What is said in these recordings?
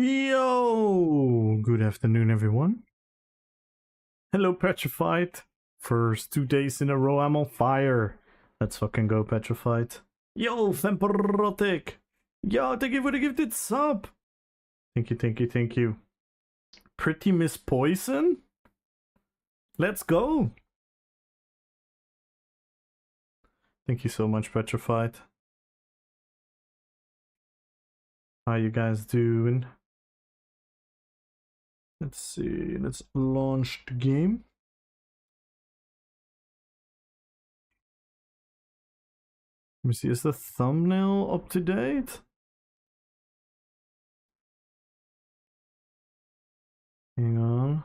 Yo! Good afternoon, everyone. Hello, Petrified. First 2 days in a row, I'm on fire. Let's fucking go, Petrified. Yo, Vampirotic! Yo, thank you for the gifted sub! Thank you, thank you, thank you. Pretty Miss Poison? Let's go! Thank you so much, Petrified. How you guys doing? Let's see, let's launch the game. Let me see, is the thumbnail up to date? Hang on.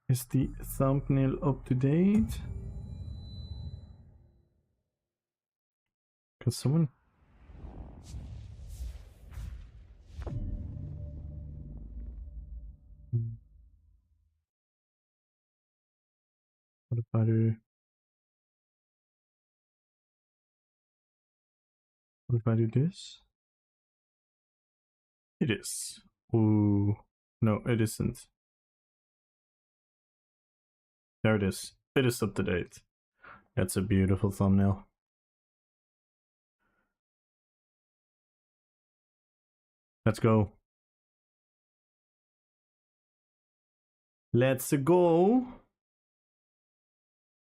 Is the thumbnail up to date? Can someone... What if I do... What if I do this? It is. Ooh. No, it isn't. There it is. It is up to date. That's a beautiful thumbnail. Let's go. Let's go.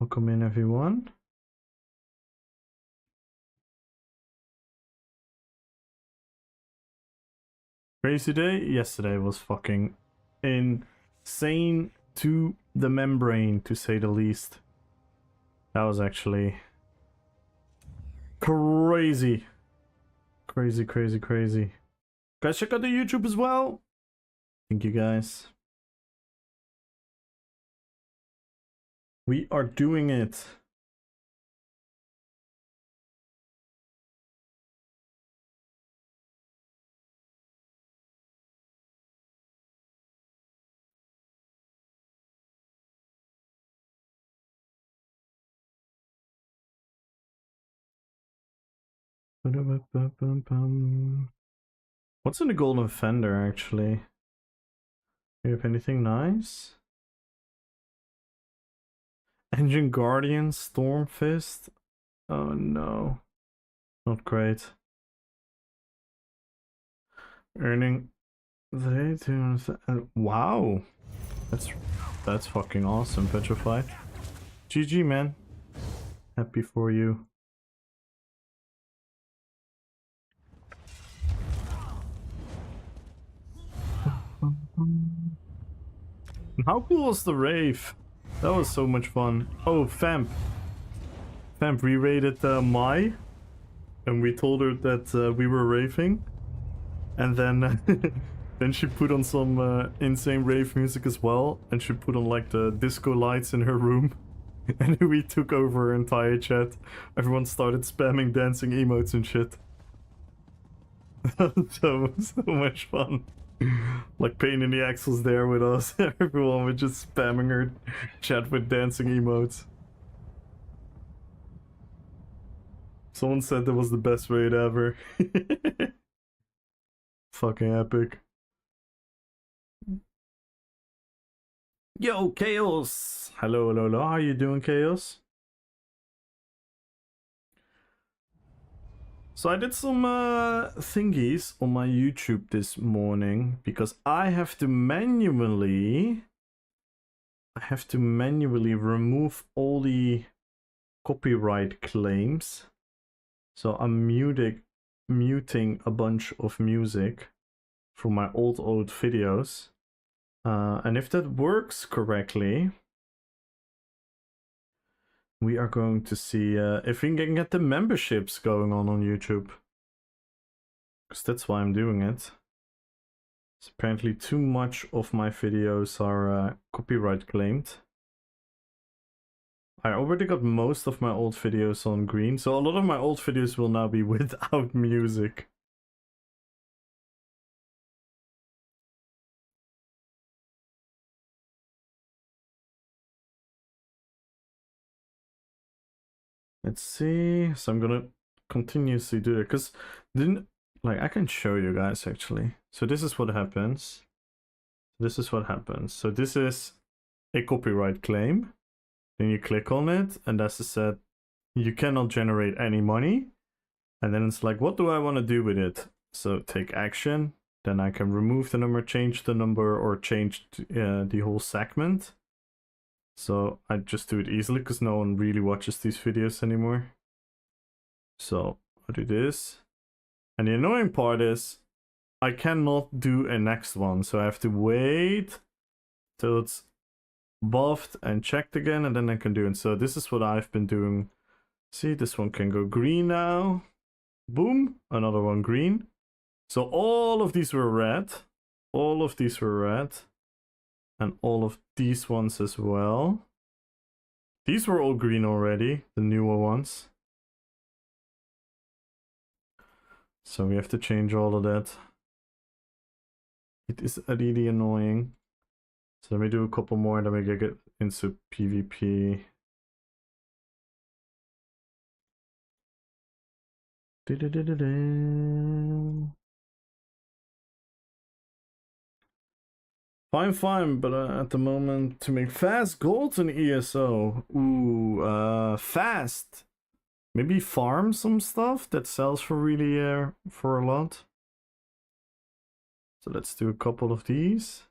Welcome in, everyone. Crazy day? Yesterday was fucking insane to the membrane, to say the least. That was actually crazy. Crazy, crazy, crazy. Guys, check out the YouTube as well. Thank you, guys. We are doing it. What's in the Golden Fender, actually? Do you have anything nice? Engine Guardian, Stormfist? Oh no. Not great. Earning the wow. That's fucking awesome, Petrified. GG, man. Happy for you. How cool was the rave? That was so much fun. Oh, Famp. Famp, we raided Mai. And we told her that we were raving. And then then she put on some insane rave music as well. And she put on like the disco lights in her room. And we took over her entire chat. Everyone started spamming dancing emotes and shit. So much fun. Like pain in the axles there with us. Everyone was just spamming her chat with dancing emotes. Someone said that was the best raid ever. Fucking epic. Yo, Chaos! Hello, hello, hello. How you doing, Chaos? So I did some thingies on my YouTube this morning because I have to manually remove all the copyright claims. So I'm muting a bunch of music from my old videos. And if that works correctly, we are going to see if we can get the memberships going on YouTube. Because that's why I'm doing it. So apparently too much of my videos are copyright claimed. I already got most of my old videos on green, so a lot of my old videos will now be without music. Let's see. So I'm gonna continuously do that because then, like, I can show you guys actually. So this is what happens. This is what happens. So this is a copyright claim. Then you click on it, and as I said, you cannot generate any money. And then it's like, what do I want to do with it? So take action. Then I can remove the number, change the number, or change the whole segment. So I just do it easily because no one really watches these videos anymore. So I do this. And the annoying part is I cannot do a next one. So I have to wait till it's buffed and checked again, and then I can do it. So this is what I've been doing. See, this one can go green now. Boom, another one green. So all of these were red. All of these were red. And all of these ones as well. These were all green already, the newer ones. So we have to change all of that. It is really annoying. So let me do a couple more, then we get into PvP. Fine, but at the moment to make fast gold in ESO. Ooh, fast. Maybe farm some stuff that sells for really for a lot. So let's do a couple of these.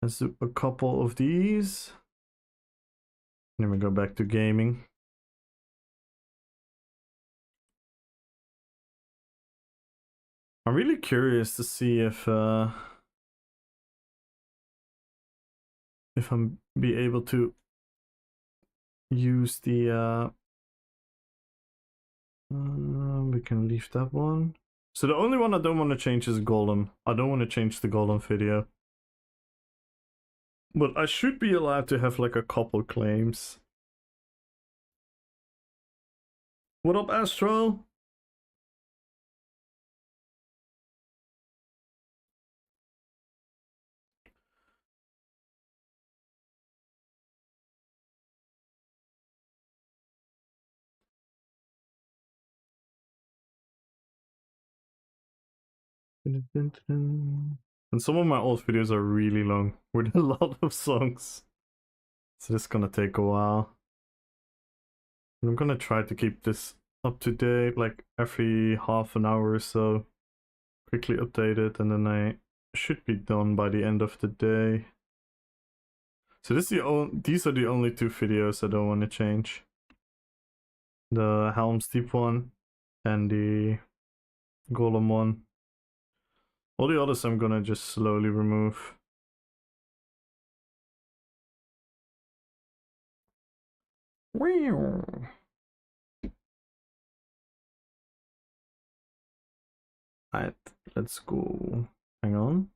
Let's do a couple of these. Then we go back to gaming. I'm really curious to see if I'm be able to use the we can leave that one. So the only one I don't want to change is Golem. I don't want to change the Golem video. But I should be allowed to have like a couple claims. What up, Astro? And some of my old videos are really long with a lot of songs. So this is gonna take a while. And I'm gonna try to keep this up to date, like every half an hour or so. Quickly update it, and then I should be done by the end of the day. So these are the only two videos I don't want to change. The Helm's Deep one and the Golem one. All the others I'm gonna just slowly remove. Alright, let's go. Hang on.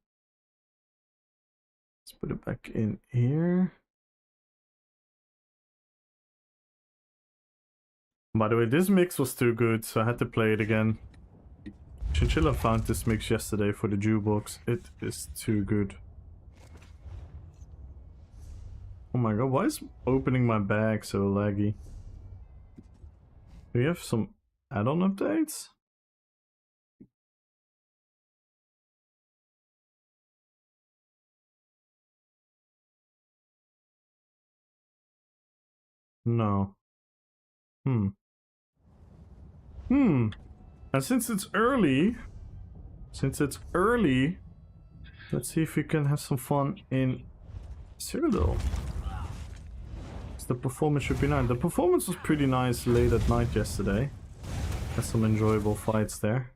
Let's put it back in here. By the way, this mix was too good, so I had to play it again. Chinchilla found this mix yesterday for the jukebox. It is too good. Oh my god, why is opening my bag so laggy? Do we have some add-on updates? No. And since it's early, let's see if we can have some fun in Cyrodiil. The performance should be nice. The performance was pretty nice late at night yesterday. Had some enjoyable fights there.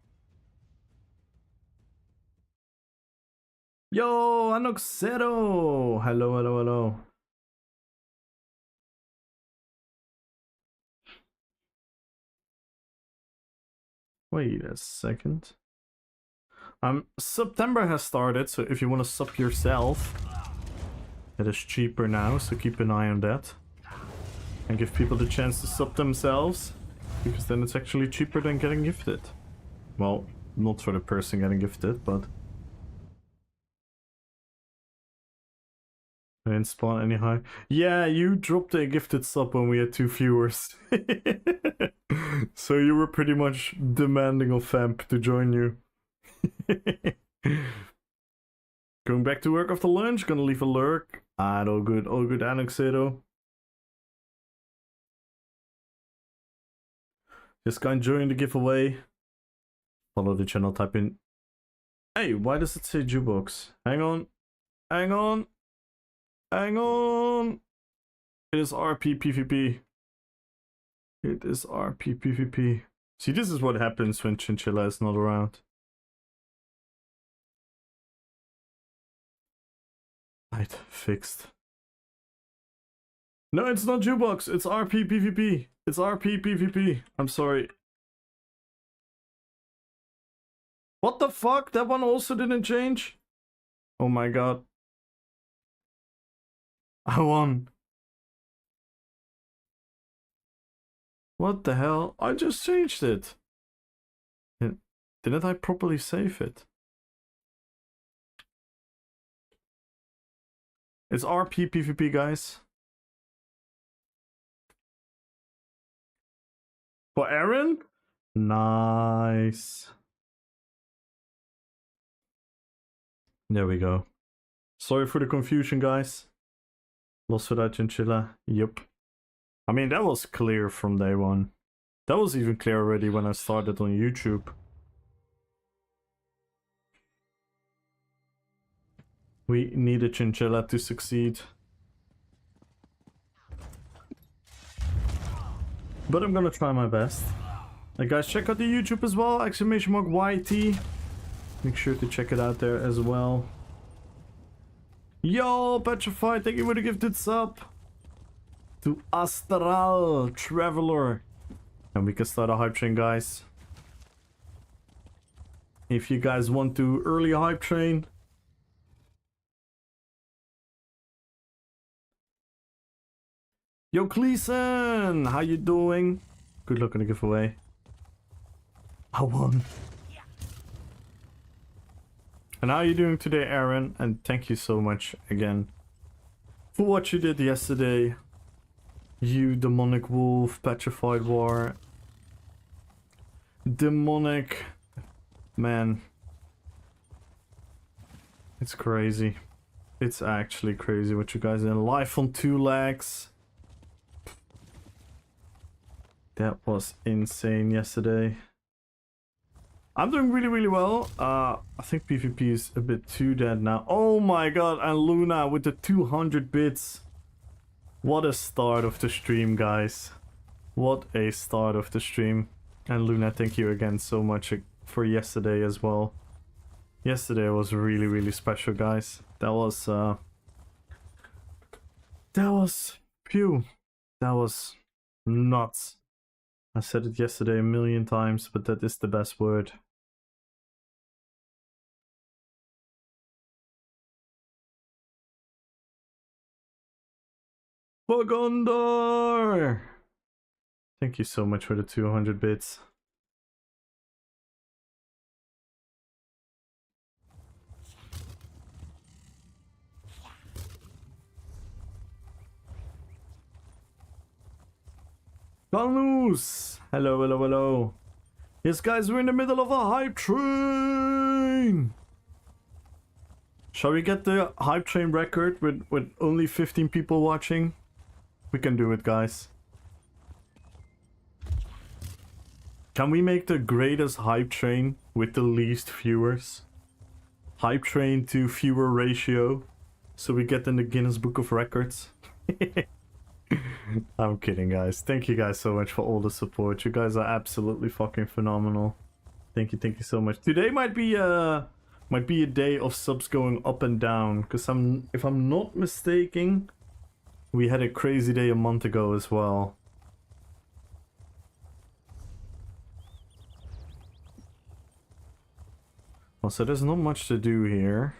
Yo, Anoxero! Hello. Wait a second. September has started, so if you want to sub yourself, it is cheaper now, so keep an eye on that. And give people the chance to sub themselves, because then it's actually cheaper than getting gifted. Well, not for the person getting gifted, but... I didn't spawn any high. Yeah, you dropped a gifted sub when we had 2 viewers. So you were pretty much demanding of Vamp to join you. Going back to work after lunch, gonna leave a lurk. Ah, all good, Annexado. Just go enjoying the giveaway. Follow the channel, type in. Hey, why does it say jukebox? Hang on. Hang on. Hang on. It is RP PvP. It is RP PvP. See, this is what happens when Chinchilla is not around. Right, fixed. No, it's not jukebox. It's RP PvP. It's RP PvP. I'm sorry. What the fuck? That one also didn't change? Oh my god. I won. What the hell? I just changed it. Didn't I properly save it? It's RP PvP, guys. For Aaron? Nice. There we go. Sorry for the confusion, guys. Lost without Chinchilla. Yep. I mean, that was clear from day one. That was even clear already when I started on YouTube. We need a Chinchilla to succeed. But I'm gonna try my best. Hey guys, check out the YouTube as well. !YT. Make sure to check it out there as well. Yo, Petrified, thank you for the gifted sub. To Astral Traveler. And we can start a hype train, guys. If you guys want to early hype train. Yo, Cleason, how you doing? Good luck on the giveaway. I won. And how are you doing today, Aaron? And thank you so much again for what you did yesterday. You, Demonic Wolf, Petrified War. Demonic. Man. It's crazy. It's actually crazy what you guys did. Live on 2 legs. That was insane yesterday. I'm doing really well. I think PvP is a bit too dead now. Oh my god, and Luna with the 200 bits. What a start of the stream, guys. What a start of the stream. And Luna, thank you again so much for yesterday as well. Yesterday was really special, guys. That was phew. That was nuts. I said it yesterday a million times, but that is the best word. Bogondor! Thank you so much for the 200 bits. Galnus! Hello. Yes, guys, we're in the middle of a hype train! Shall we get the hype train record with only 15 people watching? We can do it, guys. Can we make the greatest hype train with the least viewers? Hype train to viewer ratio. So we get in the Guinness Book of Records. I'm kidding, guys. Thank you guys so much for all the support. You guys are absolutely fucking phenomenal. Thank you so much. Today might be a day of subs going up and down, because if I'm not mistaken, we had a crazy day a month ago as well. Well, so there's not much to do here.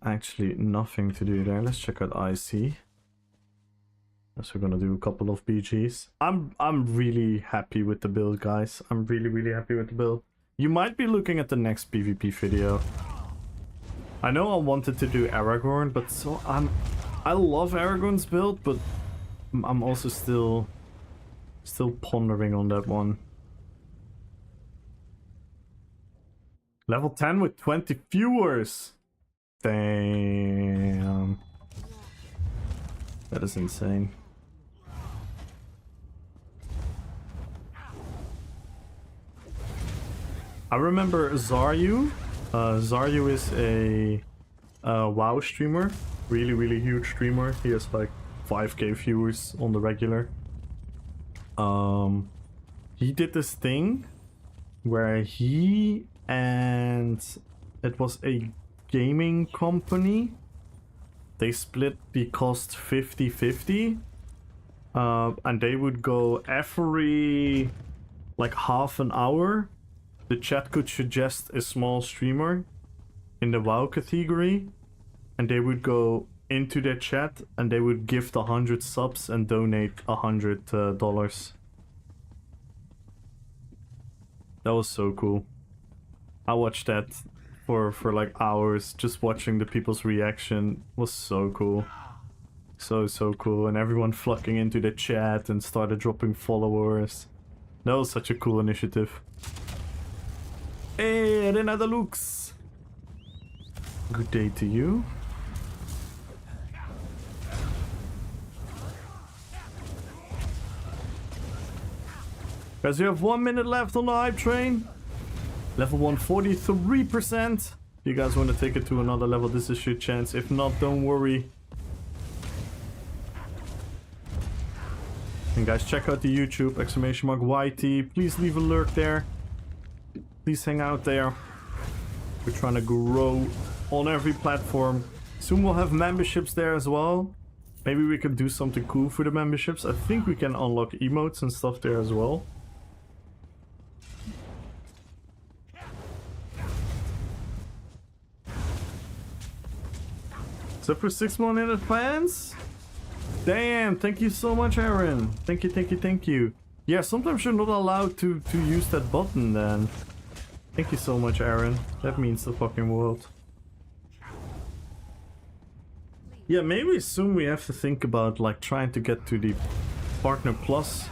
Actually, nothing to do there. Let's check out IC. So we're gonna do a couple of BGs. I'm really happy with the build, guys. I'm really happy with the build. You might be looking at the next PvP video. I know I wanted to do Aragorn, but I love Aragorn's build, but I'm also still pondering on that one. Level 10 with 20 viewers. Damn. That is insane. I remember Zaryu. Zaryu is a WoW streamer. Really huge streamer. He has like 5k viewers on the regular. He did this thing where he and it was a gaming company. They split the cost 50-50. And they would go every like half an hour. The chat could suggest a small streamer in the WoW category, and they would go into their chat and they would gift 100 subs and donate $100. That was so cool. I watched that for like hours, just watching the people's reaction was so cool. So cool, and everyone flocking into the chat and started dropping followers. That was such a cool initiative. Hey, Renata Lux! Good day to you. Guys, we have 1 minute left on the hype train. Level 143%. If you guys want to take it to another level, this is your chance. If not, don't worry. And guys, check out the YouTube, !YT. Please leave a lurk there. Please hang out there. We're trying to grow on every platform. Soon we'll have memberships there as well. Maybe we can do something cool for the memberships. I think we can unlock emotes and stuff there as well. So for 6 more in advance? Damn, thank you so much, Aaron. Thank you. Yeah, sometimes you're not allowed to use that button then. Thank you so much, Aaron. That means the fucking world. Yeah, maybe soon we have to think about like trying to get to the Partner Plus.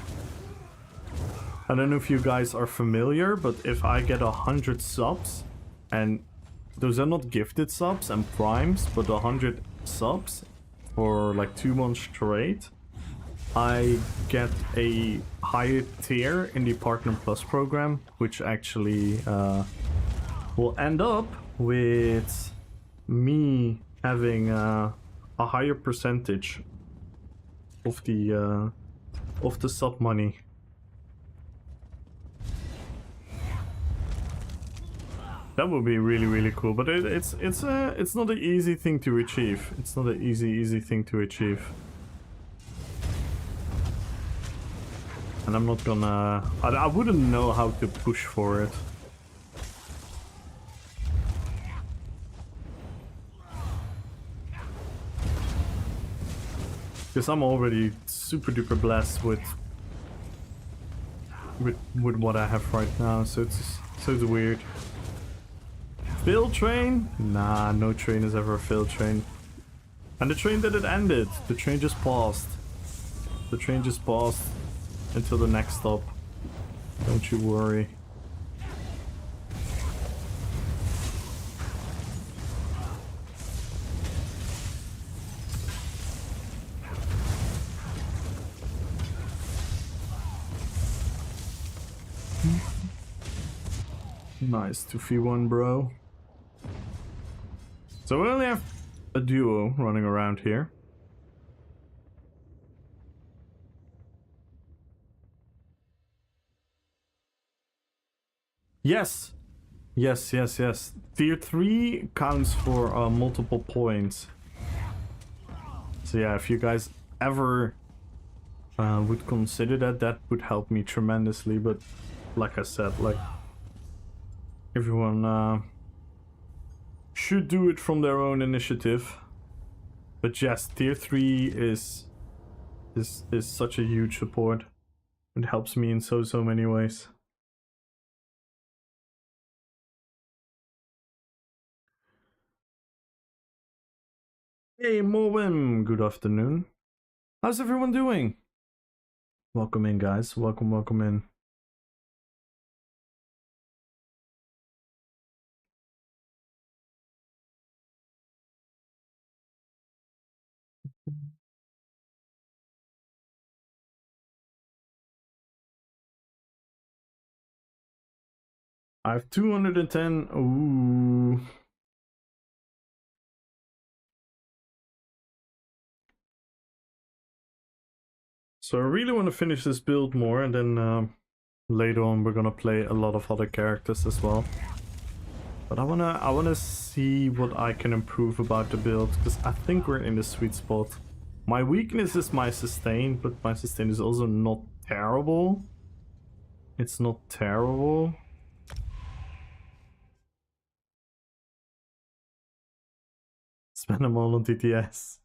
I don't know if you guys are familiar, but if I get 100 subs, and those are not gifted subs and primes, but 100 subs for like 2 months straight, I get a higher tier in the Partner Plus program, which actually will end up with me having a higher percentage of the sub money. That would be really cool, but it's not an easy thing to achieve. It's not an easy thing to achieve. And I'm not gonna... I wouldn't know how to push for it. Because I'm already super duper blessed with what I have right now, so it's weird. Fail train? Nah, no train is ever a fail train. And the train didn't end it. The train just paused. The train just paused until the next stop. Don't you worry. Nice 2v1, bro. So we only have a duo running around here. Yes. Tier 3 counts for multiple points. So yeah, if you guys ever would consider that would help me tremendously. But like I said, like everyone should do it from their own initiative. But yes, tier 3 is such a huge support. It helps me in so many ways. Hey Morwin, good afternoon. How's everyone doing? Welcome in, guys. Welcome in. I have 210. Ooh. So I really want to finish this build more, and then later on we're gonna play a lot of other characters as well. But I wanna see what I can improve about the build, because I think we're in the sweet spot. My weakness is my sustain, but my sustain is also not terrible. It's not terrible. Spend them all on TTS.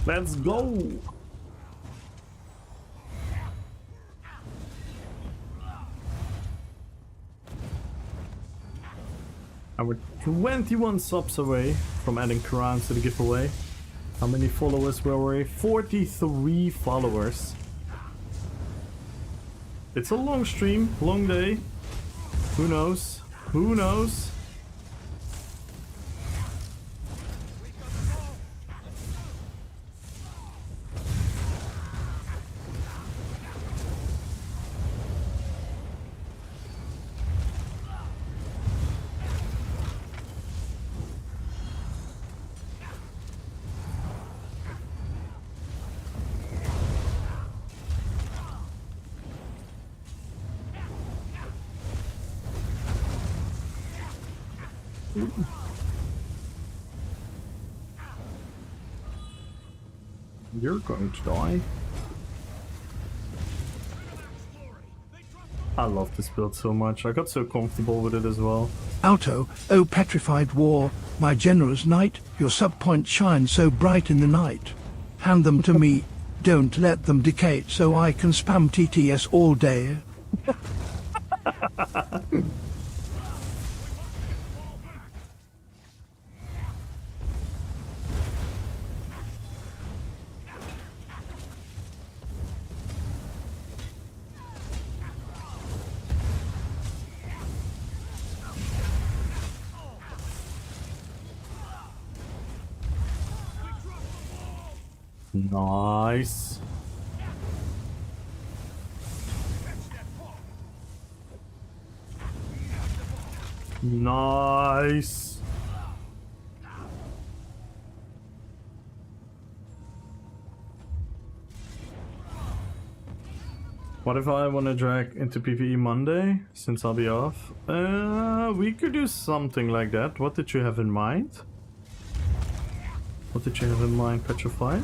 Let's go! And we're 21 subs away from adding crowns to the giveaway. How many followers were we? 43 followers. It's a long stream, long day. Who knows? Who knows? You're going to die. I love this build so much. I got so comfortable with it as well. Alto, O petrified war, my generous knight, your sub-point shines so bright in the night. Hand them to me, don't let them decay, so I can spam TTS all day. Nice. Nice. What if I want to drag into PvE Monday, since I'll be off? We could do something like that. What did you have in mind? What did you have in mind, Petrified?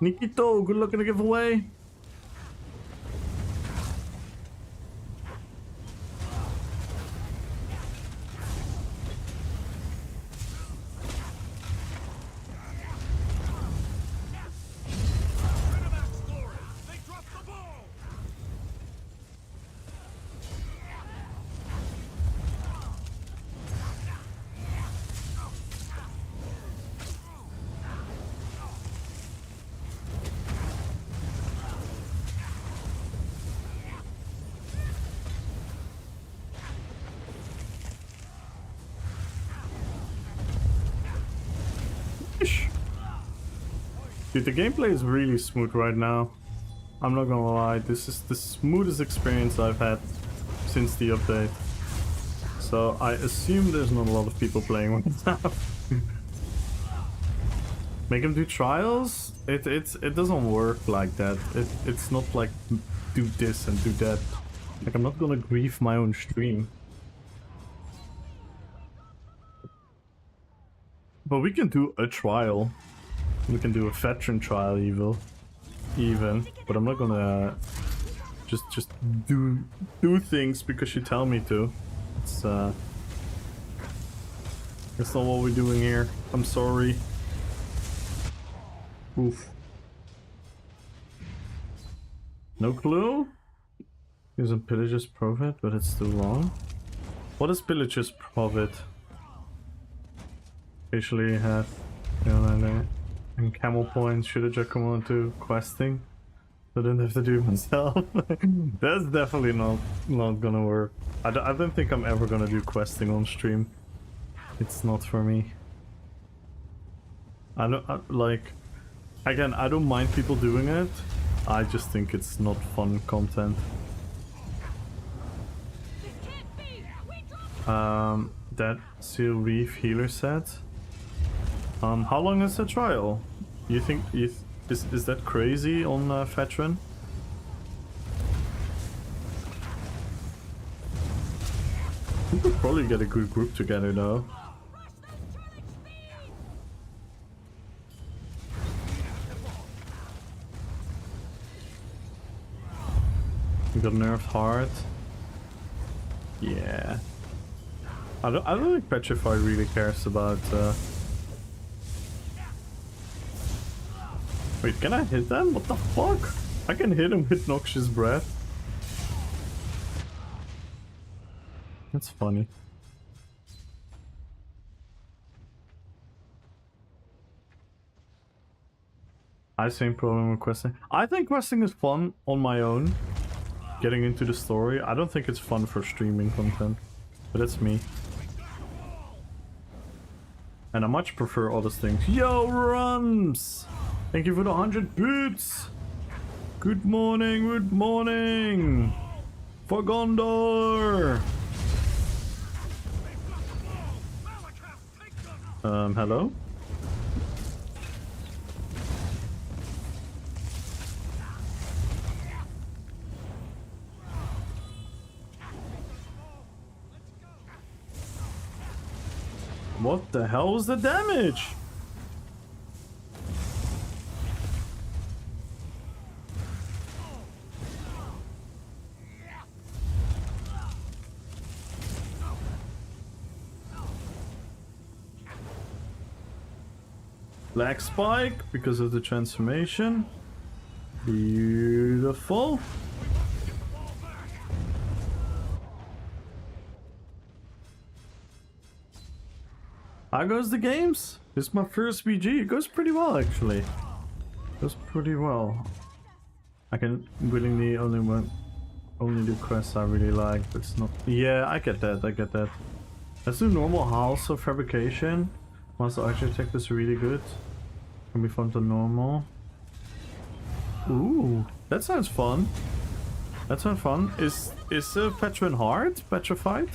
Nikito, good luck in the giveaway. Dude, the gameplay is really smooth right now. I'm not gonna lie, this is the smoothest experience I've had since the update. So I assume there's not a lot of people playing right now. Make them do trials? It doesn't work like that. It's not like do this and do that. Like, I'm not gonna grief my own stream. But we can do a trial. We can do a veteran trial even, but I'm not gonna just do things because you tell me to. It's that's not what we're doing here. I'm sorry. Oof. No clue? Use a pillager's profit, but it's too long. What is pillager's profit? Usually have, you know, and camel points. Should have just come on to questing, so I didn't have to do it myself. That's definitely not gonna work. I don't think I'm ever gonna do questing on stream. It's not for me. Like, again, I don't mind people doing it. I just think it's not fun content. That Seal Reef healer set. How long is the trial? You think is that crazy on veteran? We could probably get a good group together though. We got nerfed hard. Yeah. I don't think Petrified really cares about Wait, can I hit them? What the fuck? I can hit him with Noxious Breath. That's funny. I same problem with questing. I think questing is fun on my own. Getting into the story. I don't think it's fun for streaming content. But that's me. And I much prefer other things. Yo, Rums! Thank you for the 100 boots! Good morning, good morning! For Gondor! Hello? What the hell was the damage? Black spike because of the transformation. Beautiful. How goes the games? This is my first BG. It goes pretty well actually. It goes pretty well. I can willingly only do quests I really like, but it's not. Yeah, I get that. I get that. Let's do normal house of fabrication. Master Architect is really good. Can be fun to normal. Ooh, that sounds fun. That sounds fun. Is veteran hard? Petrified?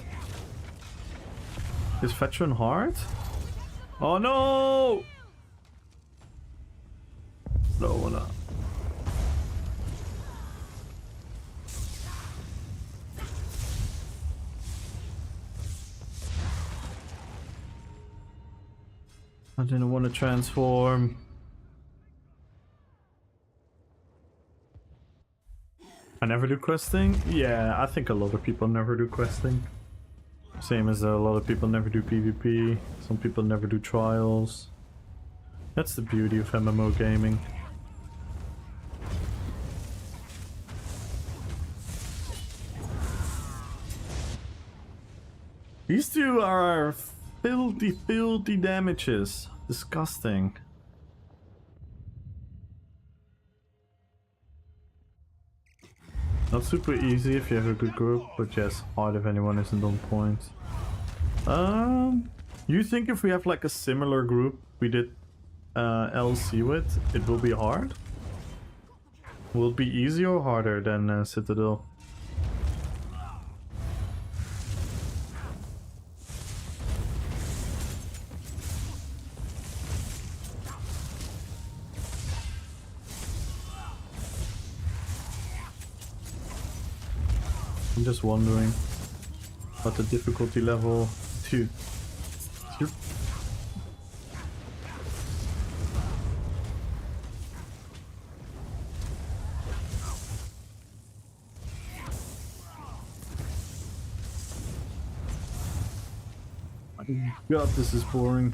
Is veteran hard? Oh no! No, no. I didn't want to transform. I never do questing? Yeah, I think a lot of people never do questing. Same as a lot of people never do PvP. Some people never do trials. That's the beauty of MMO gaming. These two are filthy, filthy damages. Disgusting. Not super easy if you have a good group, but yes, hard if anyone isn't on point. You think if we have like a similar group we did LC with, it will be hard? Will it be easier or harder than Citadel? I'm just wondering what the difficulty level 2. God, this is boring.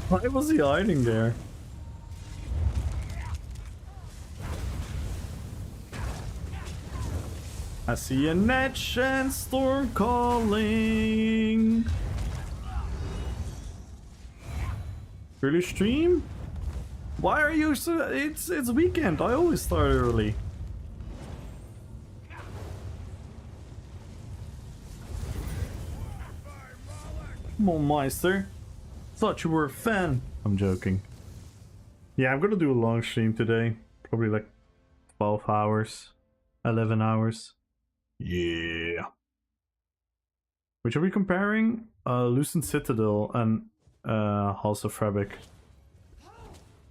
Why was he hiding there? I see a Netch and Storm calling. Early stream? Why are you so... It's weekend. I always start early. Come on, Meister. Thought you were a fan. I'm joking. Yeah, I'm gonna do a long stream today. Probably like 12 hours. 11 hours. Yeah. Which are we comparing? Lucent Citadel and House of Fabric.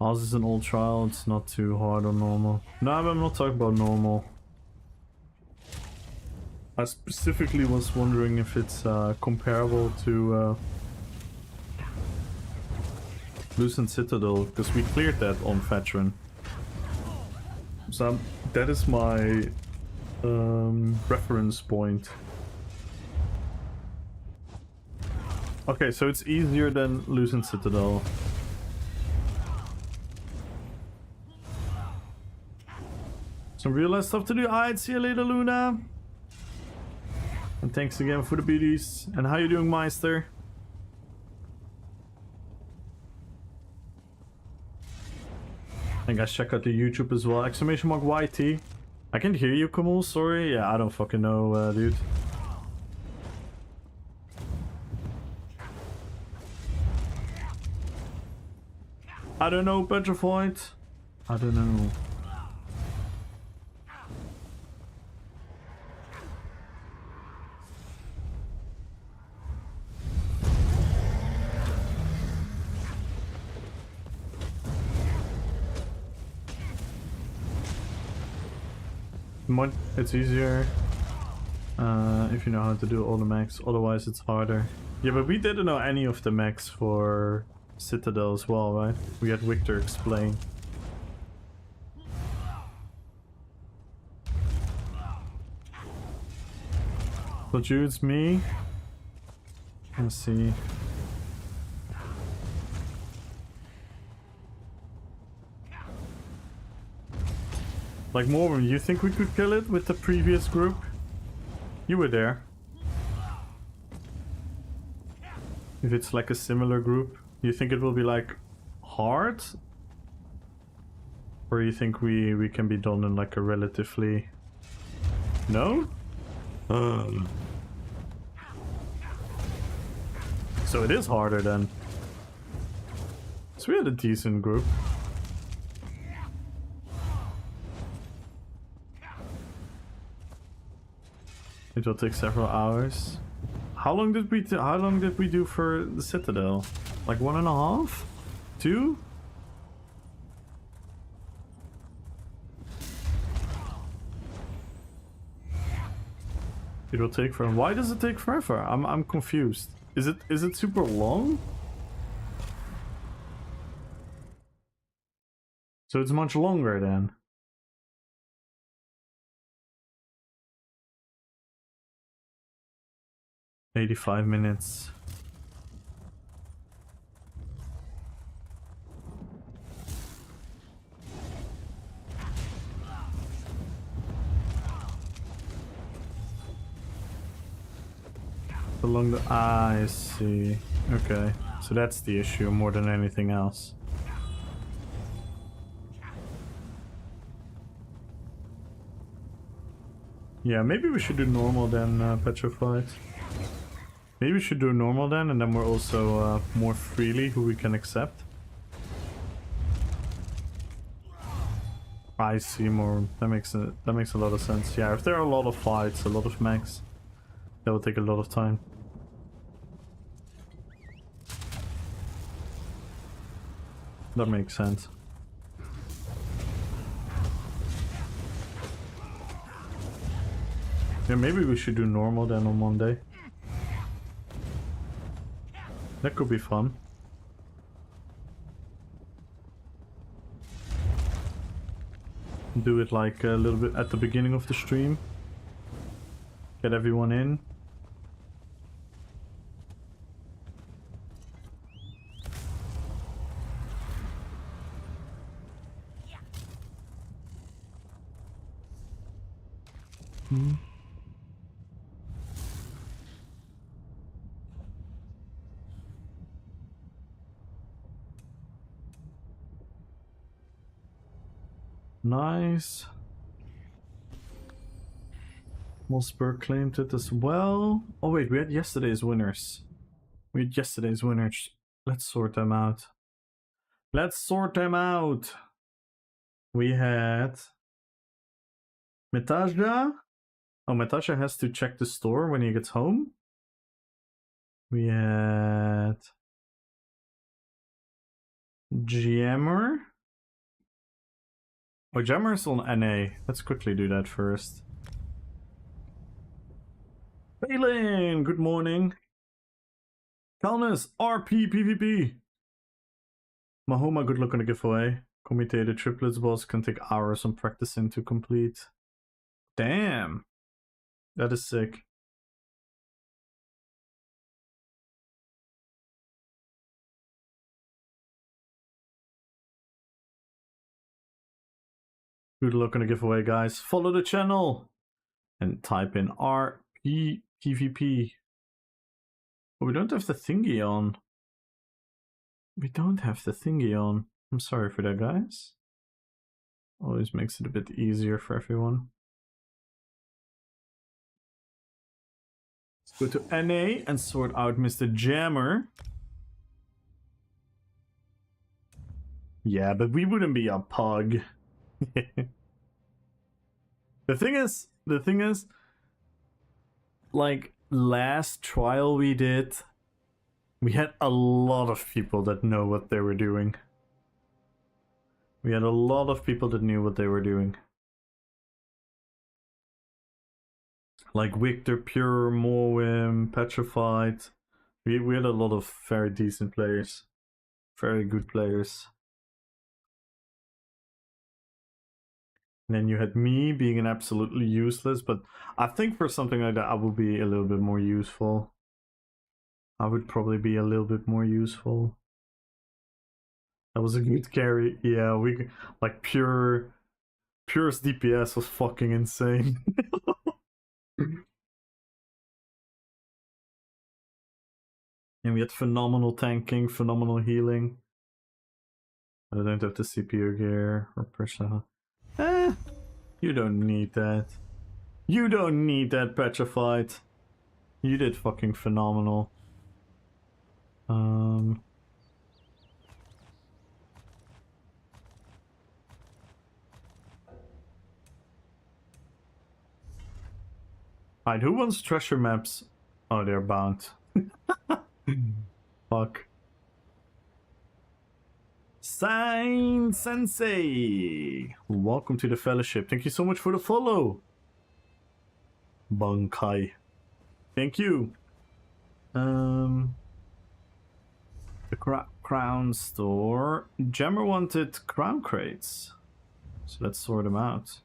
House is an old trial, it's not too hard on normal. No, I'm not talking about normal. I specifically was wondering if it's comparable to Lucent Citadel, because we cleared that on Veteran. So that is my reference point. Okay, so it's easier than Lucent Citadel. Some real life stuff to do. Alright, see you later, Luna. And thanks again for the beauties. And how you doing, Meister? And guys, check out the YouTube as well. Exclamation mark YT. I can hear you, Kamal. Sorry. Yeah, I don't fucking know, dude. I don't know, Petrified. I don't know. It's easier if you know how to do all the mechs, otherwise it's harder. Yeah, but we didn't know any of the mechs for Citadel as well, right? We had Victor explain. But you, it's me. Let's see. Like, Morven, you think we could kill it with the previous group? You were there. If it's like a similar group, you think it will be like hard? Or you think we can be done in like a relatively... No? So it is harder then. So we had a decent group. It will take several hours. How long did we do for the Citadel? Like 1.5? 2? It will take forever. Why does it take forever? I'm confused. Is it super long? So it's much longer then. $85 minutes. Along the I see. Okay. So that's the issue more than anything else. Yeah, maybe we should do normal then petrified. Maybe we should do normal then, and then we're also more freely who we can accept. I see more. That makes a lot of sense. Yeah, if there are a lot of fights, a lot of mechs, that will take a lot of time. That makes sense. Yeah, maybe we should do normal then on Monday. That could be fun. Do it like a little bit at the beginning of the stream. Get everyone in. Nice. Mossberg claimed it as well. Oh wait, we had yesterday's winners. Let's sort them out. We had Metaja. Oh, Metaja has to check the store when he gets home. We had Jammer. Oh, Jammer's on NA. Let's quickly do that first. Balin, good morning. Calnus, RP, PvP. Mahoma, good luck on the giveaway. Comité, the triplets boss can take hours on practicing to complete. Damn. That is sick. Good luck on the giveaway, guys. Follow the channel and type in RP PvP. Oh, we don't have the thingy on. I'm sorry for that, guys. Always makes it a bit easier for everyone. Let's go to NA and sort out Mr. Jammer. Yeah, but we wouldn't be a pug. The thing is, like last trial we did, we had a lot of people that know what they were doing. We had a lot of people that knew what they were doing. Like Victor, Pure, Morwim, Petrified. We had a lot of very decent players. Very good players. And then you had me being an absolutely useless, but I think for something like that I would be a little bit more useful. I would probably be a little bit more useful. That was a good carry. Yeah, we like Pure's DPS was fucking insane. And we had phenomenal tanking, phenomenal healing. I don't have the CPU gear or persona. You don't need that. You don't need that, Petrified. You did fucking phenomenal. Alright, who wants treasure maps? Oh, they're bound. Fuck. Sign Sensei! Welcome to the fellowship. Thank you so much for the follow. Bankai. Thank you. The crown store. Jammer wanted crown crates. So let's sort them out.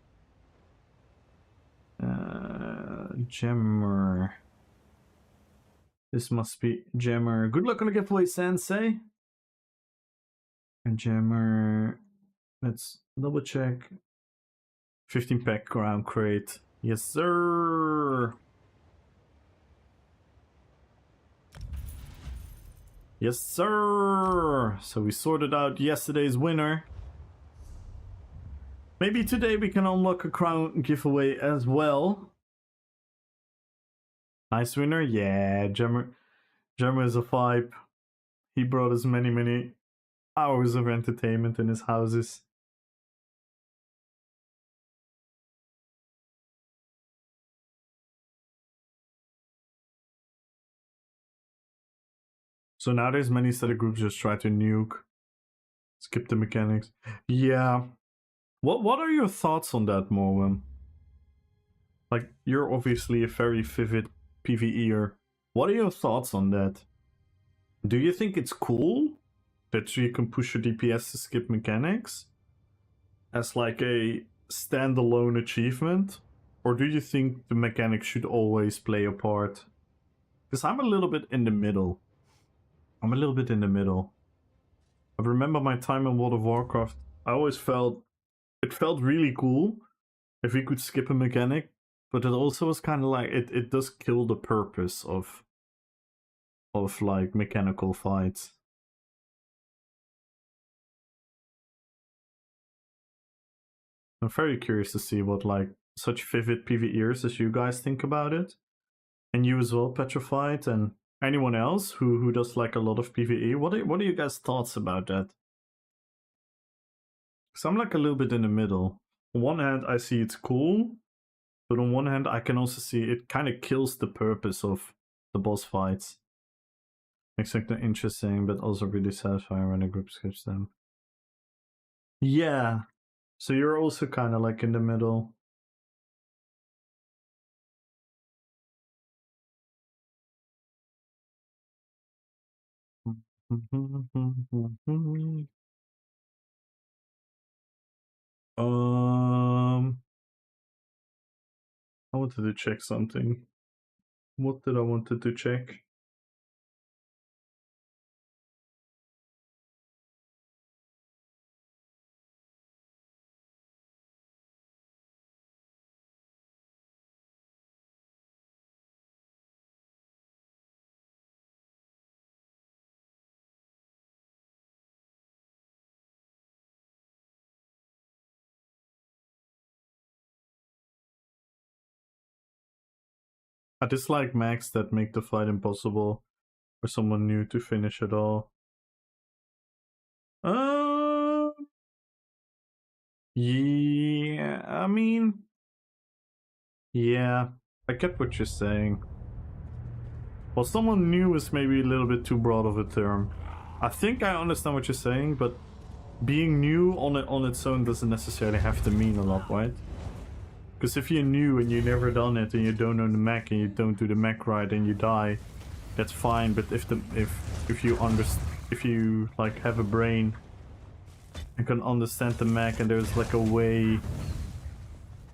Jammer. This must be Jammer. Good luck on the giveaway, Sensei. And Jammer. Let's double check. 15 pack crown crate. Yes, sir. Yes, sir. So we sorted out yesterday's winner. Maybe today we can unlock a crown giveaway as well. Nice winner. Yeah, Jammer is a vibe. He brought us many hours of entertainment in his houses. So now there's many study groups just try to nuke, skip the mechanics. Yeah. What are your thoughts on that, Morwen? Like, you're obviously a very vivid PvEer. What are your thoughts on that? Do you think it's cool that you can push your DPS to skip mechanics as like a standalone achievement? Or do you think the mechanics should always play a part? Because I'm a little bit in the middle. I remember my time in World of Warcraft. I always felt it felt really cool if we could skip a mechanic, but it also was kind of like it does kill the purpose of like mechanical fights. I'm very curious to see what like such vivid PvEers as you guys think about it, and you as well, Petrified, and anyone else who does like a lot of PvE. What are you guys' thoughts about that? Because I'm like a little bit in the middle. On one hand, I see it's cool, but on one hand, I can also see it kind of kills the purpose of the boss fights. Makes it interesting, but also really satisfying when a group skips them. Yeah, so you're also kind of like in the middle. I wanted to check something. What did I wanted to check? I dislike max that make the fight impossible for someone new to finish it all. Yeah, I mean, yeah, I get what you're saying. Well, someone new is maybe a little bit too broad of a term. I think I understand what you're saying, but being new on its own doesn't necessarily have to mean a lot, right? Because if you're new and you've never done it and you don't know the mech and you don't do the mech right and you die, that's fine. But if you like have a brain and can understand the mech and there's like a way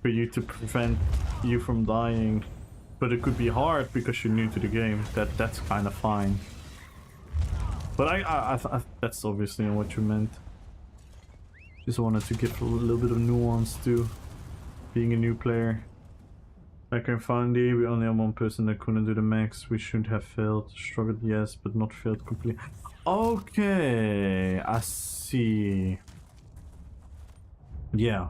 for you to prevent you from dying, but it could be hard because you're new to the game, that's kind of fine. But I that's obviously not what you meant. Just wanted to give a little bit of nuance to being a new player. Like in Foundy, we only have one person that couldn't do the max. We shouldn't have failed. Struggled, yes, but not failed completely. Okay, I see. Yeah.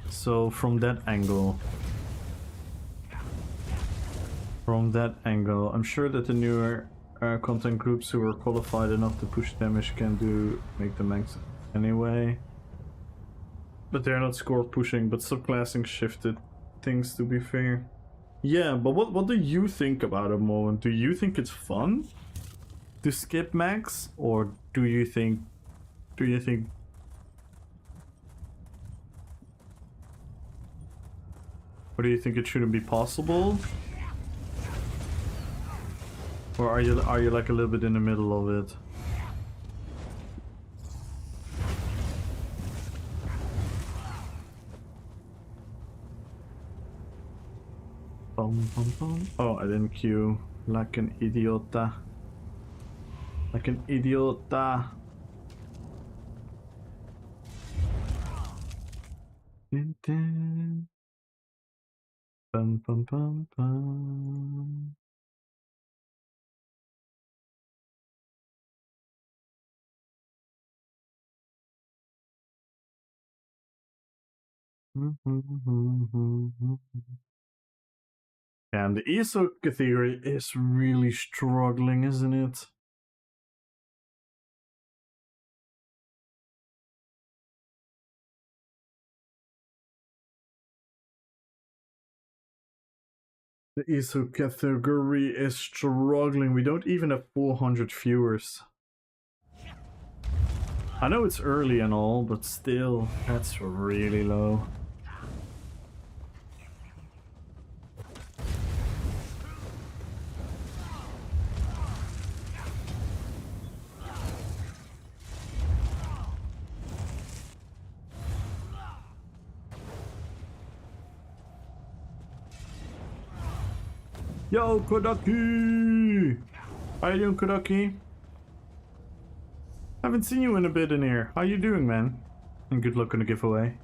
So from that angle, I'm sure that the newer content groups who are qualified enough to push damage can make the max anyway. But they're not score pushing, but subclassing shifted things, to be fair. Yeah, but what do you think about a moment? Do you think it's fun to skip max, or do you think or do you think it shouldn't be possible? Or are you like a little bit in the middle of it? Oh, I didn't queue. Like an idiota. Like an idiota. Dun, dun. Bum, bum, bum, bum. And the ESO category is really struggling, isn't it? The ESO category is struggling. We don't even have 400 viewers. I know it's early and all, but still, that's really low. Yo, Kodaki! How you doing, Kodaki? Haven't seen you in a bit in here. How you doing, man? And good luck on the giveaway.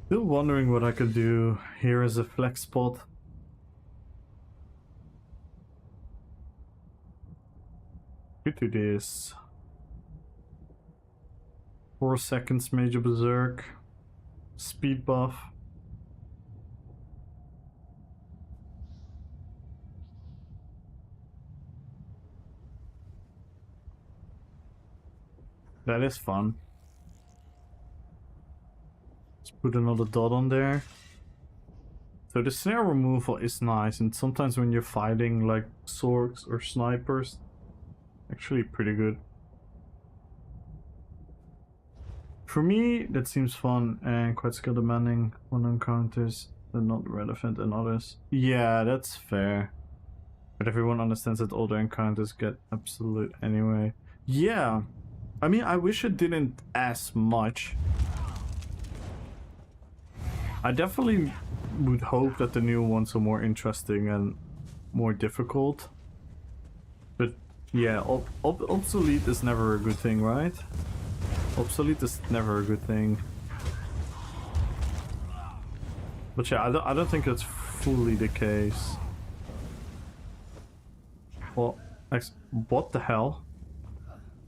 Still wondering what I could do here as a flex spot. Could do this. 4 seconds Major Berserk. Speed buff. That is fun. Let's put another dot on there. So the snare removal is nice, and sometimes when you're fighting like swords or snipers, actually pretty good. For me, that seems fun and quite skill demanding on encounters that not relevant in others. Yeah, that's fair. But everyone understands that all the encounters get absolute anyway. Yeah, I mean, I wish it didn't as much. I definitely would hope that the new ones are more interesting and more difficult. But yeah, obsolete is never a good thing, right? Obsolete is never a good thing. But yeah, I don't think that's fully the case. Well, what the hell?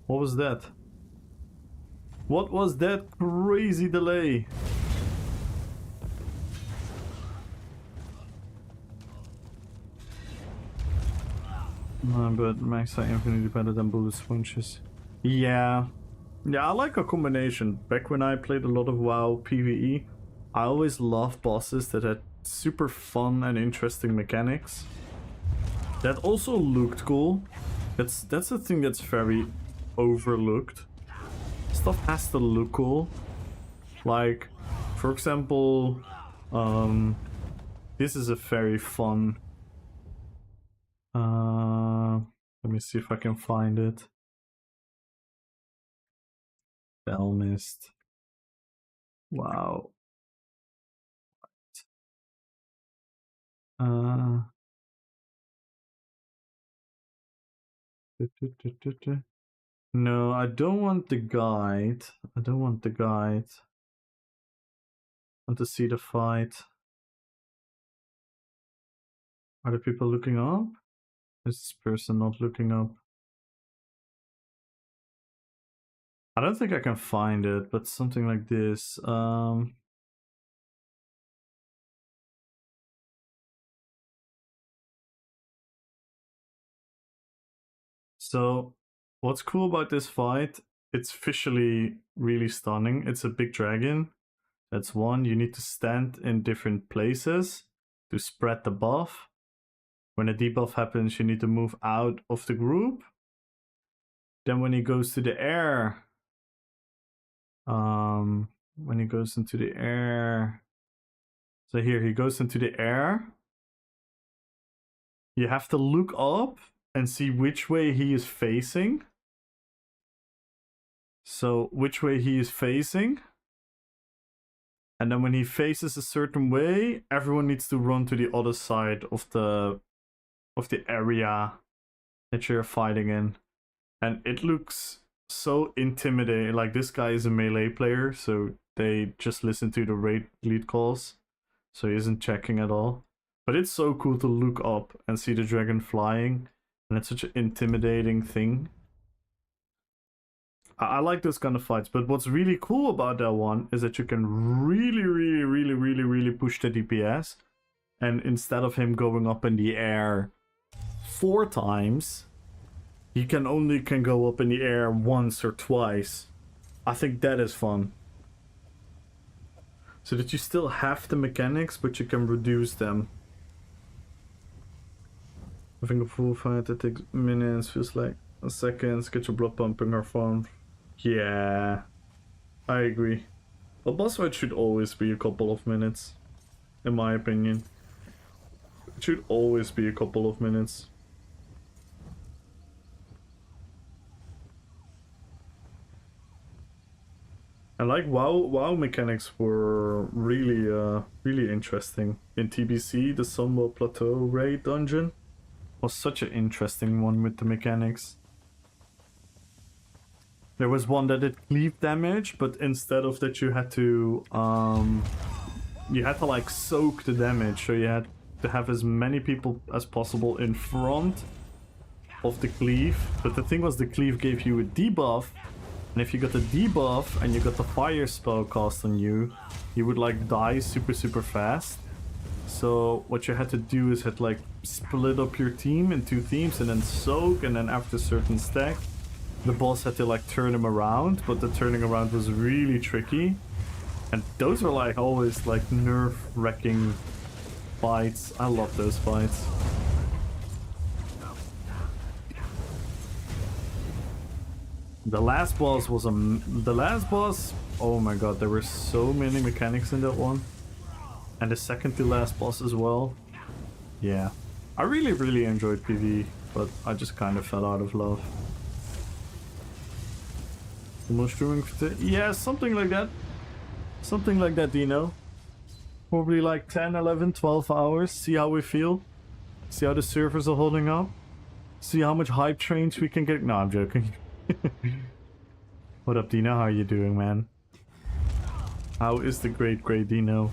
What was that? What was that crazy delay? But max are infinitely better than bullet sponges. Yeah. Yeah, I like a combination. Back when I played a lot of WoW PvE, I always loved bosses that had super fun and interesting mechanics. That also looked cool. That's the thing that's very overlooked. Stuff has to look cool. Like, for example, this is a very fun. Let me see if I can find it. Bell mist. Wow. Uh. No, I don't want the guide. I don't want the guide. I want to see the fight. Are the people looking up? Is this person not looking up? I don't think I can find it, but something like this. So, what's cool about this fight? It's visually really stunning. It's a big dragon. That's one. You need to stand in different places to spread the buff. When a debuff happens, you need to move out of the group. Then when he goes to the air, when he goes into the air, so here he goes into the air. You have to look up and see which way he is facing. So which way he is facing. And then when he faces a certain way, everyone needs to run to the other side of the area that you're fighting in. And it looks so intimidating. Like, this guy is a melee player, so they just listen to the lead calls. So he isn't checking at all. But it's so cool to look up and see the dragon flying. And it's such an intimidating thing. I like those kind of fights, but what's really cool about that one is that you can really push the DPS. And instead of him going up in the air 4 times, he can go up in the air once or twice. I think that is fun. So that you still have the mechanics, but you can reduce them. Having a full fight that takes minutes feels like seconds. Get your blood pumping or fun. Yeah, I agree. A boss fight should always be a couple of minutes, in my opinion. It should always be a couple of minutes. And like WoW mechanics were really interesting. In TBC, the Sunwell Plateau raid dungeon was such an interesting one with the mechanics. There was one that did cleave damage, but instead of that you had to like soak the damage, so you had to have as many people as possible in front of the cleave. But the thing was, the cleave gave you a debuff, and if you got the debuff and you got the fire spell cast on you, you would like die super fast. So what you had to do is like split up your team in 2 teams and then soak, and then after a certain stack the boss had to like turn him around, but the turning around was really tricky. And those were like always like nerve-wracking fights. I love those fights. The last boss was oh my god, there were so many mechanics in that one. And the second to last boss as well. Yeah. I really enjoyed PvE, but I just kind of fell out of love. Streaming for yeah, something like that. Something like that, Dino. Probably like 10, 11, 12 hours. See how we feel. See how the servers are holding up. See how much hype trains we can get. No, I'm joking. What up, Dino? How are you doing, man? How is the great Dino?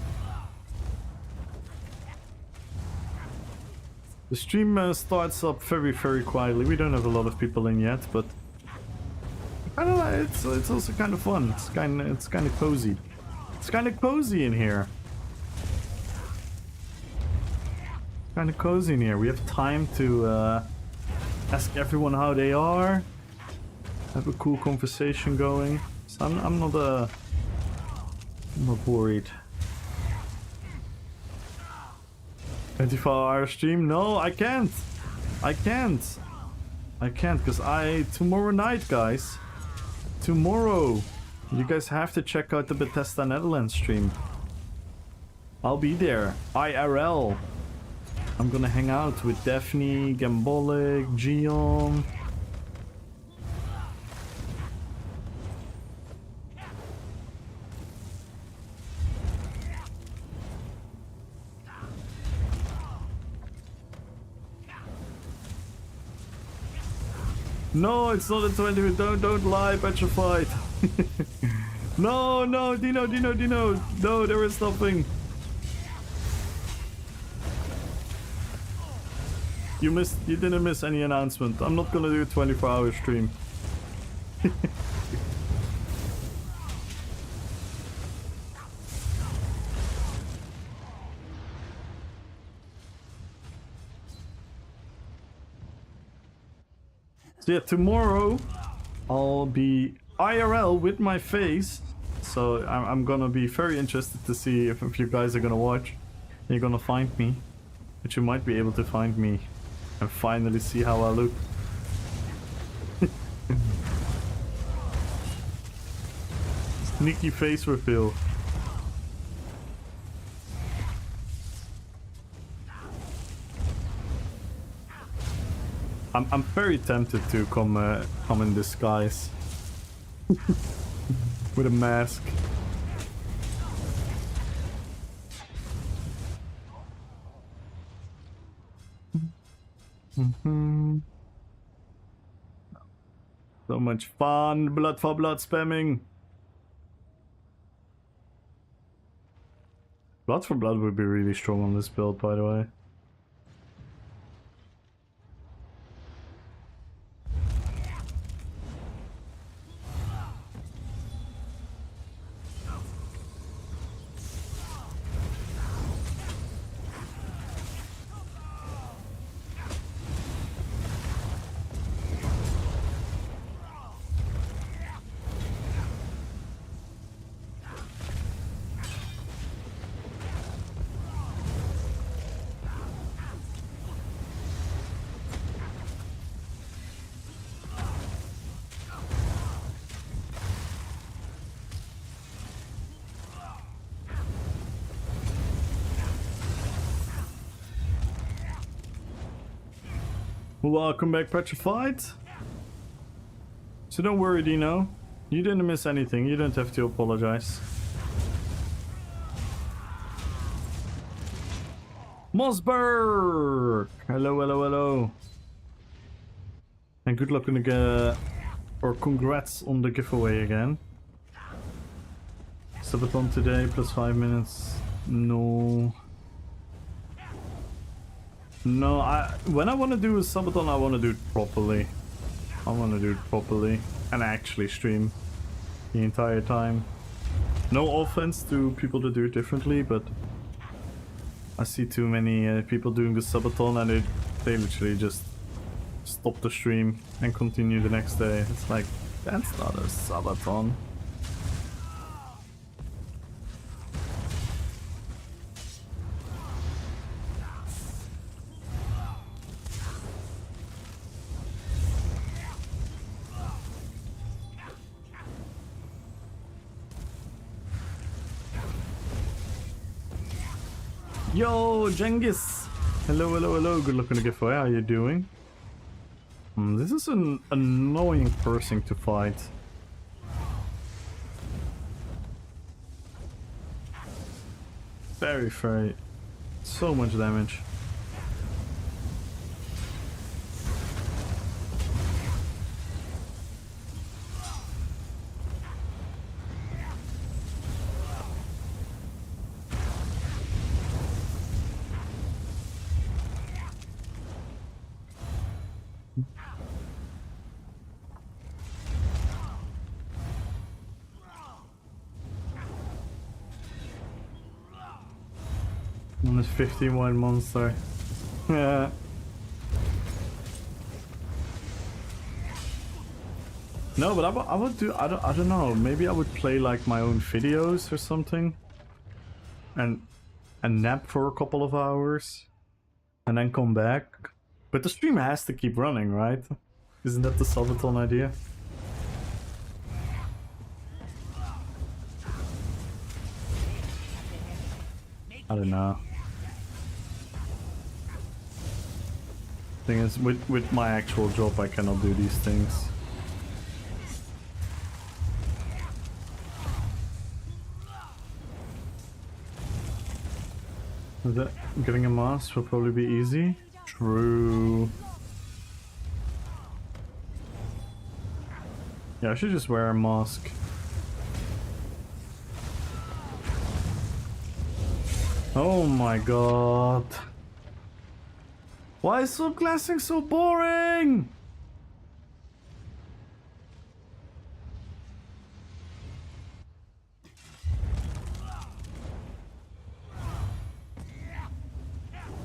The stream starts up very quietly. We don't have a lot of people in yet, but I don't know. It's also kind of fun. It's kind of cozy. It's kind of cozy in here. Kind of cozy in here. We have time to ask everyone how they are. Have a cool conversation going. So I'm not worried. 24-hour stream? No, I can't. I can't because tomorrow night, guys. Tomorrow, you guys have to check out the Bethesda Netherlands stream. I'll be there, IRL. I'm gonna hang out with Daphne, Gambolic, Gion. No, it's not a 20. Don't lie, petrified. No, Dino. No, there is nothing. You didn't miss any announcement. I'm not gonna do a 24-hour stream. So yeah, tomorrow I'll be IRL with my face. So I'm gonna be very interested to see if you guys are gonna watch. You're gonna find me. But you might be able to find me and finally see how I look. Sneaky face reveal. I'm very tempted to come in disguise with a mask. So much fun, blood for blood spamming. Blood for blood would be really strong on this build, by the way. Welcome back, Petrified. So don't worry, Dino. You didn't miss anything. You don't have to apologize. Mossberg! Hello, hello, hello. And good luck on the or congrats on the giveaway again. Subathon today, plus 5 minutes. No. No, when I want to do a subathon, I want to do it properly. I want to do it properly and actually stream the entire time. No offense to people that do it differently, but I see too many people doing the subathon and they literally just stop the stream and continue the next day. It's like, that's not a subathon. Yo, Jengis! Hello, hello, hello. Good luck on the giveaway. How you doing? This is an annoying person to fight. Very, very... so much damage. Almost 51 monster. Yeah. No, but I would do, I don't know, maybe I would play like my own videos or something. And nap for a couple of hours. And then come back. But the stream has to keep running, right? Isn't that the subathon idea? I don't know. Thing is, with my actual job, I cannot do these things. Getting a mask will probably be easy. True. Yeah, I should just wear a mask. Oh my god. Why is subclassing so boring?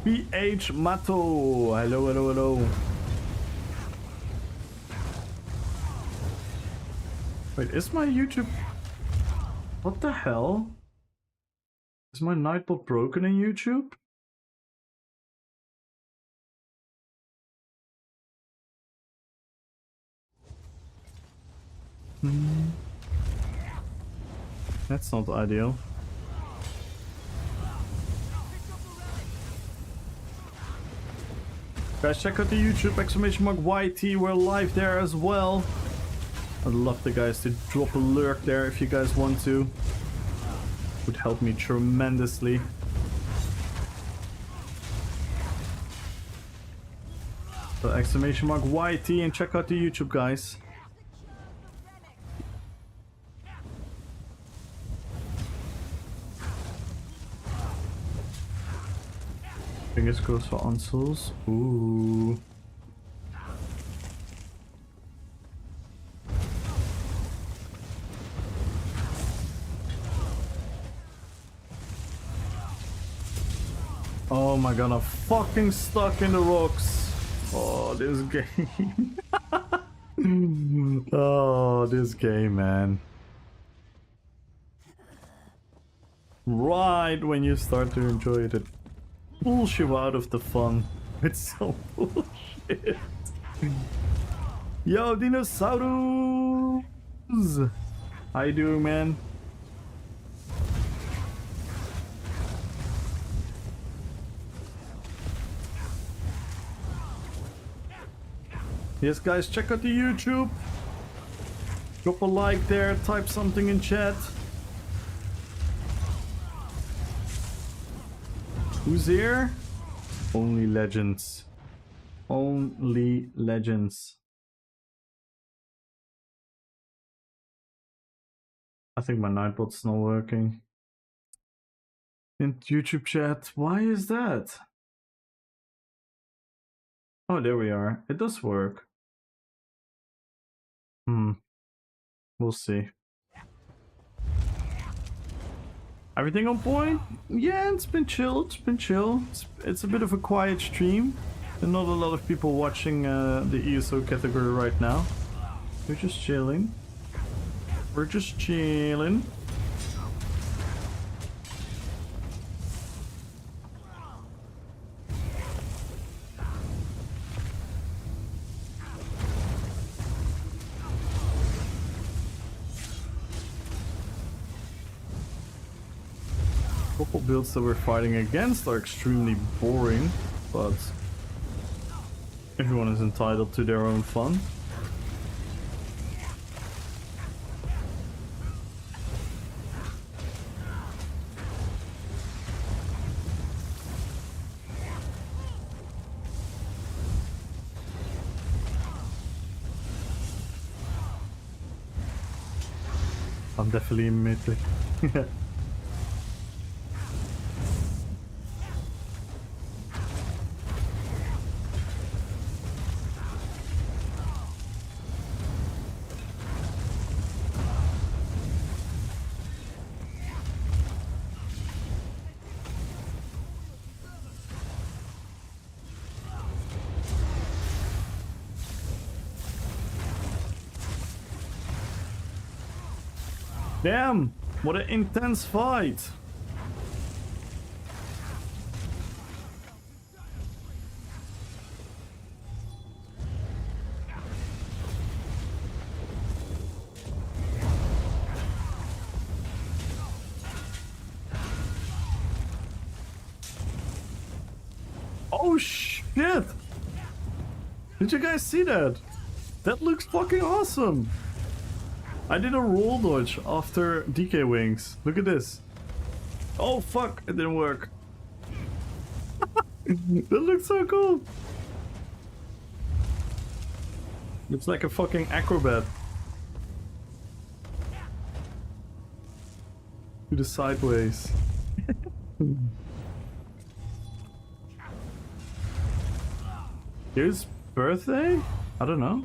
BH Mato. Hello, hello, hello. Wait, is my YouTube... What the hell? Is my Nightbot broken in YouTube? That's not ideal. Guys, check out the YouTube !YT. We're live there as well. I'd love the guys to drop a lurk there if you guys want to. Would help me tremendously. So !YT and check out the YouTube, guys. Fingers crossed for Ansels. Ooh. Oh my god, I'm fucking stuck in the rocks. Oh, this game. Oh, this game, man. Right when you start to enjoy it, it pulls you out of the fun. It's so bullshit. Yo, Dinosaurus! How you doing, man? Yes, guys, check out the YouTube. Drop a like there, type something in chat. Who's here? Only legends. Only legends. I think my Nightbot's not working. In YouTube chat, why is that? Oh, there we are. It does work. We'll see. Everything on point? Yeah, it's been chill. It's been chill. It's a bit of a quiet stream. And not a lot of people watching the ESO category right now. We're just chilling. We're just chilling. Couple builds that we're fighting against are extremely boring, but everyone is entitled to their own fun. I'm definitely in mythic. Damn, what an intense fight. Oh shit! Did you guys see that? That looks fucking awesome! I did a roll dodge after DK wings. Look at this. Oh fuck, it didn't work. That looks so cool. Looks like a fucking acrobat. Do the sideways. His birthday? I don't know.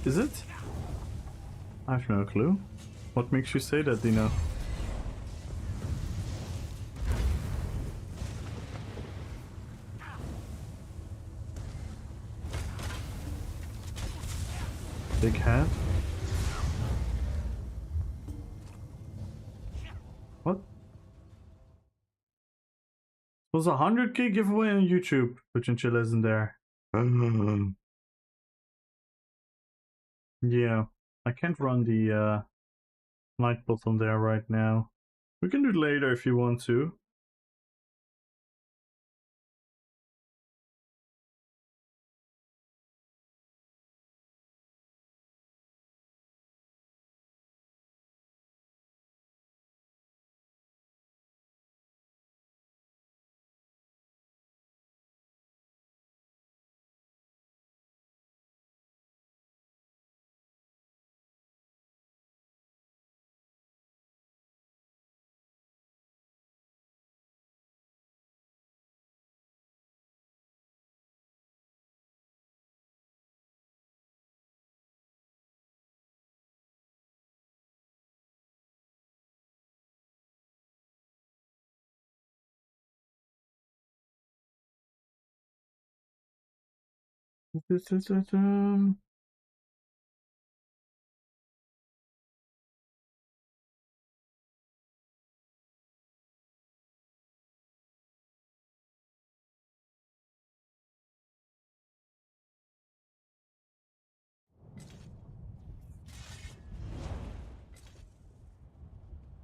Is it? I have no clue. What makes you say that, Dino? Big hat? What? It was a 100k giveaway on YouTube, but Chinchilla isn't there. Yeah, I can't run the night bot on there right now. We can do it later if you want to.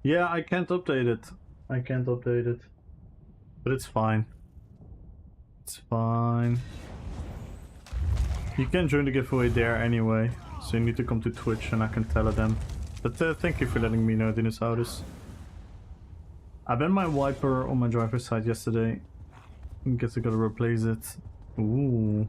Yeah, I can't update it. I can't update it. But it's fine. It's fine. You can join the giveaway there anyway. So you need to come to Twitch and I can tell them. But thank you for letting me know, Dinosaurus. I banned my wiper on my driver's side yesterday. I guess I gotta replace it. Ooh.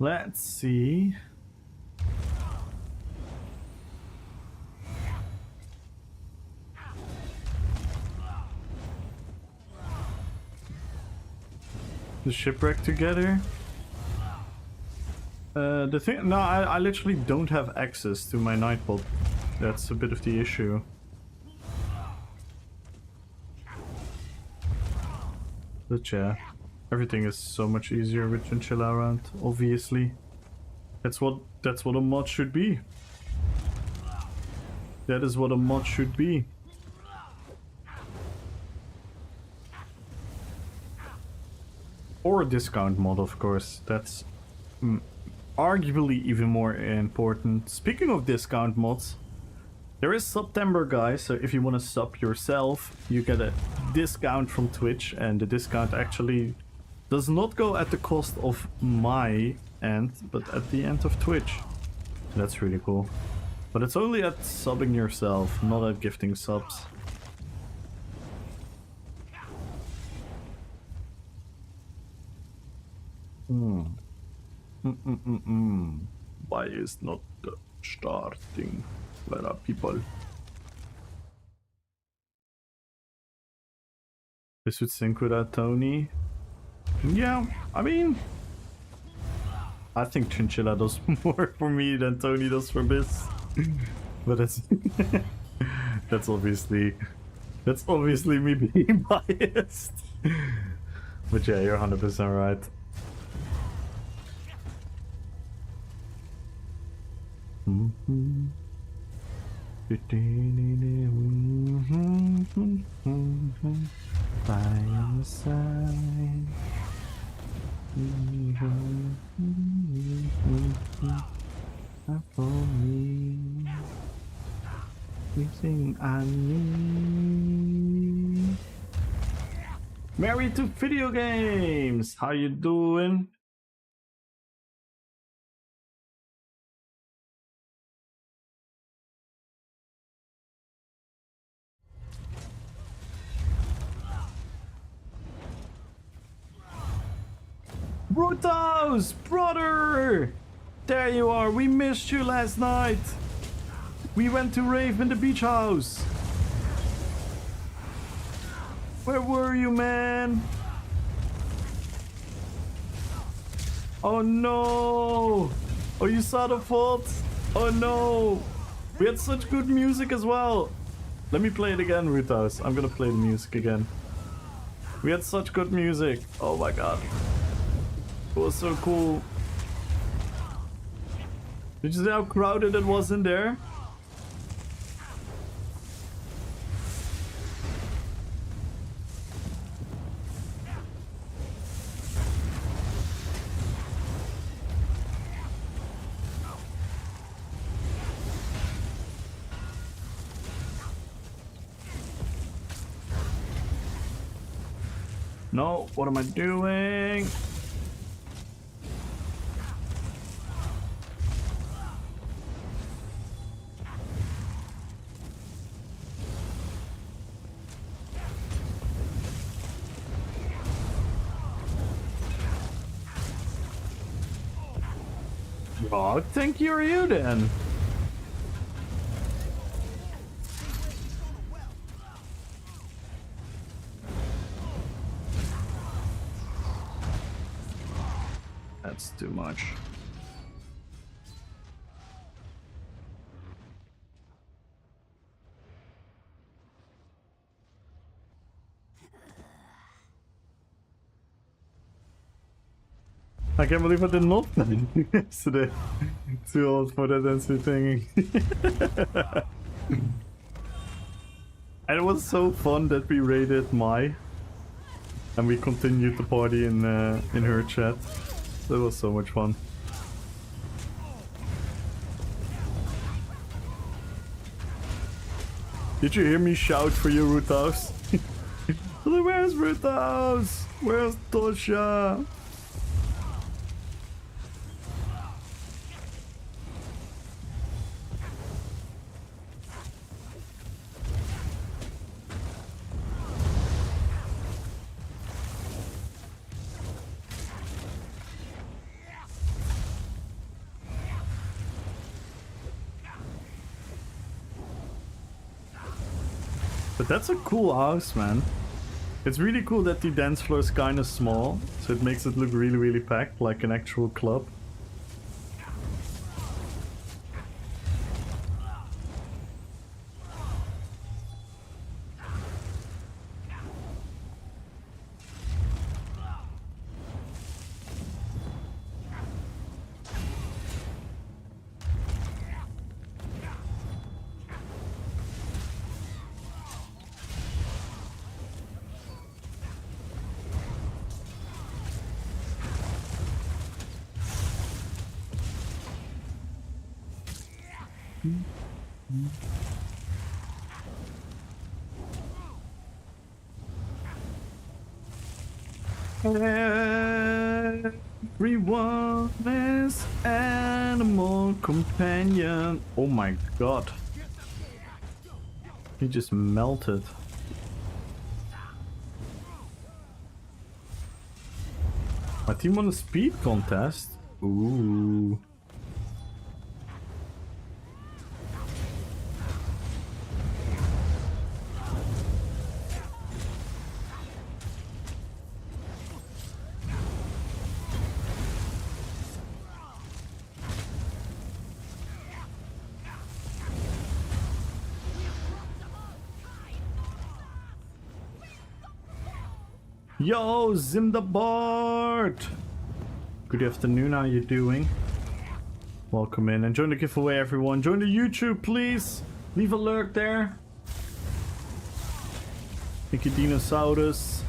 Let's see. The shipwreck together. The thing, no, I literally don't have access to my nightbot. That's a bit of the issue. But yeah, everything is so much easier with Chinchilla around. Obviously, that's what a mod should be. That is what a mod should be. Or a discount mod, of course. That's arguably even more important. Speaking of discount mods, there is September, guys, so if you want to sub yourself, you get a discount from Twitch, and the discount actually does not go at the cost of my end, but at the end of Twitch. That's really cool. But it's only at subbing yourself, not at gifting subs. Why is not starting? Where are people? This would sync without Tony. Yeah, I mean, I think Chinchilla does more for me than Tony does for Biz. But that's that's obviously me being biased. But yeah, you're 100% right. By your side. Married to video games. How you doing? Brutos, brother! There you are. We missed you last night. We went to rave in the beach house. Where were you, man? Oh no! Oh, you saw the fault? Oh no! We had such good music as well. Let me play it again, Rutas. I'm gonna play the music again. We had such good music. Oh my god. It was so cool. Did you see how crowded it was in there? No, what am I doing? Oh, thank you, are you then? That's too much. I can't believe I did not play yesterday. Too old for that answer thing. And it was so fun that we raided Mai. And we continued the party in her chat. That was so much fun. Did you hear me shout for you, Rutos? Where's Rutos? Where's Tosha? But that's a cool house, man. It's really cool that the dance floor is kind of small, so it makes it look really, really packed, like an actual club. Everyone is animal companion. Oh my god. He just melted. My team won a speed contest. Ooh. Yo, Zimdabart! Good afternoon, how you doing? Welcome in and join the giveaway, everyone. Join the YouTube, please. Leave a lurk there. Thank you, Dinosaurus.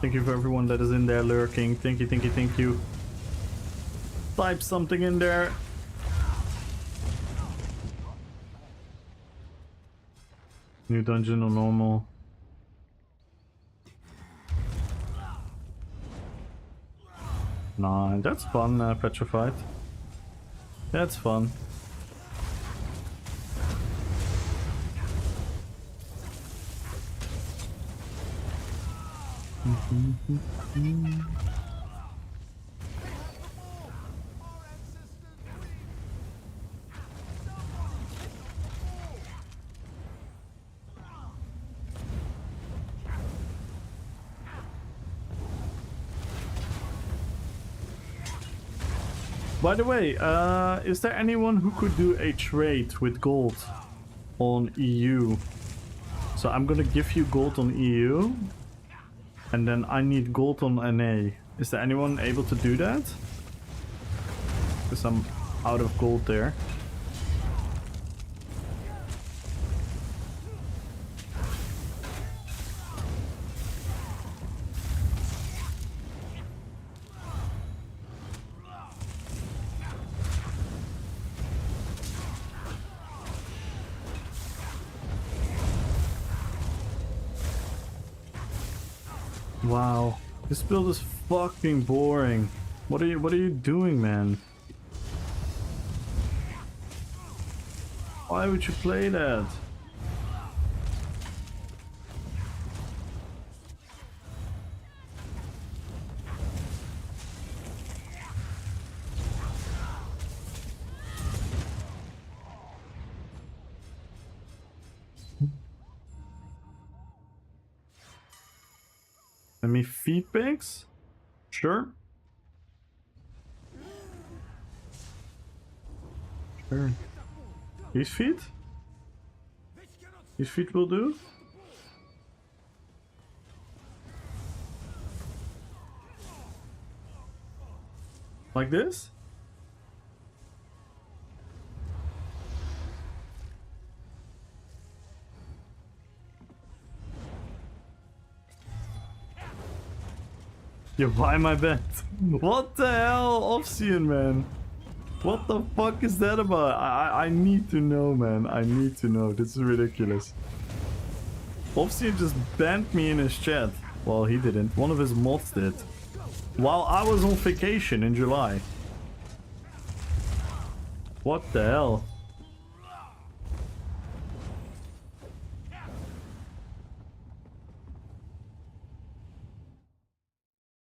Thank you for everyone that is in there lurking. Thank you, thank you, thank you. Type something in there. New dungeon or normal? Nah, that's fun, Petrified. That's fun. By the way, is there anyone who could do a trade with gold on EU? So I'm gonna give you gold on EU, and then I need gold on NA. Is there anyone able to do that? Because I'm out of gold there. Wow, this build is fucking boring. What are you doing, man? Why would you play that? Any feedbacks? Sure. Sure. These feet? These feet will do? Like this? You buy my bet. What the hell, Obsidian, man? What the fuck is that about? I need to know, man. I need to know. This is ridiculous. Obsidian just banned me in his chat. Well, he didn't. One of his mods did. While I was on vacation in July. What the hell?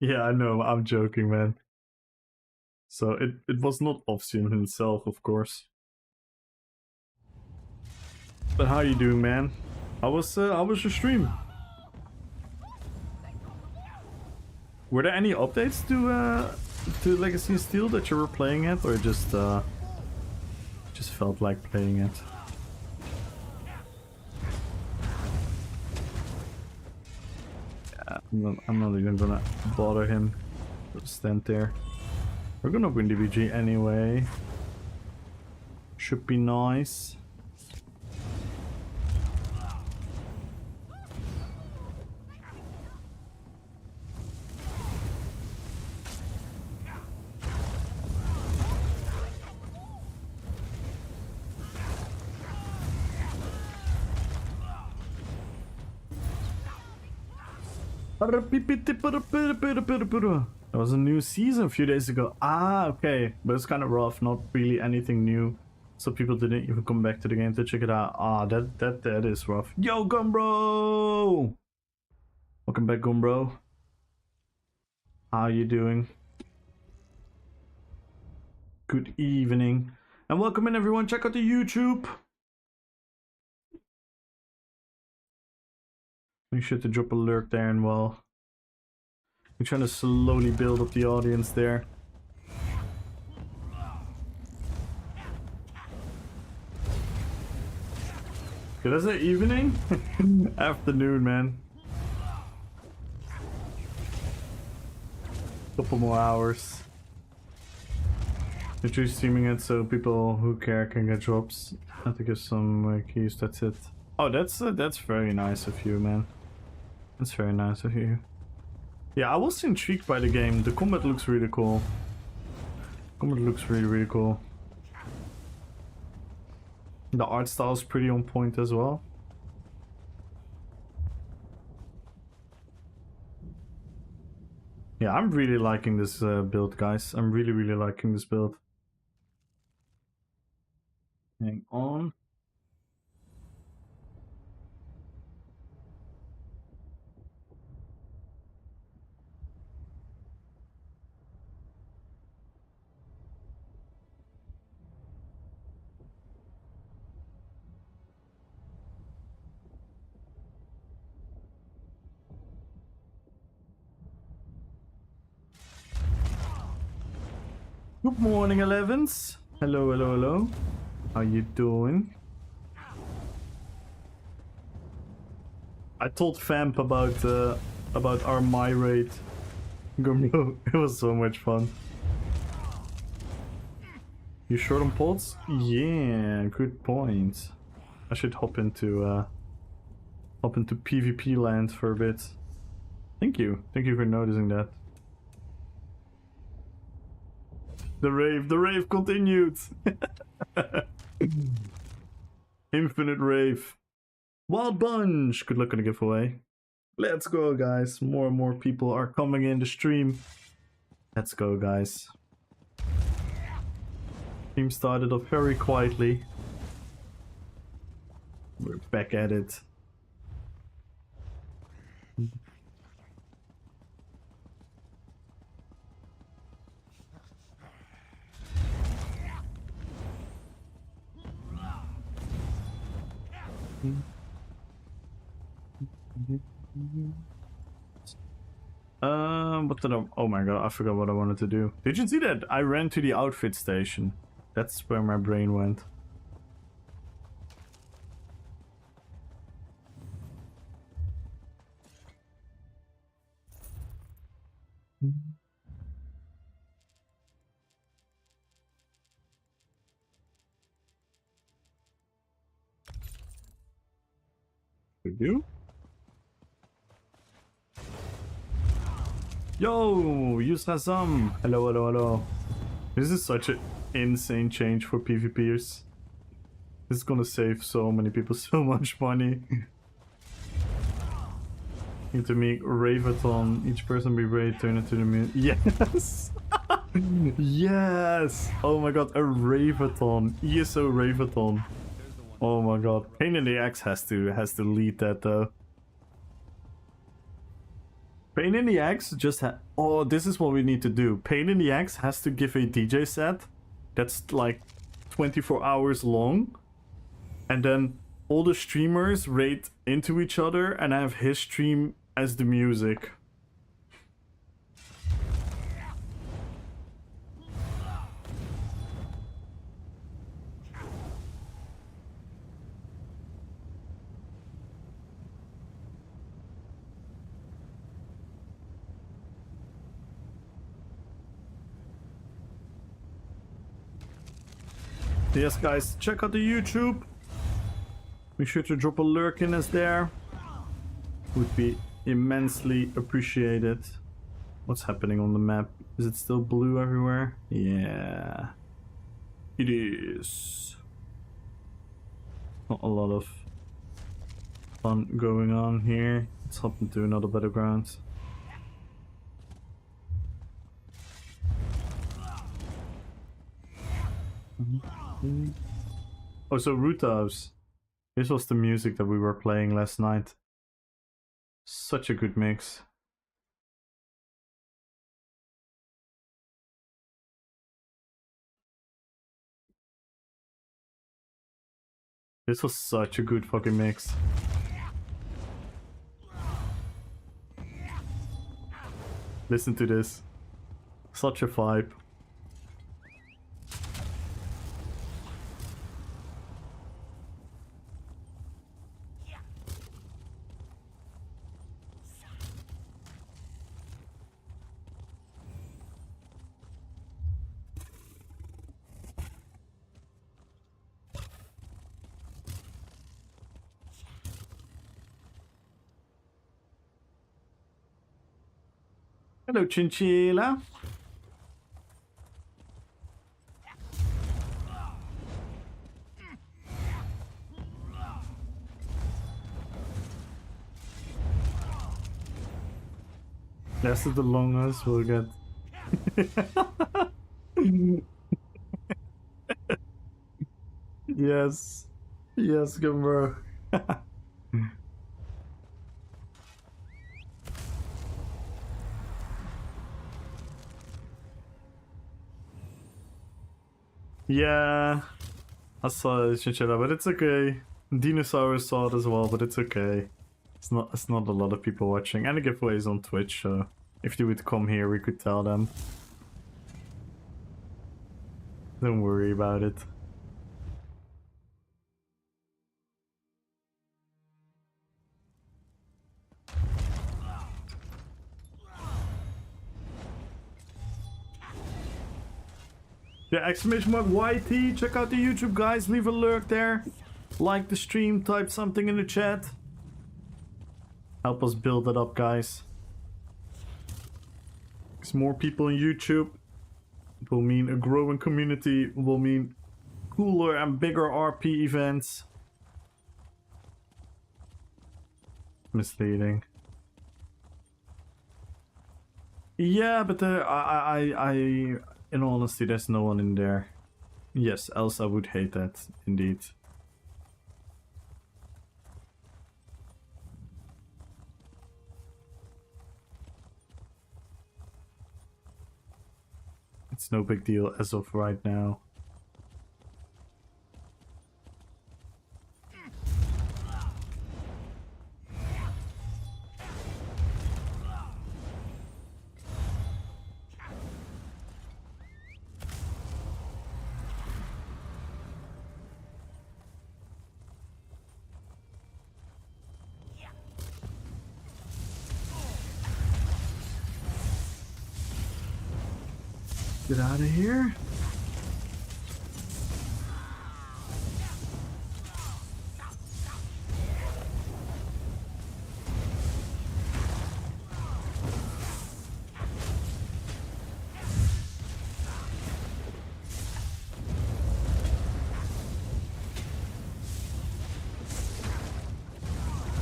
Yeah, I know. I'm joking, man. So it was not Obsidian himself, of course. But how you doing, man? How was your stream? Were there any updates to Legacy of Steel that you were playing it, or just felt like playing it? Yeah, I'm not even gonna bother him. Just stand there. We're gonna win the BG anyway. Should be nice. There was a new season a few days ago. Ah, okay. But it's kind of rough, not really anything new. So people didn't even come back to the game to check it out. Ah, that is rough. Yo, Gumbro! Welcome back, Gumbro. How you doing? Good evening. And welcome in, everyone. Check out the YouTube. Make sure to drop a lurk there and well. I'm trying to slowly build up the audience there. Did I say evening? Afternoon, man. Couple more hours. Literally streaming it so people who care can get drops. I have to give some keys, that's it. Oh, that's very nice of you, man. That's very nice of you. Yeah, I was intrigued by the game. The combat looks really cool. Combat looks really cool. The art style is pretty on point as well. Yeah, I'm really liking this build, guys. I'm really liking this build. Hang on. Good morning, Elevens. Hello, hello, hello. How you doing? I told Famp about our my raid. Gumbo. It was so much fun. You short on pods? Yeah, good point. I should hop into PvP land for a bit. Thank you for noticing that. The rave continued. Infinite rave. Wild bunch. Good luck on the giveaway. Let's go, guys. More and more people are coming in the stream. Let's go, guys. Team started off very quietly. We're back at it. What did I... Oh my god, I forgot what I wanted to do. Did you see that? I ran to the outfit station. That's where my brain went. We do? Yo, use Razam. Hello, hello, hello. This is such an insane change for PvPers. This is gonna save so many people so much money. Need to make Ravathon. Each person be raid, turn into the moon. Yes! Yes! Oh my god, a Ravathon. ESO Ravathon. Oh my god. Pain in the Axe has to lead that though. Pain in the Axe just oh, this is what we need to do. Pain in the Axe has to give a DJ set that's like 24 hours long. And then all the streamers raid into each other and have his stream as the music. Yes, guys, check out the YouTube. Make sure to drop a lurk in us there. Would be immensely appreciated. What's happening on the map? Is it still blue everywhere? Yeah. It is. Not a lot of fun going on here. Let's hop into another battleground. Oh, so Rutovs. This was the music that we were playing last night. Such a good mix. This was such a good fucking mix. Listen to this. Such a vibe. Hello, Chinchilla. Lasted the longest, we'll get. Yes. Yes, Gumbo. Yeah. I saw it, Chinchilla, but it's okay. Dinosaurs saw it as well, but it's okay. It's not a lot of people watching. And the giveaway is on Twitch, so if they would come here, we could tell them. Don't worry about it. Yeah, exclamation mark YT. Check out the YouTube, guys. Leave a lurk there. Like the stream. Type something in the chat. Help us build it up, guys. Because more people on YouTube will mean a growing community, will mean cooler and bigger RP events. Misleading. Yeah, but in all honesty, there's no one in there. Yes, else I would hate that, indeed. It's no big deal as of right now. Get out of here.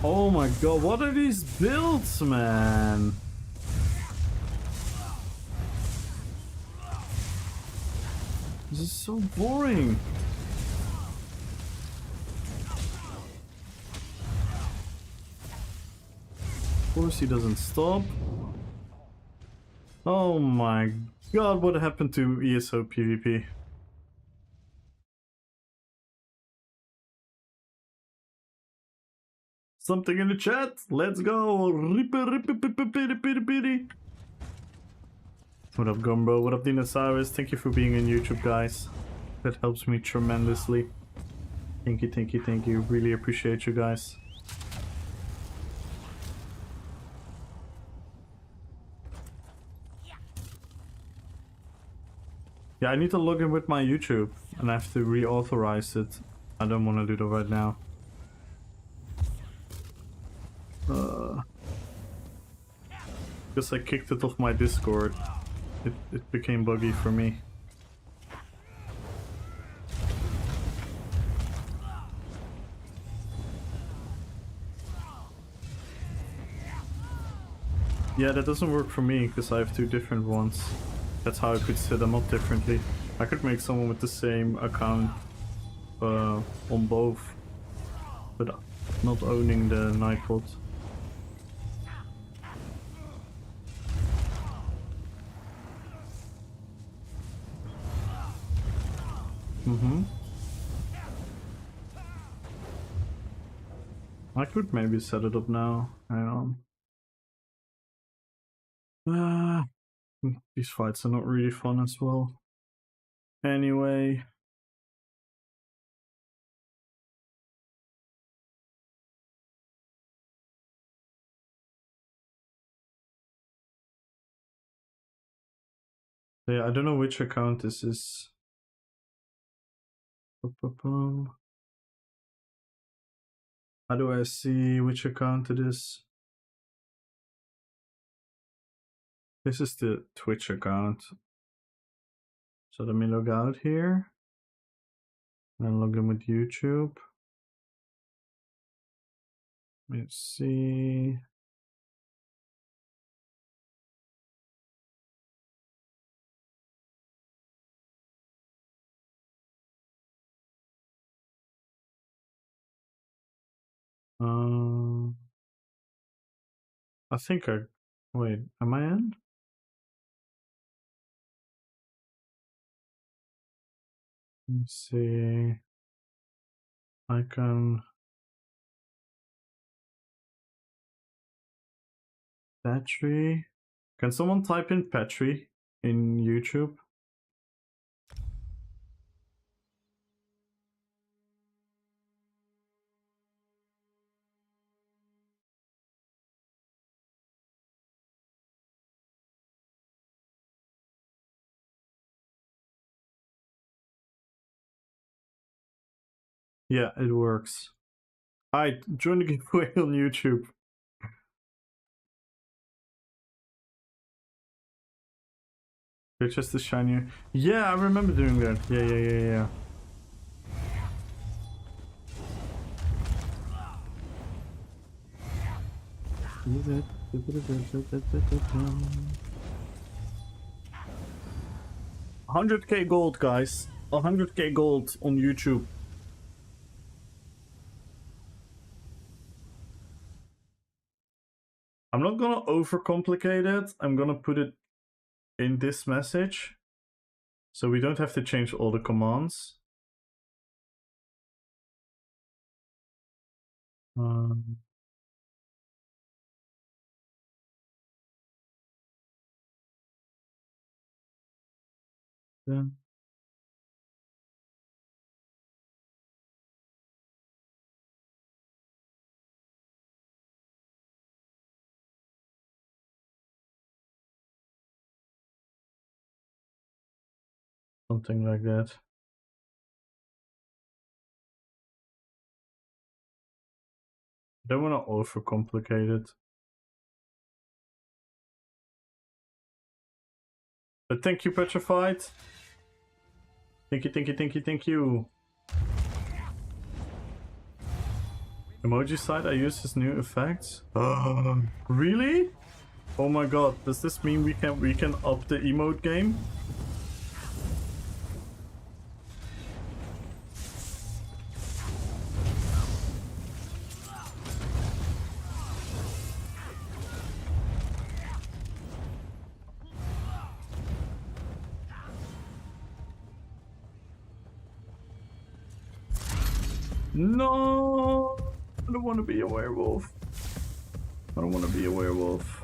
Oh my god, what are these builds, man? This is so boring. Of course he doesn't stop. Oh my god, what happened to ESO PvP? Something in the chat. Let's go. What up, Gumbo? What up, Dinosaurus? Thank you for being on YouTube, guys. That helps me tremendously. Thank you, thank you, thank you. Really appreciate you guys. Yeah, I need to log in with my YouTube and I have to reauthorize it. I don't want to do that right now. Because I kicked it off my Discord. It became buggy for me. Yeah, that doesn't work for me because I have two different ones. That's how I could set them up differently. I could make someone with the same account on both, but not owning the Nightbot. I could maybe set it up now. Hang on. These fights are not really fun as well. Anyway. Yeah, I don't know which account this is. How do I see which account it is? This is the Twitch account. So let me log out here. And log in with YouTube. Let's see. I think I... Wait, am I in? Let me see... I can... Petri... Can someone type in Petri in YouTube? Yeah, it works. Alright, join the giveaway on YouTube. They're just the shinier. Yeah, I remember doing that. Yeah. $100k gold, guys. 100k gold on YouTube. I'm not gonna overcomplicate it. I'm gonna put it in this message, so we don't have to change all the commands. Yeah. Something like that. I don't want to overcomplicate it. But thank you, Petrified. Thank you. Emoji side, I use his new effects. Really? Oh my god, does this mean we can up the emote game? No, I don't want to be a werewolf. I don't want to be a werewolf.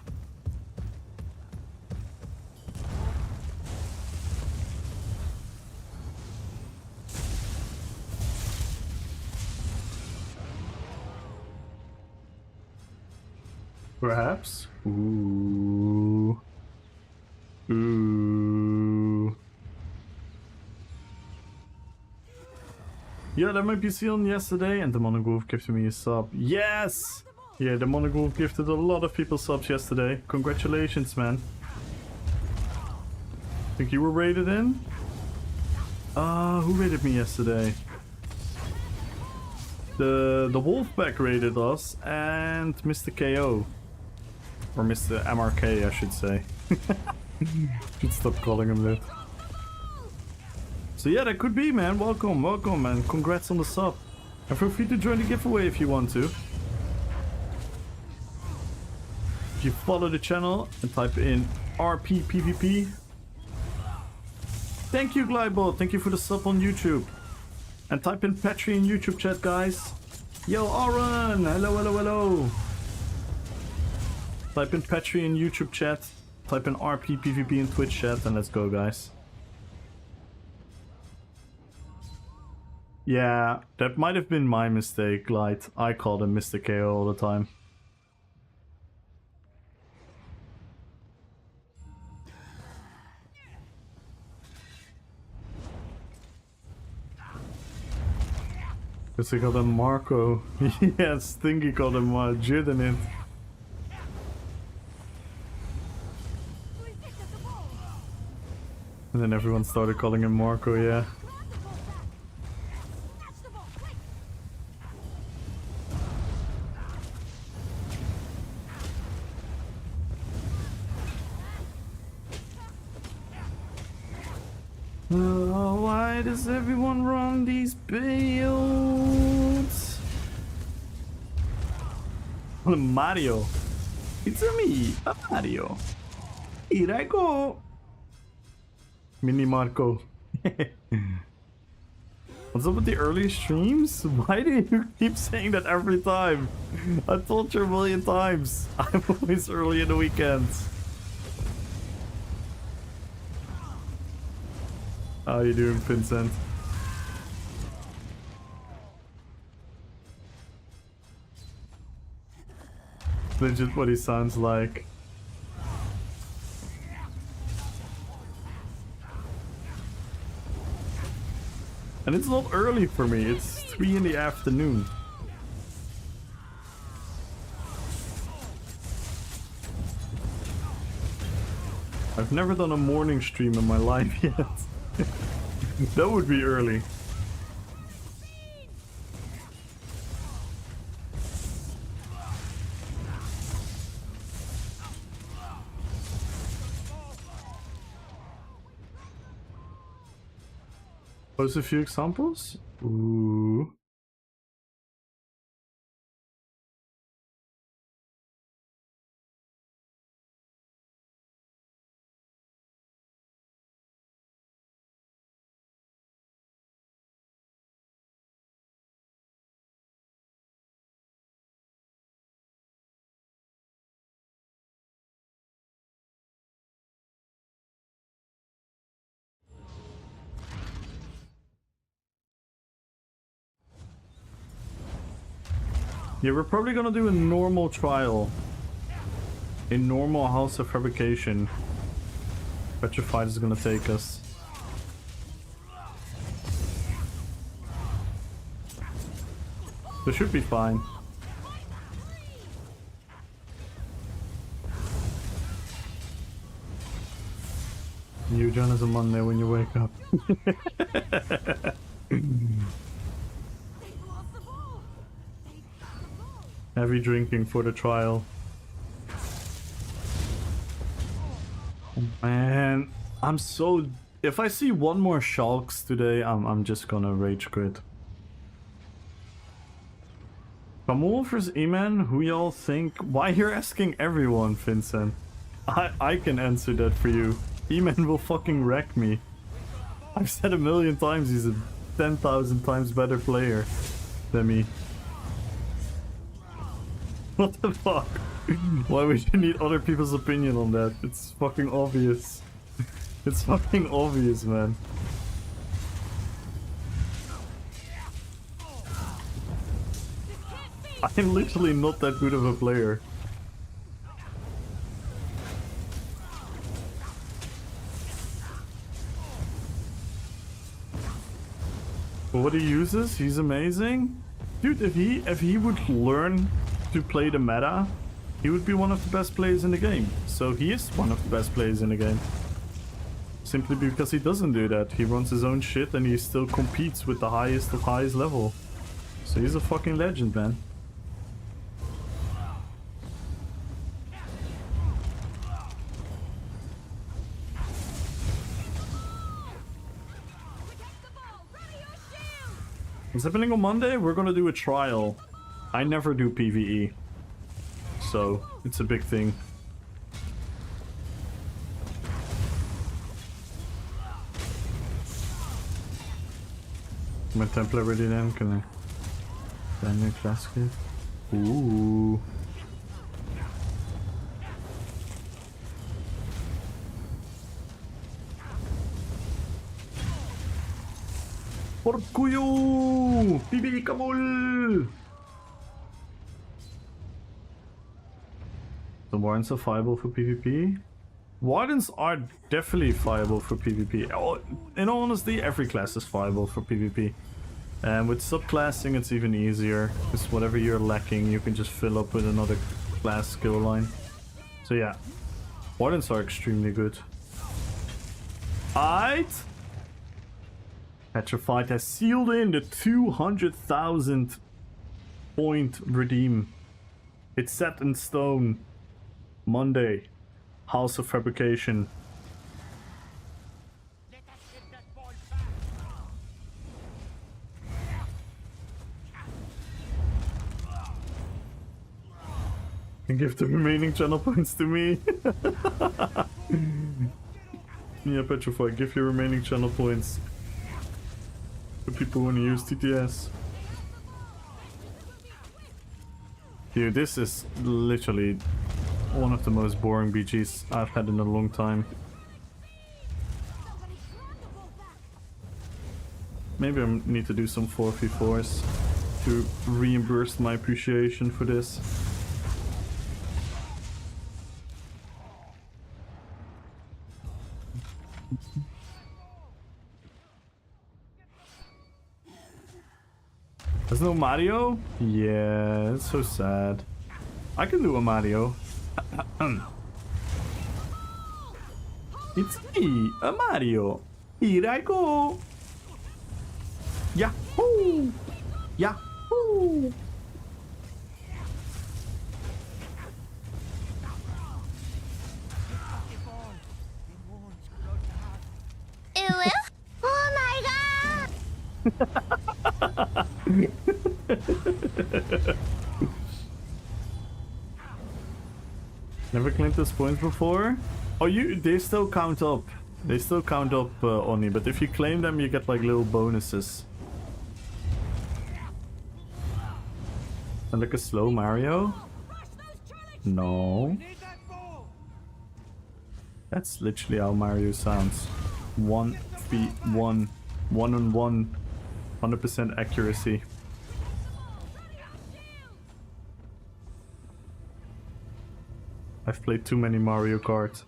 Perhaps? Ooh. Yeah, that might be seen yesterday, and the Monogolf gifted me a sub. Yes! Yeah, the Monogolf gifted a lot of people subs yesterday. Congratulations, man. Think you were rated in? Who rated me yesterday? The Wolfpack rated us, and Mr. KO. Or Mr. MRK, I should say. Should stop calling him that. So yeah, that could be, man. Welcome, and congrats on the sub. And feel free to join the giveaway if you want to. If you follow the channel and type in RPPVP. Thank you, Glidebot. Thank you for the sub on YouTube. And type in Petri in YouTube chat, guys. Yo, Aaron! Hello. Type in Petri in YouTube chat. Type in RPPVP in Twitch chat, and let's go, guys. Yeah, that might have been my mistake, Light. I called him Mr. KO all the time. Because he called him Marco. Yes, Stinky called him Jid in it. And then everyone started calling him Marco, yeah. Oh, why does everyone run these builds? Mario. It's me, Mario. Here I go. Mini Marco. What's up with the early streams? Why do you keep saying that every time? I told you a million times. I'm always early in the weekends. How you doing, Vincent? Legit what he sounds like. And it's not early for me, it's 3 in the afternoon. I've never done a morning stream in my life yet. That would be early. Post a few examples? Ooh. Yeah, we're probably gonna do a normal trial. A normal house of fabrication. Petrified is gonna take us. This should be fine. You join us on Monday when you wake up. Heavy drinking for the trial. Oh, man, I'm so... If I see one more Shulks today, I'm just gonna rage quit. Kamul vs. E-Man, who y'all think? Why you're asking everyone, Vincent? I can answer that for you. E-Man will fucking wreck me. I've said a million times he's a 10,000 times better player than me. What the fuck? Why would you need other people's opinion on that? It's fucking obvious. It's fucking obvious, man. I'm literally not that good of a player. But what he uses, he's amazing. Dude, if he would learn to play the meta, he would be one of the best players in the game. So he is one of the best players in the game. Simply because he doesn't do that. He runs his own shit and he still competes with the highest of highest level. So he's a fucking legend, man. What's happening on Monday? We're gonna do a trial. I never do PvE. So, it's a big thing. My Templar ready then? Can I... Dynamic basket? Ooh. Porcuyo! Bibi Kabul! The Wardens are viable for PvP? Wardens are definitely viable for PvP. Oh, in all honesty, every class is viable for PvP. And with subclassing, it's even easier. Because whatever you're lacking, you can just fill up with another class skill line. So yeah, Wardens are extremely good. Aight! Petrified has sealed in the 200,000 point redeem. It's set in stone. Monday, House of Fabrication. And give the remaining channel points to me. Yeah, Petrify, give your remaining channel points to people who want to use TTS. Dude, this is literally one of the most boring BGs I've had in a long time. Maybe I need to do some 4v4s to reimburse my appreciation for this. There's no Mario? Yeah, it's so sad. I can do a Mario. It's me, a Mario. Here I go. Yahoo! Yahoo! Oh my god! Never claimed those points before? Oh, they still count up. They still count up, Oni, but if you claim them, you get like little bonuses. And like a slow Mario? No. That's literally how Mario sounds. 1v1, 1-on-1, 100% accuracy. I've played too many Mario Kart.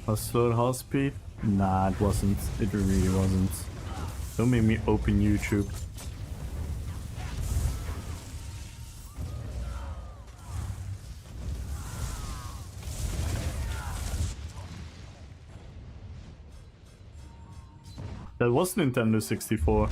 Was slow at half speed? Nah, it wasn't. It really wasn't. Don't make me open YouTube. That was Nintendo 64.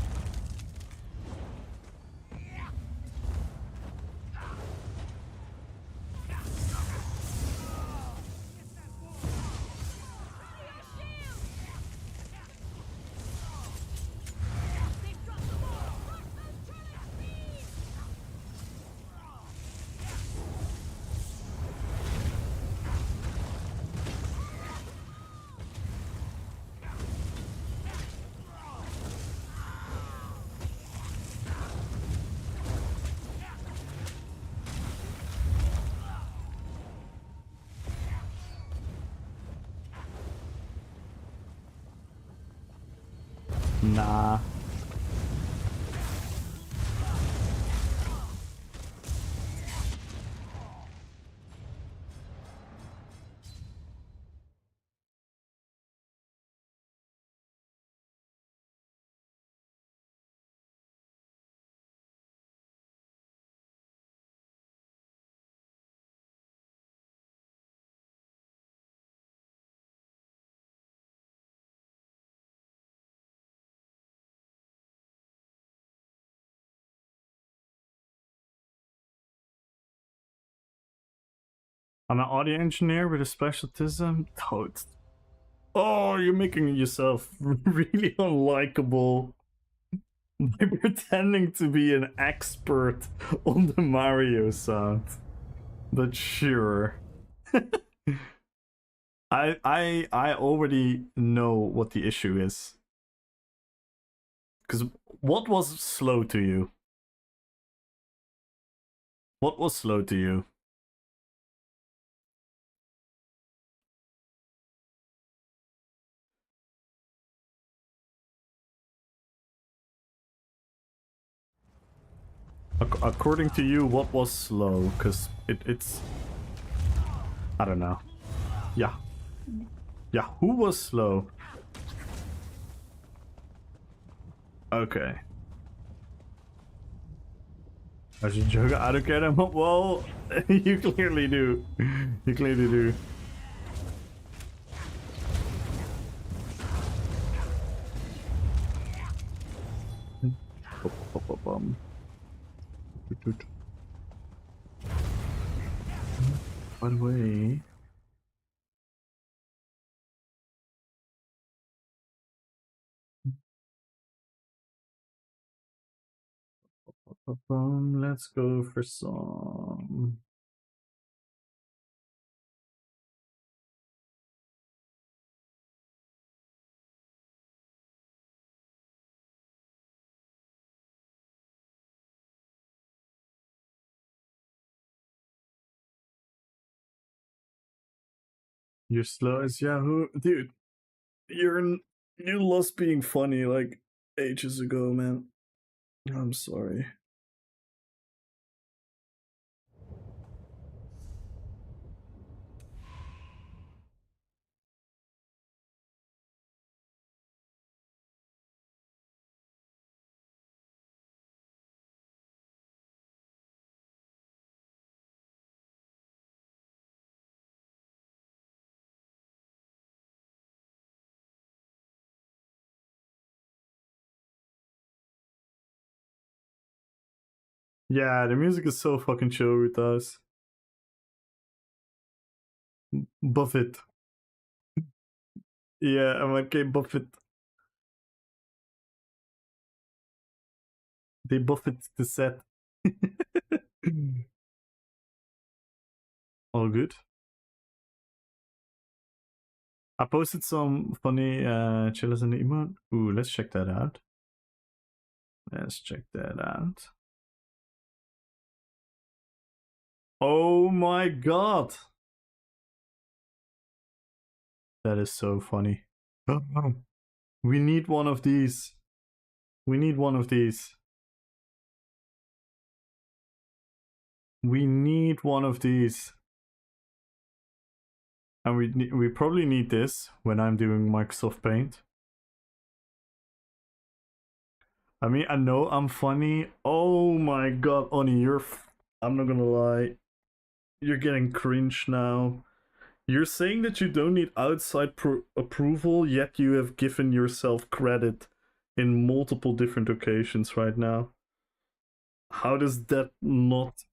Nah. I'm an audio engineer with a specialism. Oh, you're making yourself really unlikable by pretending to be an expert on the Mario sound. But sure. I already know what the issue is. Because what was slow to you? What was slow to you? According to you, what was slow? Because it's... I don't know. Yeah. Yeah, who was slow? Okay. I should joke. I don't care that much. Well, you clearly do. You clearly do. By the way, Let's go for some. You're slow as Yahoo, dude. You lost being funny like ages ago, man. I'm sorry. Yeah, the music is so fucking chill with us. Buffett. Yeah, I'm okay, Buffett. They Buffett the set. All good. I posted some funny chillers in the emote. Ooh, let's check that out. Let's check that out. Oh my god! That is so funny. We need one of these. We need one of these. We need one of these. And we probably need this when I'm doing Microsoft Paint. I mean, I know I'm funny. Oh my god, Oni, I'm not gonna lie. You're getting cringe now. You're saying that you don't need outside approval, yet you have given yourself credit in multiple different occasions right now. How does that not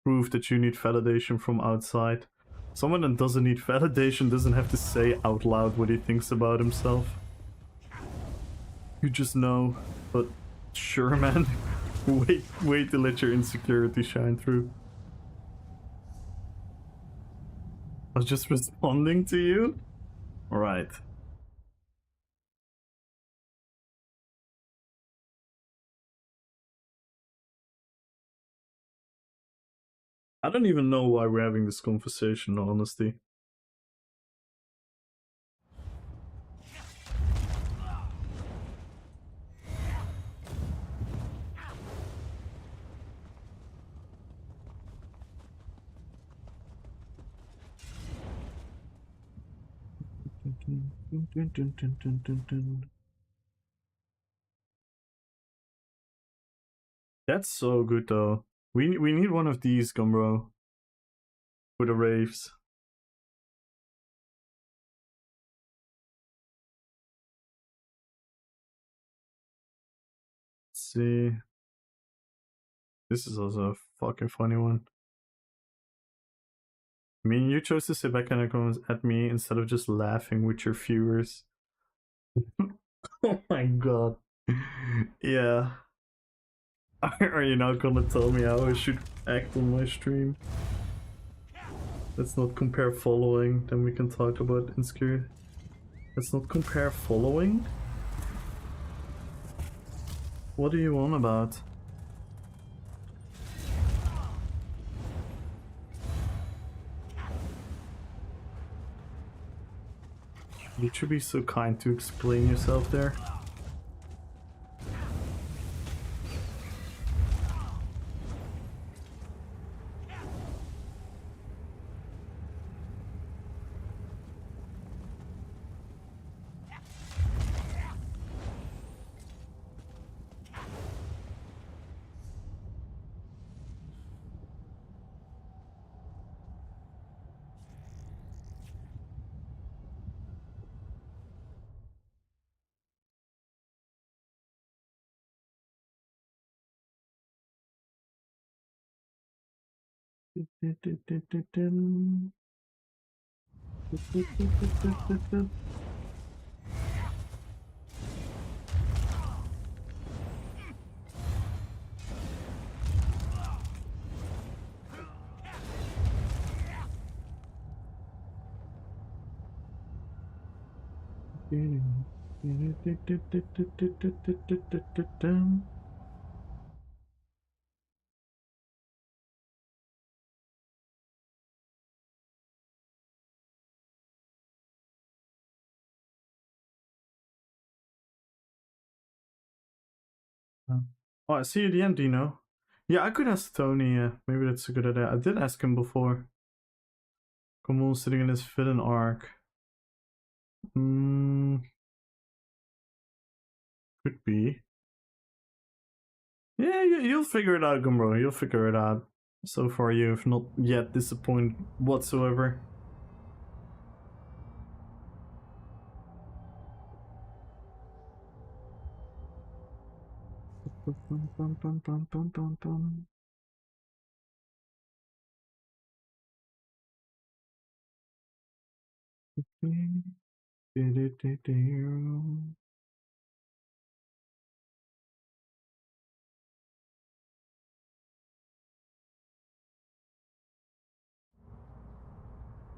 prove that you need validation from outside? Someone that doesn't need validation doesn't have to say out loud what he thinks about himself. You just know, but sure, man. Wait to let your insecurity shine through. I was just responding to you? Alright. I don't even know why we're having this conversation, honestly. That's so good though. We need one of these, Gumbro. For the raves. Let's see. This is also a fucking funny one. I mean, you chose to sit back and comment at me instead of just laughing with your viewers. Oh my god. Yeah. Are you not gonna tell me how I should act on my stream? Let's not compare following, then we can talk about insecurity. Let's not compare following? What are you on about? You should be so kind to explain yourself there. Oh, I see you at the end, Dino. Yeah, I could ask Tony. Maybe that's a good idea. I did ask him before. Come on, sitting in his villain arc. Could be. Yeah, you'll figure it out, Gumro. You'll figure it out. So far, you've not yet disappointed whatsoever.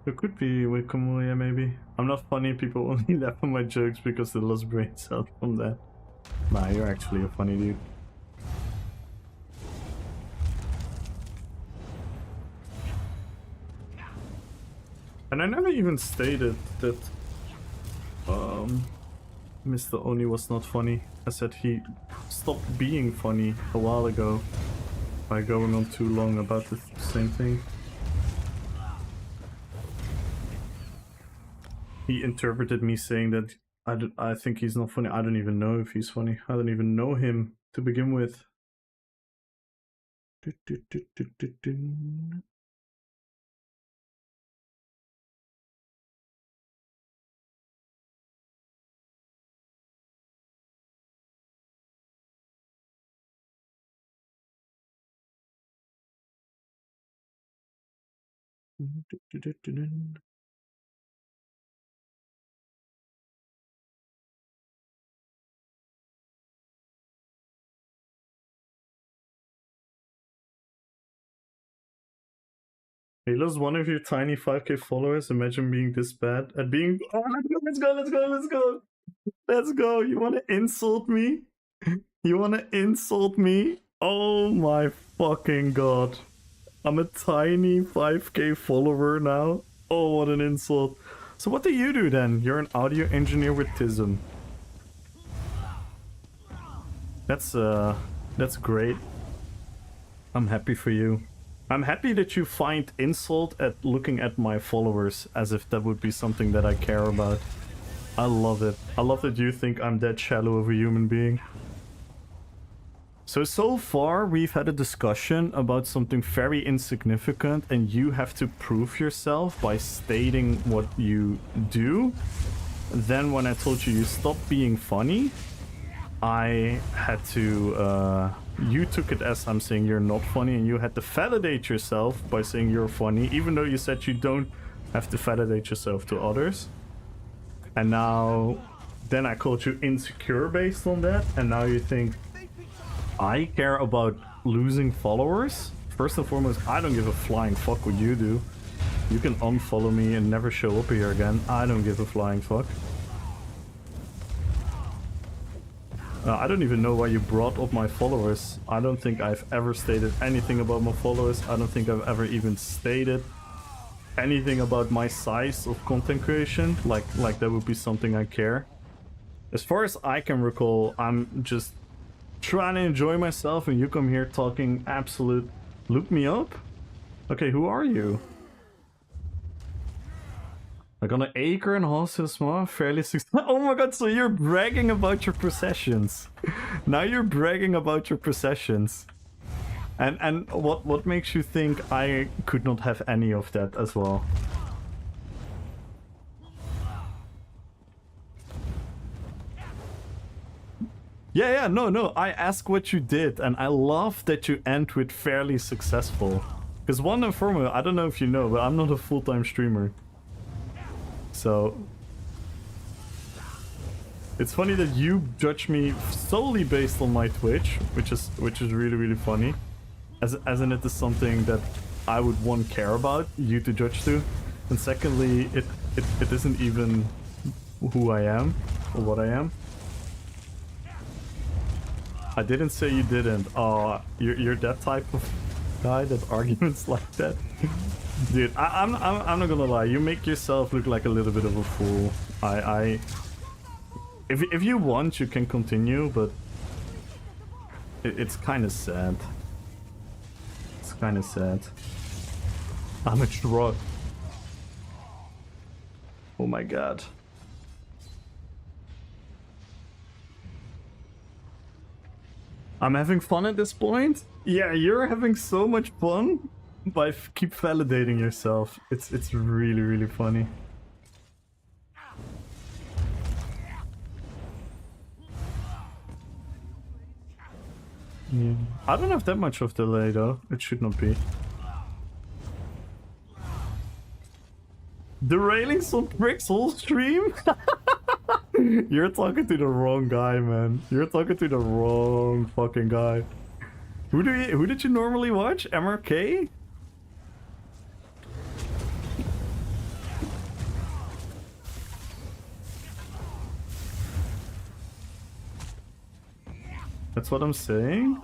It could be with Kamuya, maybe. I'm not funny, people only laugh at my jokes because they lost brain cells from that. Nah, you're actually a funny dude. And I never even stated that Mr. Oni was not funny. I said he stopped being funny a while ago by going on too long about the same thing. He interpreted me saying that I think he's not funny. I don't even know if he's funny. I don't even know him to begin with. He lost one of your tiny 5k followers. Imagine being this bad at being. Oh, let's go, let's go, let's go, let's go. You want to insult me? You want to insult me? Oh my fucking god. I'm a tiny 5k follower now. Oh, what an insult. So what do you do then? You're an audio engineer with Tism. That's great. I'm happy for you. I'm happy that you find insult at looking at my followers as if that would be something that I care about. I love it. I love that you think I'm that shallow of a human being. So far we've had a discussion about something very insignificant and you have to prove yourself by stating what you do. Then when I told you stop being funny, I had to, you took it as I'm saying you're not funny and you had to validate yourself by saying you're funny, even though you said you don't have to validate yourself to others. And now, then I called you insecure based on that, and now you think I care about losing followers? First and foremost, I don't give a flying fuck what you do. You can unfollow me and never show up here again. I don't give a flying fuck. I don't even know why you brought up my followers. I don't think I've ever stated anything about my followers. I don't think I've ever even stated anything about my size of content creation. Like that would be something I care. As far as I can recall, I'm just trying to enjoy myself and you come here talking absolute... Look me up? Okay, who are you? Like on an acre in Hossesma, fairly successful. Oh my god, so you're bragging about your possessions. Now you're bragging about your possessions. And what makes you think I could not have any of that as well? Yeah, no, I ask what you did, and I love that you end with fairly successful. Because one and foremost, I don't know if you know, but I'm not a full-time streamer. So it's funny that you judge me solely based on my Twitch, which is really funny. As in it is something that I would one care about you to judge to, and secondly it isn't even who I am or what I am. I didn't say you didn't. You're that type of guy that arguments like that. Dude, I'm not gonna lie. You make yourself look like a little bit of a fool. If you want, you can continue, but it's kind of sad. It's kind of sad. I'm a truck. Oh my god. I'm having fun at this point? Yeah, you're having so much fun by keep validating yourself. It's really, really funny. Yeah. I don't have that much of delay though. It should not be. Derailing some pricks whole stream? You're talking to the wrong guy, man. You're talking to the wrong fucking guy. Who did you normally watch? MRK? That's what I'm saying?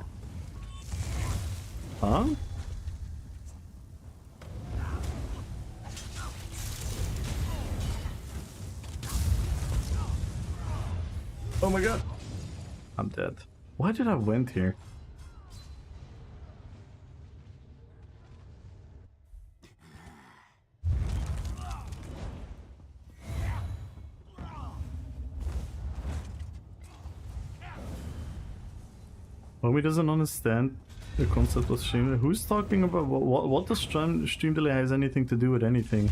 Huh? Oh my god. I'm dead. Why did I went here? Homie doesn't understand the concept of stream delay. Who's talking about what does stream delay has anything to do with anything?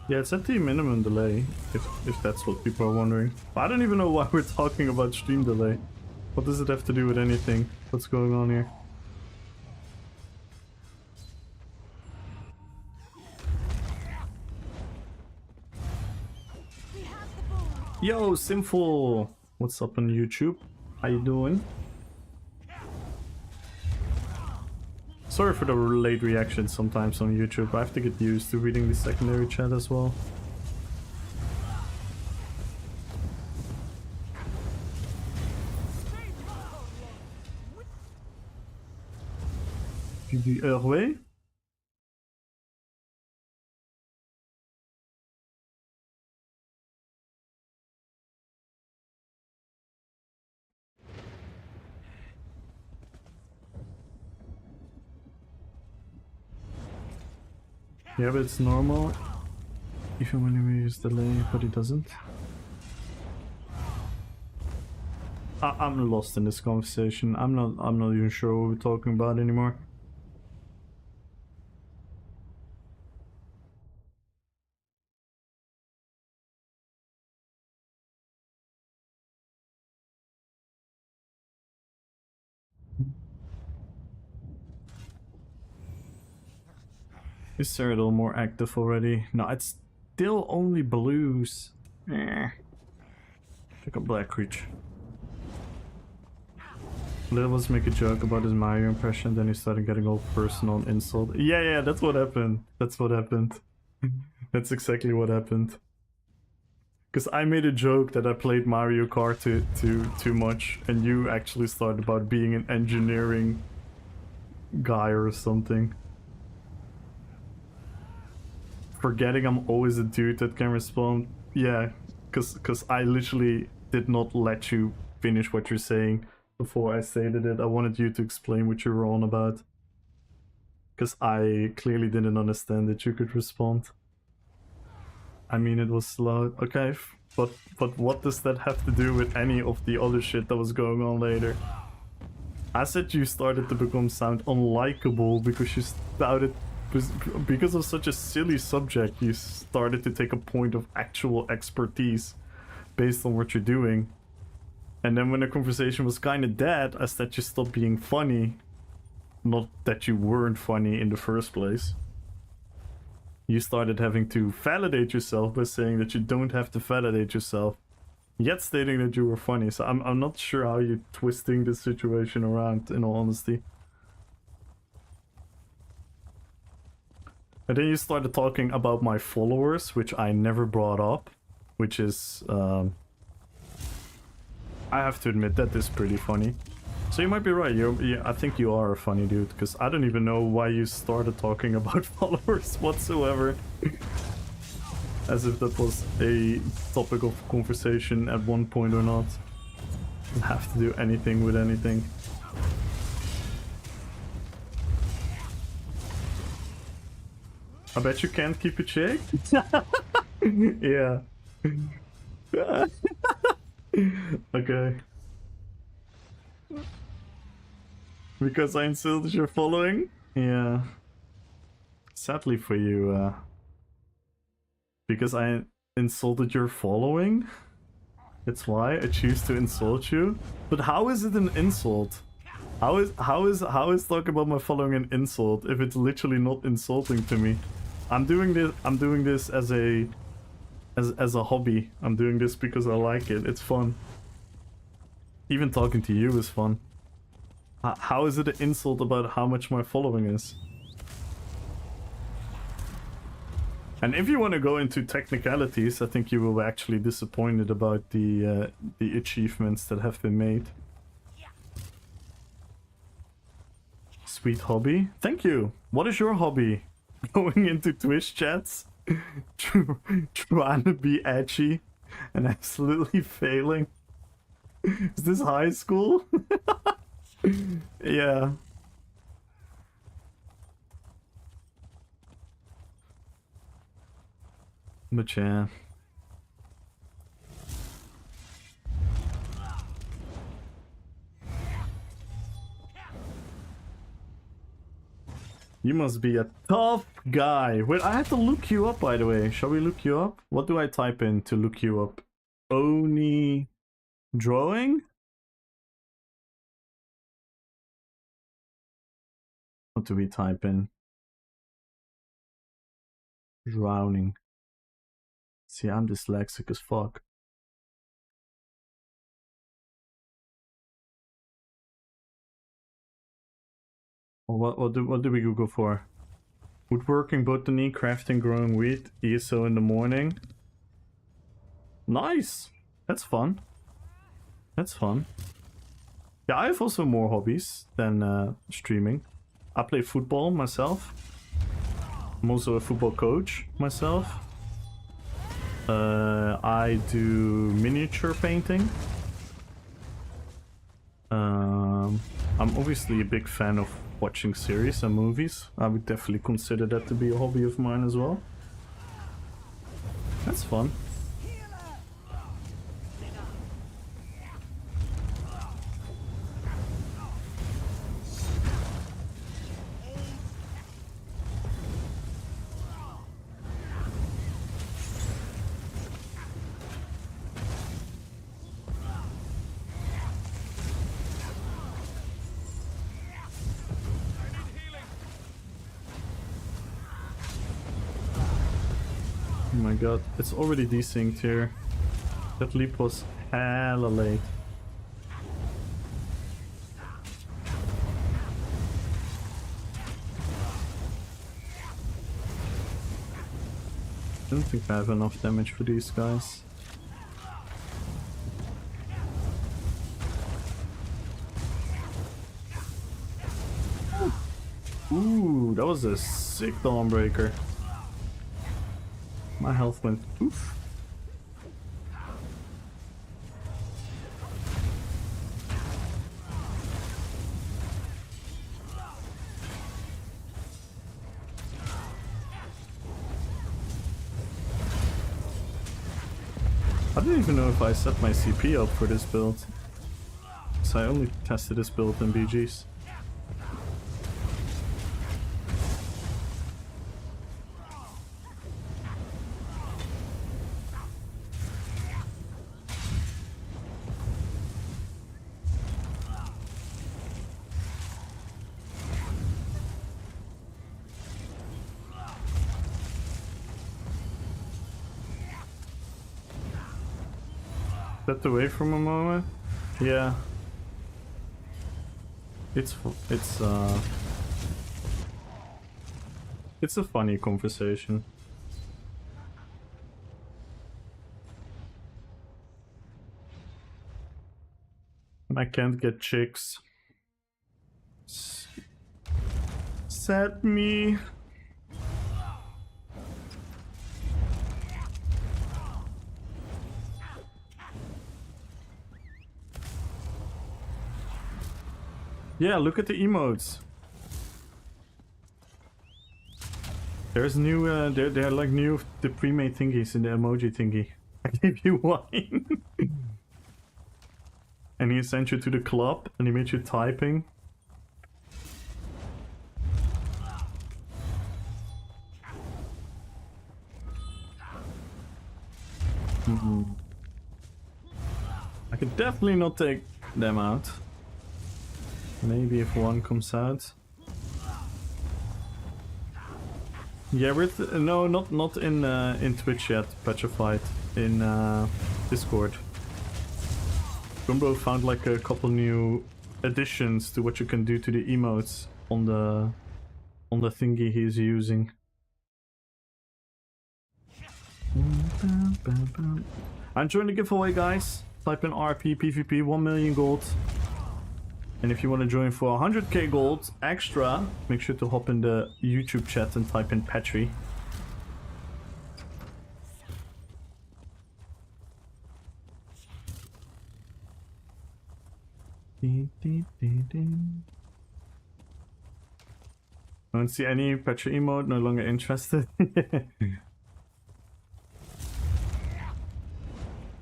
Yeah, it's at the minimum delay, if that's what people are wondering. But I don't even know why we're talking about stream delay. What does it have to do with anything? What's going on here? Yo, Simful! What's up on YouTube? How you doing? Sorry for the late reaction sometimes on YouTube. I have to get used to reading the secondary chat as well. Tu dis Hervé? Yeah, but it's normal even when we use delay, but it doesn't. I'm lost in this conversation. I'm not even sure what we're talking about anymore. Is Cyrodiil more active already? No, it's still only blues. Pick up Black Reach. Lil was make a joke about his Mario impression, then he started getting all personal and insult. Yeah, that's what happened. That's what happened. That's exactly what happened. Because I made a joke that I played Mario Kart too much, and you actually started about being an engineering guy or something. Forgetting I'm always a dude that can respond. Yeah, because I literally did not let you finish what you're saying before I stated it. I wanted you to explain what you were on about. Because I clearly didn't understand that you could respond. I mean, it was slow. Okay, but what does that have to do with any of the other shit that was going on later? I said you started to sound unlikable because you started... Because of such a silly subject, you started to take a point of actual expertise based on what you're doing. And then when the conversation was kind of dead, I said you stopped being funny. Not that you weren't funny in the first place. You started having to validate yourself by saying that you don't have to validate yourself, yet stating that you were funny. So I'm not sure how you're twisting this situation around, in all honesty. And then you started talking about my followers, which I never brought up, which is, I have to admit that is pretty funny. So you might be right. I think you are a funny dude, because I don't even know why you started talking about followers whatsoever. As if that was a topic of conversation at one point or not. Doesn't have to do anything with anything. I bet you can't keep it shaked? Yeah. Okay. Because I insulted your following? Yeah. Sadly for you, because I insulted your following? That's why I choose to insult you? But how is it an insult? How is talking about my following an insult if it's literally not insulting to me? I'm doing this as a hobby. I'm doing this because I like it. It's fun. Even talking to you is fun. How is it an insult about how much my following is? And if you want to go into technicalities, I think you will be actually disappointed about the achievements that have been made. Sweet hobby. Thank you. What is your hobby? Going into Twitch chats? Trying to be edgy and absolutely failing? Is this high school? Yeah. But yeah. You must be a tough guy. Wait, I have to look you up, by the way. Shall we look you up? What do I type in to look you up? Oni drawing? What do we type in? Drowning. See, I'm dyslexic as fuck. What do we Google for? Woodworking, botany, crafting, growing wheat, ESO in the morning. Nice! That's fun. That's fun. Yeah, I have also more hobbies than streaming. I play football myself. I'm also a football coach myself. I do miniature painting. I'm obviously a big fan of watching series and movies. I would definitely consider that to be a hobby of mine as well. That's fun. Oh my god, it's already desynced here. That leap was hella late. I don't think I have enough damage for these guys. Ooh, that was a sick Dawnbreaker. My health went oof. I don't even know if I set my CP up for this build. So I only tested this build in BGs. Stepped away from a moment. Yeah. It's a funny conversation. I can't get chicks. Sad me. Yeah, look at the emotes. There's new, they're like new, the pre-made thingies in the emoji thingy. I gave you wine. And he sent you to the club and he made you typing. I could definitely not take them out. Maybe if one comes out. Yeah, we're no, not in Twitch yet. Petrified in Discord. Gumbo found like a couple new additions to what you can do to the emotes on the thingy he's using. I'm joining the giveaway, guys. Type in RP PvP 1 million gold. And if you want to join for 100k gold extra, make sure to hop in the YouTube chat and type in Petri. Don't see any Petri emote, no longer interested.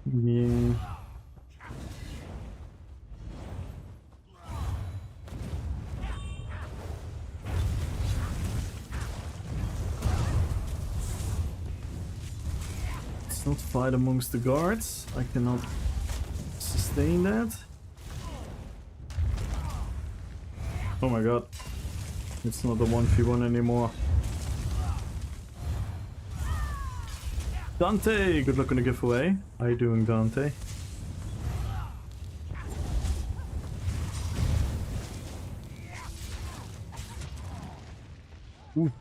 Yeah. Let's not fight amongst the guards. I cannot sustain that. Oh my god. It's not a 1v1 anymore. Dante! Good luck on the giveaway. How you doing, Dante? Ooh.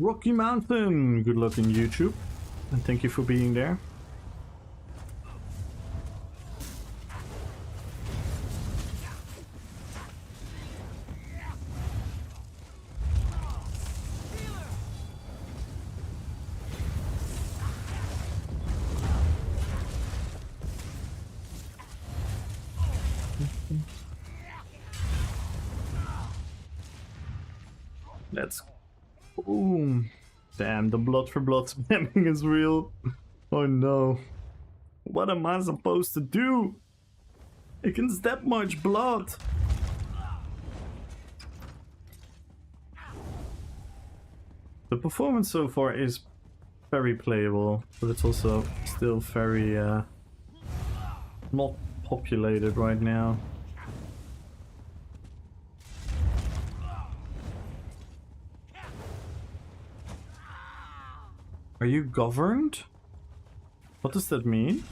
Rocky Mountain! Good luck in YouTube. And thank you for being there. Let's... Boom! Damn, the blood for blood spamming is real. Oh no. What am I supposed to do against that much blood? The performance so far is very playable, but it's also still very not populated right now. Are you governed? What does that mean?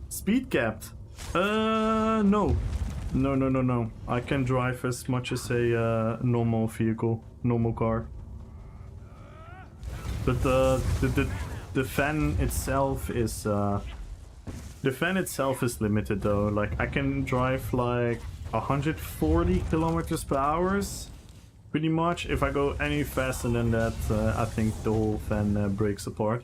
Speed capped? No. No. I can drive as much as a normal vehicle, normal car. But the fan itself is limited though. Like I can drive like 140 kilometers per hour, pretty much. If I go any faster than that, I think the whole fan breaks apart.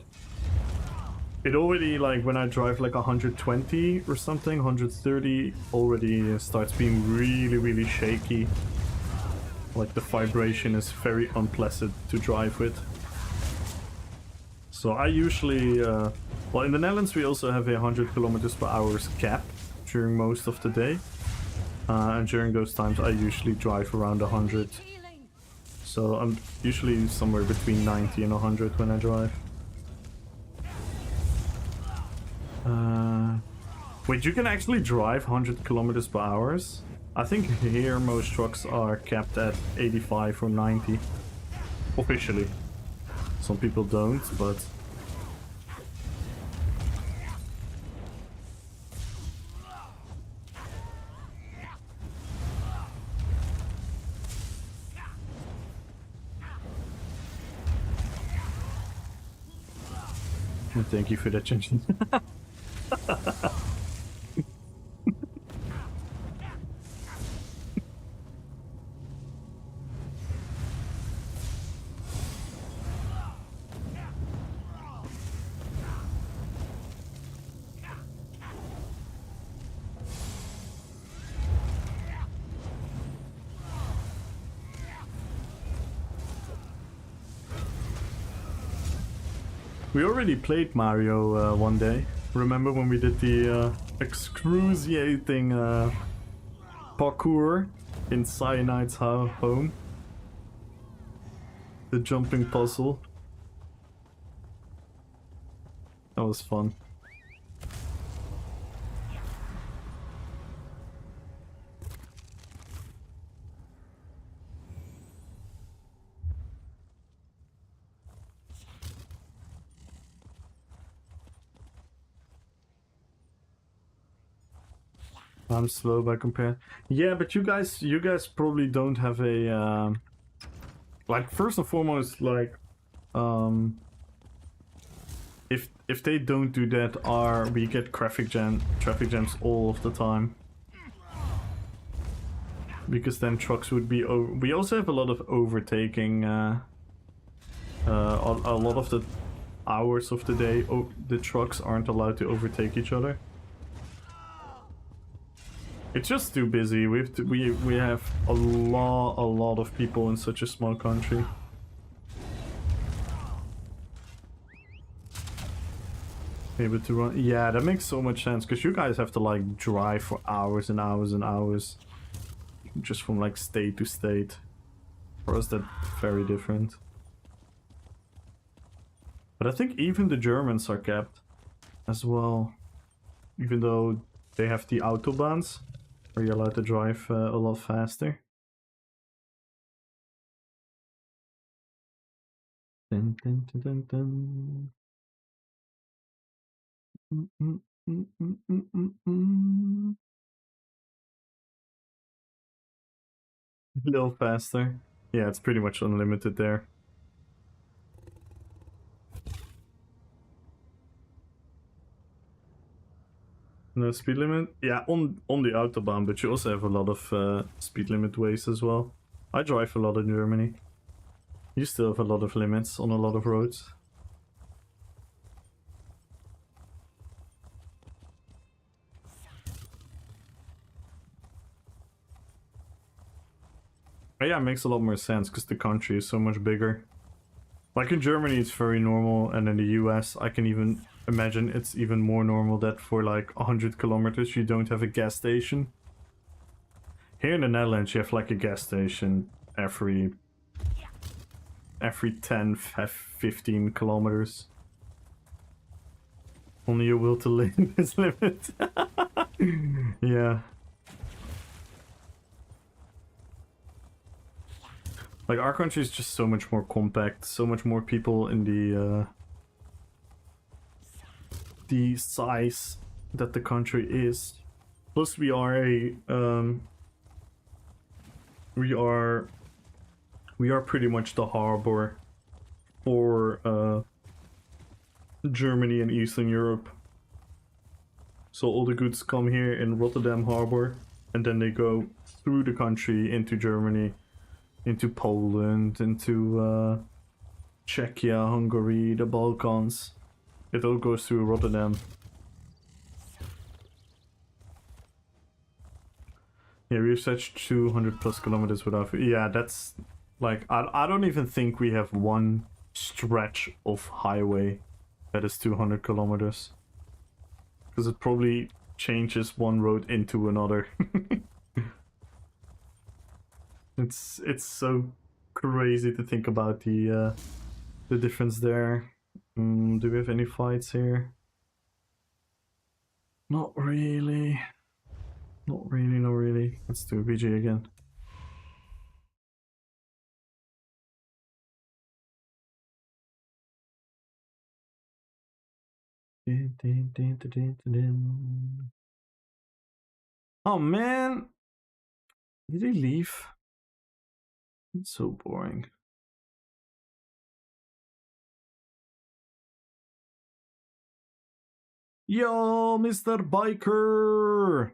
It already, like when I drive like 120 or something, 130, already starts being really shaky. Like the vibration is very unpleasant to drive with. So I usually, well, in the Netherlands we also have a 100 kilometers per hour cap during most of the day. And during those times I usually drive around 100. So I'm usually somewhere between 90 and 100 when I drive. Wait, you can actually drive 100 kilometers per hour? I think here most trucks are capped at 85 or 90. Officially. Some people don't, but... Thank you for that, Chinchin. We already played Mario one day. Remember when we did the excruciating parkour in Cyanide's home? The jumping puzzle. That was fun. I'm slow by compare. Yeah, but you guys probably don't have a like, first and foremost, like if they don't do that, we get traffic jams all of the time. Because then trucks would be we also have a lot of overtaking a lot of the hours of the day. The trucks aren't allowed to overtake each other. It's just too busy. We have a lot of people in such a small country. Able to run. Yeah, that makes so much sense because you guys have to like drive for hours and hours and hours, just from like state to state. For us, that's very different. But I think even the Germans are capped as well, even though they have the autobahns. Are you allowed to drive a lot faster? Dun, dun, dun, dun, dun. A little faster. Yeah, it's pretty much unlimited there. No speed limit? Yeah, on the autobahn, but you also have a lot of speed limit ways as well. I drive a lot in Germany. You still have a lot of limits on a lot of roads. But yeah, it makes a lot more sense because the country is so much bigger. Like in Germany it's very normal, and in the US I can even imagine it's even more normal that for like 100 kilometers you don't have a gas station. Here in the Netherlands you have like a gas station every 10, 15 kilometers. Only your will to live is limited. Yeah. Like, our country is just so much more compact, so much more people in the size that the country is. Plus, we are a we are pretty much the harbor for Germany and Eastern Europe. So all the goods come here in Rotterdam harbor, and then they go through the country into Germany, into Poland, into Czechia, Hungary, the Balkans. It all goes through Rotterdam. Yeah, we've such 200 plus kilometers without... Yeah, that's... Like, I don't even think we have one stretch of highway that is 200 kilometers. Because it probably changes one road into another. It's so crazy to think about the difference there. Do we have any fights here? Not really. Not really, not really. Let's do a BG again. Oh man! Did he leave? It's so boring. Yo, Mr. Biker!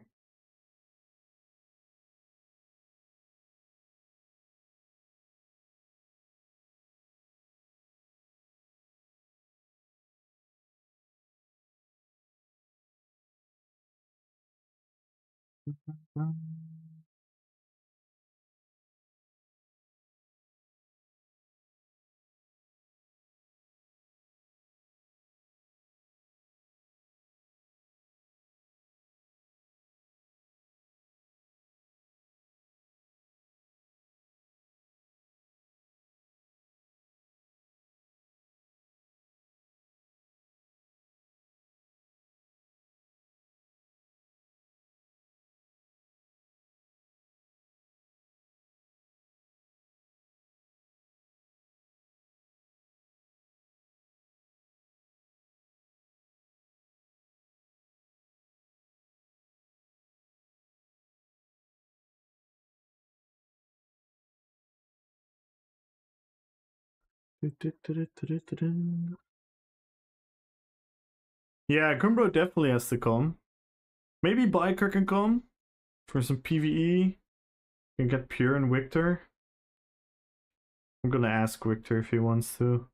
Yeah, Gumbro definitely has to come. Maybe Biker can come for some PvE. Can get Pure and Victor. I'm gonna ask Victor if he wants to.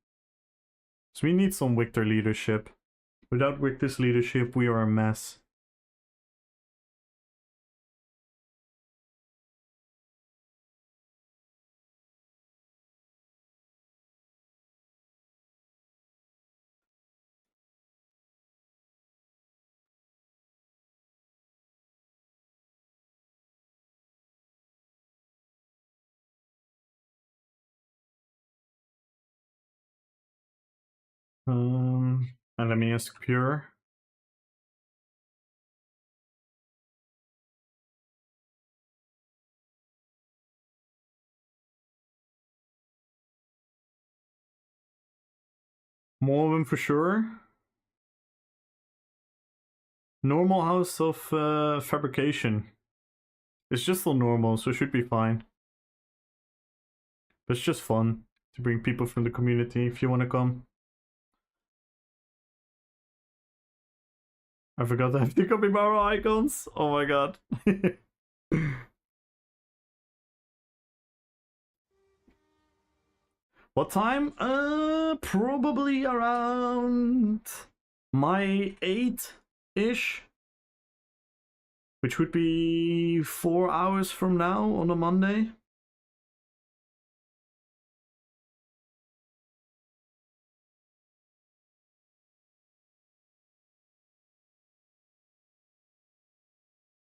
So we need some Victor leadership. Without Victor's leadership, we are a mess. And let me ask Pure. More of them for sure. Normal house of fabrication. It's just still normal, so it should be fine. But it's just fun to bring people from the community if you want to come. I forgot to have the capybara icons. Oh my god. What time? Probably around my 8-ish. Which would be 4 hours from now on a Monday.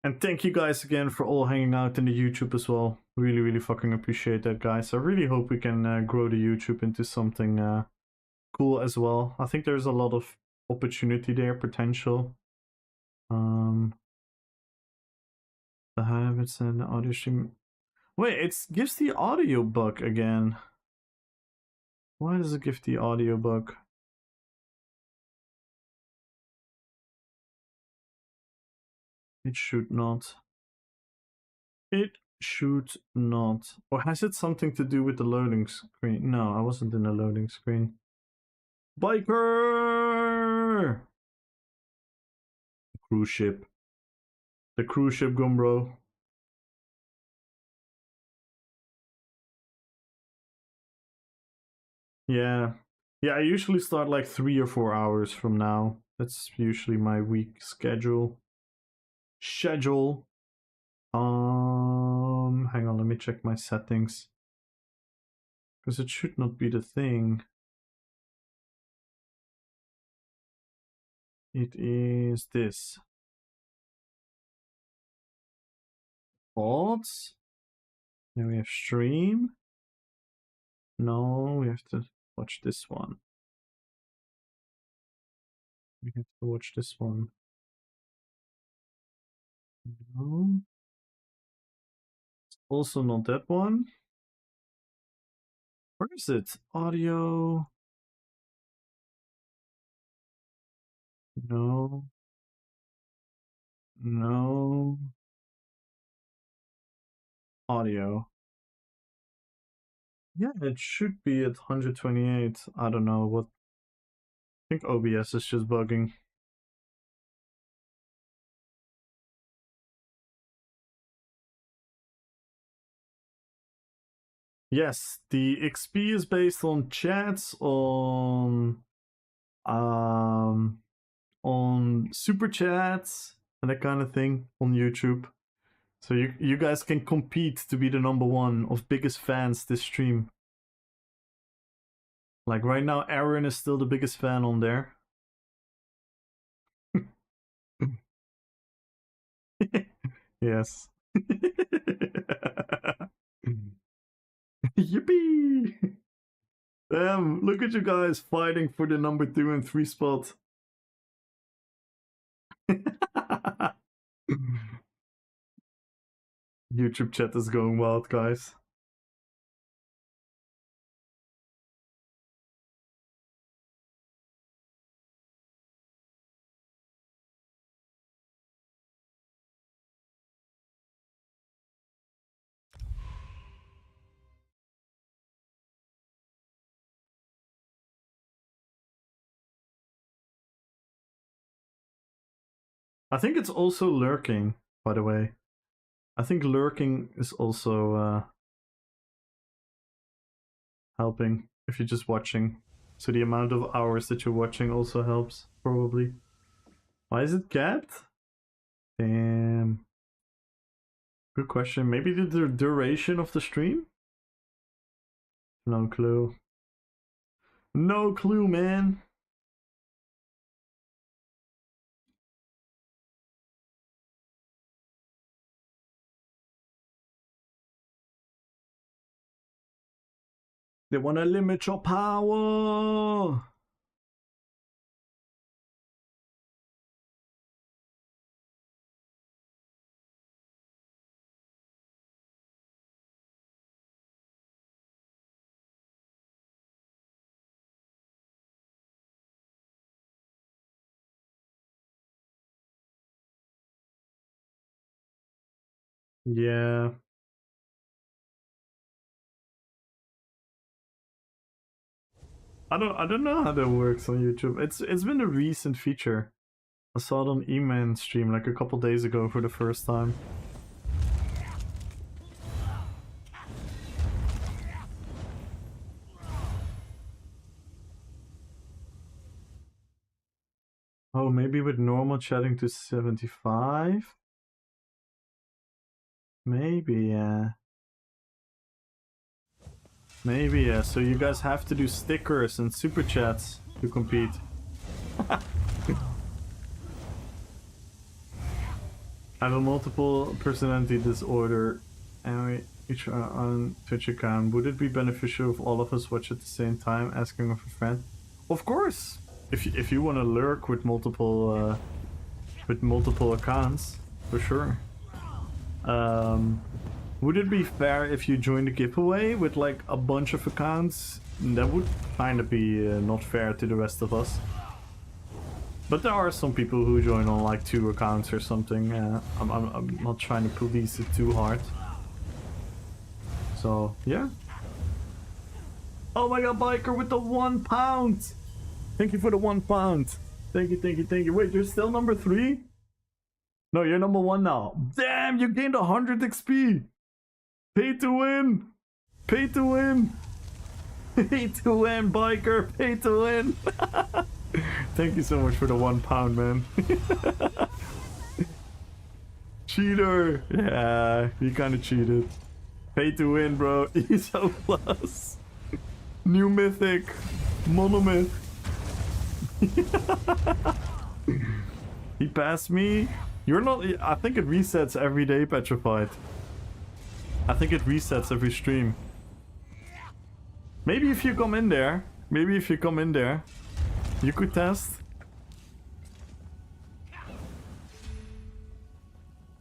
And thank you guys again for all hanging out in the YouTube as well. Really, really fucking appreciate that, guys. I really hope we can grow the YouTube into something cool as well. I think there's a lot of opportunity there, potential. The habits and audio stream. Wait, it gives the audio bug again. Why does it give the audio bug? It should not. It should not. Or has it something to do with the loading screen? No, I wasn't in the loading screen. Biker! Cruise ship. The cruise ship gone, bro. Yeah. Yeah, I usually start like 3 or 4 hours from now. That's usually my week schedule. Hang on, let me check my settings. Because it should not be the thing. It is this. Odds. Then we have stream. No, we have to watch this one. We have to watch this one. No. It's also not that one. Where is it? Audio. No. No. Audio. Yeah, it should be at 128. I don't know what. I think OBS is just bugging. Yes, the XP is based on chats, on super chats and that kind of thing on YouTube. So you guys can compete to be the #1 of biggest fans this stream. Like right now, Aaron is still the biggest fan on there. Yes. Yippee! Damn, look at you guys fighting for the #2 and 3 spot. YouTube chat is going wild, guys. I think it's also lurking, by the way. I think lurking is also helping if you're just watching. So the amount of hours that you're watching also helps, probably. Why is it capped? Damn. Good question. Maybe the duration of the stream? No clue. No clue, man. They want to limit your power. Yeah. I don't know how that works on YouTube. It's been a recent feature. I saw it on E-Man stream like a couple days ago for the first time. Oh, maybe with normal chatting to 75? Maybe, yeah. Maybe, yeah. So you guys have to do stickers and super chats to compete. I have a multiple personality disorder and each on Twitch account. Would it be beneficial if all of us watch at the same time, asking of a friend? Of course! If you want to lurk with multiple accounts, for sure. Would it be fair if you joined a giveaway with like a bunch of accounts? That would kind of be not fair to the rest of us. But there are some people who join on like 2 accounts or something. I'm not trying to police it too hard. So, yeah. Oh my god, Biker with the £1! Thank you for the £1. Thank you, thank you, thank you. Wait, you're still number 3? No, you're number 1 now. Damn, you gained 100 XP! Pay to win! Pay to win! Pay to win, Biker! Pay to win! Thank you so much for the £1, man. Cheater! Yeah, you kinda cheated. Pay to win, bro. ESO plus. New mythic. Monomyth. He passed me. You're not... I think it resets every day, Petrified. I think it resets every stream. Maybe if you come in there. Maybe if you come in there. You could test.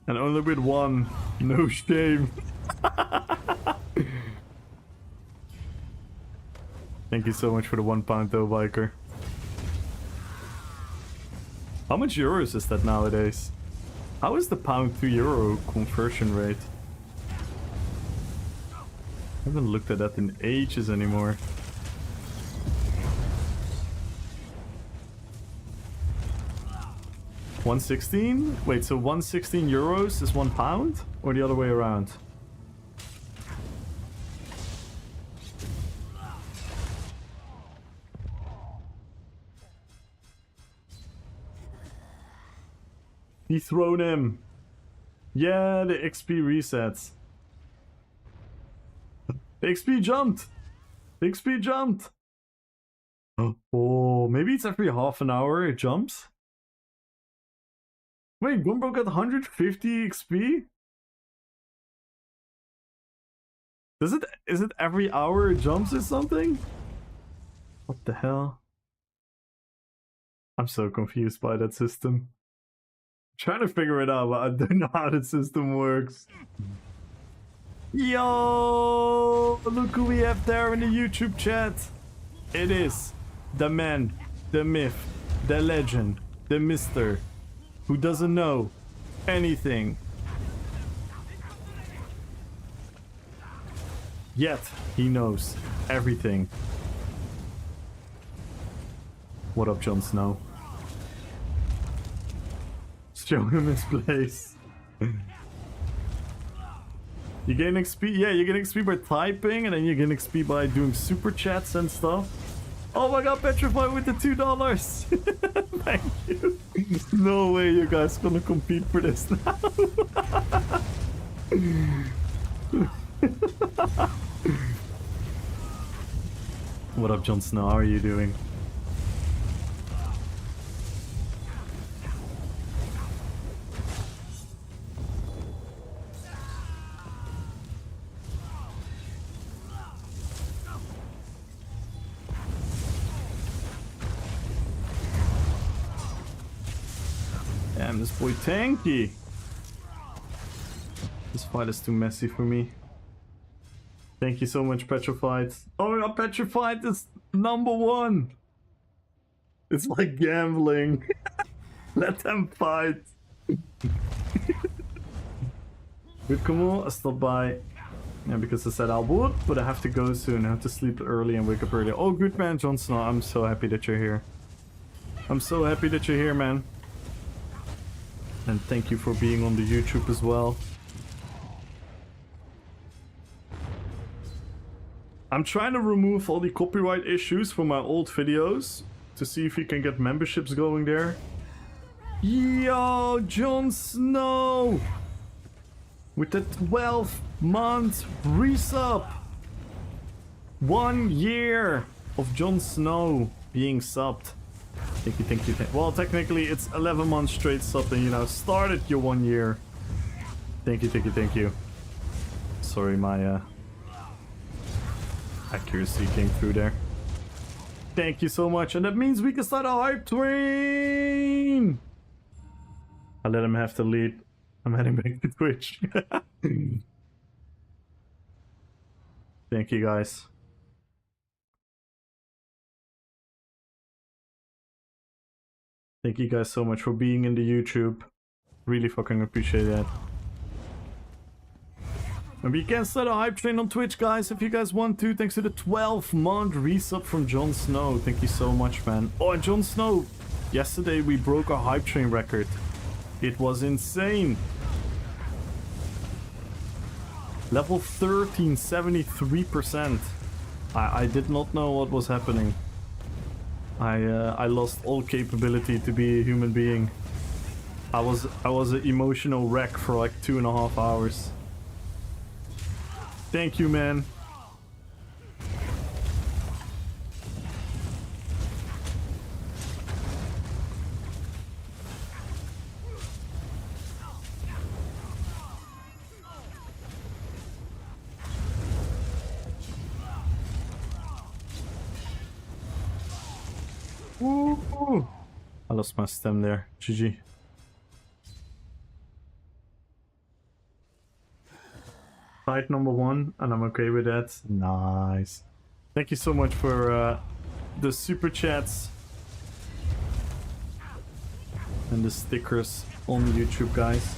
And only with 1. No shame. Thank you so much for the £1 though, Biker. How much euros is that nowadays? How is the pound to euro conversion rate? I haven't looked at that in ages anymore. €116? Wait, so 116 euros is £1? Or the other way around? Dethroned him. Yeah, the XP resets. The XP jumped. The XP jumped. Oh, maybe it's every half an hour it jumps. Wait, Gumbo got 150 XP? Is it every hour it jumps or something? What the hell? I'm so confused by that system. Trying to figure it out, but I don't know how the system works. Yo! Look who we have there in the YouTube chat. It is the man, the myth, the legend, the mister, who doesn't know anything. Yet, he knows everything. What up, Jon Snow? Show him his place. You gain XP? Yeah, you get XP by typing, and then you get XP by doing super chats and stuff. Oh my god, Petrified with the $2! Thank you. No way you guys gonna compete for this now. What up, Jon Snow? How are you doing? Damn, this boy tanky. This fight is too messy for me. Thank you so much, Petrified. Oh my god, Petrified is #1. It's like gambling. Let them fight. Good, come on, I stopped by. Yeah, because I said I would, but I have to go soon. I have to sleep early and wake up early. Oh, good man, Jon Snow. I'm so happy that you're here. I'm so happy that you're here, man. And thank you for being on the YouTube as well. I'm trying to remove all the copyright issues from my old videos to see if we can get memberships going there. Yo, Jon Snow! With the 12-month resub! 1 year of Jon Snow being subbed. Thank you, thank you, well, technically it's 11 months straight sub and you know, started your 1 year. Thank you, thank you, thank you. Sorry, my accuracy came through there. Thank you so much, and that means we can start a hype train! I let him have the lead. I'm heading back to Twitch. Thank you guys. Thank you guys so much for being in the YouTube. Really fucking appreciate that. And we can start a hype train on Twitch, guys, if you guys want to. Thanks to the 12-month resub from Jon Snow. Thank you so much, man. Oh, and Jon Snow, yesterday we broke our hype train record. It was insane. Level 13, 73%. I did not know what was happening. I lost all capability to be a human being. I was an emotional wreck for like 2.5 hours. Thank you, man. Woo! I lost my stem there. GG. Fight number 1, and I'm okay with that. Nice. Thank you so much for the super chats and the stickers on YouTube, guys.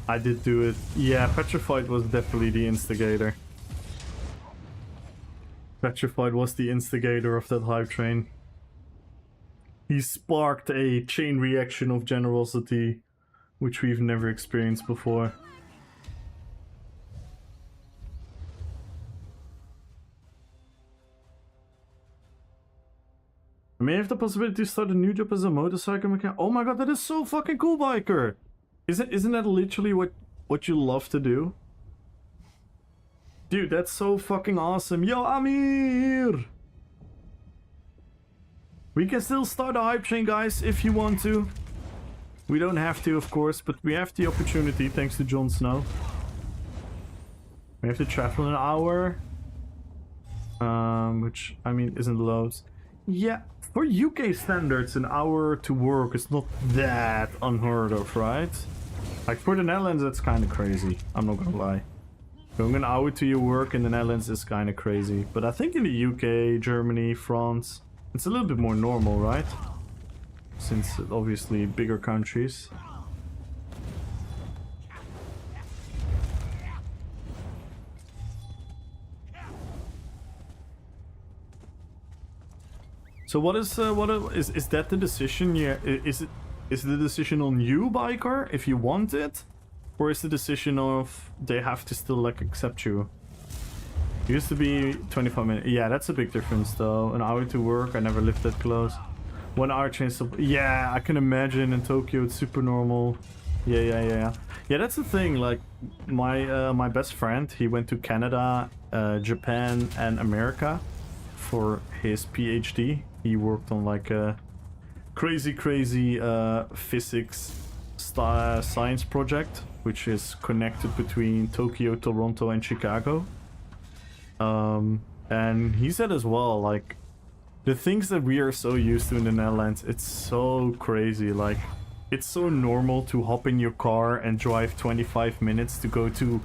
I did do it. Yeah, Petrified was definitely the instigator. Petrified was the instigator of that hype train. He sparked a chain reaction of generosity, which we've never experienced before. I may have the possibility to start a new job as a motorcycle mechanic. Oh my god, that is so fucking cool, Biker! Isn't that literally what you love to do? Dude, that's so fucking awesome. Yo, Amir! We can still start a hype train, guys, if you want to. We don't have to, of course, but we have the opportunity thanks to Jon Snow. We have to travel an hour. Which, I mean, isn't loads. Yeah, for UK standards, an hour to work is not that unheard of, right? Like, for the Netherlands, that's kind of crazy. I'm not gonna lie. Going an hour to your work in the Netherlands is kind of crazy. But I think in the UK, Germany, France, it's a little bit more normal, right? Since obviously bigger countries. So what is that the decision? Yeah, is the decision on you, Biker, if you want it? Or is the decision of they have to still like accept you? It used to be 25 minutes. Yeah, that's a big difference though. An hour to work, I never lived that close. 1 hour change to... Yeah, I can imagine in Tokyo it's super normal. Yeah, that's the thing, like my best friend, he went to Canada, Japan and America for his PhD. He worked on like a crazy physics science project, which is connected between Tokyo, Toronto and Chicago. And he said as well, like, the things that we are so used to in the Netherlands, it's so crazy. Like, it's so normal to hop in your car and drive 25 minutes to go to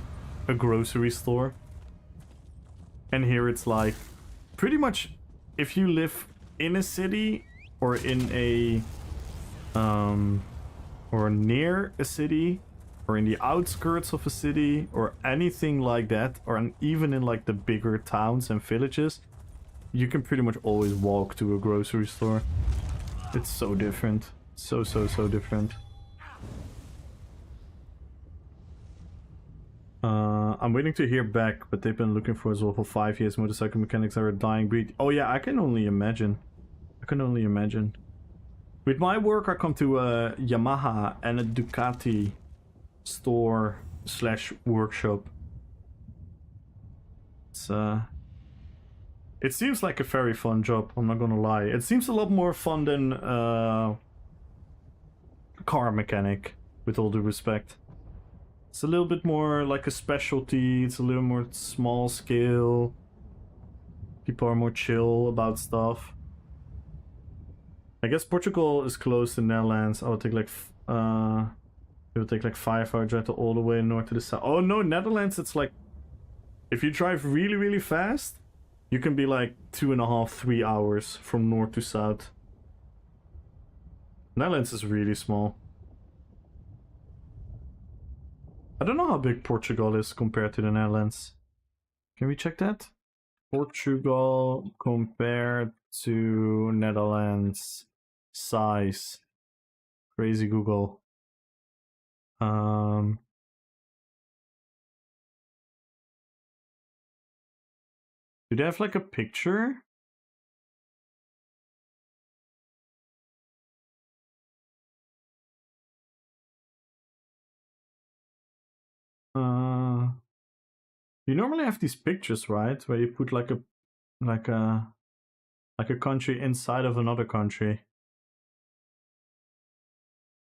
a grocery store. And here it's like, pretty much, if you live in a city or in a, or near a city, or in the outskirts of a city, or anything like that, or even in like the bigger towns and villages, you can pretty much always walk to a grocery store. It's so different. So different. I'm waiting to hear back, but they've been looking for us all for 5 years. Motorcycle mechanics are a dying breed. Oh yeah, I can only imagine. With my work, I come to a Yamaha and a Ducati store / workshop. It seems like a very fun job, I'm not gonna lie. It seems a lot more fun than car mechanic, with all due respect. It's a little bit more like a specialty, it's a little more small scale. People are more chill about stuff. I guess Portugal is close to Netherlands. I would take like it would take like 5 hour drive all the way north to the south. Oh no, Netherlands it's like If you drive really, really fast, you can be like 2.5, 3 hours from north to south. Netherlands is really small. I don't know how big Portugal is compared to the Netherlands. Can we check that? Portugal compared to Netherlands size. Crazy Google. Do they have like a picture? You normally have these pictures, right? Where you put like a country inside of another country.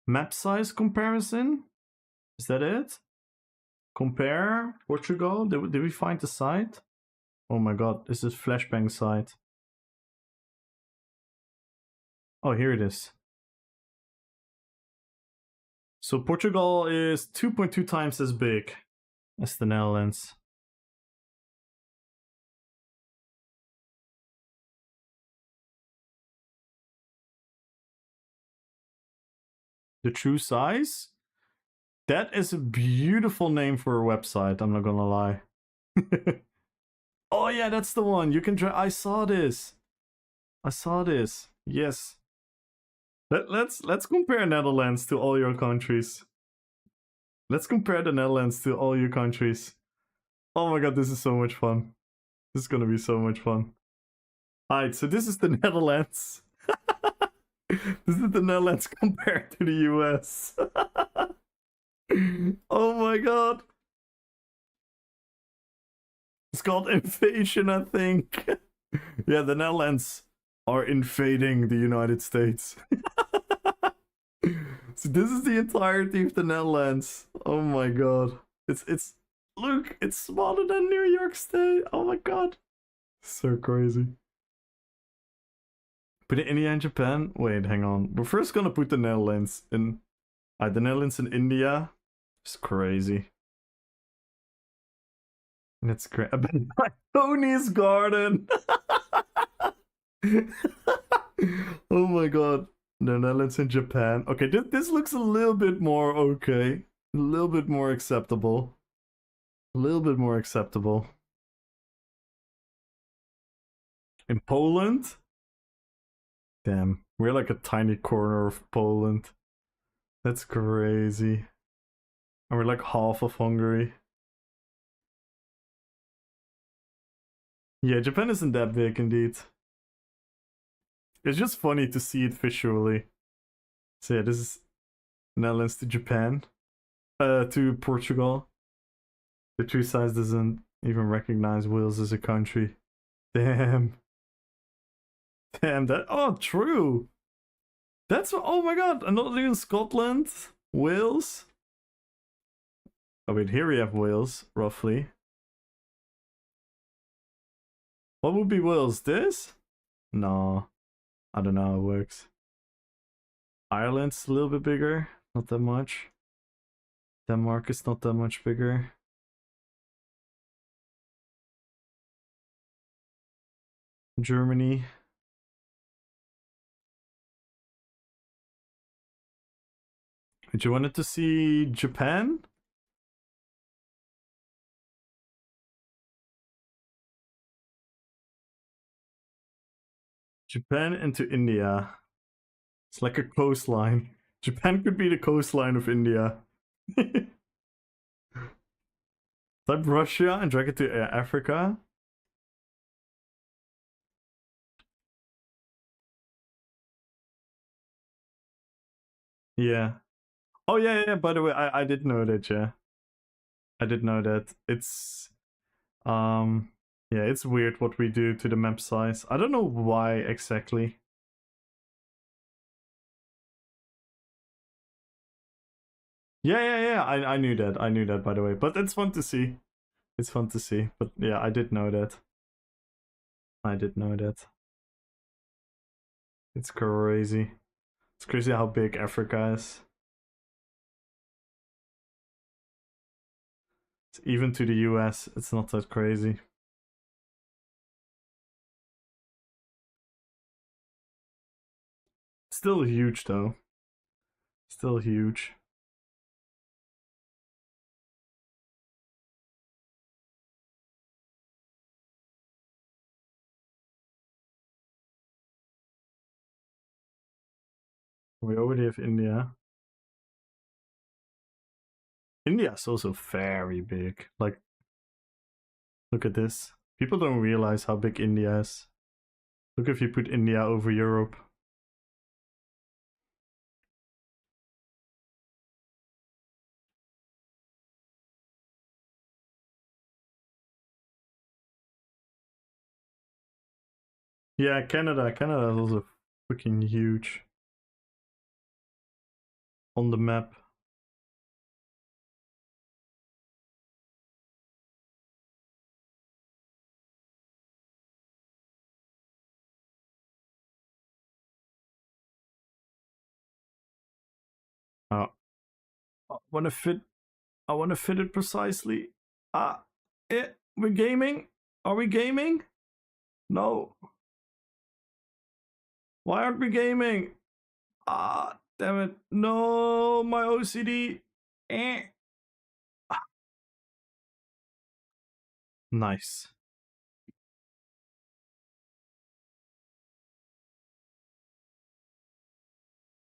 Map size comparison? Is that it? Compare Portugal? Did we find the site? Oh my god, this is Flashbang site. Oh, here it is. So Portugal is 2.2 times as big as the Netherlands. The true size? That is a beautiful name for a website, I'm not gonna lie. Oh yeah, that's the one. You can try. I saw this. Yes. Let's compare Netherlands to all your countries. Let's compare the Netherlands to all your countries. Oh my god, this is so much fun. This is gonna be so much fun. Alright, so this is the Netherlands. This is the Netherlands compared to the US. Oh my god. It's called invasion, I think. Yeah, the Netherlands are invading the United States. So this is the entirety of the Netherlands. Oh my god. It's look, it's smaller than New York State. Oh my god. So crazy. Put it India and Japan? Wait, hang on. We're first gonna put the Netherlands in the Netherlands and India. It's crazy. And it's great. Tony's garden. Oh my god. The Netherlands and Japan. Okay, this looks a little bit more okay. A little bit more acceptable. A little bit more acceptable. In Poland? Damn, we're like a tiny corner of Poland. That's crazy. And we're like half of Hungary. Yeah, Japan isn't that big indeed. It's just funny to see it visually. So yeah, this is Netherlands to Japan. To Portugal. The true size doesn't even recognize Wales as a country. Damn. Damn, that. Oh, true. That's. Oh my god. And not even Scotland. Wales. Oh, wait, here we have Wales, roughly. What would be Wales? This? No. I don't know how it works. Ireland's a little bit bigger. Not that much. Denmark is not that much bigger. Germany. Did you wanted to see Japan? Japan into India. It's like a coastline. Japan could be the coastline of India. Type Russia and drag it to Africa. Yeah. Oh yeah. By the way, I did know that. Yeah, I did know that. It's yeah, it's weird what we do to the map size. I don't know why exactly. Yeah. I knew that. I knew that, by the way. But it's fun to see. It's fun to see. But yeah, I did know that. I did know that. It's crazy. It's crazy how big Africa is. Even to the US, it's not that crazy. Still huge though. Still huge. We already have India. India is also very big. Like, look at this. People don't realize how big India is. Look if you put India over Europe. Yeah, Canada. Canada is also freaking huge. On the map. Oh. I wanna fit it precisely. We're gaming? Are we gaming? No. Why aren't we gaming? Damn it. No, my OCD. Eh. Nice.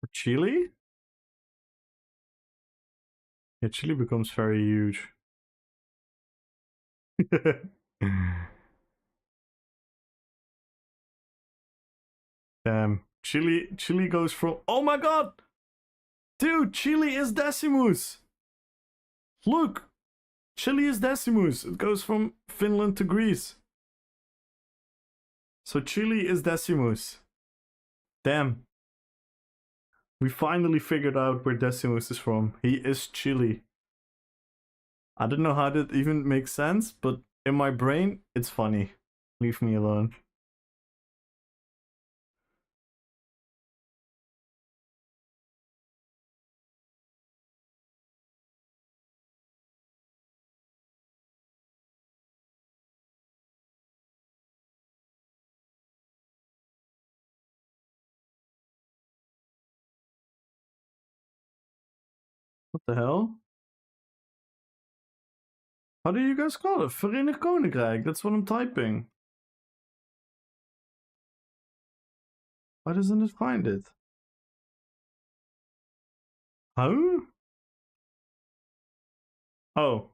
For Chile? Yeah, Chile becomes very huge. Damn. Chile goes from... Oh my god! Dude, Chile is Decimus! Look! Chile is Decimus. It goes from Finland to Greece. So Chile is Decimus. Damn. We finally figured out where Decimus is from. He is Chile. I don't know how that even makes sense, but in my brain, it's funny. Leave me alone. What the hell? How do you guys call it? Verenigd Koninkrijk. That's what I'm typing. Why doesn't it find it? How? Oh.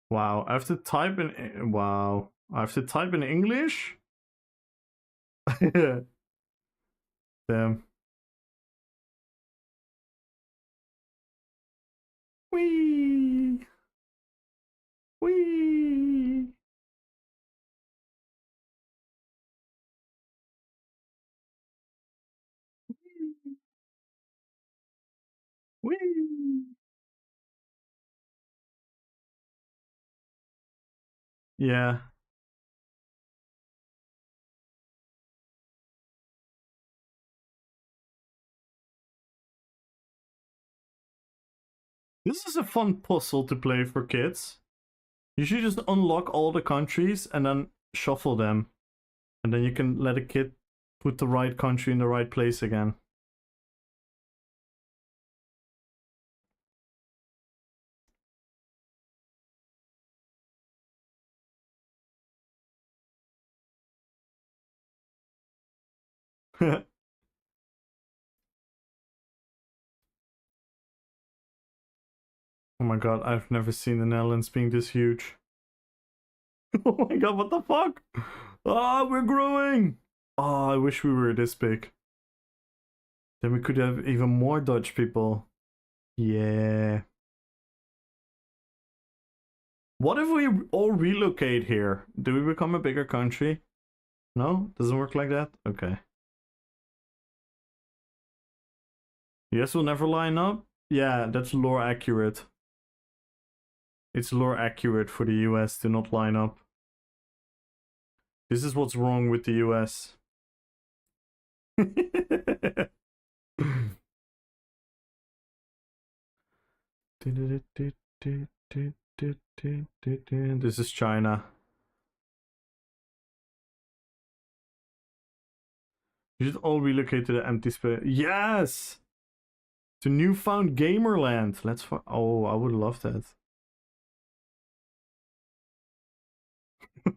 Wow. I have to type in... Wow. I have to type in English? Damn. Wee. Wee. Wee. Yeah. This is a fun puzzle to play for kids. You should just unlock all the countries and then shuffle them. And then you can let a kid put the right country in the right place again. Oh my god, I've never seen the Netherlands being this huge. Oh my god, what the fuck? Ah, we're growing! Oh, I wish we were this big. Then we could have even more Dutch people. Yeah. What if we all relocate here? Do we become a bigger country? No? Doesn't work like that? Okay. Yes, we'll never line up? Yeah, that's lore accurate. It's lore accurate for the US to not line up. This is what's wrong with the US. This is China. You should all relocate to the empty space. Yes! To newfound gamerland. Let's oh, I would love that.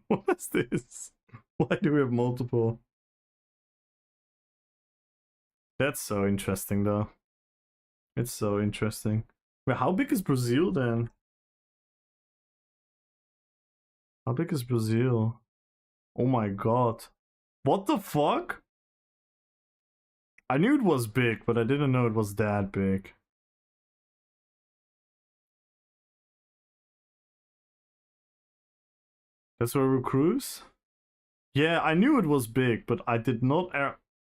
What is this? Why do we have multiple? That's so interesting though. It's so interesting. Wait, how big is Brazil then? How big is Brazil? Oh my god. What the fuck? I knew it was big, but I didn't know it was that big. That's where we cruise? Yeah, I knew it was big, but I did not...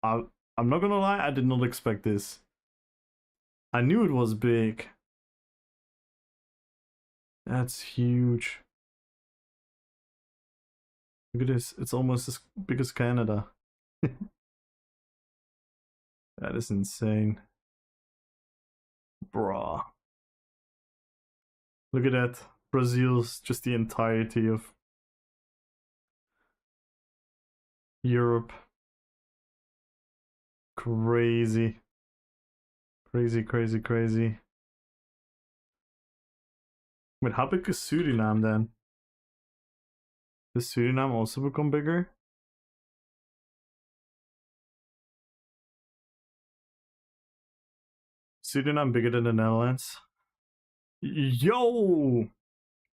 I'm not gonna lie, I did not expect this. I knew it was big. That's huge. Look at this, it's almost as big as Canada. That is insane. Bruh. Look at that. Brazil's just the entirety of Europe. Crazy. Crazy, crazy, crazy. Wait, how big is Suriname then? Does Suriname also become bigger? Suriname bigger than the Netherlands? Yo!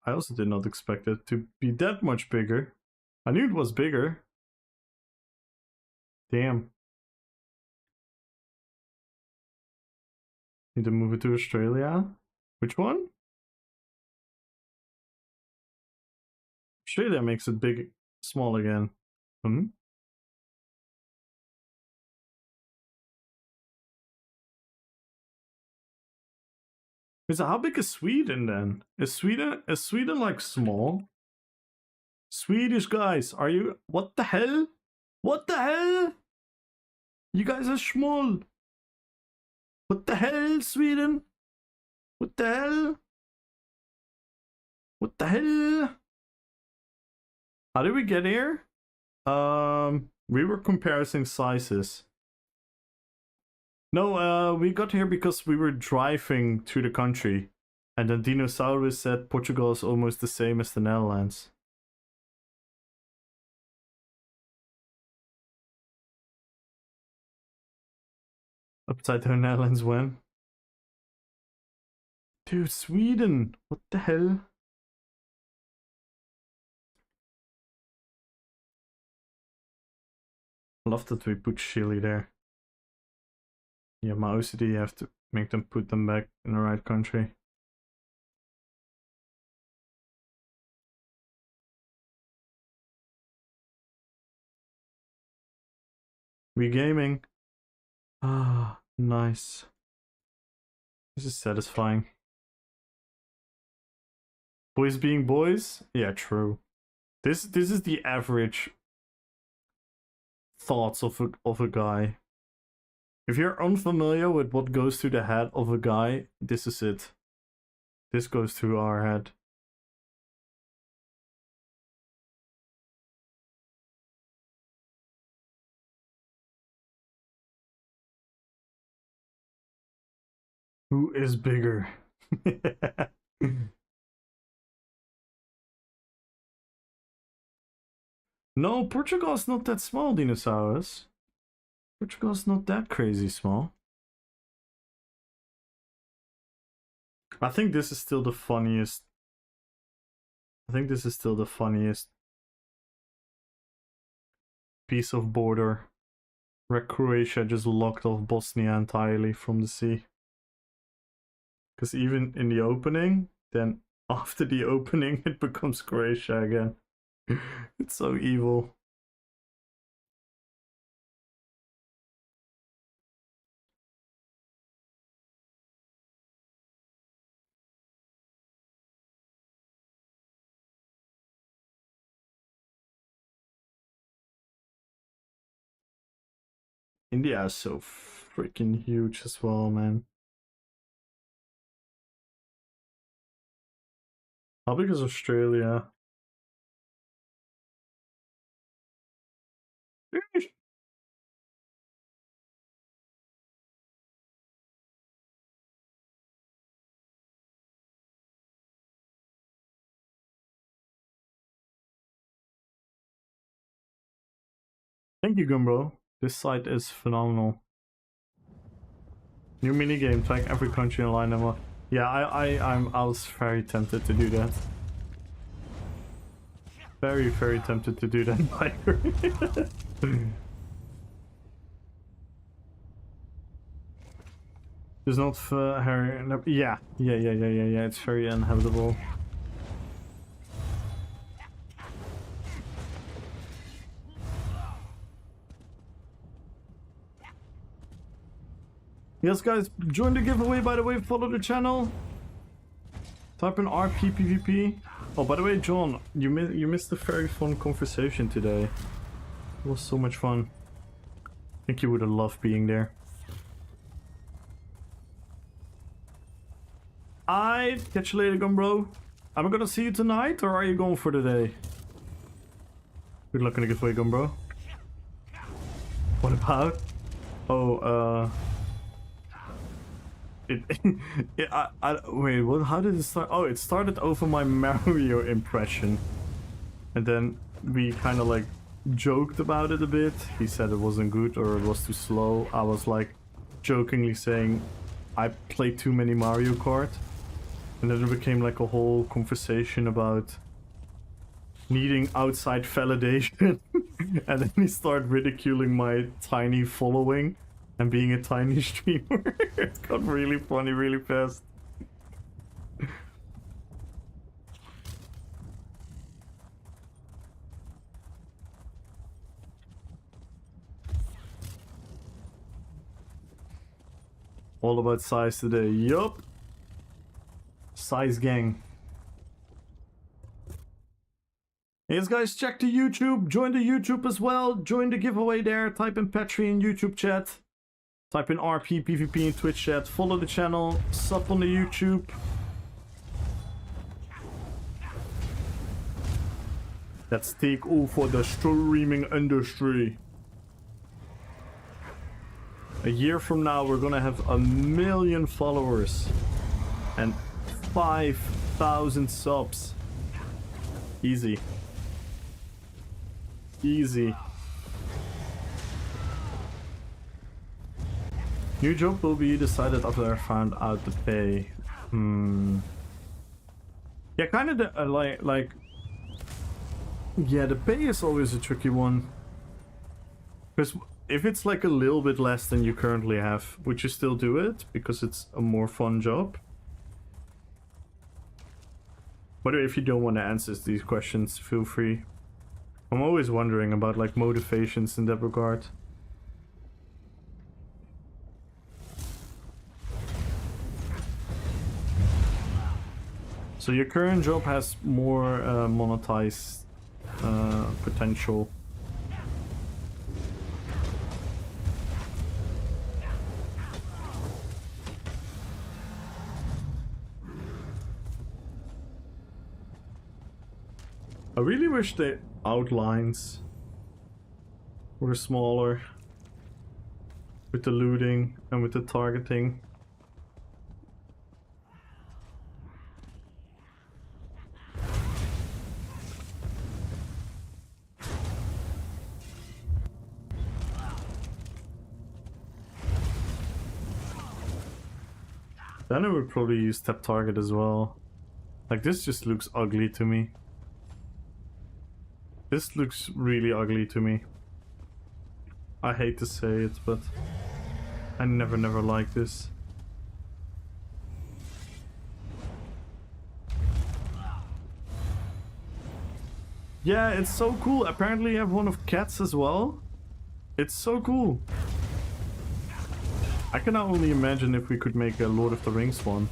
I also did not expect it to be that much bigger. I knew it was bigger. Damn. Need to move it to Australia? Which one? Australia makes it big, small again. Hmm? So how big is Sweden then? Is Sweden like small? Swedish guys, are you... What the hell? What the hell? You guys are small. What the hell, Sweden? What the hell? What the hell? How did we get here? We were comparing sizes. No, we got here because we were driving to the country. And then Dinosaurus said Portugal is almost the same as the Netherlands. Upside down Netherlands when? Dude, Sweden! What the hell? I love that we put Chile there. Yeah, my OCD, you have to make them put them back in the right country. We gaming. Ah, nice. This is satisfying. Boys being boys? Yeah, true. This is the average thoughts of a guy. If you're unfamiliar with what goes through the head of a guy, this is it. This goes through our head. Who is bigger? No, Portugal's not that small, Dinosaurus. Portugal's not that crazy small. I think this is still the funniest. I think this is still the funniest piece of border where Croatia just locked off Bosnia entirely from the sea. Because even in the opening, then after the opening, it becomes Croatia again. It's so evil. India is so freaking huge as well, man. How big is Australia? Eesh. Thank you, Gumbro. This site is phenomenal. New minigame, tag every country in line number. Yeah, I was very tempted to do that. Very, very tempted to do that, Biker. It's not very... Yeah, it's very uninhabitable. Yes, guys, join the giveaway, by the way, follow the channel. Type in RP PvP. Oh, by the way, John, you missed a very fun conversation today. It was so much fun. I think you would have loved being there. I'd catch you later, Gumbro. Am I gonna see you tonight, or are you going for the day? Good luck in the giveaway, Gumbro. What about? Oh, wait, what? How did it start? Oh, it started over my Mario impression, and then we kind of like joked about it a bit. He said it wasn't good or it was too slow. I was like jokingly saying I played too many Mario Kart, and then it became like a whole conversation about needing outside validation. And then he started ridiculing my tiny following and being a tiny streamer. It got really funny really fast. All about size today. Yup. Size gang. Yes, guys, check the YouTube. Join the YouTube as well. Join the giveaway there. Type in Patreon in YouTube chat. Type in RP, PvP in Twitch chat. Follow the channel. Sub on the YouTube. Let's take over the streaming industry. A year from now, we're gonna have 1 million followers and 5,000 subs. Easy. Easy. New job will be decided after I found out the pay. Yeah, kind of like. Yeah, the pay is always a tricky one. Because if it's like a little bit less than you currently have, would you still do it? Because it's a more fun job? By the way, if you don't want to answer these questions, feel free. I'm always wondering about like motivations in that regard. So your current job has more monetized potential. I really wish the outlines were smaller with the looting and with the targeting. Then I would probably use tap target as well. Like, this just looks ugly to me. This looks really ugly to me. I hate to say it, but I never like this. Yeah, it's so cool. Apparently you have one of cats as well. It's so cool. I can only imagine if we could make a Lord of the Rings one.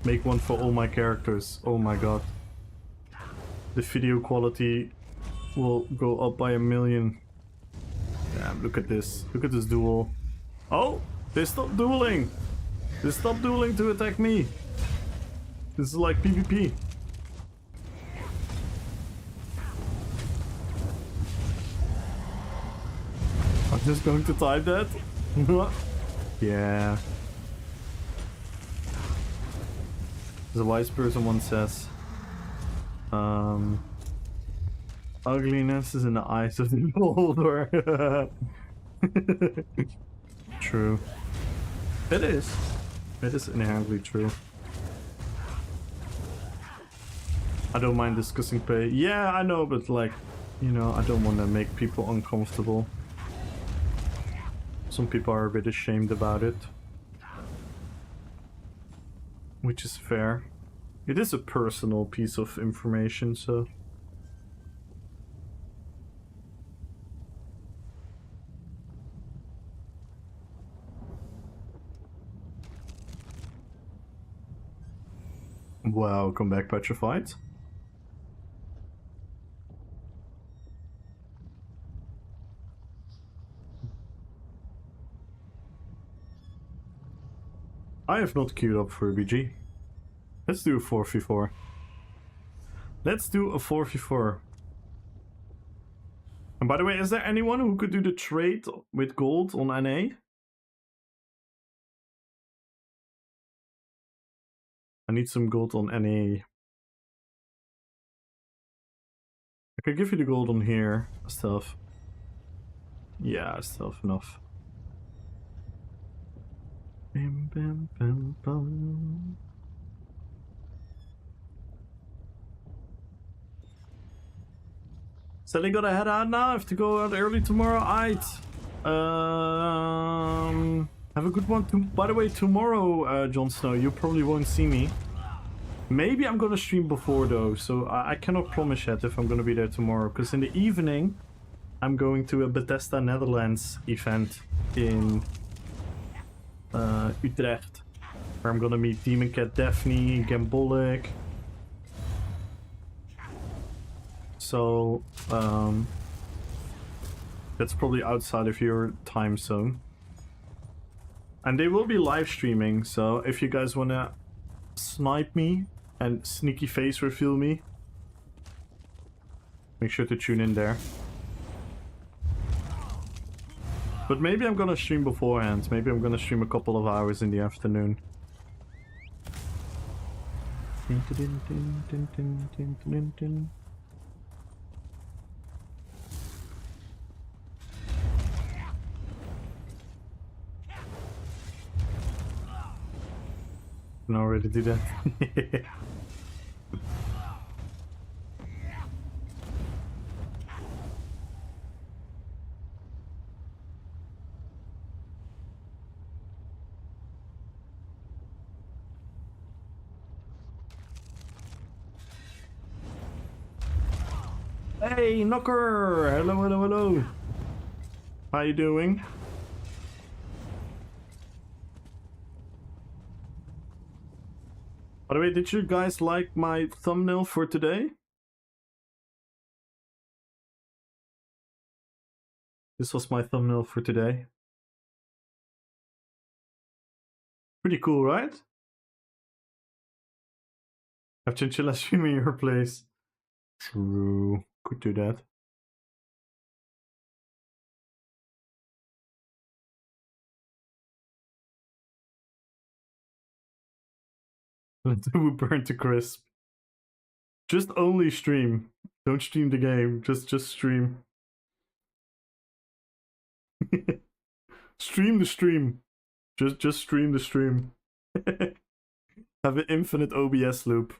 Make one for all my characters. Oh my god. The video quality will go up by 1 million. Damn, look at this. Look at this duel. Oh, they stopped dueling. Just stop dueling to attack me. This is like PvP. I'm just going to type that. Yeah. The wise person once says, ugliness is in the eyes of the beholder. True. It is. It is inherently true. I don't mind discussing pay. Yeah, I know, but like, you know, I don't want to make people uncomfortable. Some people are a bit ashamed about it. Which is fair. It is a personal piece of information, so... Wow, come back petrified. I have not queued up for a BG. Let's do a 4v4. Let's do a 4v4. And by the way, is there anyone who could do the trade with gold on NA? I need some gold on NA. I could give you the gold on here. I still have... Yeah, I still have enough. Bam, bam, bam, bam. So they gotta head out now. I have to go out early tomorrow. Aight. Have a good one. By the way, tomorrow, Jon Snow, you probably won't see me. Maybe I'm gonna stream before though, so I cannot promise yet if I'm gonna be there tomorrow. Because in the evening, I'm going to a Bethesda Netherlands event in Utrecht, where I'm gonna meet Demon Cat Daphne, Gambolic. So, that's probably outside of your time zone. And they will be live streaming, so if you guys wanna snipe me and sneaky face reveal me, make sure to tune in there. But maybe I'm gonna stream beforehand. Maybe I'm gonna stream a couple of hours in the afternoon. Can already do that. Hey, Knocker! Hello, hello, hello. How you doing? By the way, did you guys like my thumbnail for today? This was my thumbnail for today. Pretty cool, right? Have Chinchilla streaming your place. True. Could do that. We burn to crisp. Just only stream. Don't stream the game. Just stream. Stream the stream. Just stream the stream. Have an infinite OBS loop.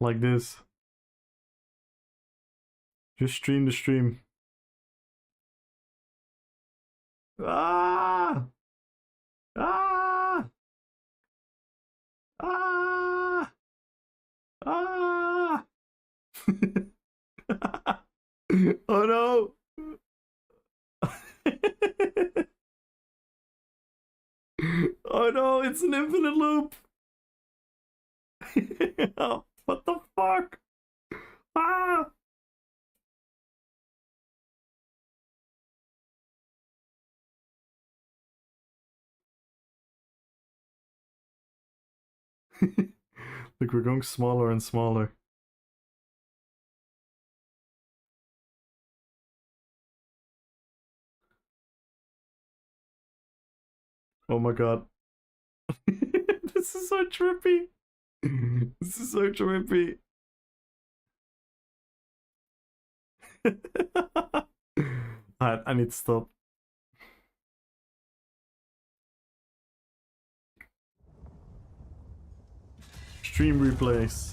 Like this. Just stream the stream. Ah! Ah! Ah! Ah! Oh no! Oh no, it's an infinite loop! Oh, what the fuck? Ah! Look, we're going smaller and smaller. Oh my god. This is so trippy. This is so trippy. I need to stop. Stream replays.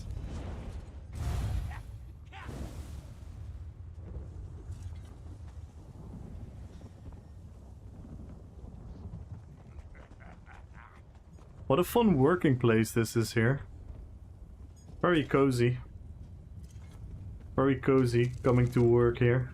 What a fun working place this is here. Very cozy. Very cozy coming to work here.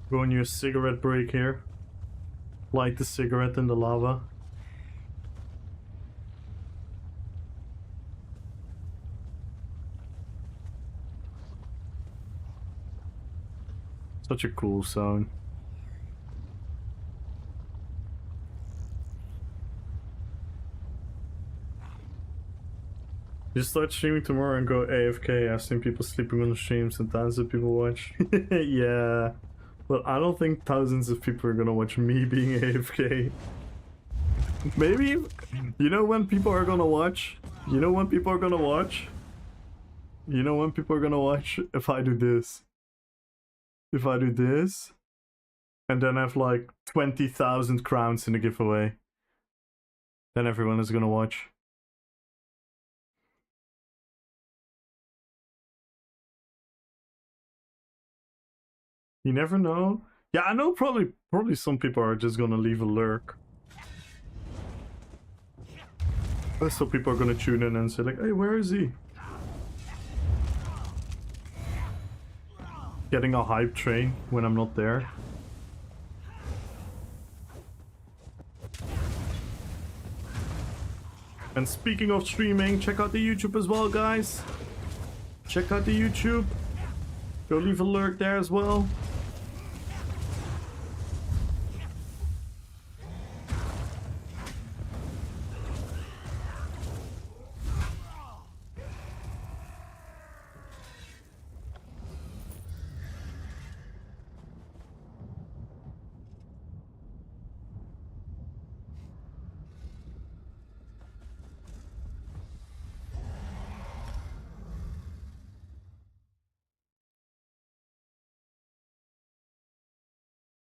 Go on your cigarette break here. Light the cigarette in the lava. Such a cool zone. Just start streaming tomorrow and go AFK. I've seen people sleeping on the streams and thousands of people watch. Yeah. But I don't think thousands of people are gonna watch me being AFK. Maybe, you know when people are gonna watch? You know when people are gonna watch? You know when people are gonna watch? If I do this. If I do this. And then have like 20,000 crowns in the giveaway. Then everyone is gonna watch. You never know. Yeah, I know probably some people are just gonna leave a lurk. So people are gonna tune in and say like, hey, where is he? Getting a hype train when I'm not there. And speaking of streaming, check out the YouTube as well, guys. Check out the YouTube. Go leave a lurk there as well.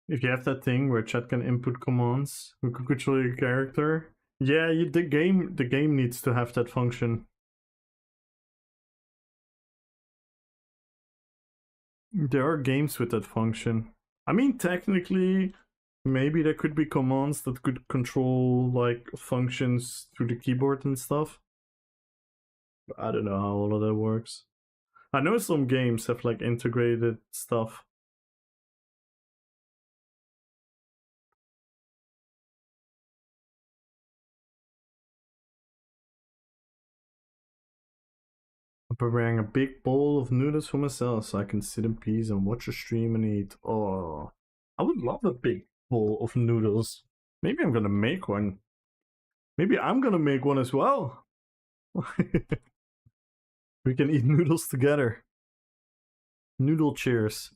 If you have that thing where chat can input commands, who can control your character. Yeah, the game needs to have that function. There are games with that function. I mean, technically, maybe there could be commands that could control like functions through the keyboard and stuff. But I don't know how all of that works. I know some games have like integrated stuff. I'm preparing a big bowl of noodles for myself so I can sit in peace and watch a stream and eat. Oh, I would love a big bowl of noodles. Maybe I'm gonna make one. Maybe I'm gonna make one as well. We can eat noodles together. Noodle cheers.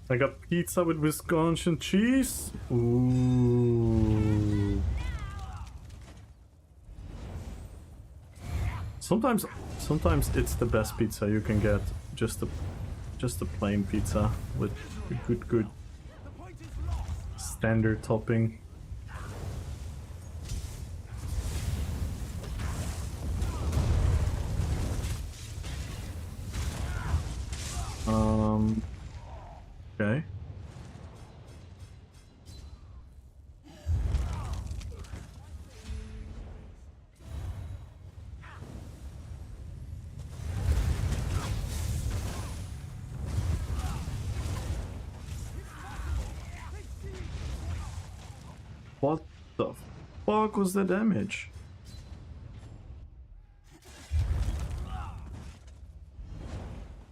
I got pizza with Wisconsin cheese. Ooh. Sometimes it's the best pizza you can get. Just a plain pizza with a good standard topping. What the fuck was the damage?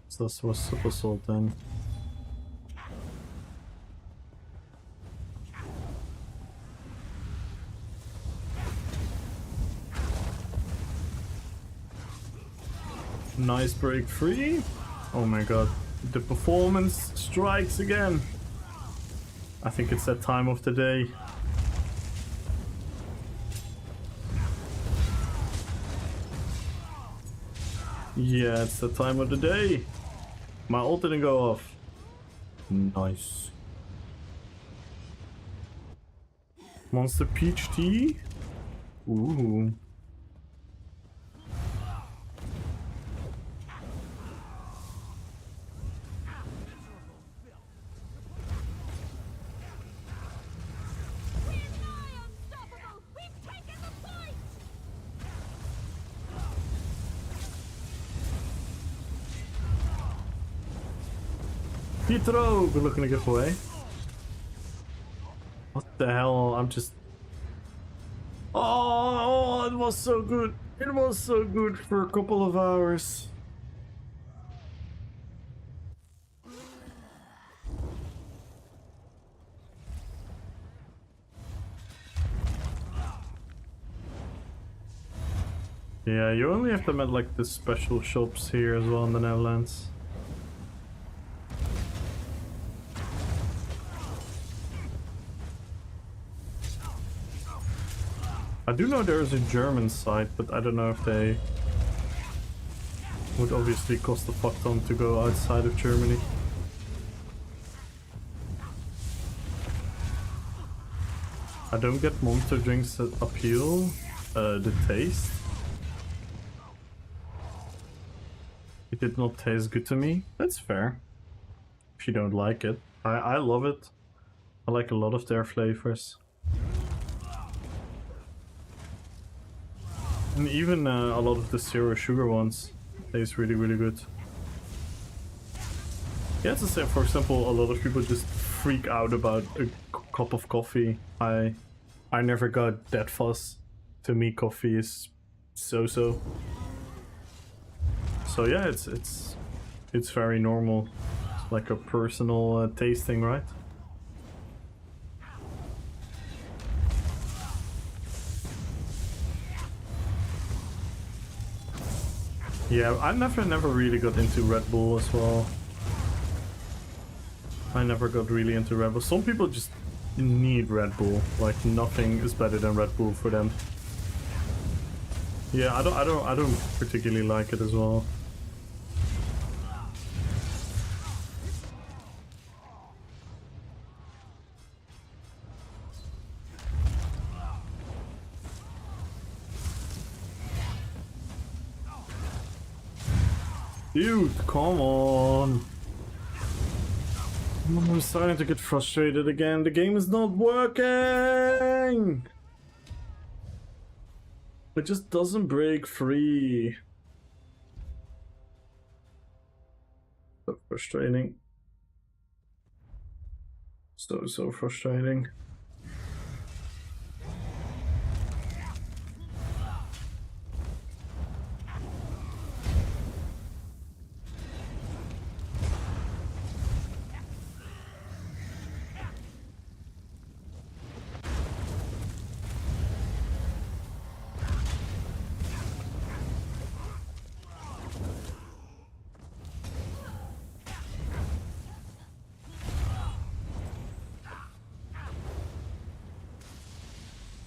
So this was super salt then. Nice break free. Oh my god. The performance strikes again. I think it's that time of the day. Yeah, it's the time of the day. My ult didn't go off. Nice. Monster peach tea? Ooh. Pietro! Good looking to give away. What the hell? I'm just... Oh, it was so good. It was so good for a couple of hours. Yeah, you only have them at like the special shops here as well in the Netherlands. I do know there is a German site, but I don't know if they would obviously cost a fuck ton to go outside of Germany. I don't get monster drinks that appeal, the taste. It did not taste good to me. That's fair. If you don't like it. I love it. I like a lot of their flavors. And even a lot of the zero sugar ones taste really, really good. Yeah, it's the same. For example, a lot of people just freak out about a cup of coffee. I never got that fuss. To me, coffee is so-so. So yeah, it's very normal. It's like a personal tasting, right? Yeah, I never really got into Red Bull as well. I never got really into Red Bull. Some people just need Red Bull. Like nothing is better than Red Bull for them. Yeah, I don't particularly like it as well. Dude, come on. I'm starting to get frustrated again. The game is not working. It just doesn't break free. So frustrating. So frustrating.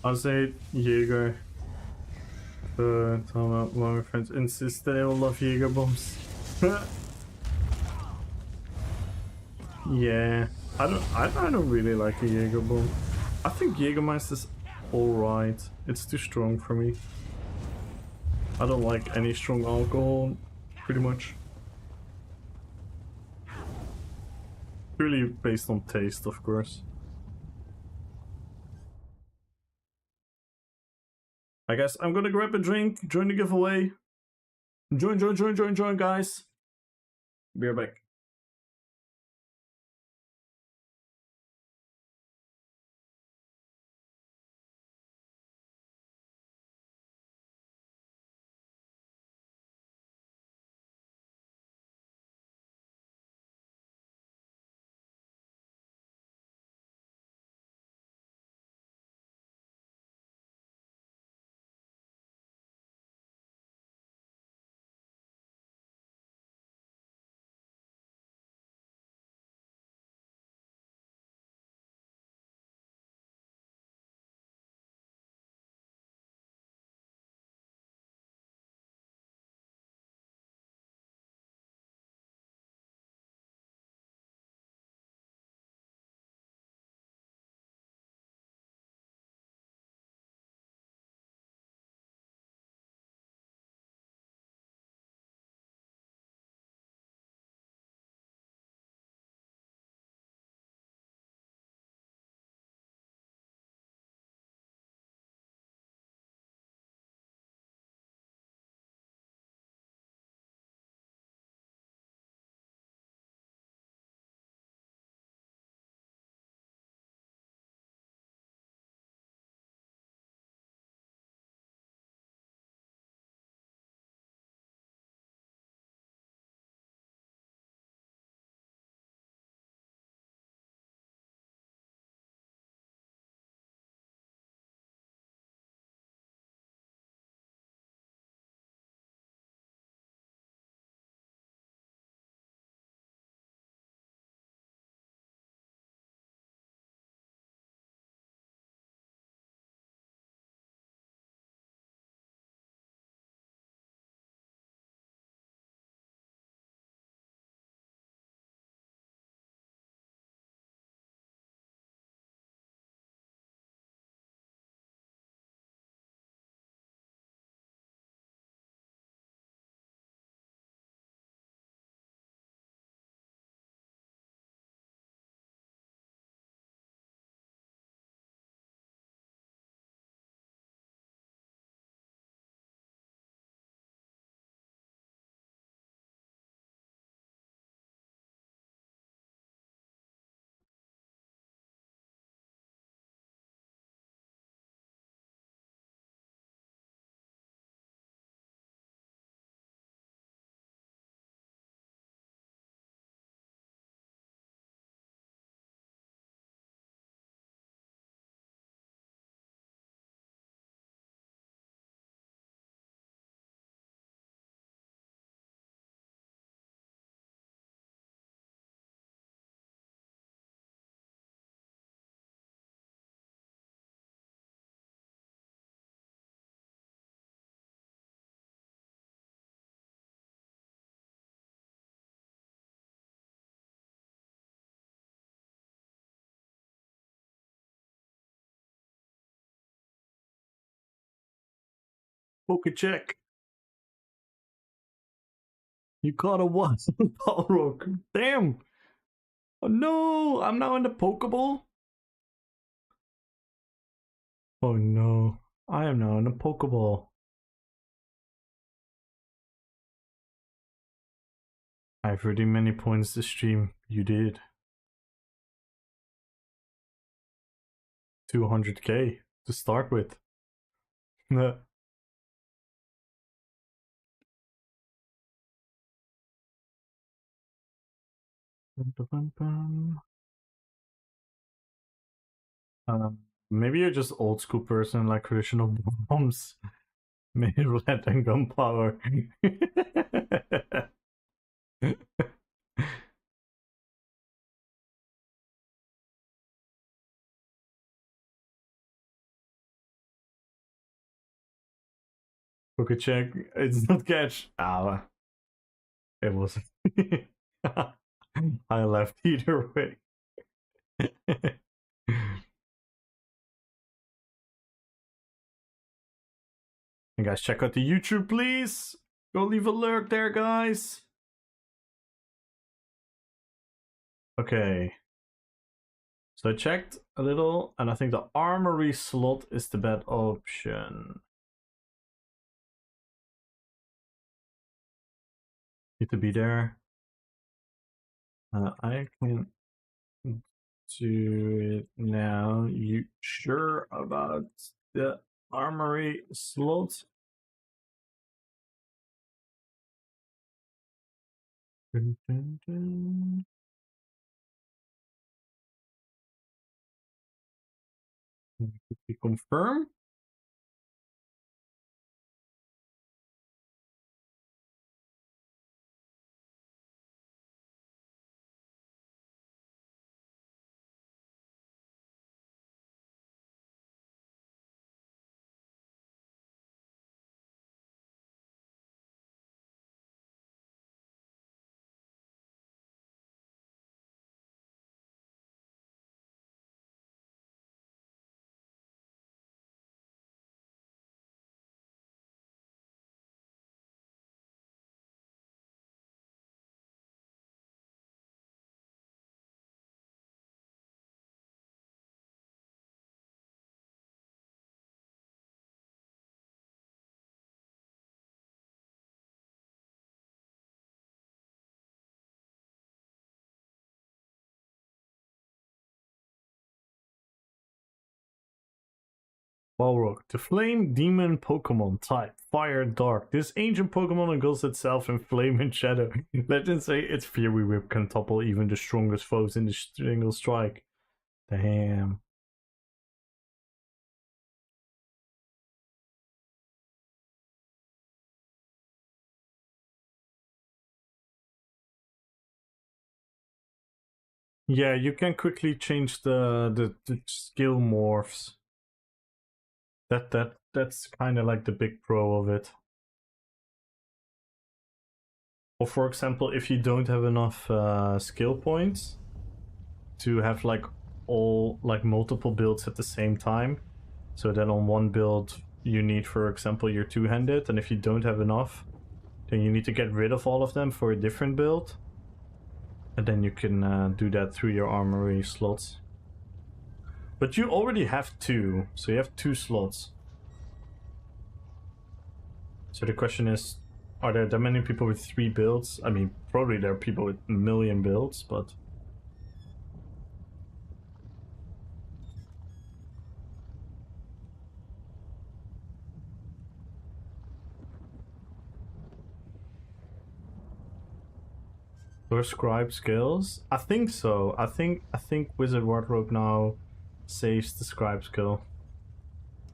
I'll say Jaeger. Tell me one of my friends insist they all love Jaeger bombs. Yeah, I don't really like a Jaeger bomb. I think Jägermeister's alright. It's too strong for me. I don't like any strong alcohol, pretty much. Purely based on taste, of course. I guess I'm gonna grab a drink, join the giveaway. Join, guys. Be right back. Poke check. You caught a what? Balrog. Damn. Oh no, I'm now in the Pokeball. Oh no, I am now in the Pokeball. I have really many points to stream. You did. 200k to start with. Maybe you're just old school person like traditional bombs made of lead and gunpowder. Okay, check. It's not catch. Ah, it was. I left either way. And guys, check out the YouTube, please. Go leave a lurk there, guys. Okay. So I checked a little, and I think the armory slot is the best option. Need to be there. I can do it now. You sure about the armory slot? Dun, dun, dun. Quickly confirm. Balrog, the flame demon Pokemon type, fire dark. This ancient Pokemon engulfs itself in flame and shadow. Legends say its Fury Whip can topple even the strongest foes in the single strike. Damn. Yeah, you can quickly change the skill morphs. That's kind of like the big pro of it. Or for example, if you don't have enough skill points to have like multiple builds at the same time, so then on one build you need, for example, your two-handed, and if you don't have enough, then you need to get rid of all of them for a different build, and then you can do that through your armory slots. But you already have two, so you have two slots. So the question is, are there that many people with 3 builds? I mean, probably there are people with a million builds, but... Scribe skills? I think so. I think Wizard Wardrobe now saves the scribe skill.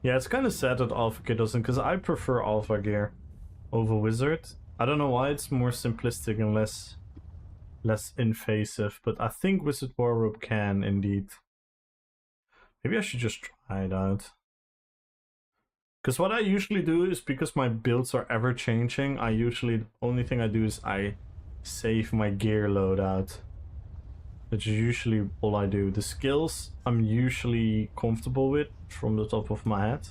Yeah, it's kind of sad that Alpha Gear doesn't, because I prefer Alpha Gear over Wizard. I don't know why, it's more simplistic and less invasive, but I think Wizard Wardrobe can indeed. Maybe I should just try it out. Because what I usually do is, because my builds are ever changing, the only thing I do is I save my gear loadout. That's usually all I do. The skills I'm usually comfortable with from the top of my head.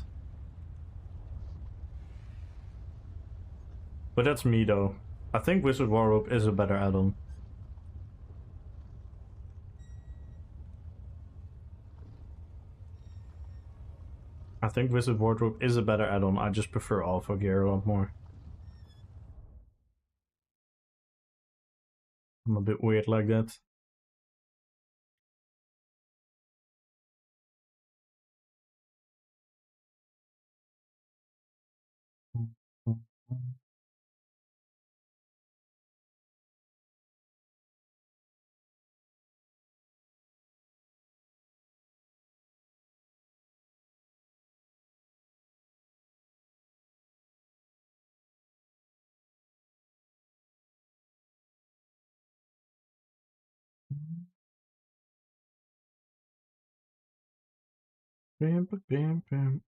But that's me though. I think Wizard Wardrobe is a better add-on. I think Wizard Wardrobe is a better add-on. I just prefer Alpha Gear a lot more. I'm a bit weird like that.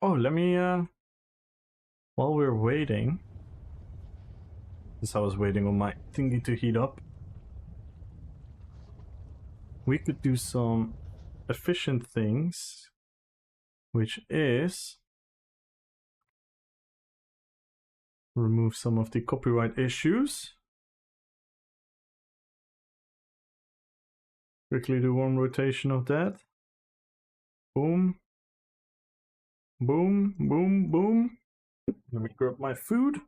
Oh, let me while we're waiting, since I was waiting on my thingy to heat up, we could do some efficient things, which is remove some of the copyright issues. Quickly do one rotation of that. Boom. Boom, boom, boom. Let me grab my food.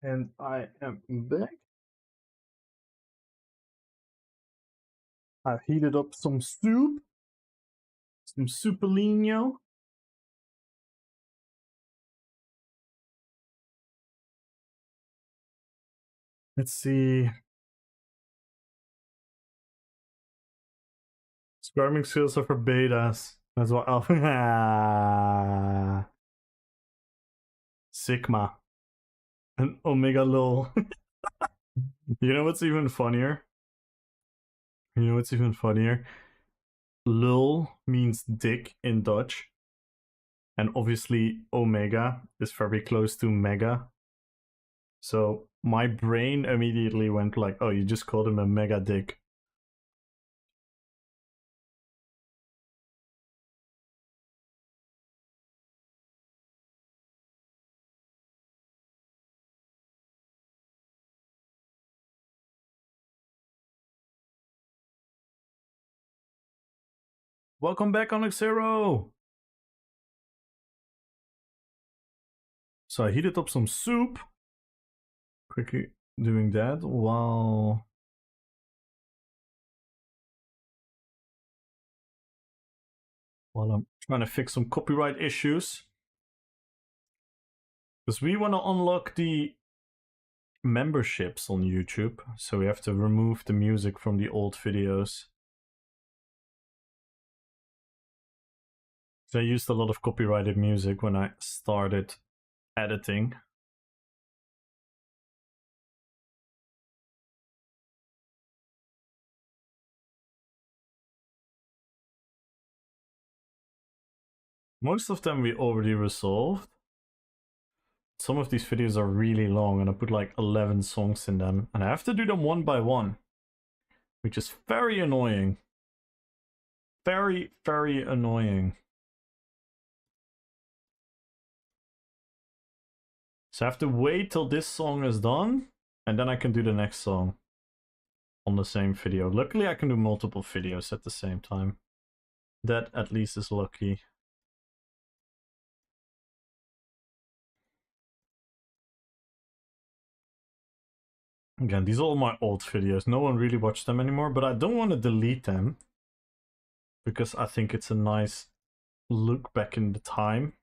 And I am back. I've heated up some soup. Some Superlino. Let's see. Squirming skills are for betas. That's what alpha. Sigma. And Omega lol. You know what's even funnier? You know what's even funnier? Lul means dick in Dutch. And obviously Omega is very close to mega. So my brain immediately went like, oh, you just called him a mega dick. Welcome back, Onyx Zero! So I heated up some soup. Quickly doing that while I'm trying to fix some copyright issues. Because we want to unlock the memberships on YouTube, so we have to remove the music from the old videos. So I used a lot of copyrighted music when I started editing. Most of them we already resolved. Some of these videos are really long and I put like 11 songs in them and I have to do them one by one, which is very annoying. Very, very annoying. So I have to wait till this song is done and then I can do the next song on the same video. Luckily I can do multiple videos at the same time. That at least is lucky. Again, these are all my old videos. No one really watched them anymore, but I don't want to delete them because I think it's a nice look back in the time.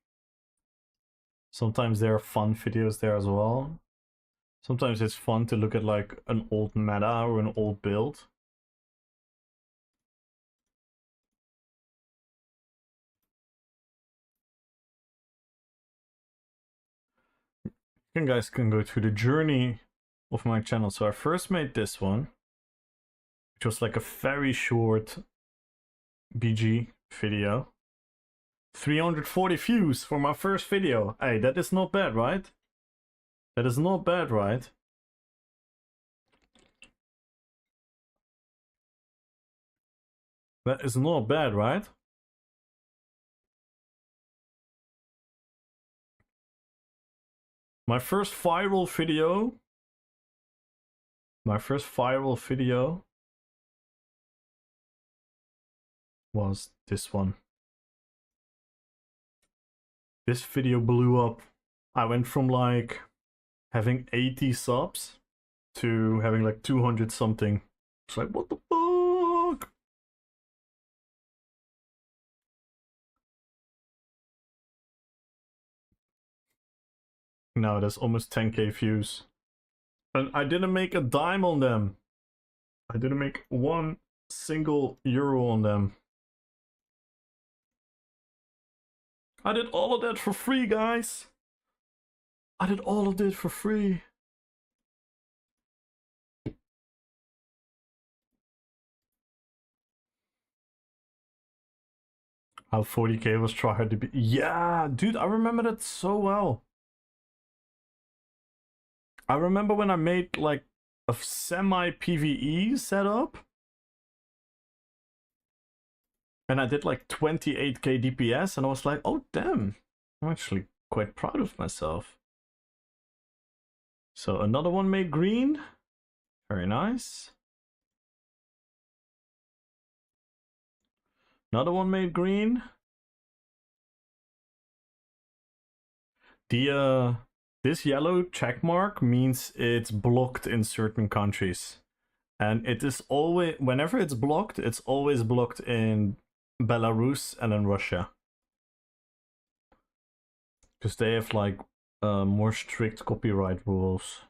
Sometimes there are fun videos there as well. Sometimes it's fun to look at like an old meta or an old build. You guys can go through the journey of my channel. So I first made this one, which was like a very short BG video. 340 views for my first video. Hey, that is not bad, right? That is not bad, right? That is not bad, right? My first viral video. My first viral video was this one. This video blew up. I went from like having 80 subs to having like 200 something. It's like, what the fuck? No, that's almost 10k views. And I didn't make a dime on them. I didn't make one single euro on them. I did all of that for free, guys. I did all of this for free. How 40k was tryhard to be. Yeah, dude, I remember that so well. I remember when I made like a semi PvE setup. And I did like 28k DPS, and I was like, oh damn, I'm actually quite proud of myself. So another one made green. Very nice. Another one made green. This yellow check mark means it's blocked in certain countries. And it is always, whenever it's always blocked in Belarus and in Russia. Because they have like more strict copyright rules.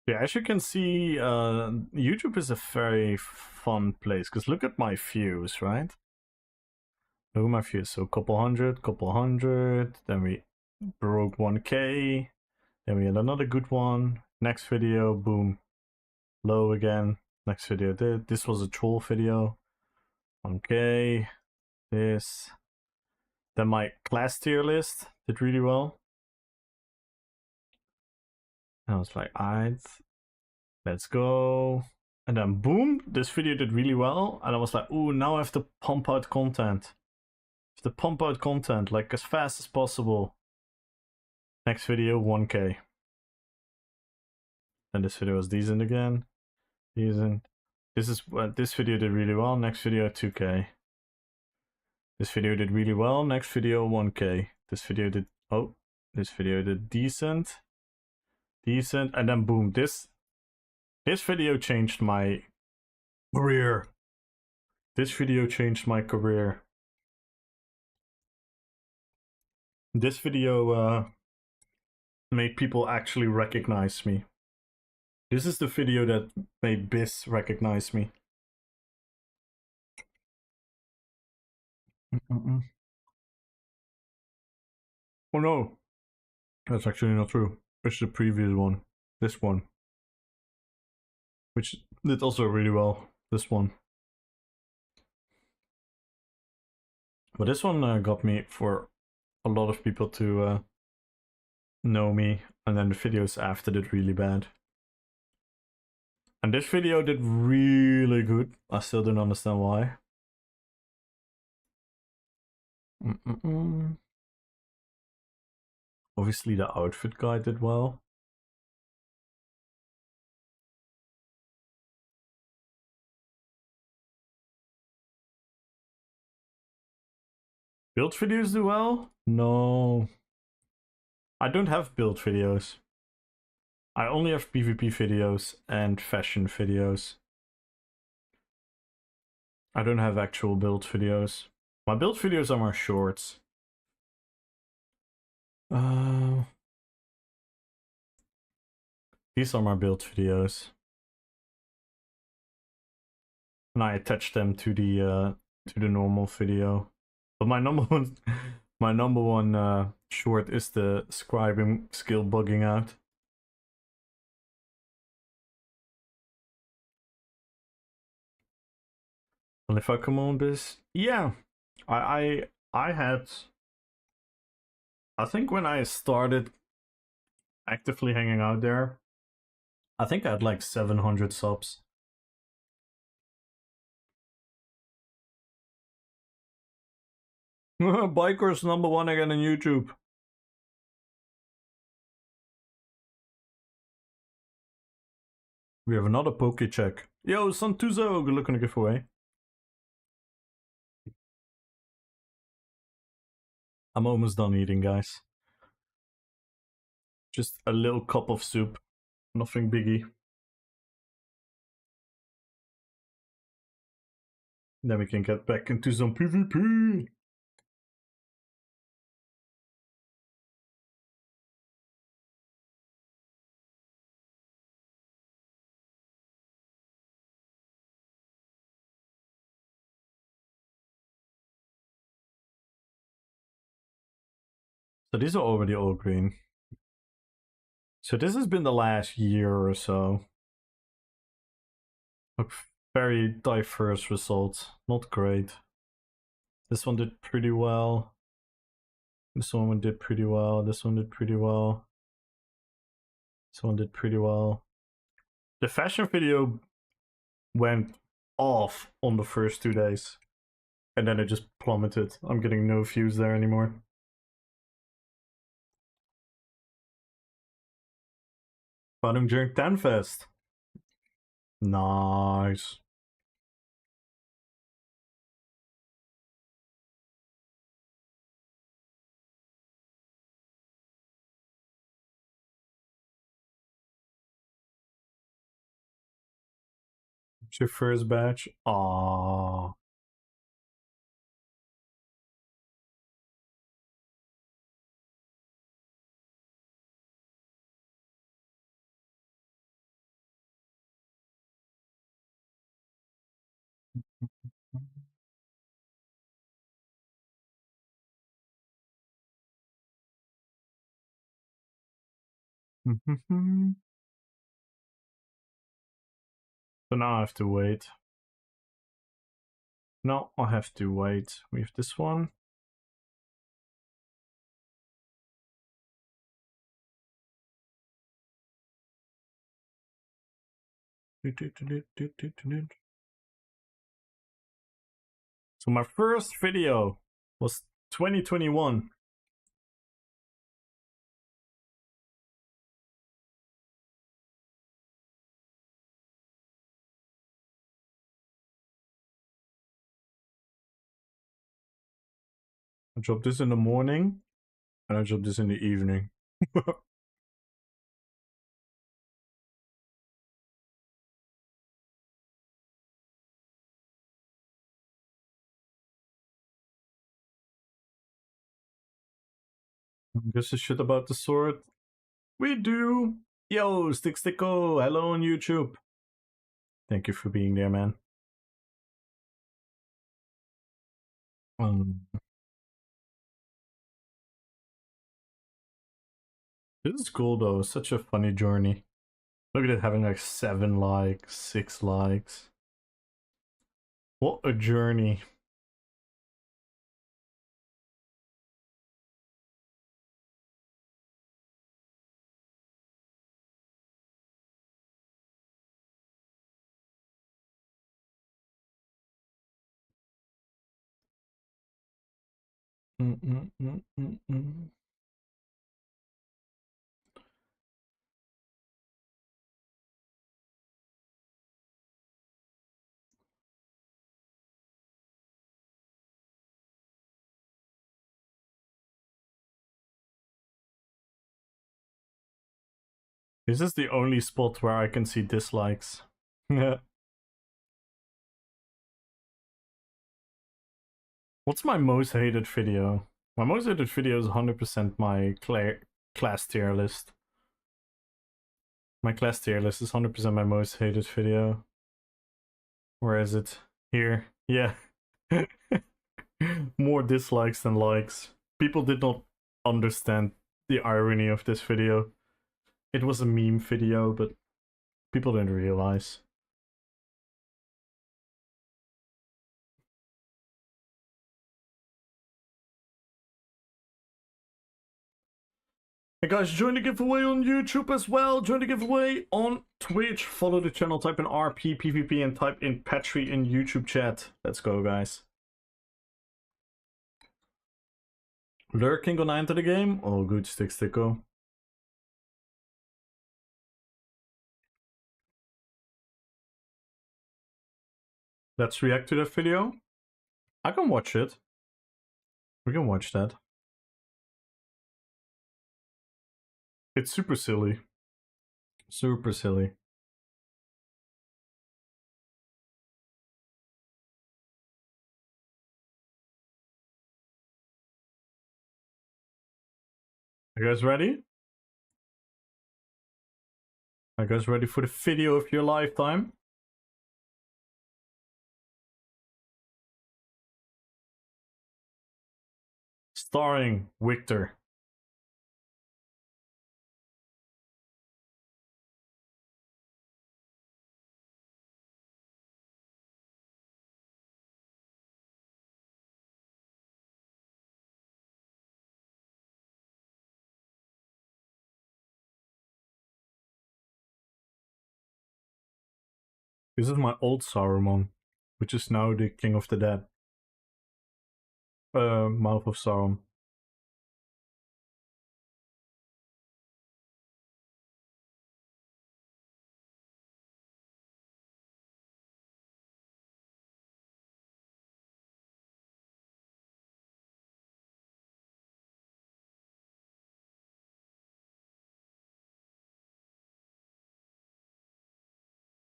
Yeah, as you can see, YouTube is a very fun place, because look at my views, right? Look at my views. So couple hundred, then we broke 1k, then we had another good one. Next video, boom, low again. Next video, this was a troll video, 1k, this. Then my class tier list did really well. And I was like, alright, let's go. And then boom, this video did really well. And I was like, ooh, now I have to pump out content. I have to pump out content like as fast as possible. Next video, 1k. And this video was decent again. Decent. This video did really well. Next video, 2k. This video did really well. Next video, 1k. This video did decent. Decent. And then boom, this video changed my career. This video changed my career. This video made people actually recognize me. This is the video that made Biz recognize me. Oh no, that's actually not true. It's the previous one. This one. Which did also really well. This one. But this one got me for a lot of people to know me. And then the videos after did really bad. And this video did really good. I still don't understand why. Obviously the outfit guy did well. Build videos do well? No. I don't have build videos. I only have PvP videos and fashion videos. I don't have actual build videos. My build videos are more shorts. These are my build videos. And I attach them to the normal video. But my number one short is the scribing skill bugging out. And if I come on this, yeah, I had, I think when I started actively hanging out there, I think I had like 700 subs. Bikers #1 again on YouTube. We have another poke check. Yo, Santuzo, good luck on a giveaway. I'm almost done eating, guys. Just a little cup of soup. Nothing biggie. Then we can get back into some PvP. So these are already all green. So this has been the last year or so. A very diverse results. Not great. This one did pretty well. This one did pretty well. This one did pretty well. This one did pretty well. The fashion video went off on the first 2 days. And then it just plummeted. I'm getting no views there anymore. Found him during Tanfest. Nice. It's your first batch? Aww. So now I have to wait. No, I have to wait. We have this one. So my first video was 2021. I dropped this in the morning and I dropped this in the evening. Gives a shit about the sword. We do. Yo, Sticko, hello on YouTube. Thank you for being there, man. This is cool though. Such a funny journey. Look at it having like 7 likes, 6 likes. What a journey. This is the only spot where I can see dislikes. What's my most hated video? My most hated video is 100% my class tier list. My class tier list is 100% my most hated video. Where is it? Here. Yeah. More dislikes than likes. People did not understand the irony of this video. It was a meme video, but people didn't realize. Hey guys, join the giveaway on YouTube as well. Join the giveaway on Twitch. Follow the channel, type in RP, PvP, and type in Patry in YouTube chat. Let's go, guys. Lurking gonna enter the game? Oh, good, Sticko. Let's react to that video. I can watch it. We can watch that. It's super silly. Super silly. Are you guys ready? Are you guys ready for the video of your lifetime? Starring Victor. This is my old Saruman, which is now the King of the Dead. Mouth of Sauron.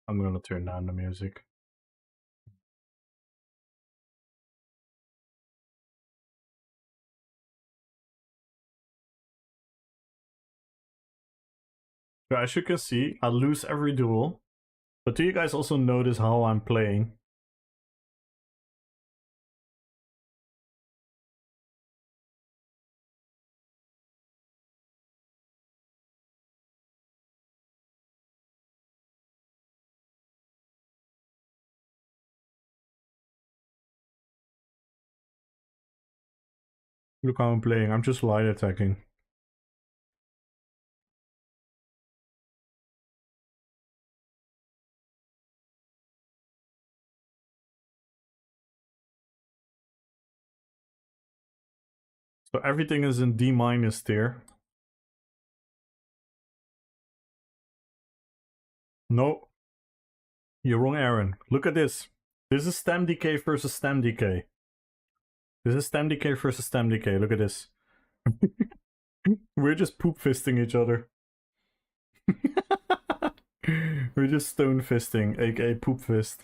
I'm gonna turn down the music. So as you can see, I lose every duel. But do you guys also notice how I'm playing? Look how I'm playing. I'm just light attacking. So everything is in D- tier. No. You're wrong, Aaron. Look at this. This is stem decay versus stem decay. This is stem decay versus stem decay. Look at this. We're just poop fisting each other. We're just stone fisting, aka poop fist.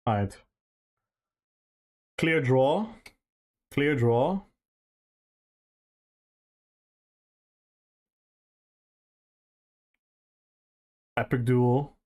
Alright. Clear draw. Clear draw. Epic duel.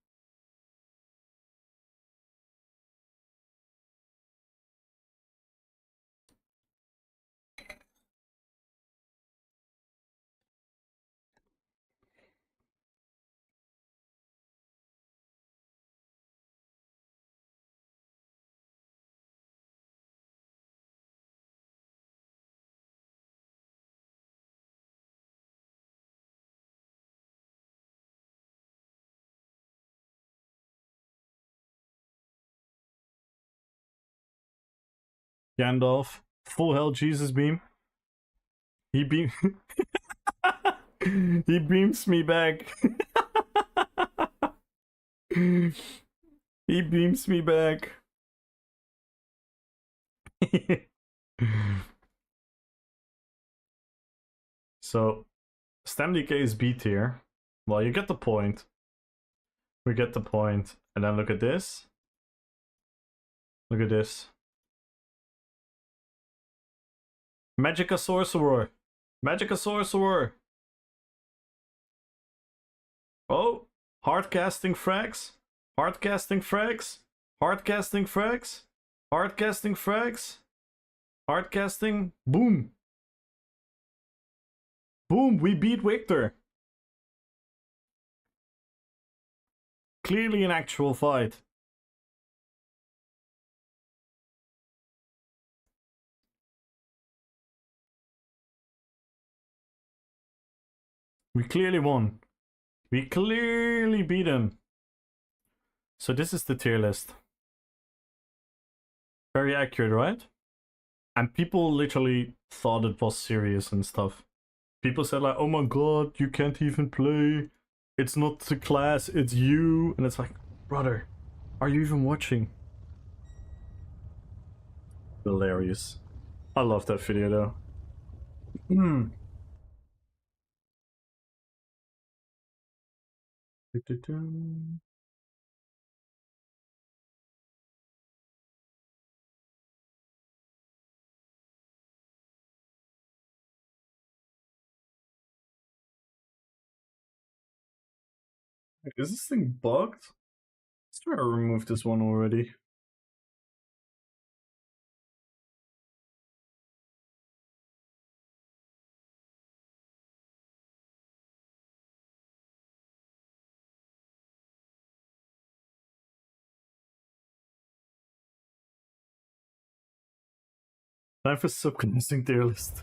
Gandalf. Full health Jesus beam. He beam he beams me back. He He beams me back. So, StemDK is B tier. Well, you get the point. We get the point. And then look at this. Look at this. Magica Sorcerer. Magica Sorcerer. Oh, hardcasting frags. Hardcasting frags. Hardcasting frags. Hardcasting frags. Hardcasting. Boom. Boom, we beat Victor. Clearly an actual fight. We clearly won. We clearly beat him. So this is the tier list. Very accurate, right? And people literally thought it was serious and stuff. People said like, oh my god, you can't even play. It's not the class, it's you. And it's like, brother, are you even watching? Hilarious. I love that video though. Is this thing bugged? Let's try to remove this one already. Time for subconnecting tier list.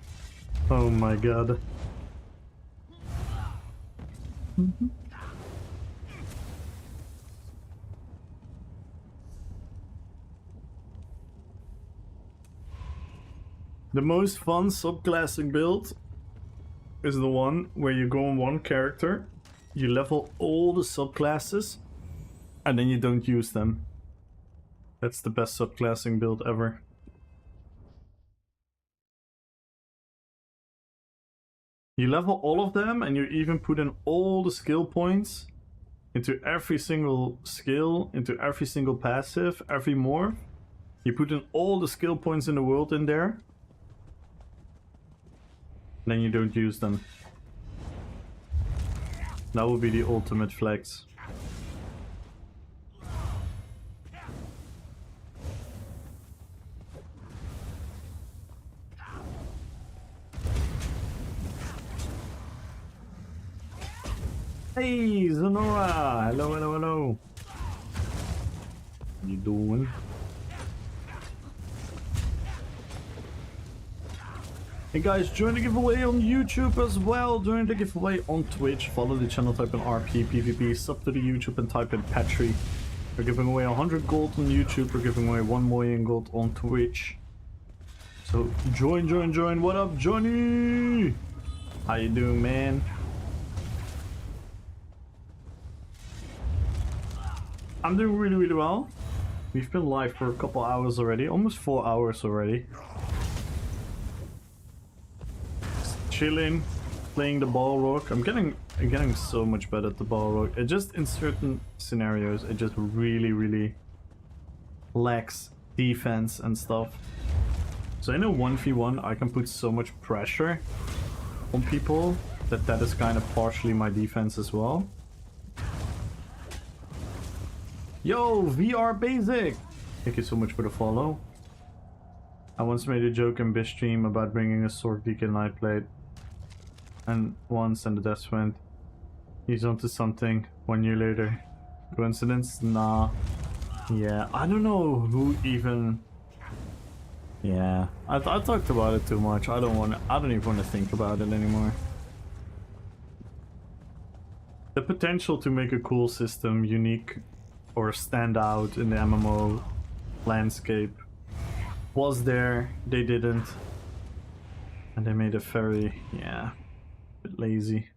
Oh my god. The most fun subclassing build is the one where you go on one character, you level all the subclasses, and then you don't use them. That's the best subclassing build ever. You level all of them and you even put in all the skill points into every single skill, into every single passive, every morph. You put in all the skill points in the world in there. Then you don't use them. That would be the ultimate flex. Hey, Zonora! Hello, hello, hello. What you doing? Hey guys, join the giveaway on YouTube as well. Join the giveaway on Twitch. Follow the channel, type in RP, PvP, sub to the YouTube and type in Petri. We're giving away 100 gold on YouTube. We're giving away 1 million gold on Twitch. So join, join, join. What up, Johnny? How you doing, man? I'm doing really, really well. We've been live for a couple hours already, almost 4 hours already. Just chilling, playing the Balrog. I'm getting so much better at the Balrog. It just, in certain scenarios, it just really, really lacks defense and stuff. So in a 1v1, I can put so much pressure on people that is kind of partially my defense as well. Yo, VR Basic! Thank you so much for the follow. I once made a joke in BitStream about bringing a sword beacon night plate. And once, and the death went. He's onto something 1 year later. Coincidence? Nah. Yeah, I don't know who even... Yeah, I talked about it too much. I don't even want to think about it anymore. The potential to make a cool system, unique, or stand out in the MMO landscape was there. They didn't, and they made it very, yeah, a bit lazy.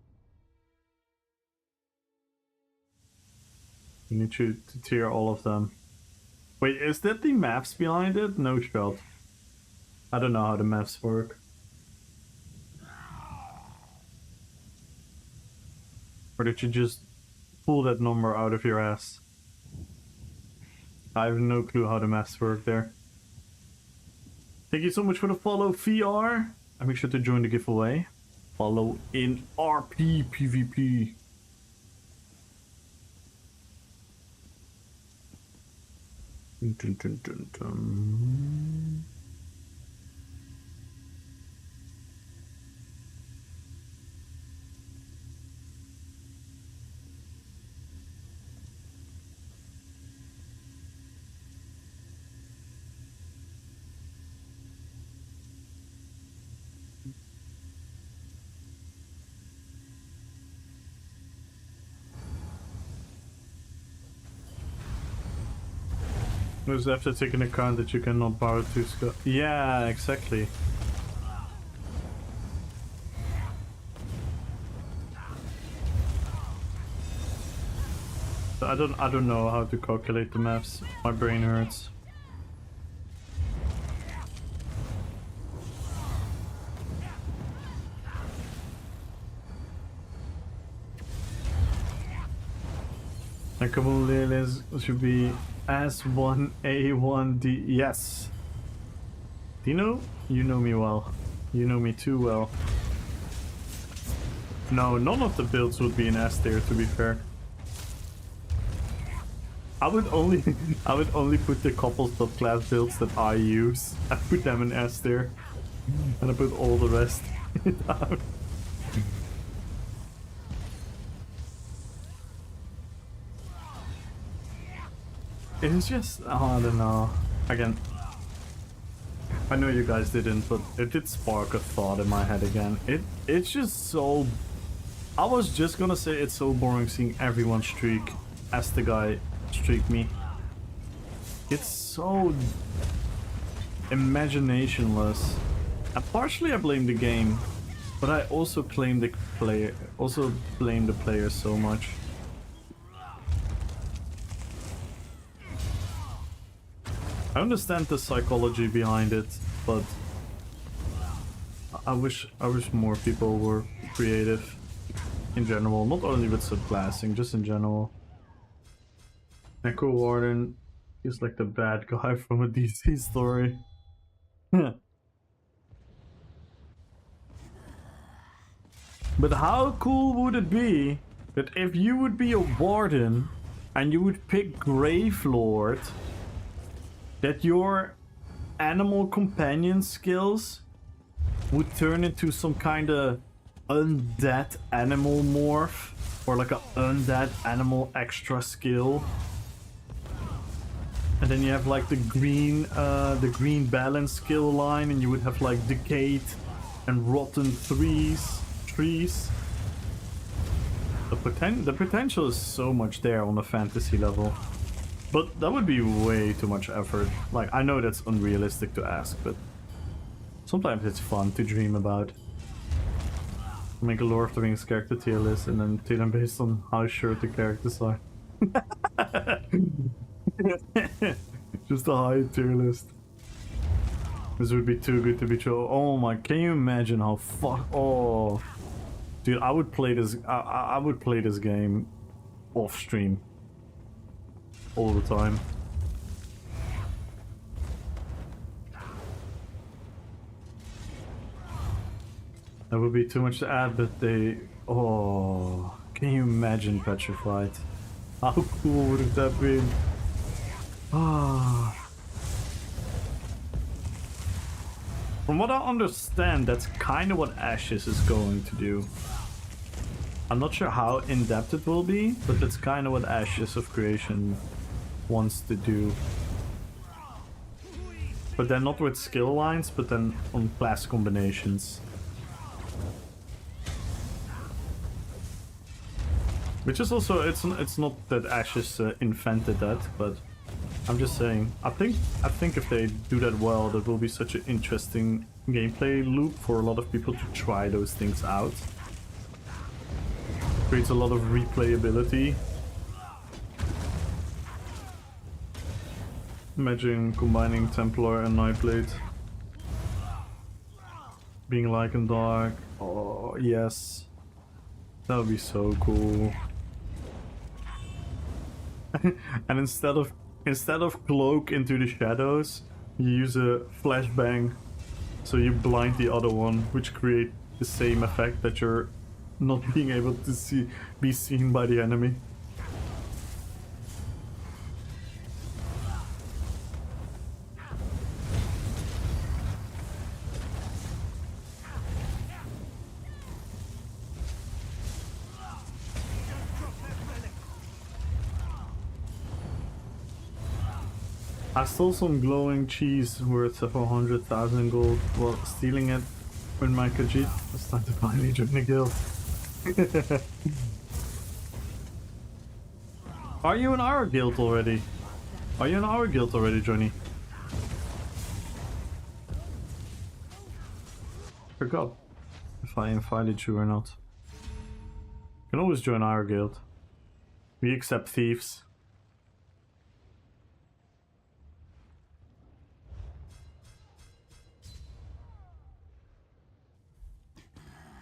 You need to tier all of them. Wait, is that the maps behind it? No shot. I don't know how the maps work. Or did you just pull that number out of your ass? I have no clue how the maps work there. Thank you so much for the follow, VR. And make sure to join the giveaway. Follow in RP PvP. Dun, dun, dun, dun, dun. Just have to take into account that you cannot borrow 2 skill. Yeah, exactly. I don't know how to calculate the maps. My brain hurts. And come on, Lilis should be S1A1D. Yes. Dino, you know me well. You know me too well. No, none of the builds would be an S tier, to be fair. I would only put the couple subclass builds that I use. I put them in S tier. And I put all the rest down. It's just, oh, I don't know. Again, I know you guys didn't, but it did spark a thought in my head again. It's just so... I was just gonna say it's so boring seeing everyone streak as the guy streak me. It's so imaginationless. And partially I blame the game, but I also blame the player so much. I understand the psychology behind it, but I wish more people were creative in general, not only with subclassing, just in general. Echo Warden is like the bad guy from a DC story. But how cool would it be that if you would be a warden and you would pick Gravelord, that your animal companion skills would turn into some kind of undead animal morph, or like an undead animal extra skill. And then you have like the green balance skill line, and you would have like decayed and rotten trees. The potential is so much there on a fantasy level. But that would be way too much effort. Like, I know that's unrealistic to ask, but sometimes it's fun to dream about. Make a Lord of the Rings character tier list and then tier them based on how short the characters are. Just a high tier list. This would be too good to be true. Oh my, can you imagine how oh. Dude, I would play this I would play this game off stream. All the time. That would be too much to add, but they... Oh, can you imagine Petrified? How cool would have that been? Ah. From what I understand, that's kind of what Ashes is going to do. I'm not sure how in-depth it will be, but that's kind of what Ashes of Creation wants to do. But then not with skill lines, but then on class combinations. Which is also, it's not that Ashes invented that, but I'm just saying, I think if they do that well, that will be such an interesting gameplay loop for a lot of people to try those things out. Creates a lot of replayability. Imagine combining Templar and Nightblade. Being light and dark. Oh, yes. That would be so cool. And instead of cloak into the shadows, you use a flashbang. So you blind the other one, which create the same effect that you're not being able to be seen by the enemy. I stole some glowing cheese worth several 100,000 gold while stealing it with my Khajiit. It's time to finally join the guild. Are you in our guild already? Are you in our guild already, Johnny? Forgot if I invited you or not. You can always join our guild. We accept thieves.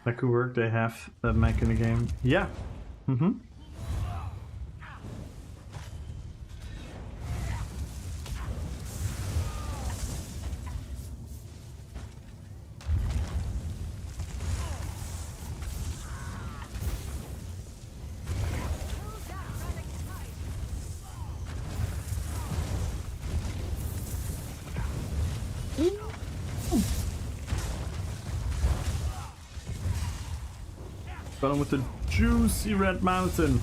That could work, they have that mech in the game. Yeah. Mm-hmm. Got him with the juicy red mountain.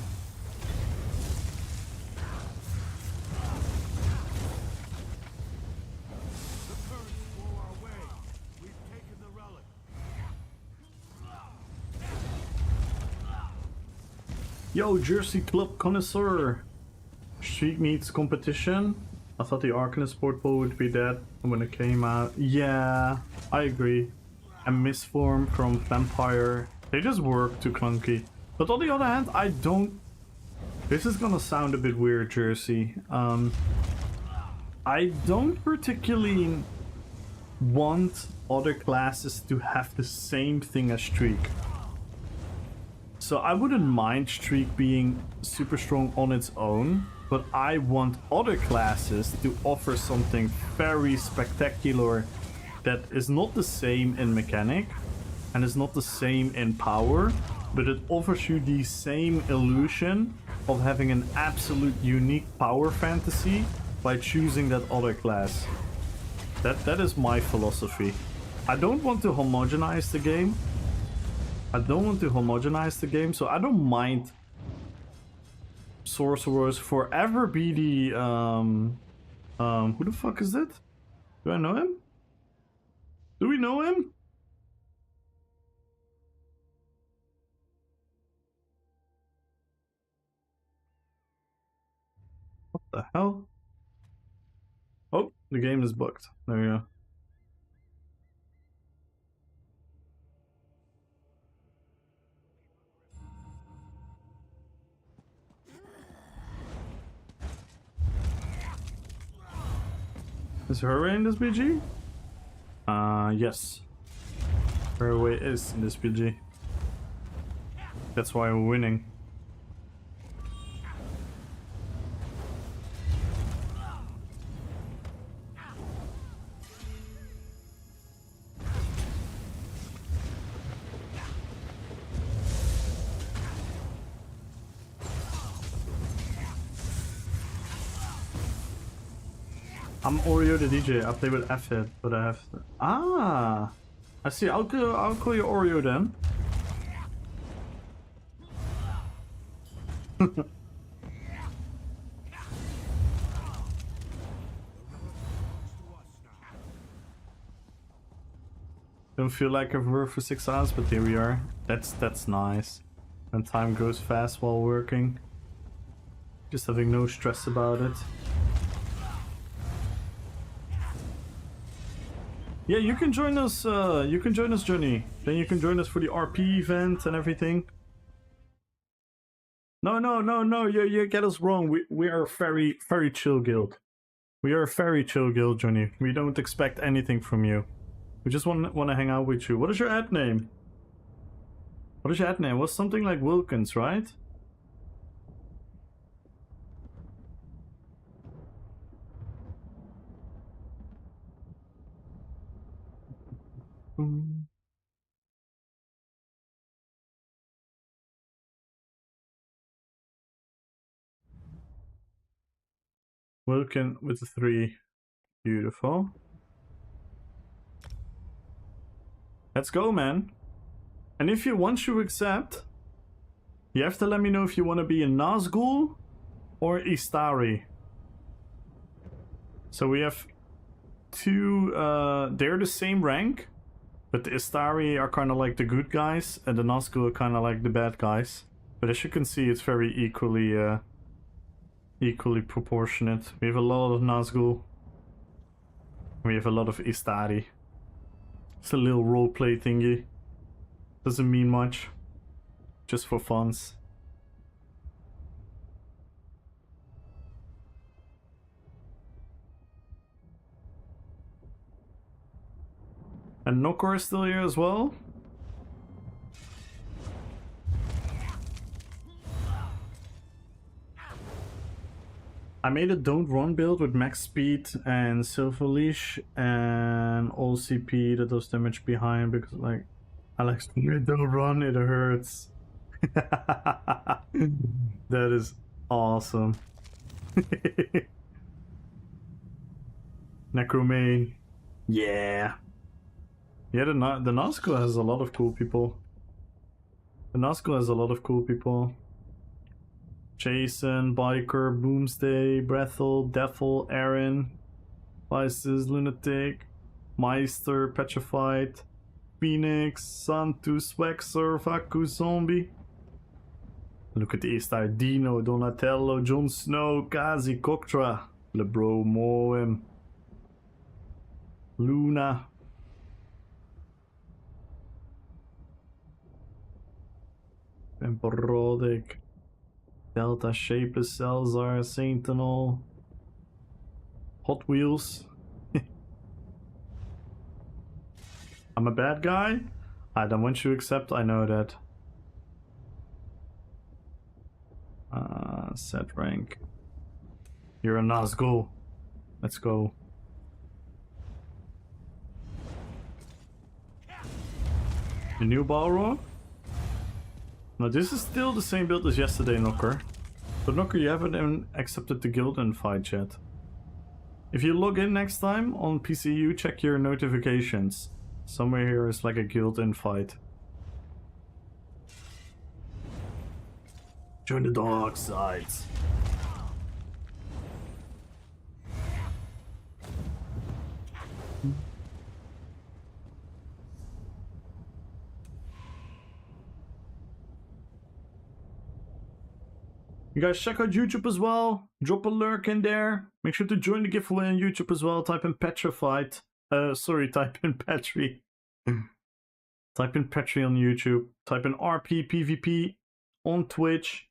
Yo, Jersey Club connoisseur. Street needs competition. I thought the Arcanist portable would be dead when it came out. Yeah, I agree. And Mistform from Vampire. They just work too clunky. But on the other hand, I don't... This is gonna sound a bit weird, Jersey. I don't particularly want other classes to have the same thing as Streak. So I wouldn't mind Streak being super strong on its own, but I want other classes to offer something very spectacular that is not the same in mechanic and is not the same in power, but it offers you the same illusion of having an absolute unique power fantasy by choosing that other class. That is my philosophy. I don't want to homogenize the game. So I don't mind Sorcerers forever be the who the fuck is that? Do I know him? Do we know him? What the hell? Oh, the game is bugged. There we go. Is Hurray in this BG? Yes. Hurray is in this BG. That's why we're winning. I'm Oreo the DJ. I play with F-Hit, but I have... Ah! I see. I'll call you Oreo then. Don't feel like I've worked for 6 hours, but here we are. That's nice. And time goes fast while working. Just having no stress about it. Yeah, you can join us. Johnny. Then you can join us for the RP event and everything. No. You get us wrong. We are a very chill guild. We are a very chill guild, Johnny. We don't expect anything from you. We just want to hang out with you. What is your ad name? What is your ad name? It was something like Wilkins, right? Wilkin with the 3. Beautiful. Let's go, man. And if you want to accept, you have to let me know if you want to be a Nazgul or Istari. So we have 2, they're the same rank, but the Istari are kind of like the good guys, and the Nazgul are kind of like the bad guys. But as you can see, it's very equally proportionate. We have a lot of Nazgul. We have a lot of Istari. It's a little roleplay thingy. Doesn't mean much. Just for funs. And Nokor is still here as well. I made a don't run build with max speed and silver leash and all CP that does damage behind because like I like don't run, it hurts. That is awesome. Necromane. Yeah. Yeah, the Nazgul has a lot of cool people. The Nazgul has a lot of cool people. Jason, Biker, Boomsday, Brethel, Devil, Aaron, Vices, Lunatic, Meister, Petrified, Phoenix, Santus, Wexer, Vacu, Zombie. Look at the East Side. Dino, Donatello, Jon Snow, Kazi, Koktra, Lebro, Moem, Luna. Emperodic, Delta, Shapeless, Celzar, Sentinel, Hot Wheels. I'm a bad guy? I don't want you to accept, I know that. Set rank. You're a Nazgul. Let's go. The new Balrog? No, this is still the same build as yesterday, Knocker. But Knocker, you haven't even accepted the guild invite yet. If you log in next time on PCU, check your notifications. Somewhere here is like a guild invite. Join the dark sides. You guys check out YouTube as well. Drop a lurk in there. Make sure to join the giveaway on YouTube as well. Type in Petrified. Type in Petri. Type in Petri on YouTube. Type in RP PvP on Twitch.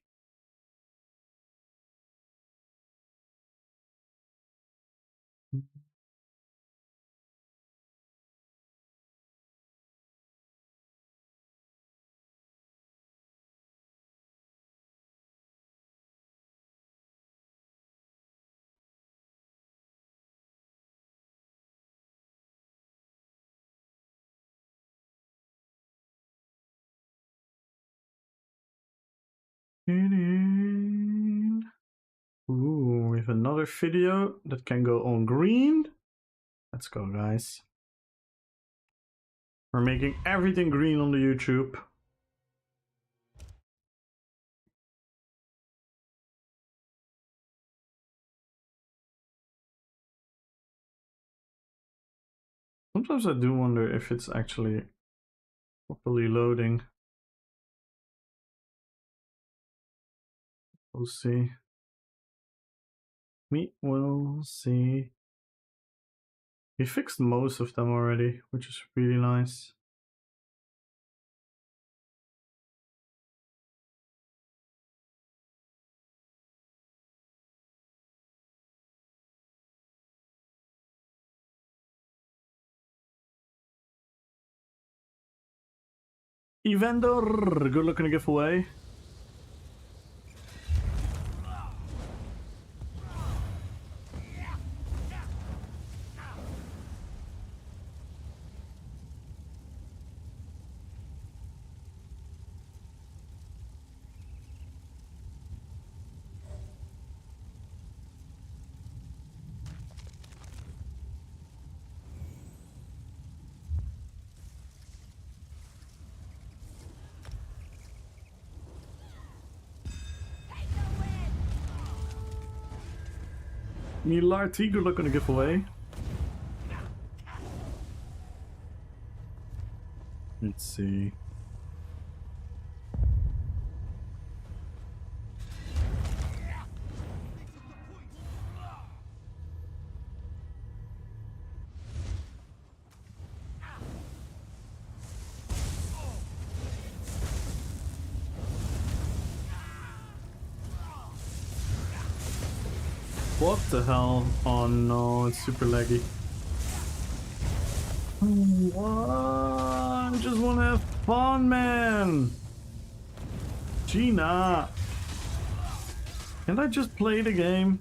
Ooh, we have another video that can go on green. Let's go, guys. We're making everything green on the YouTube. Sometimes I do wonder if it's actually properly loading. We'll see. We will see. We fixed most of them already, which is really nice. Evander, good looking giveaway. Milarty, good luck on the giveaway. Let's see. What the hell? Oh no, it's super laggy. I just want to have fun, man. Gina, can I just play the game?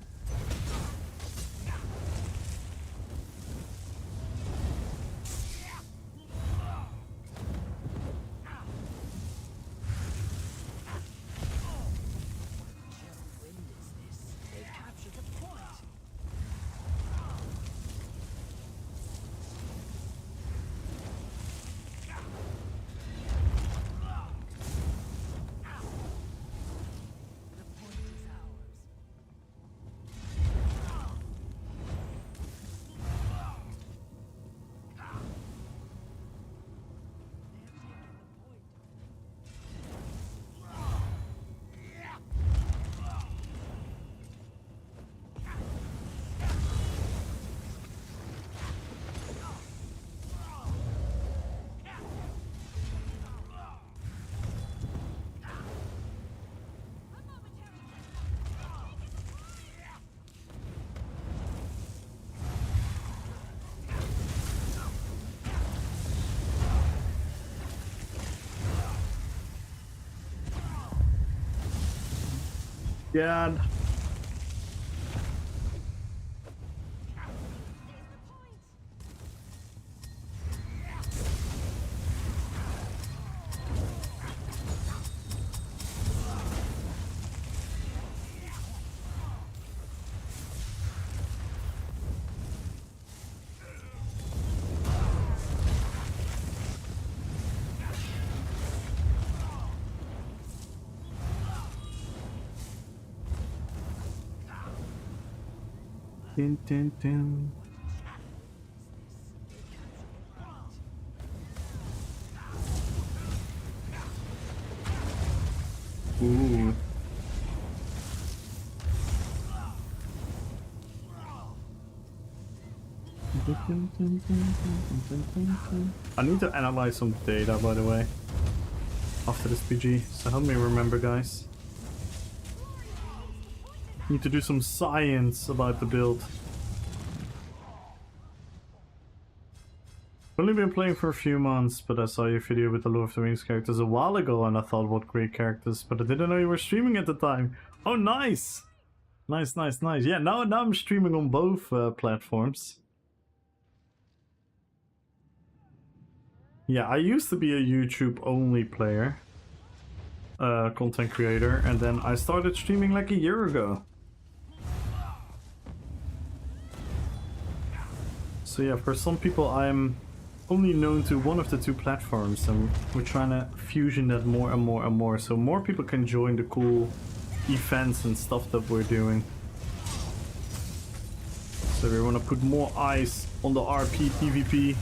God. Tin, tin, tin. Ooh. I need to analyze some data, by the way, after this PG, so help me remember, guys. Need to do some science about the build. I've only been playing for a few months, but I saw your video with the Lord of the Rings characters a while ago and I thought, what great characters, but I didn't know you were streaming at the time. Oh, nice! Nice, nice, nice. Yeah, now I'm streaming on both platforms. Yeah, I used to be a YouTube only player, content creator, and then I started streaming like a year ago. So yeah, for some people I'm only known to one of the two platforms, and we're trying to fusion that more and more and more, so more people can join the cool events and stuff that we're doing. So we want to put more eyes on the RP PvP.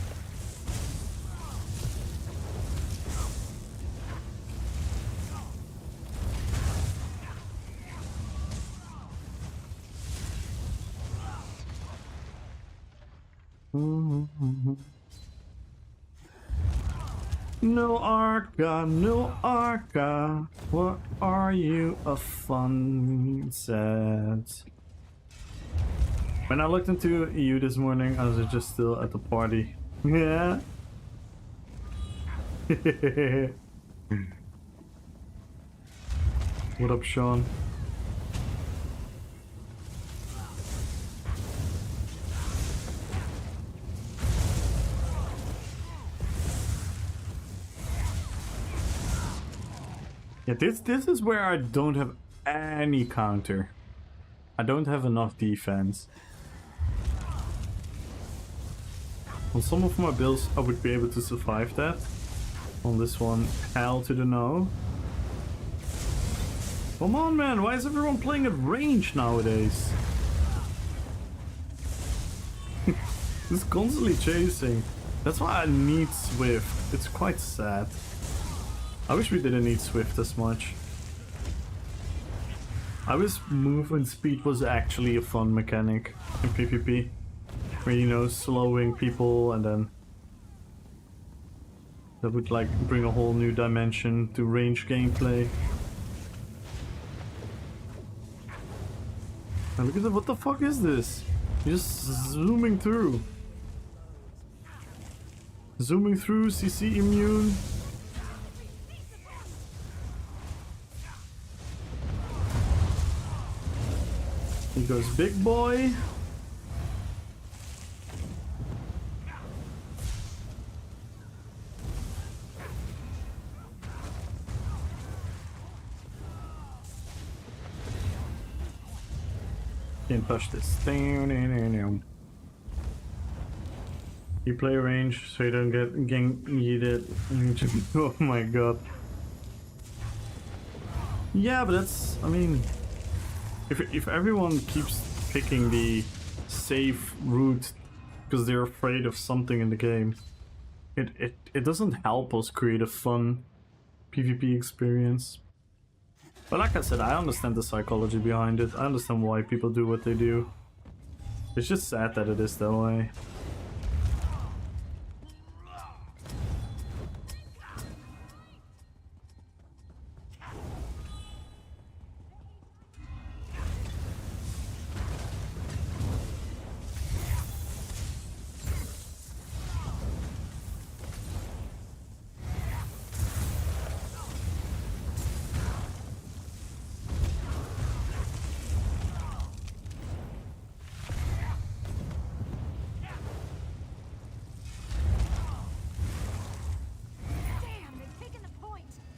No Arca, no Arca, what are you a fun set? When I looked into you this morning, I was just still at the party. Yeah. What up, Sean? Yeah, this is where I don't have any counter. I don't have enough defense. On some of my builds, I would be able to survive that. On this one, hell to the no. Come on, man, why is everyone playing at range nowadays? It's constantly chasing. That's why I need Swift. It's quite sad. I wish we didn't need Swift as much. I wish movement speed was actually a fun mechanic in PvP. Where, you know, slowing people and then... that would like bring a whole new dimension to range gameplay. And look at that, what the fuck is this? You're just zooming through. Zooming through, CC immune. He goes big boy. Can't touch this. You play range so you don't get gang yeeted. Oh my god. Yeah, but that's, I mean, if everyone keeps picking the safe route because they're afraid of something in the game, it doesn't help us create a fun PvP experience. But like I said, I understand the psychology behind it. I understand why people do what they do. It's just sad that it is that way.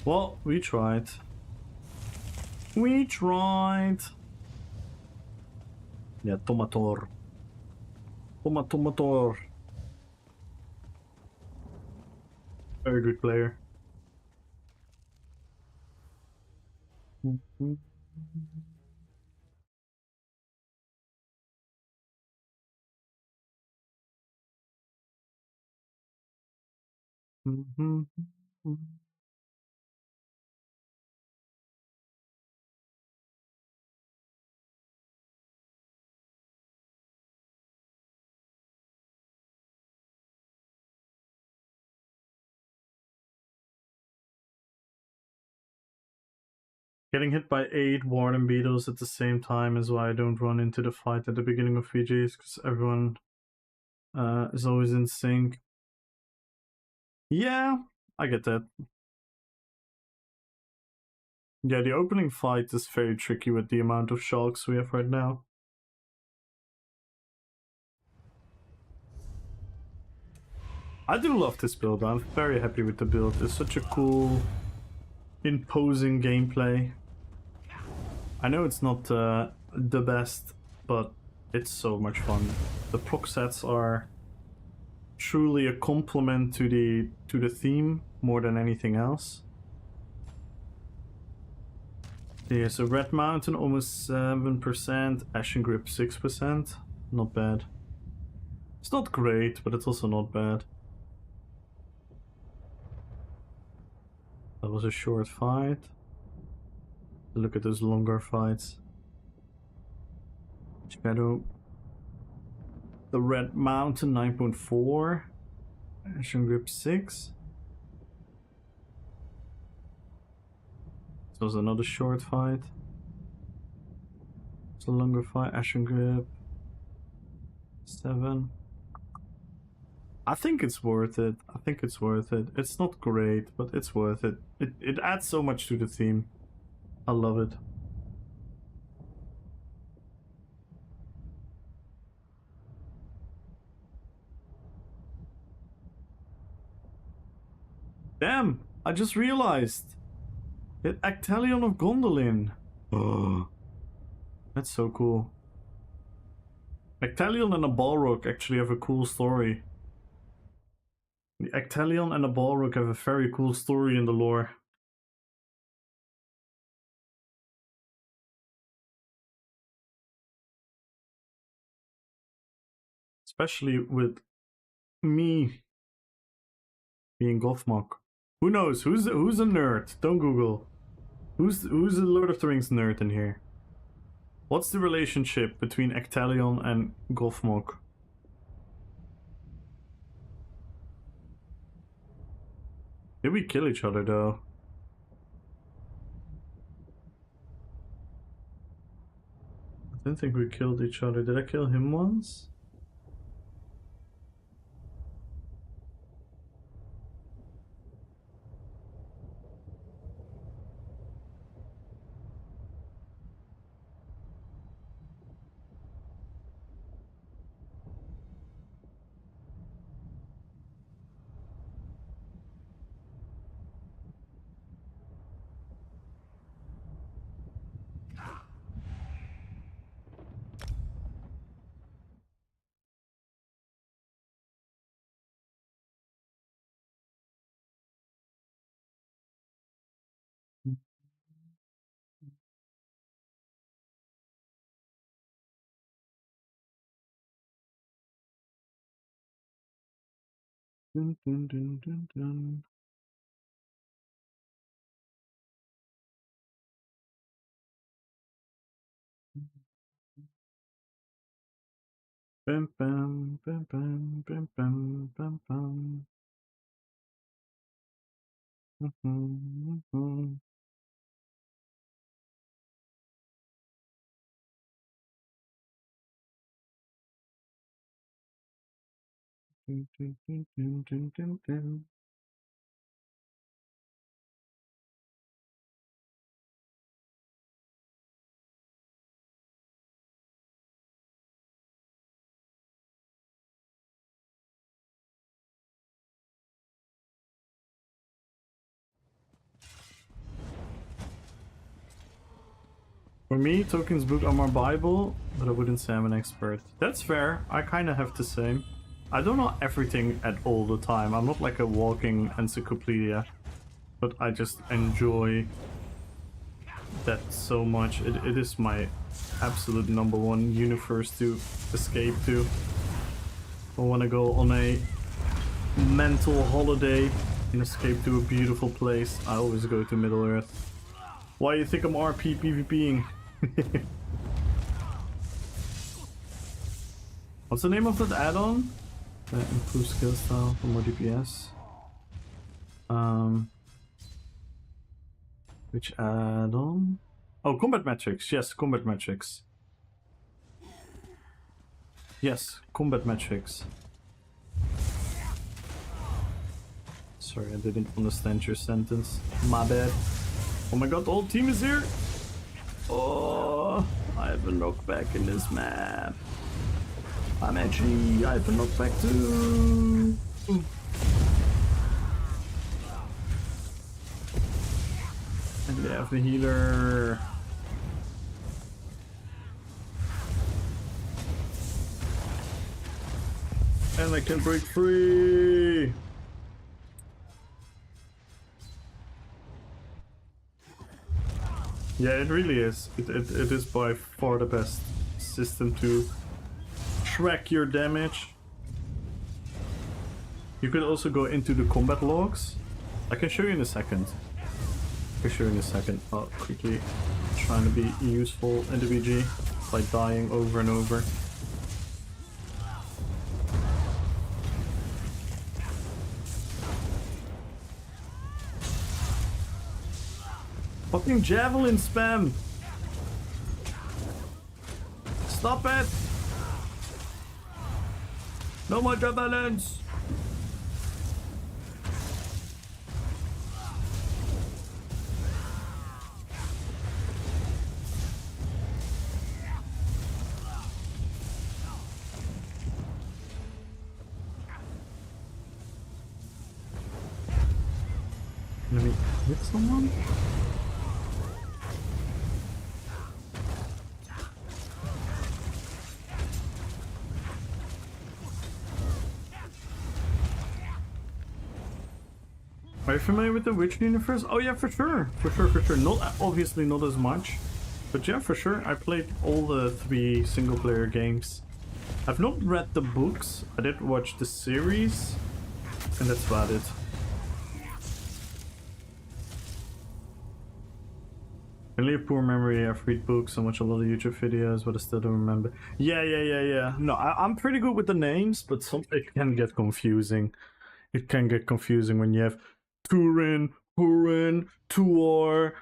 Well, we tried. We tried. Yeah, Tomator. Tomator. Very good player. Getting hit by 8 warden beetles at the same time is why I don't run into the fight at the beginning of VGs, because everyone is always in sync. Yeah, I get that. Yeah, the opening fight is very tricky with the amount of sharks we have right now. I do love this build. I'm very happy with the build. It's such a cool, imposing gameplay. I know it's not the best, but it's so much fun. The proc sets are truly a compliment to the theme more than anything else. Yeah, so Red Mountain almost 7%, Ashen Grip 6%. Not bad. It's not great, but it's also not bad. That was a short fight. Look at those longer fights. Shadow. The Red Mountain 9.4. Ashen Grip 6. This was another short fight. It's a longer fight. Ashen Grip 7. I think it's worth it. I think it's worth it. It's not great, but it's worth it. It adds so much to the theme. I love it. Damn! I just realized! It Actalion of Gondolin. Oh, that's so cool. Actalion and a Balrog actually have a cool story. The Actalion and the Balrog have a very cool story in the lore. Especially with me being Gothmog. Who knows? Who's a nerd? Don't Google. Who's the Lord of the Rings nerd in here? What's the relationship between Actalion and Gothmog? Did we kill each other though? I don't think we killed each other. Did I kill him once? Dun, dun, dun, dun, dun. Bam, bam, bam, bam, bam, bam, bam, bam. Dun, dun, dun, dun, dun, dun, dun. For me, Tolkien's book are my Bible, but I wouldn't say I'm an expert. That's fair. I kind of have the same. I don't know everything at all the time. I'm not like a walking encyclopedia, but I just enjoy that so much. It is my absolute #1 universe to escape to. I want to go on a mental holiday and escape to a beautiful place. I always go to Middle Earth. Why you think I'm RP PvPing? What's the name of that add-on? Improve skill style for more DPS. Which add-on? Oh, combat metrics. Yes, combat metrics. Yes, combat metrics. Sorry, I didn't understand your sentence. My bad. Oh my god, the whole team is here! Oh, I have a knockback in this map. I'm edgy, I have a knockback too! And they have the healer. And I can break free! Yeah, it really is. It is by far the best system to track your damage. You could also go into the combat logs. I can show you in a second. I'll quickly trying to be useful in the BG by dying over and over. Fucking javelin spam! Stop it! No more javelins! Let me hit someone? Are you familiar with the Witcher universe? Oh yeah, for sure. For sure. Not obviously not as much. But yeah, for sure. I played all the 3 single player games. I've not read the books. I did watch the series. And that's about it. Really a poor memory. I've read books and watched a lot of YouTube videos, but I still don't remember. Yeah. No, I'm pretty good with the names, but it can get confusing. It can get confusing when you have Turin, Hurin, Tuor,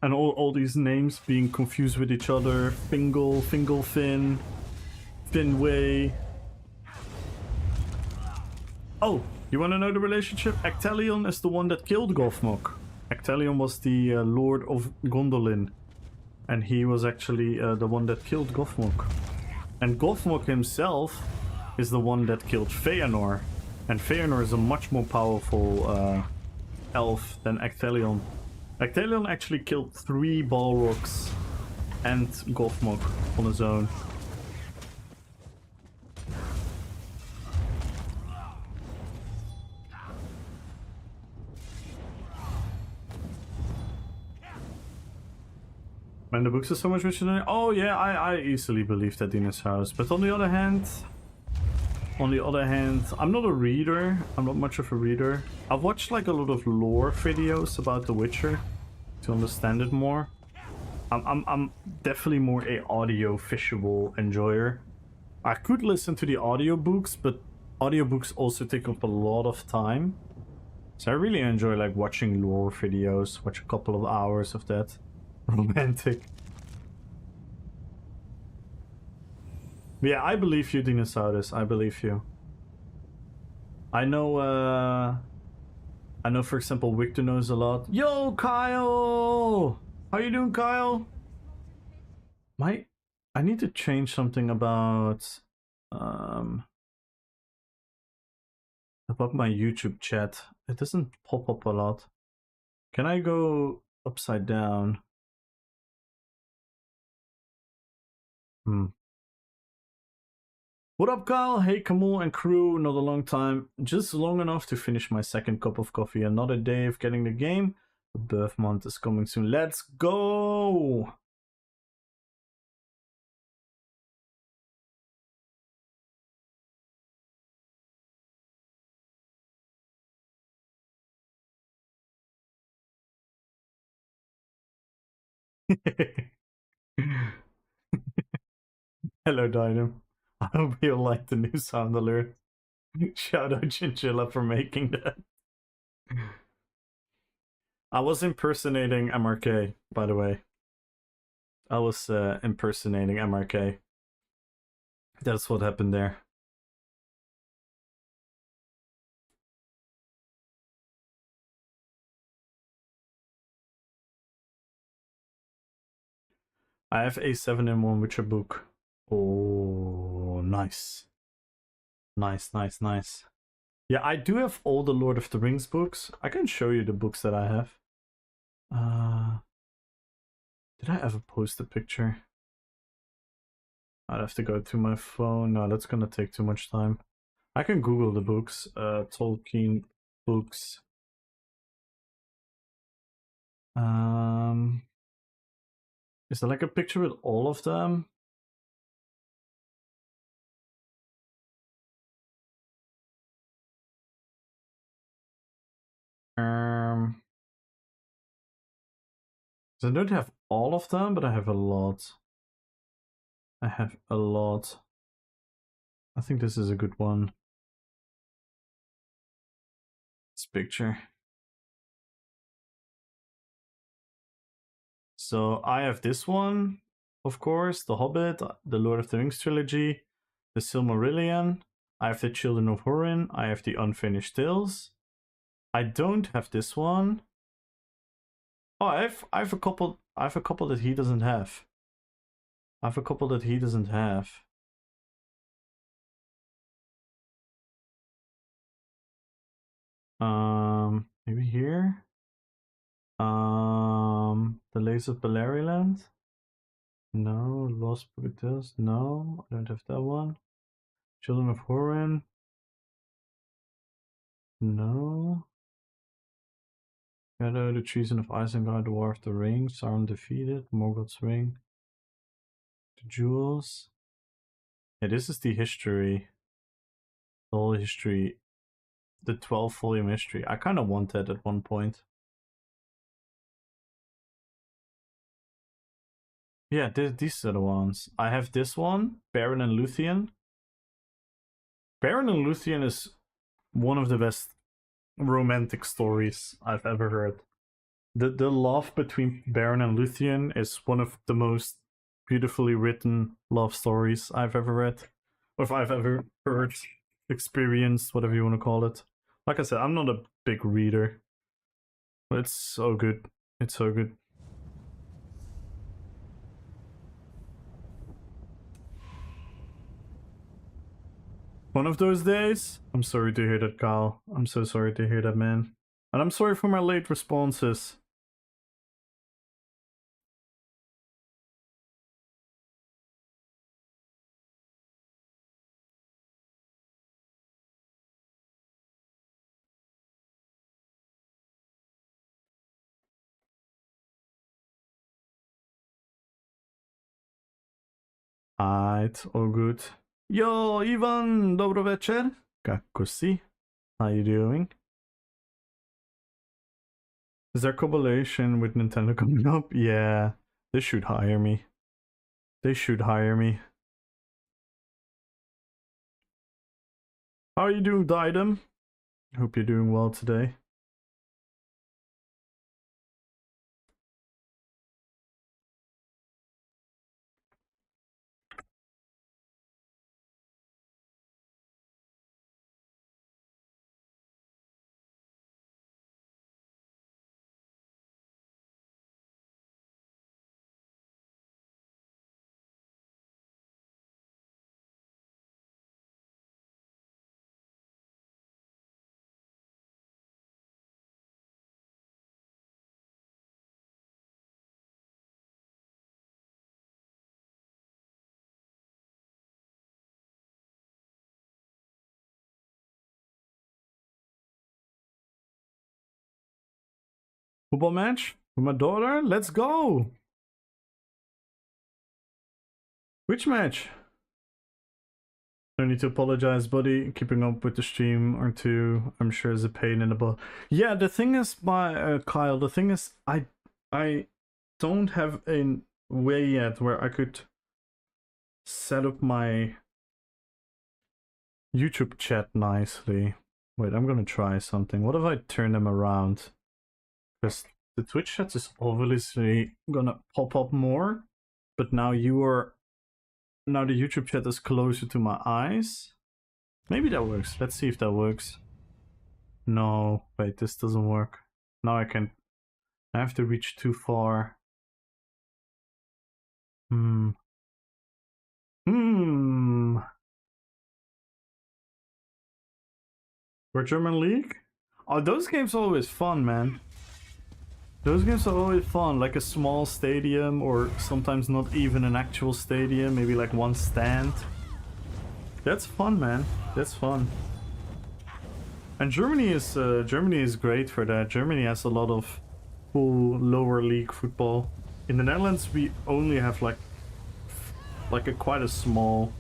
and all these names being confused with each other. Fingelfin, Finway. Oh, you want to know the relationship? Actelion is the one that killed Gothmog. Actelion was the Lord of Gondolin, and he was actually the one that killed Gothmog. And Gothmog himself is the one that killed Feanor, and Feanor is a much more powerful elf than Actelion. Actelion actually killed 3 Balrogs and Gothmog on his own. And the books are so much richer than... Oh yeah, I easily believe that in his house. But on the other hand, I'm not a reader. I'm not much of a reader. I've watched like a lot of lore videos about The Witcher to understand it more. I'm definitely more a audio visual enjoyer. I could listen to the audiobooks, but audiobooks also take up a lot of time. So I really enjoy like watching lore videos, watch a couple of hours of that. Romantic. Yeah, I believe you, Dinosaurus. I believe you. I know, for example, Victor knows a lot. Yo, Kyle! How you doing, Kyle? I need to change something about my YouTube chat. It doesn't pop up a lot. Can I go upside down? What up, Kyle? Hey, Camille and crew. Not a long time. Just long enough to finish my 2nd cup of coffee. Another day of getting the game. The birth month is coming soon. Let's go! Hello, Dynam. I hope you like the new sound alert. Shout out Chinchilla for making that. I was impersonating MRK, by the way. I was impersonating MRK. That's what happened there. I have a 7-in-1 Witcher book. Oh, nice. Nice. Yeah, I do have all the Lord of the Rings books. I can show you the books that I have. Did I ever post a picture? I'd have to go through my phone. No, that's gonna take too much time. I can Google the books. Tolkien books. Is there like a picture with all of them? So I don't have all of them, but I have a lot. I have a lot. I think this is a good one. This picture. So I have this one, of course, The Hobbit, the Lord of the Rings trilogy, the Silmarillion. I have the Children of Hurin. I have the Unfinished Tales. I don't have this one. Oh, I have a couple. I have a couple that he doesn't have. I have a couple that he doesn't have. Maybe here. The Lace of Baleriland? No. Lost Book No, I don't have that one. Children of Horin? No. Shadow, the Treason of Isengard, War of the Ring, Sauron Defeated, Morgoth's Ring, the Jewels. Yeah, this is the history. The whole history. The 12 volume history. I kind of want that at one point. Yeah, these are the ones. I have this one, Baron and Luthien. Baron and Luthien is one of the best romantic stories I've ever heard. The love between Baron and Luthien is one of the most beautifully written love stories I've ever read. Or if I've ever heard, experienced, whatever you want to call it. Like I said, I'm not a big reader. But it's so good. It's so good. One of those days? I'm sorry to hear that, Kyle. I'm so sorry to hear that, man. And I'm sorry for my late responses. Alright, all good. Yo, Ivan, dobro večer. Kako si? How you doing? Is there collaboration with Nintendo coming up? Yeah, they should hire me. They should hire me. How are you doing, Didem? Hope you're doing well today. Football match with my daughter? Let's go! Which match? No need to apologize, buddy. Keeping up with the stream or two, I'm sure is a pain in the butt. Yeah, the thing is, Kyle, the thing is, I don't have a way yet where I could set up my YouTube chat nicely. Wait, I'm gonna try something. What if I turn them around? Because the Twitch chat is obviously gonna pop up more, but now now the YouTube chat is closer to my eyes. Maybe that works. Let's see if that works. No, wait, this doesn't work. Now I have to reach too far. For German League? Oh, those games are always fun, man. Those games are always fun, like a small stadium, or sometimes not even an actual stadium, maybe like one stand. That's fun, man. That's fun. And Germany is great for that. Germany has a lot of cool lower league football. In the Netherlands, we only have like quite a small.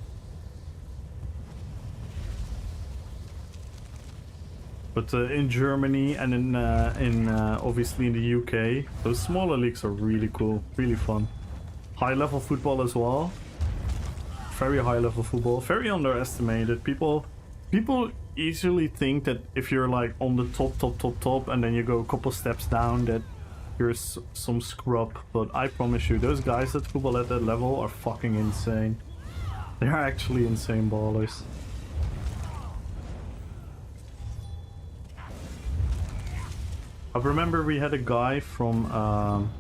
But in Germany and in obviously in the UK, those smaller leagues are really cool, really fun. High level football as well. Very high level football, very underestimated. People easily think that if you're like on the top and then you go a couple steps down that you're some scrub. But I promise you, those guys that football at that level are fucking insane. They're actually insane ballers. I remember we had a guy from,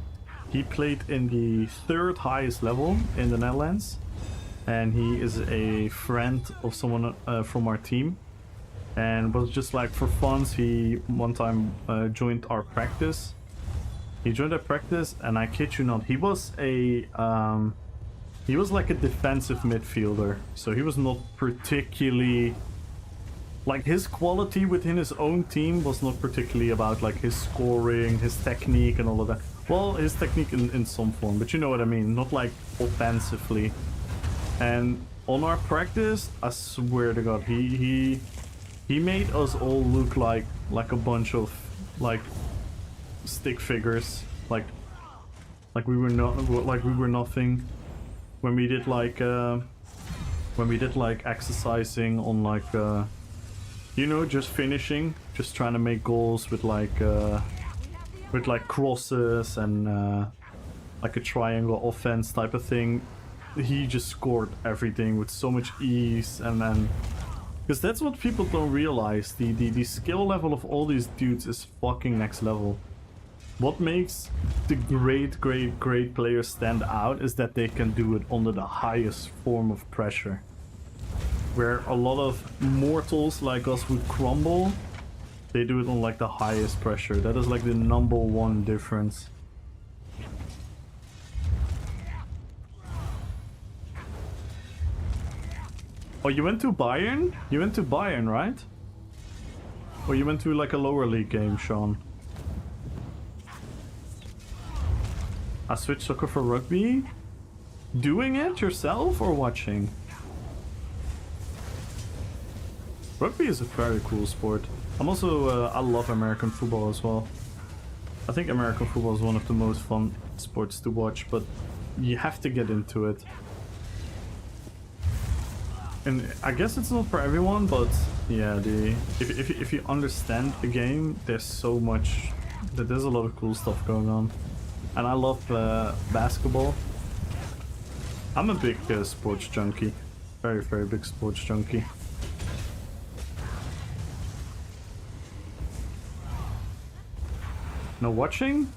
he played in the third highest level in the Netherlands. And he is a friend of someone from our team. And was just like for fun, he one time joined our practice. He joined at practice, and I kid you not, he was like a defensive midfielder, so he was not particularly, like, his quality within his own team was not particularly about like his scoring, his technique and all of that. Well, his technique in some form, but you know what I mean, not like offensively. And on our practice, I swear to God, he made us all look like a bunch of like stick figures, like we were not, like we were nothing when we did like exercising on like you know, just finishing, just trying to make goals with like crosses and like a triangle offense type of thing. He just scored everything with so much ease, and then because that's what people don't realize, the skill level of all these dudes is fucking next level. What makes the great players stand out is that they can do it under the highest form of pressure. Where a lot of mortals like us would crumble, they do it on like the highest pressure. That is like the #1 difference. Oh, you went to Bayern? You went to Bayern, right? Or you went to like a lower league game, Sean? I switched soccer for rugby? Doing it yourself or watching? Rugby is a very cool sport. I'm also, I love American football as well. I think American football is one of the most fun sports to watch, but you have to get into it. And I guess it's not for everyone, but yeah, if you understand the game, there's so much, there's a lot of cool stuff going on. And I love basketball. I'm a big sports junkie. Very big sports junkie. No watching?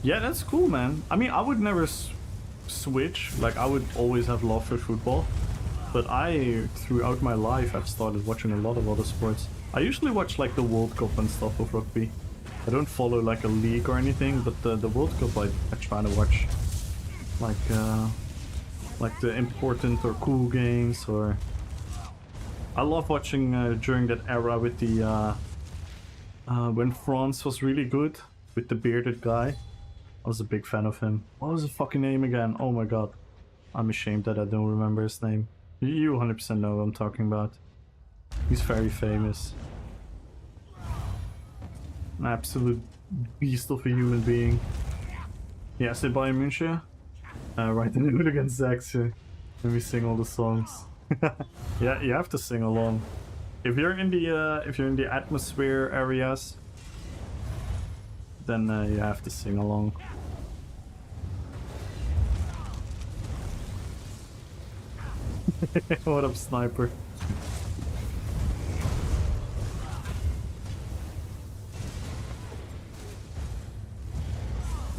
Yeah, that's cool, man. I mean, I would never switch. Like, I would always have love for football. But throughout my life, I've started watching a lot of other sports. I usually watch like the World Cup and stuff of rugby. I don't follow like a league or anything, but the World Cup I try to watch. Like the important or cool games, or... I love watching during that era with the... when France was really good, with the bearded guy. I was a big fan of him. What was his fucking name again? Oh my god. I'm ashamed that I don't remember his name. You 100% know what I'm talking about. He's very famous. An absolute beast of a human being. Yeah, say Bayern München. Right in the hooligan section. Let me sing all the songs. Yeah, you have to sing along. If you're in the atmosphere areas, then you have to sing along. What up, sniper?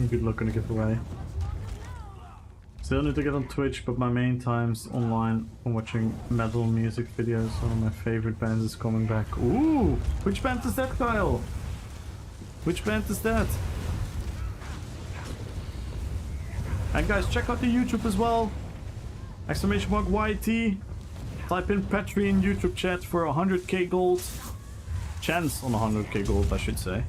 Good luck on a giveaway. Still need to get on Twitch, but my main time's online on watching metal music videos. One of my favorite bands is coming back. Ooh! Which band is that, Kyle? Which band is that? And guys, check out the YouTube as well. Exclamation mark YT. Type in Petri in YouTube chat for 100k gold. Chance on 100k gold, I should say.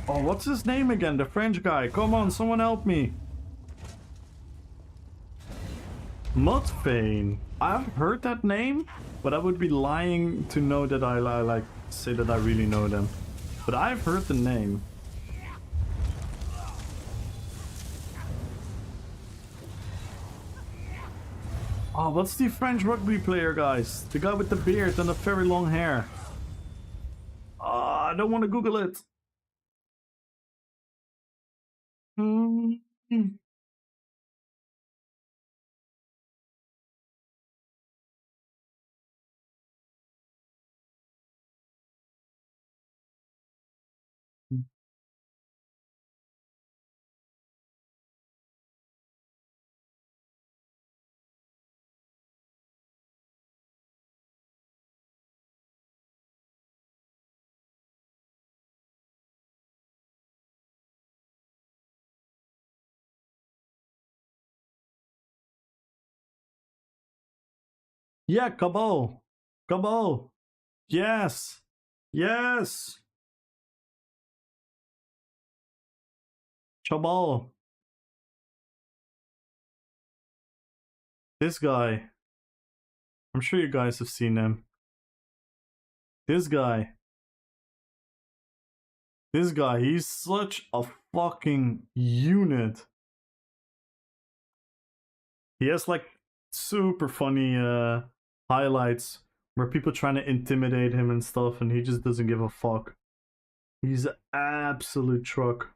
Oh, what's his name again? The French guy. Come on, someone help me. Mudvayne. I've heard that name, but I would be lying to know that I like say that I really know them. But I've heard the name. Oh, what's the French rugby player, guys? The guy with the beard and the very long hair. I don't want to Google it. Yeah, Cabal. Cabal. Yes. Yes. Cabal. This guy. I'm sure you guys have seen him. This guy. This guy, he's such a fucking unit. He has like super funny highlights where people trying to intimidate him and stuff, and he just doesn't give a fuck. He's an absolute truck.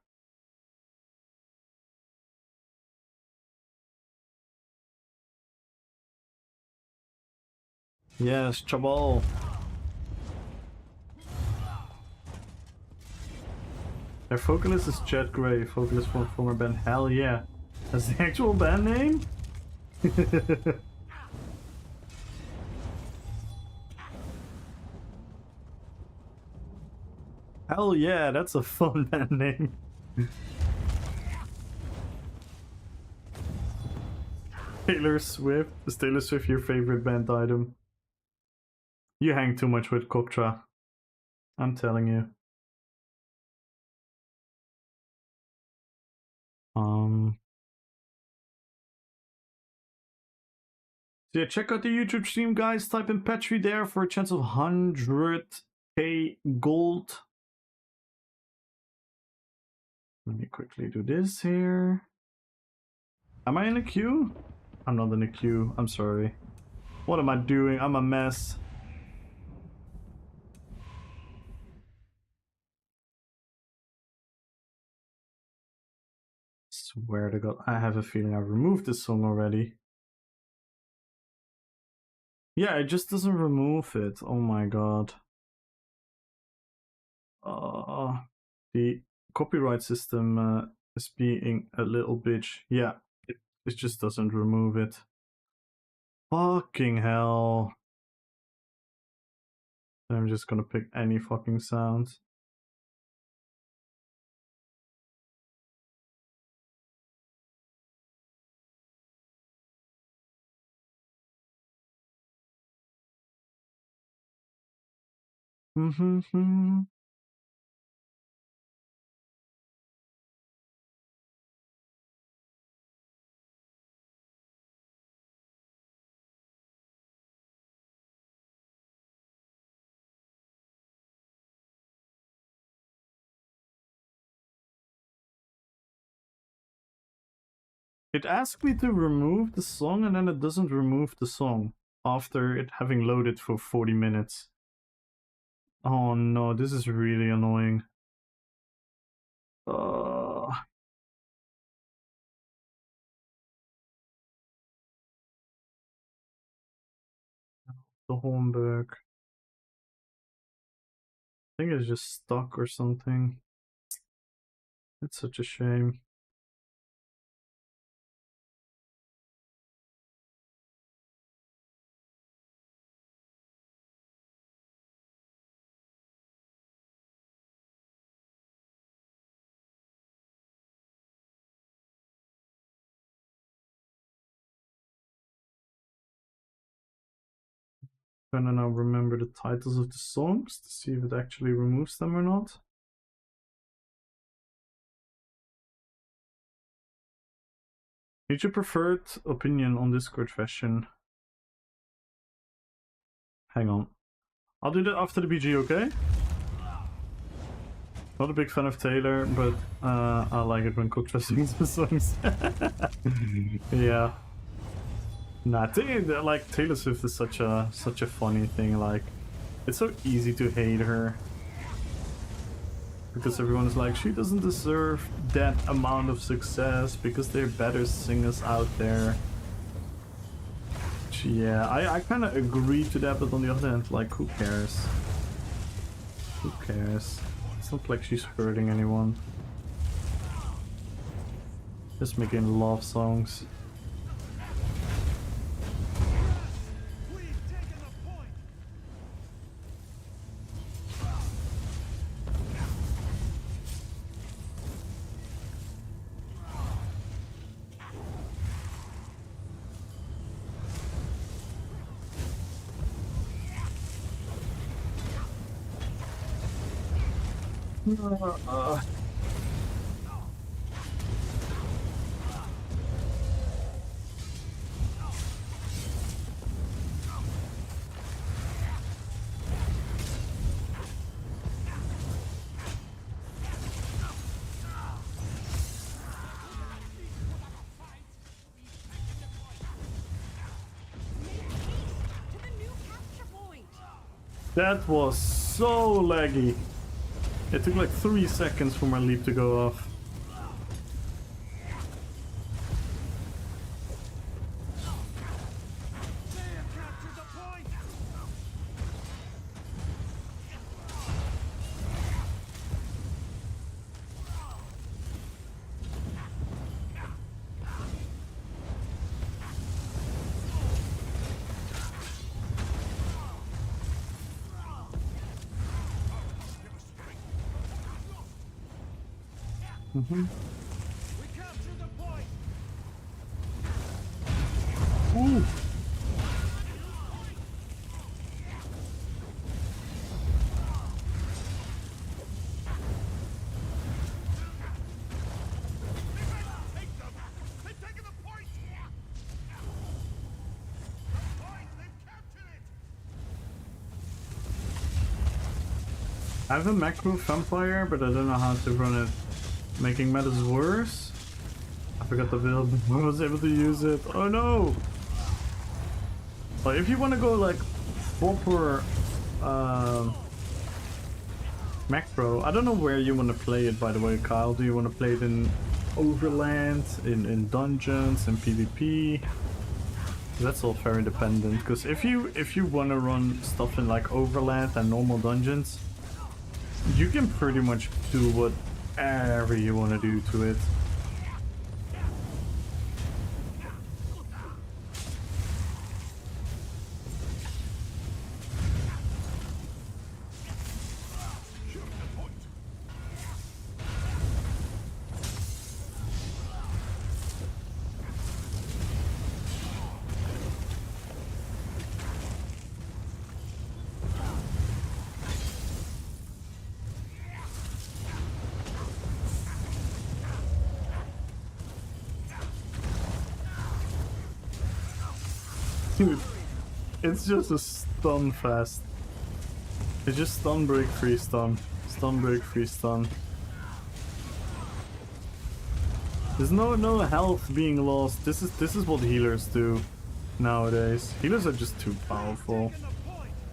Yes, Chabal. Their vocalist is Chad Gray, vocalist from former band Hell Yeah. That's the actual band name? Hell Yeah, that's a fun band name. Taylor Swift. Is Taylor Swift your favorite band item? You hang too much with Koktra. I'm telling you. So yeah, check out the YouTube stream, guys. Type in Petri there for a chance of 100k gold. Let me quickly do this here. Am I in a queue? I'm not in a queue. I'm sorry. What am I doing? I'm a mess. Swear to God, I have a feeling I removed this song already. Yeah, it just doesn't remove it. Oh my God. The copyright system is being a little bitch. Yeah, it just doesn't remove it. Fucking hell. I'm just gonna pick any fucking sound. It asked me to remove the song and then it doesn't remove the song after it having loaded for 40 minutes. Oh no, this is really annoying. The Holmberg. I think it's just stuck or something. It's such a shame. I'm gonna now remember the titles of the songs to see if it actually removes them or not. Need your preferred opinion on Discord fashion? Hang on. I'll do that after the BG, okay? Not a big fan of Taylor, but I like it when Koktra sings the songs. Yeah. Nah, like Taylor Swift is such a funny thing. Like, it's so easy to hate her because everyone's like, she doesn't deserve that amount of success because there are better singers out there. Yeah, I kind of agree to that, but on the other hand, like, who cares? Who cares? It's not like she's hurting anyone. Just making love songs. That was so laggy. It took like 3 seconds for my leap to go off. Ooh. I have a macro vampire, but I don't know how to run it. Making matters worse, I forgot the build. I was able to use it. Oh no! But if you want to go like proper macro, I don't know where you want to play it, by the way, Kyle. Do you want to play it in Overland, in dungeons, in PvP? That's all very dependent. Because if you want to run stuff in like Overland and normal dungeons, you can pretty much do whatever you want to do to it. Dude, it's just a stun fest. It's just stun break free stun. Stun break free stun. There's no health being lost. This is what healers do nowadays. Healers are just too powerful.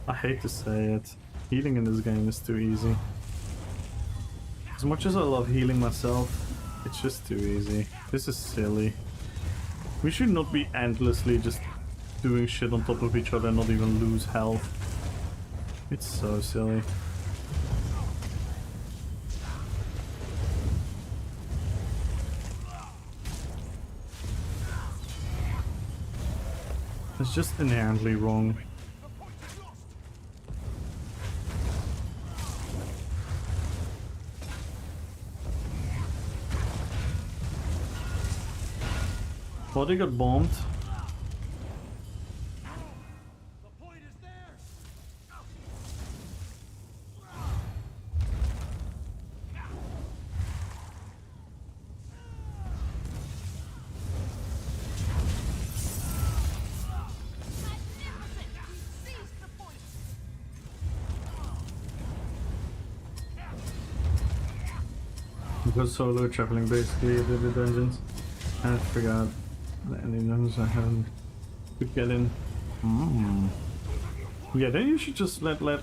I hate to say it. Healing in this game is too easy. As much as I love healing myself, it's just too easy. This is silly. We should not be endlessly just doing shit on top of each other and not even lose health. It's so silly. It's just inherently wrong. Well, they got bombed. Because solo traveling basically did the dungeons. And I forgot any knows I haven't could get in. Yeah, then you should just let like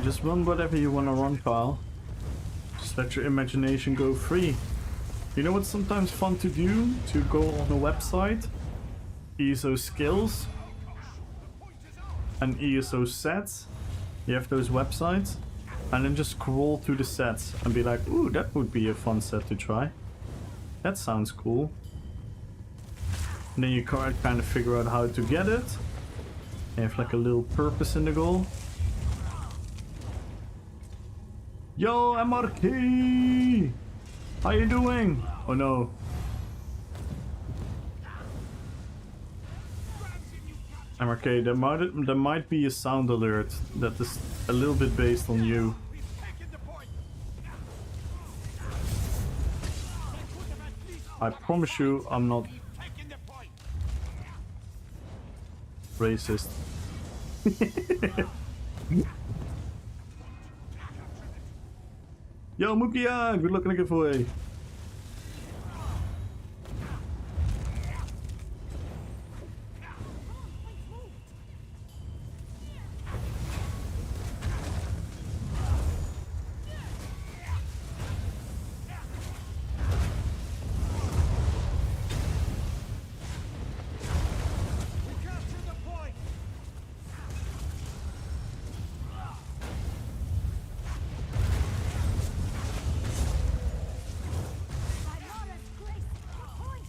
just run whatever you wanna run, Kyle. Just let your imagination go free. You know what's sometimes fun to do? To go on a website, ESO skills and ESO sets. You have those websites. And then just scroll through the sets and be like, ooh, that would be a fun set to try. That sounds cool. And then you kind of figure out how to get it. You have like a little purpose in the goal. Yo, MRK! How you doing? Oh no. MRK, there might be a sound alert that is a little bit based on you. I promise you, I'm not racist. Yo, Mukia, good luck in the giveaway.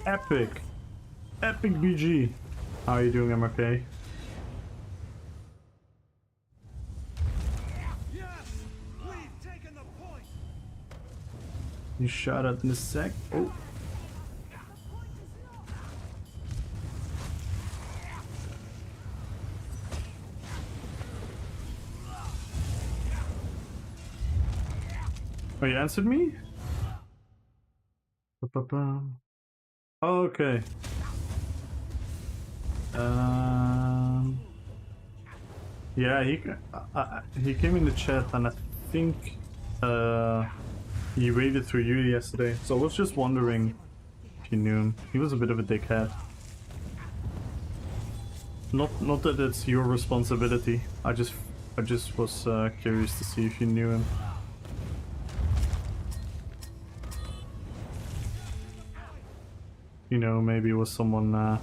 Epic. Epic BG. How are you doing, MRK? Yes, we've taken the point. You shot at in a sec. Oh. Oh, you answered me? Ba-ba-ba. Oh, okay. Yeah, he came in the chat, and I think he raided through you yesterday. So I was just wondering if you knew him. He was a bit of a dickhead. Not that it's your responsibility. I just was curious to see if you knew him. You know, maybe it was someone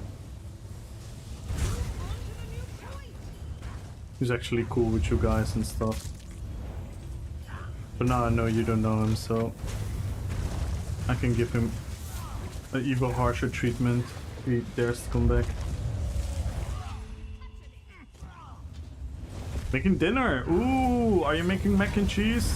who's actually cool with you guys and stuff. But now I know you don't know him, so I can give him an even harsher treatment if he dares to come back. Making dinner! Ooh, are you making mac and cheese?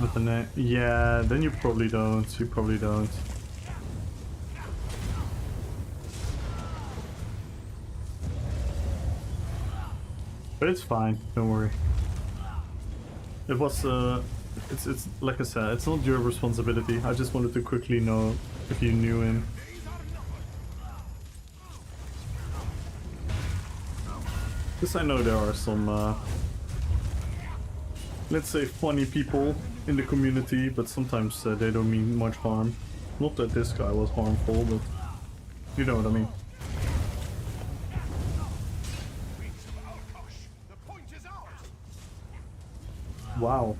With the name, yeah, then you probably don't. You probably don't. But it's fine. Don't worry. It was it's like I said. It's not your responsibility. I just wanted to quickly know if you knew him. Because I know there are some let's say funny people in the community, but sometimes they don't mean much harm. Not that this guy was harmful, but you know what I mean. Wow,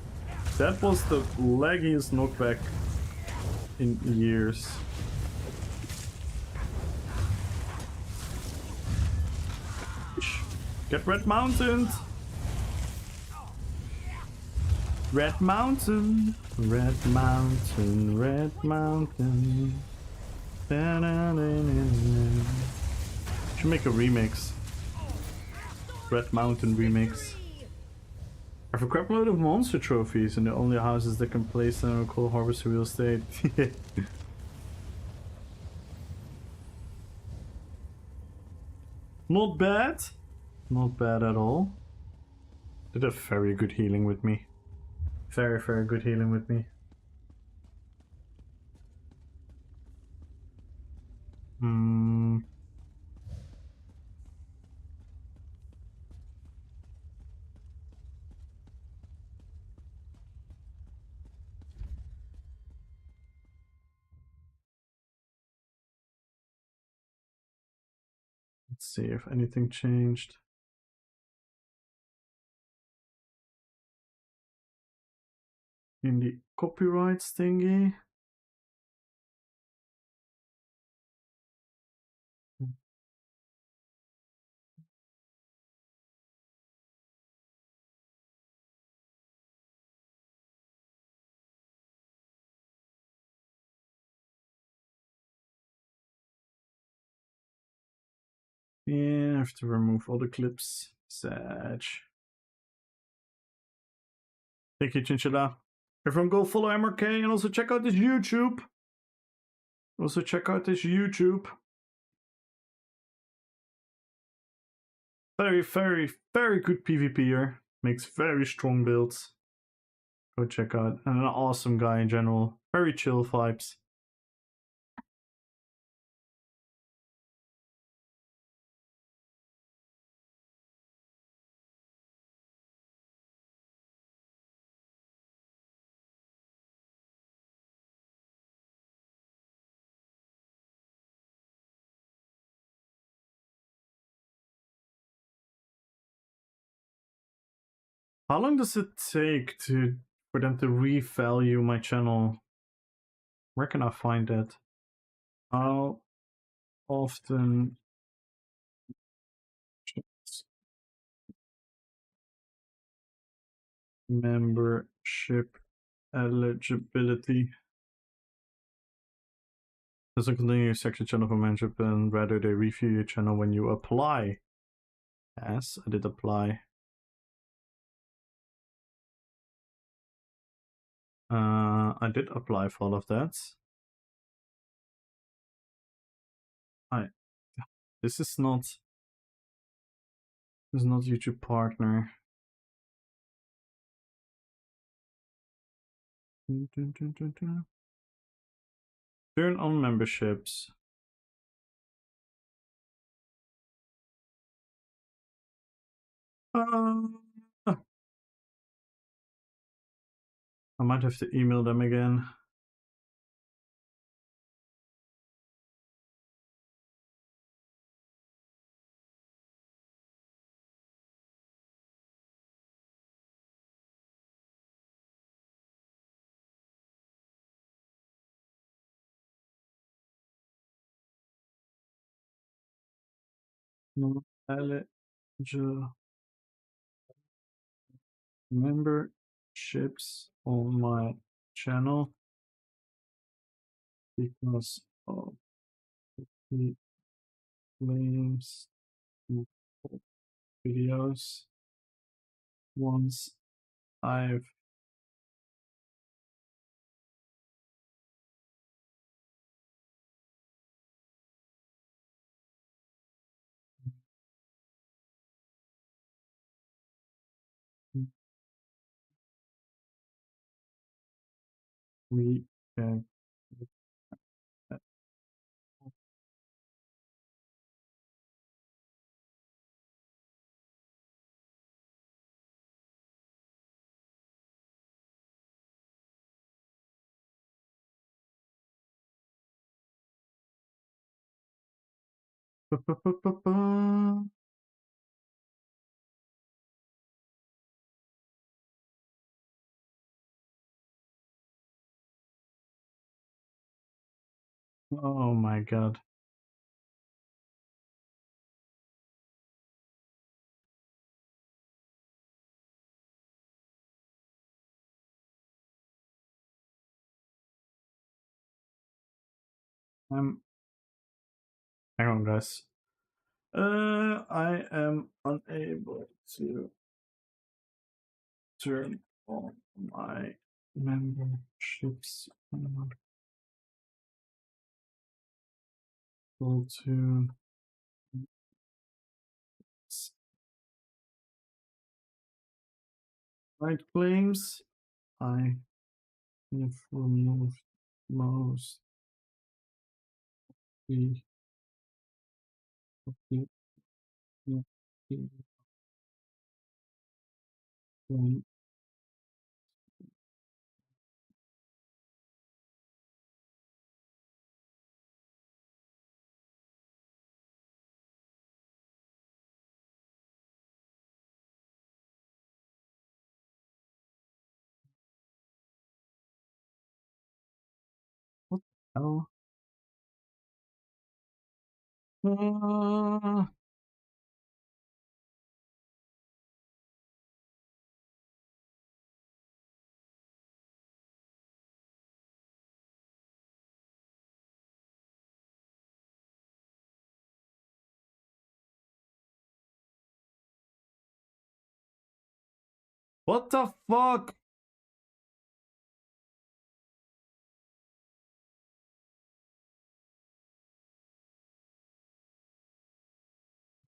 that was the laggiest knockback in years. Get Red Mountain! Red Mountain, Red Mountain, Red Mountain. Should make a remix. Red Mountain remix. I have a crap load of monster trophies, and the only houses that can place them are called Harvest Real Estate. Not bad. Not bad at all. Did a very good healing with me. Very, very good healing with me. Let's see if anything changed. In the copyrights thingy. Yeah, I have to remove all the clips. Sad. Thank you, Chinchilla. Everyone go follow MRK and also check out his YouTube. Very, very, very good PvPer. Makes very strong builds. Go check out. And an awesome guy in general. Very chill vibes. How long does it take for them to revalue my channel? Where can I find that? How often membership eligibility? Doesn't continue your section channel for membership, and rather they review your channel when you apply. Yes, I did apply. I did apply for all of that. This is not YouTube partner. Turn on memberships. I might have to email them again. No, memberships on my channel because of the claims videos. Once I've we can oh my god. Hang on, guys. I am unable to turn on my memberships. Go to right claims. I have removed most the of the from what the hell? Uh, what the fuck?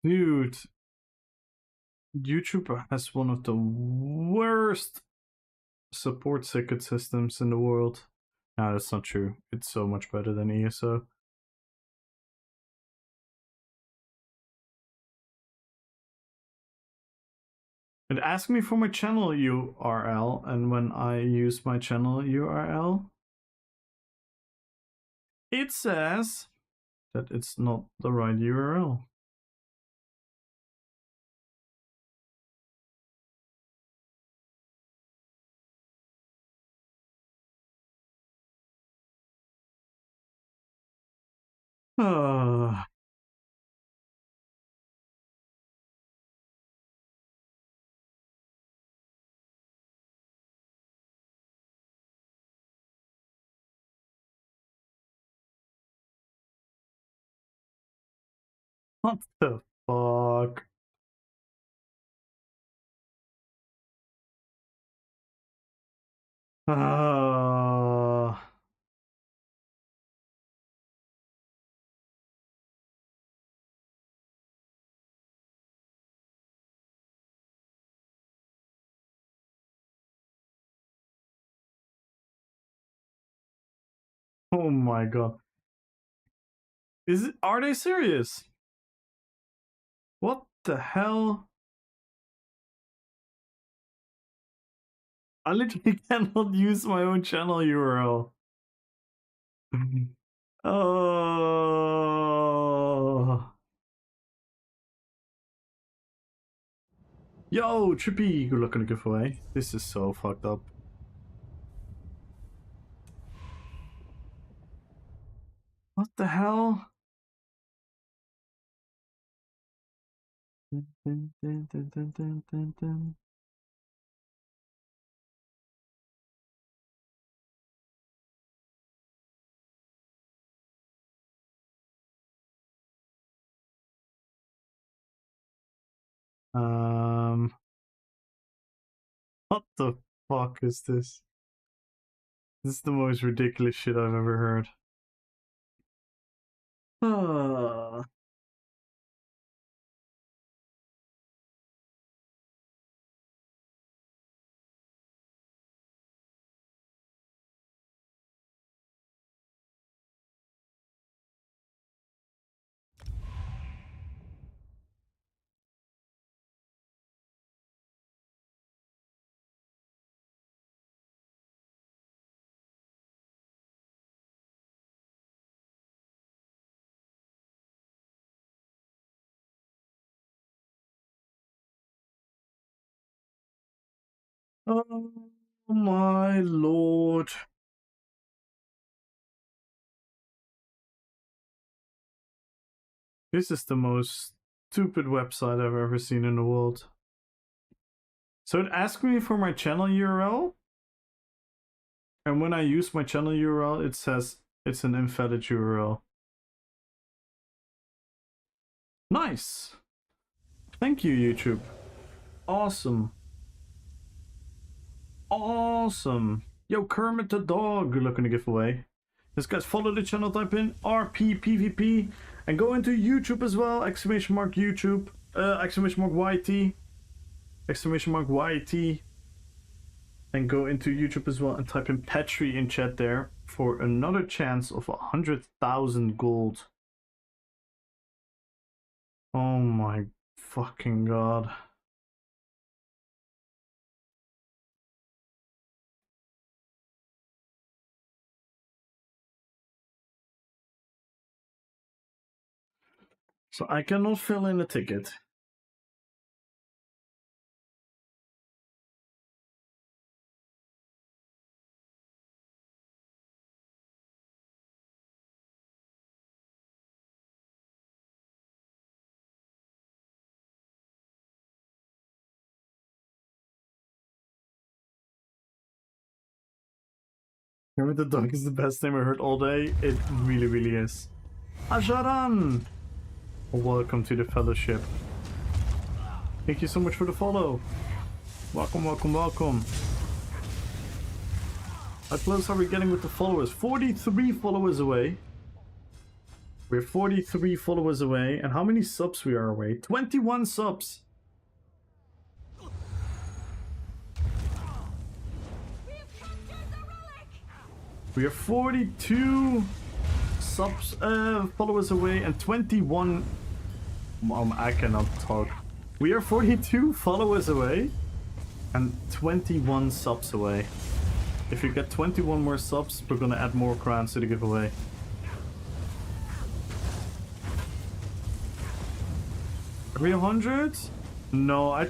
Dude. YouTube has one of the worst support ticket systems in the world. No, that's not true. It's so much better than ESO. It asked me for my channel URL, and when I use my channel URL, it says that it's not the right URL. Ah. What the fuck? Ah. Oh my god. Are they serious? What the hell? I literally cannot use my own channel URL. Oh. Yo, Trippy, good luck on the giveaway. This is so fucked up. What the hell? What the fuck is this? This is the most ridiculous shit I've ever heard. Ah. Oh my lord. This is the most stupid website I've ever seen in the world. So it asked me for my channel URL, and when I use my channel URL, it says it's an invalid URL. Nice! Thank you, YouTube. Awesome. Awesome. Yo, Kermit the dog, good luck on the giveaway. Yes, guys, follow the channel, type in RPPVP, and go into YouTube as well, exclamation mark YouTube, exclamation mark YT, exclamation mark YT, and go into YouTube as well and type in Petri in chat there for another chance of 100,000 gold. Oh my fucking god. So I cannot fill in a ticket. Kermit the dog is the best name I heard all day. It really, really is. Ajaran! Welcome to the fellowship. Thank you so much for the follow. Welcome, welcome, welcome. How close are we getting with the followers? 43 followers away. We're 43 followers away. And how many subs we are away? 21 subs. We are 42 subs, followers away and 21... I cannot talk. We are 42 followers away and 21 subs away. If you get 21 more subs, we're gonna add more crowns to the giveaway. Are we 100? No, I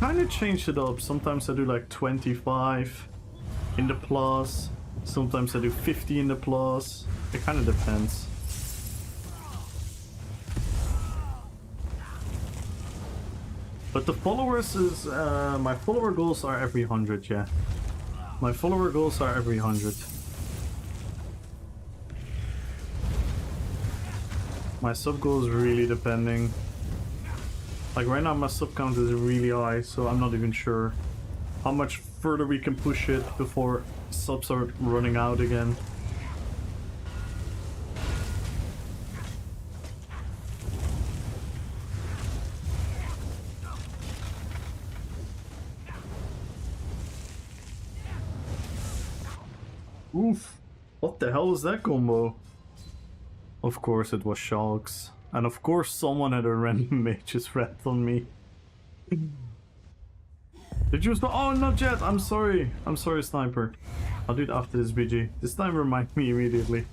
kind of changed it up. Sometimes I do like 25 in the plus. Sometimes I do 50 in the plus. It kind of depends. But the followers is... my follower goals are every 100, yeah. My follower goals are every 100. My sub goal is really depending. Like right now my sub count is really high, so I'm not even sure how much further we can push it before subs are running out again. Oof. What the hell was that combo? Of course it was Sharks. And of course someone had a random mage's wrath on me. Did you spell? Oh, not yet. I'm sorry. I'm sorry, Sniper. I'll do it after this BG. This time remind me immediately.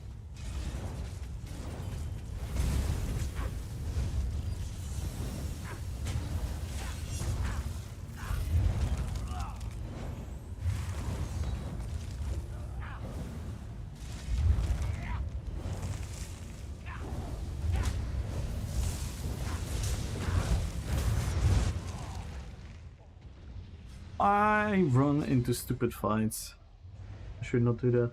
I run into stupid fights. I should not do that.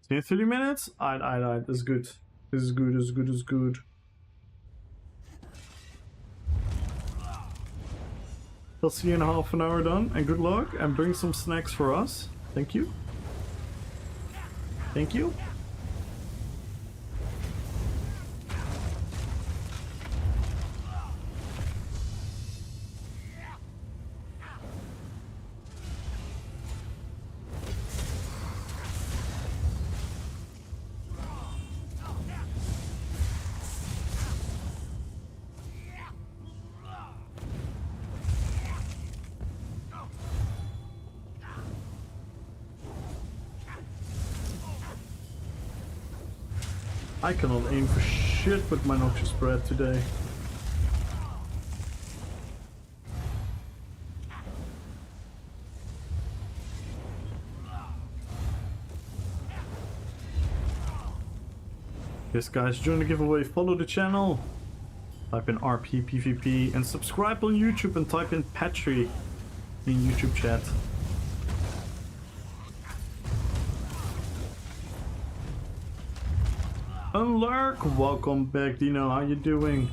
See, 30 minutes? Alright, that's good. This is good, this is good, this is good. I'll see you in half an hour done, and good luck, and bring some snacks for us. Thank you. Thank you. I cannot aim for shit with my noxious breath today. Yes guys, join the giveaway, follow the channel, type in RP PvP and subscribe on YouTube and type in Patry in YouTube chat. Unlurk, welcome back Dino, how you doing?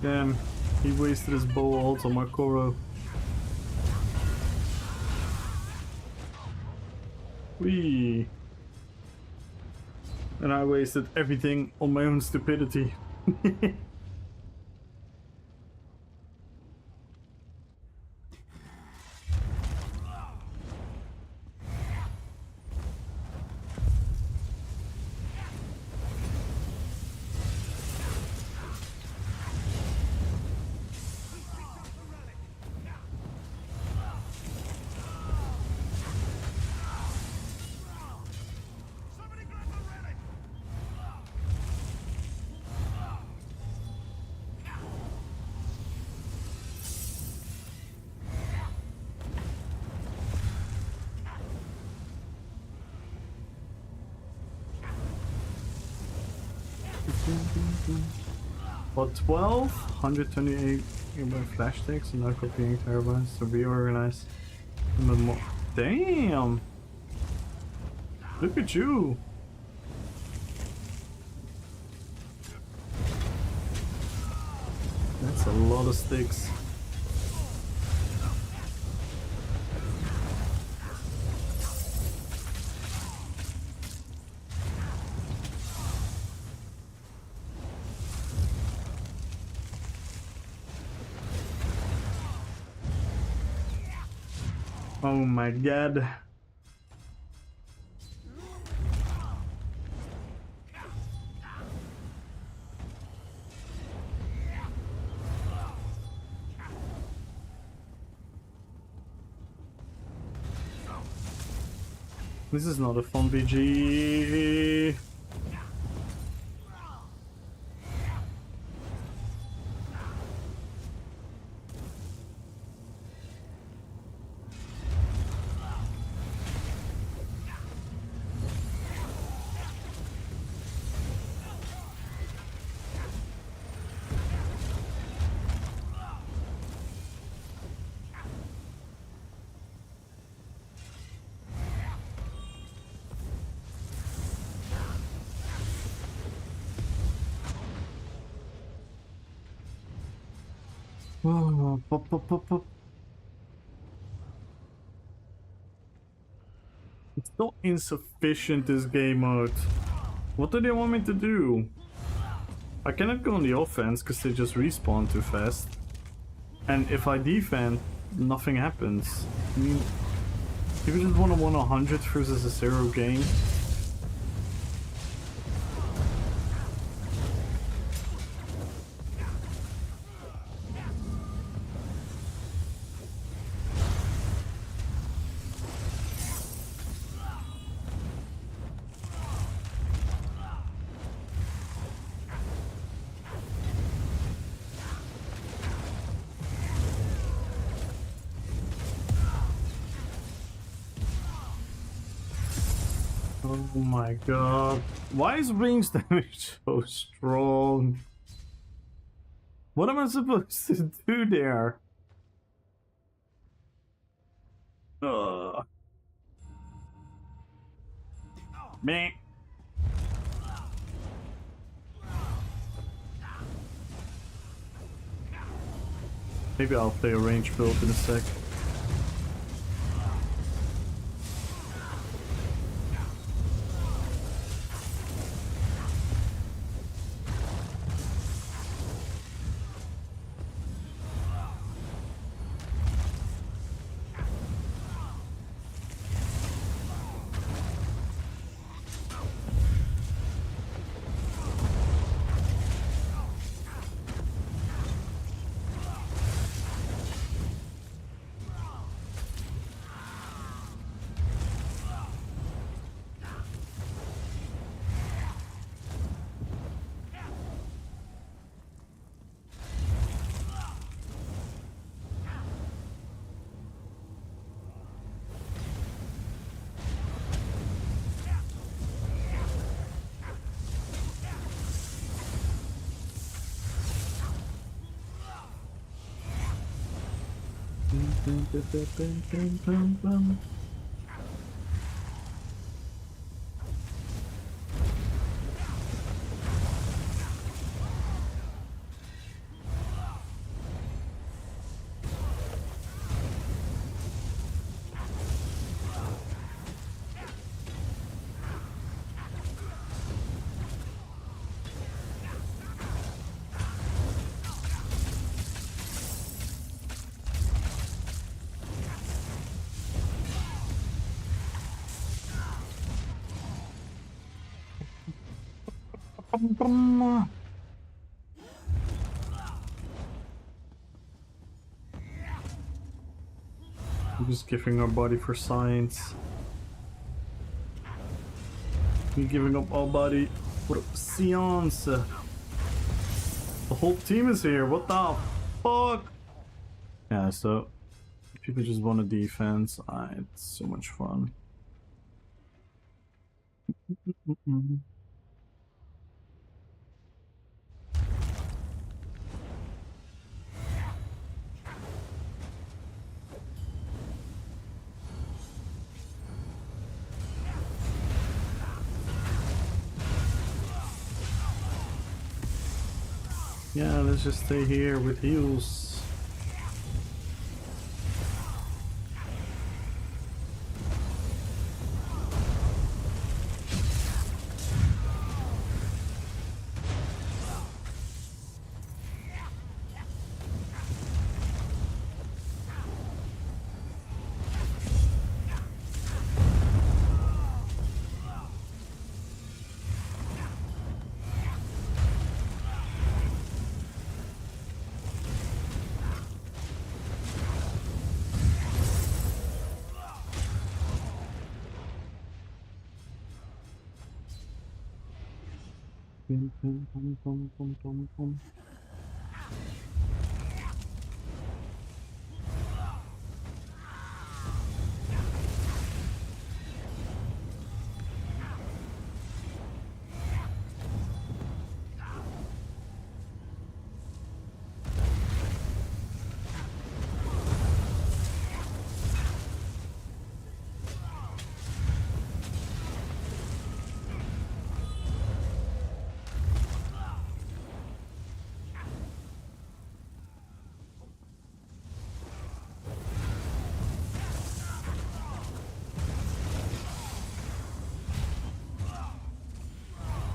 Damn, he wasted his bow ult on my Koro. Whee! And I wasted everything on my own stupidity. What, 12? 128 gigabyte flash sticks and now copying terabytes to reorganize. Damn! Look at you! That's a lot of sticks. Oh my god. This is not a fun BG. Oh, pop, pop, pop, pop. It's so insufficient, this game mode. What do they want me to do? I cannot go on the offense because they just respawn too fast. And if I defend, nothing happens. I mean, people just want to win 100 versus a 0 game. Oh my god. Why is range damage so strong? What am I supposed to do there? Ugh. Meh. Maybe I'll play a range build in a sec. We're just giving our body for science. We're giving up our body for science. The whole team is here. What the fuck? Yeah, so people just want a defense. It's so much fun. Yeah, let's just stay here with heals.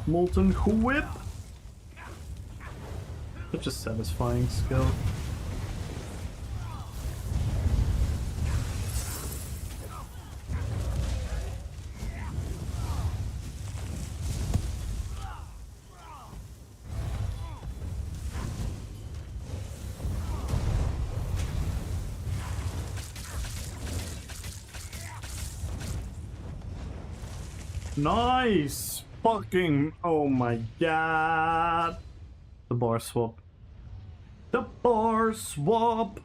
Molten Whip. Such a satisfying skill. Nice! Fucking, oh my god! The bar swap. The bar swap!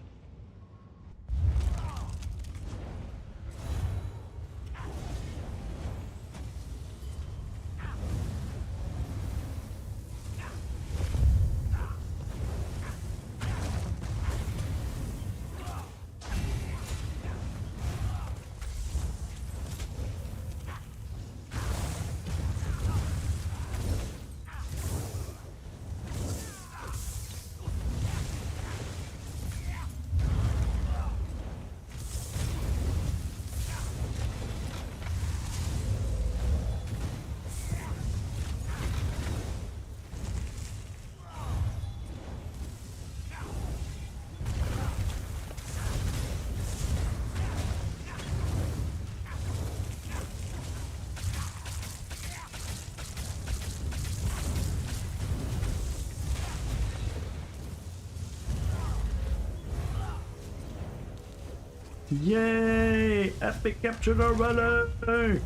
Yay! Epic captured already!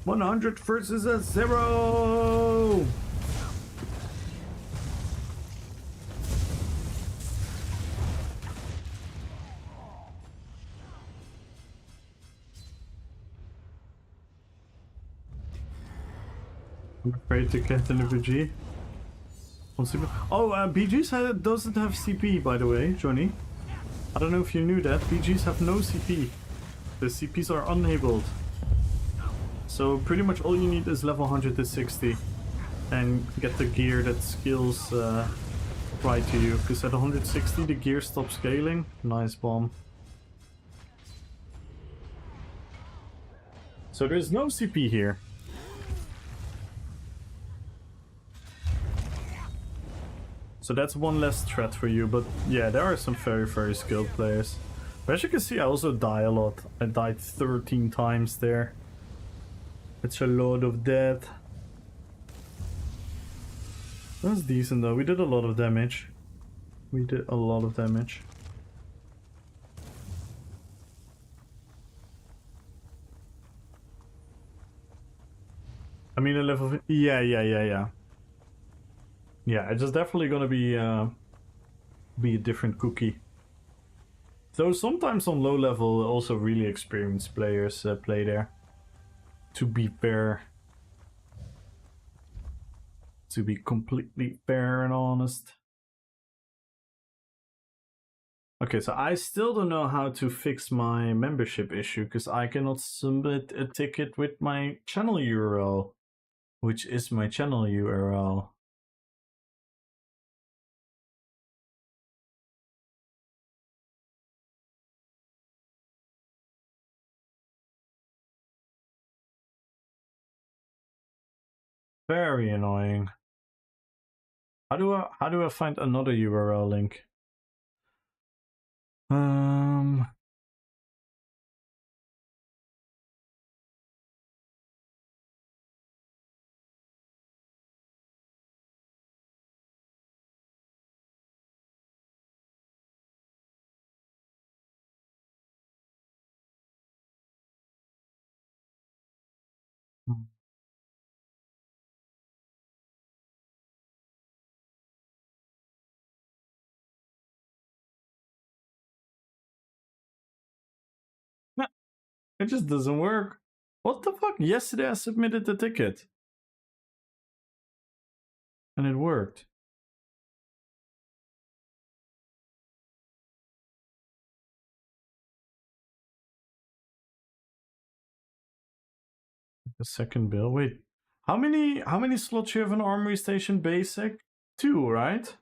100 versus a 0! I'm afraid to get an BG. Oh, BGs doesn't have CP, by the way, Johnny. I don't know if you knew that. BGs have no CP. The CPs are enabled. So pretty much all you need is level 160 and get the gear that scales right to you. Because at 160 the gear stops scaling. Nice bomb. So there's no CP here. So that's one less threat for you, but yeah, there are some very skilled players. But as you can see, I also die a lot. I died 13 times there. It's a lot of death. That's decent though, we did a lot of damage. We did a lot of damage. I mean a level... Yeah. Yeah, it's just definitely gonna be a different cookie. Though sometimes on low level also really experienced players play there. To be fair. To be completely fair and honest. Okay, so I still don't know how to fix my membership issue because I cannot submit a ticket with my channel URL. Which is my channel URL. Very annoying. How do I find another URL link? Nah, it just doesn't work. What the fuck? Yesterday I submitted the ticket. And it worked. The second bill. Wait. How many slots you have in Armory Station Basic? 2, right?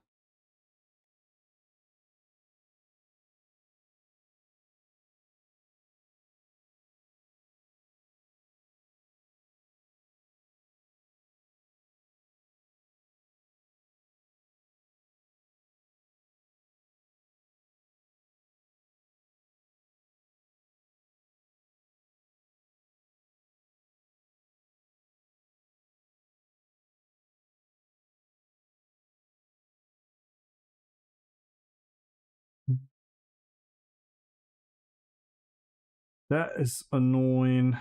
That is annoying.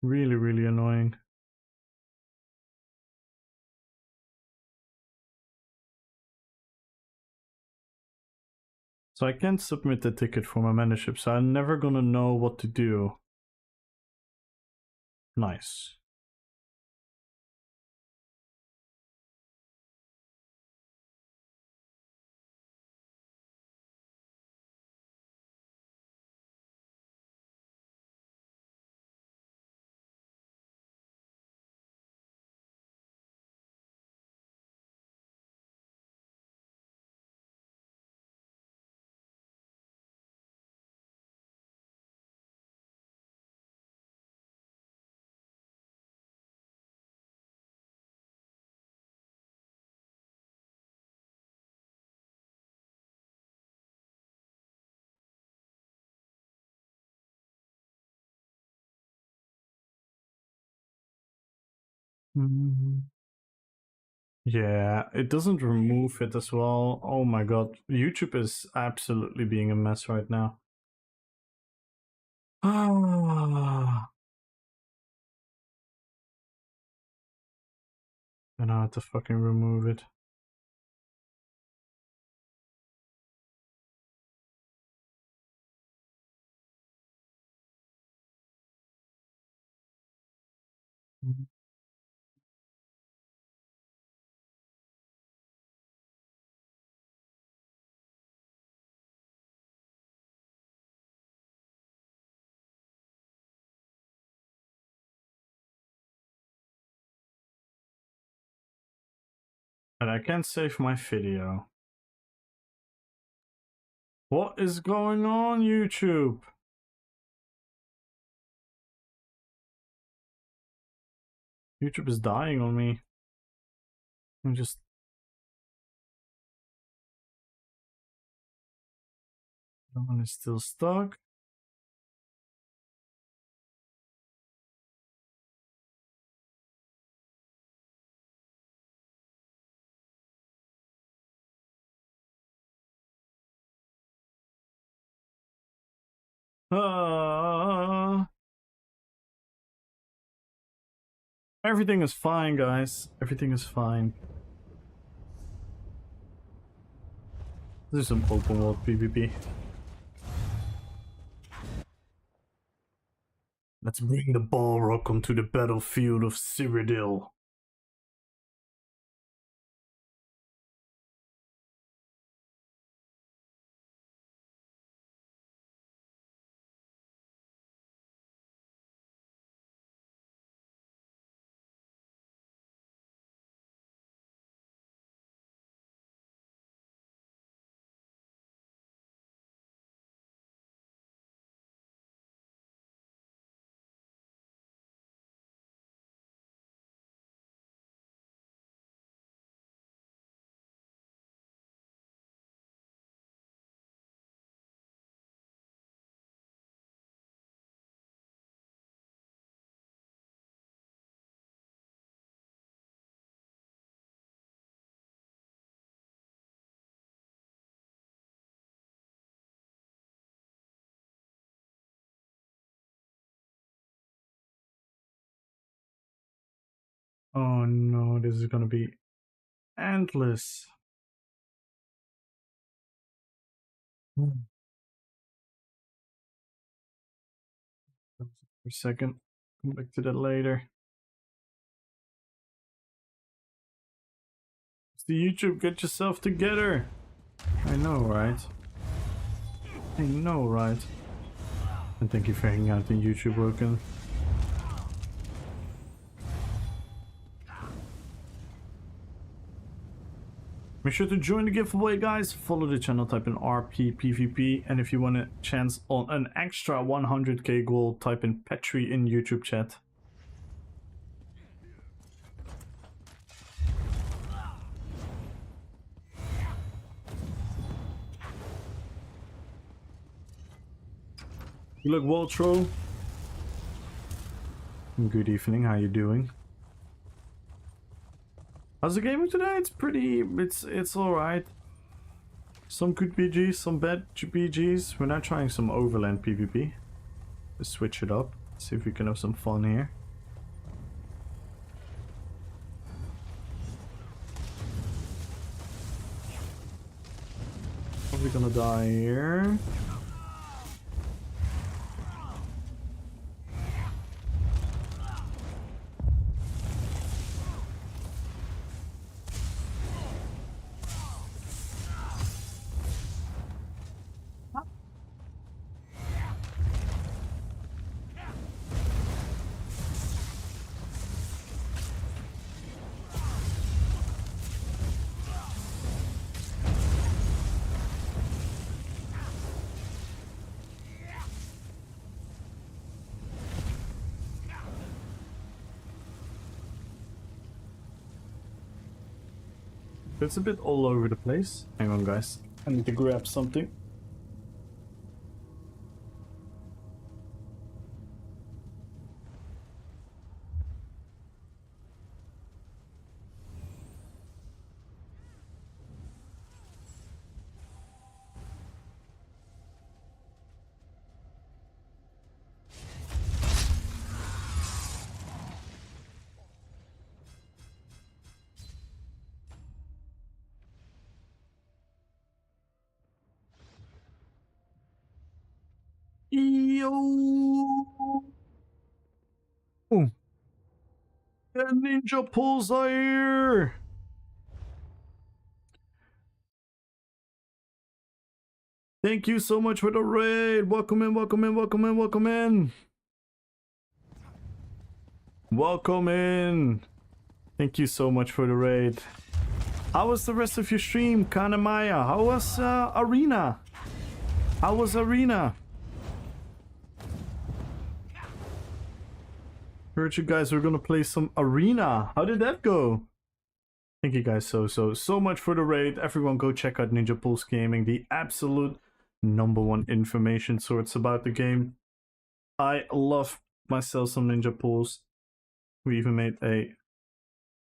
Really, really annoying. So I can't submit the ticket for my membership, so I'm never gonna know what to do. Nice. Yeah, it doesn't remove it as well. Oh my god, YouTube is absolutely being a mess right now. Ah. And I have to fucking remove it. And I can't save my video. What is going on, YouTube? YouTube is dying on me. I'm just... That one is still stuck. Everything is fine, guys. Everything is fine. This is some open world PvP. Let's bring the Balrog onto the battlefield of Cyrodiil. Oh no, this is gonna be endless. For a second. Come back to that later. It's the YouTube, get yourself together. I know, right? I know, right? And thank you for hanging out in YouTube, Woken. Make sure to join the giveaway, guys. Follow the channel, type in RPPVP, and if you want a chance on an extra 100k gold, type in Petri in YouTube chat. You look well, Tro. Good evening, how you doing? How's the gaming today? It's pretty, it's alright. Some good BGs, some bad BGs. We're now trying some overland PvP. Let's switch it up. See if we can have some fun here. Probably gonna die here. It's a bit all over the place. Hang on, guys. I need to grab something. Yo! Oh. The ninja pulls are here! Thank you so much for the raid! Welcome in, welcome in, welcome in, welcome in! Welcome in! Thank you so much for the raid. How was the rest of your stream, Kanamaya? How was Arena? How was Arena? Heard you guys were gonna play some Arena. How did that go? Thank you guys so much for the raid. Everyone go check out Ninja Pulse Gaming, the absolute #1 information source about the game. I love myself some Ninja Pulse. We even made a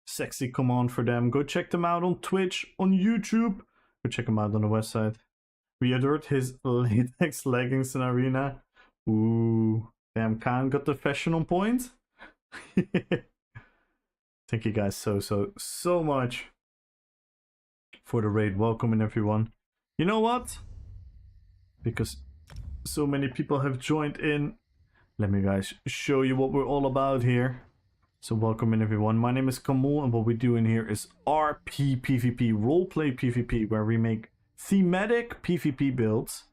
sexy command for them. Go check them out on Twitch, on YouTube. Go check them out on the website. We adored his latex leggings in Arena. Ooh, damn, Khan got the fashion on point. Thank you guys so much for the raid. Welcome in, everyone. You know what? Because so many people have joined in, let me guys show you what we're all about here. So welcome in, everyone. My name is Kamul, and what we do in here is RP PvP, roleplay PvP, where we make thematic PvP builds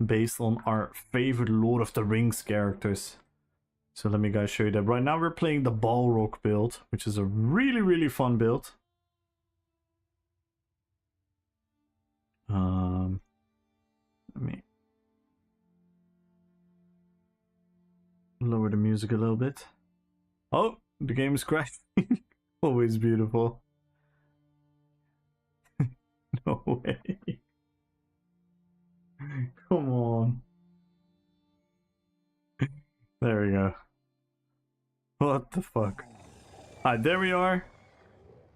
based on our favorite Lord of the Rings characters. So let me guys show you that. Right now we're playing the Balrog build, which is a really fun build. Let me lower the music a little bit. Oh, the game is crashing. Always beautiful. No way. Come on. There we go. What the fuck? Alright, there we are.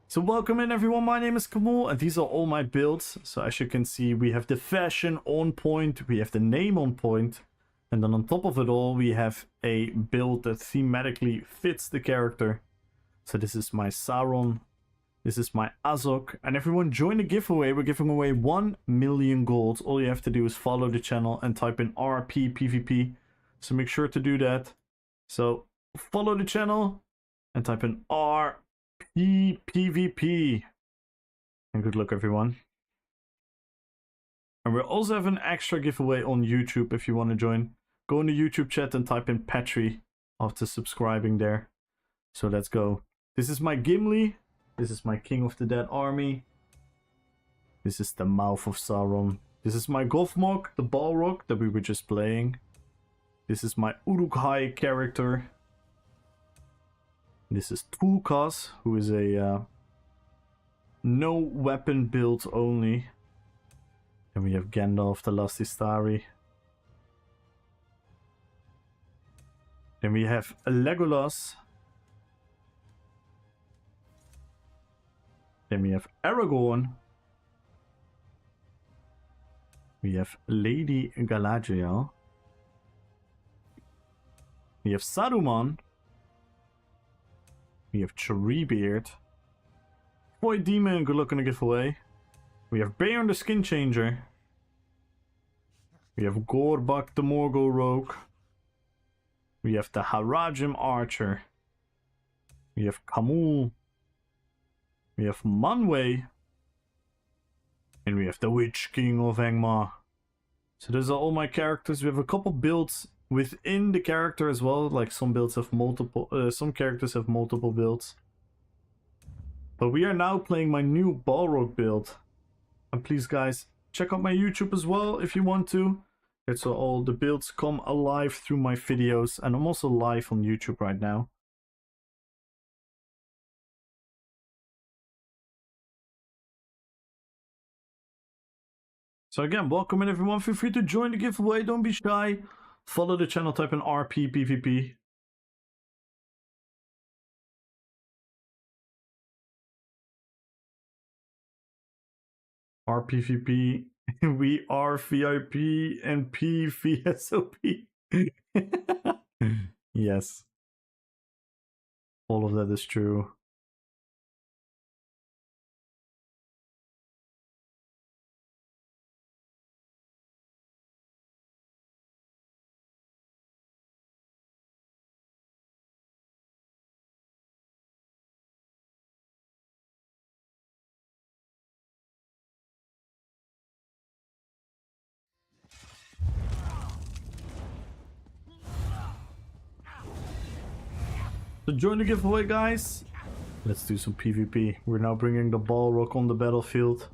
So welcome in, everyone. My name is Kamul, and these are all my builds. So as you can see, we have the fashion on point, we have the name on point, and then on top of it all, we have a build that thematically fits the character. So this is my Sauron. This is my Azog. And everyone join the giveaway. We're giving away 1 million gold. All you have to do is follow the channel and type in RP PvP. So make sure to do that. So follow the channel and type in RP PvP. And good luck, everyone. And we'll also have an extra giveaway on YouTube if you want to join. Go in the YouTube chat and type in Patry after subscribing there. So let's go. This is my Gimli. This is my King of the Dead army. This is the Mouth of Sauron. This is my Gothmog, the Balrog that we were just playing. This is my Uruk-hai character. This is Tulkas, who is a no weapon build only. And we have Gandalf the Last Istari. Then we have Legolas. Then we have Aragorn. We have Lady Galadriel. We have Saruman. We have Treebeard. Void Demon, good luck on the giveaway. We have Beorn the Skin Changer. We have Gorbak the Morgul Rogue. We have the Harajim Archer. We have Kamul. We have Manwë. And we have the Witch King of Angmar. So those are all my characters. We have a couple builds within the character as well. Like some builds have multiple, some characters have multiple builds. But we are now playing my new Balrog build. And please guys, check out my YouTube as well if you want to. It's all the builds come alive through my videos. And I'm also live on YouTube right now. So again, welcome in everyone. Feel free to join the giveaway. Don't be shy. Follow the channel, type in RP PvP. RPVP, we are VIP and P VSOP. Yes. All of that is true. So join the giveaway, guys. Let's do some PvP. We're now bringing the Balrog on the battlefield.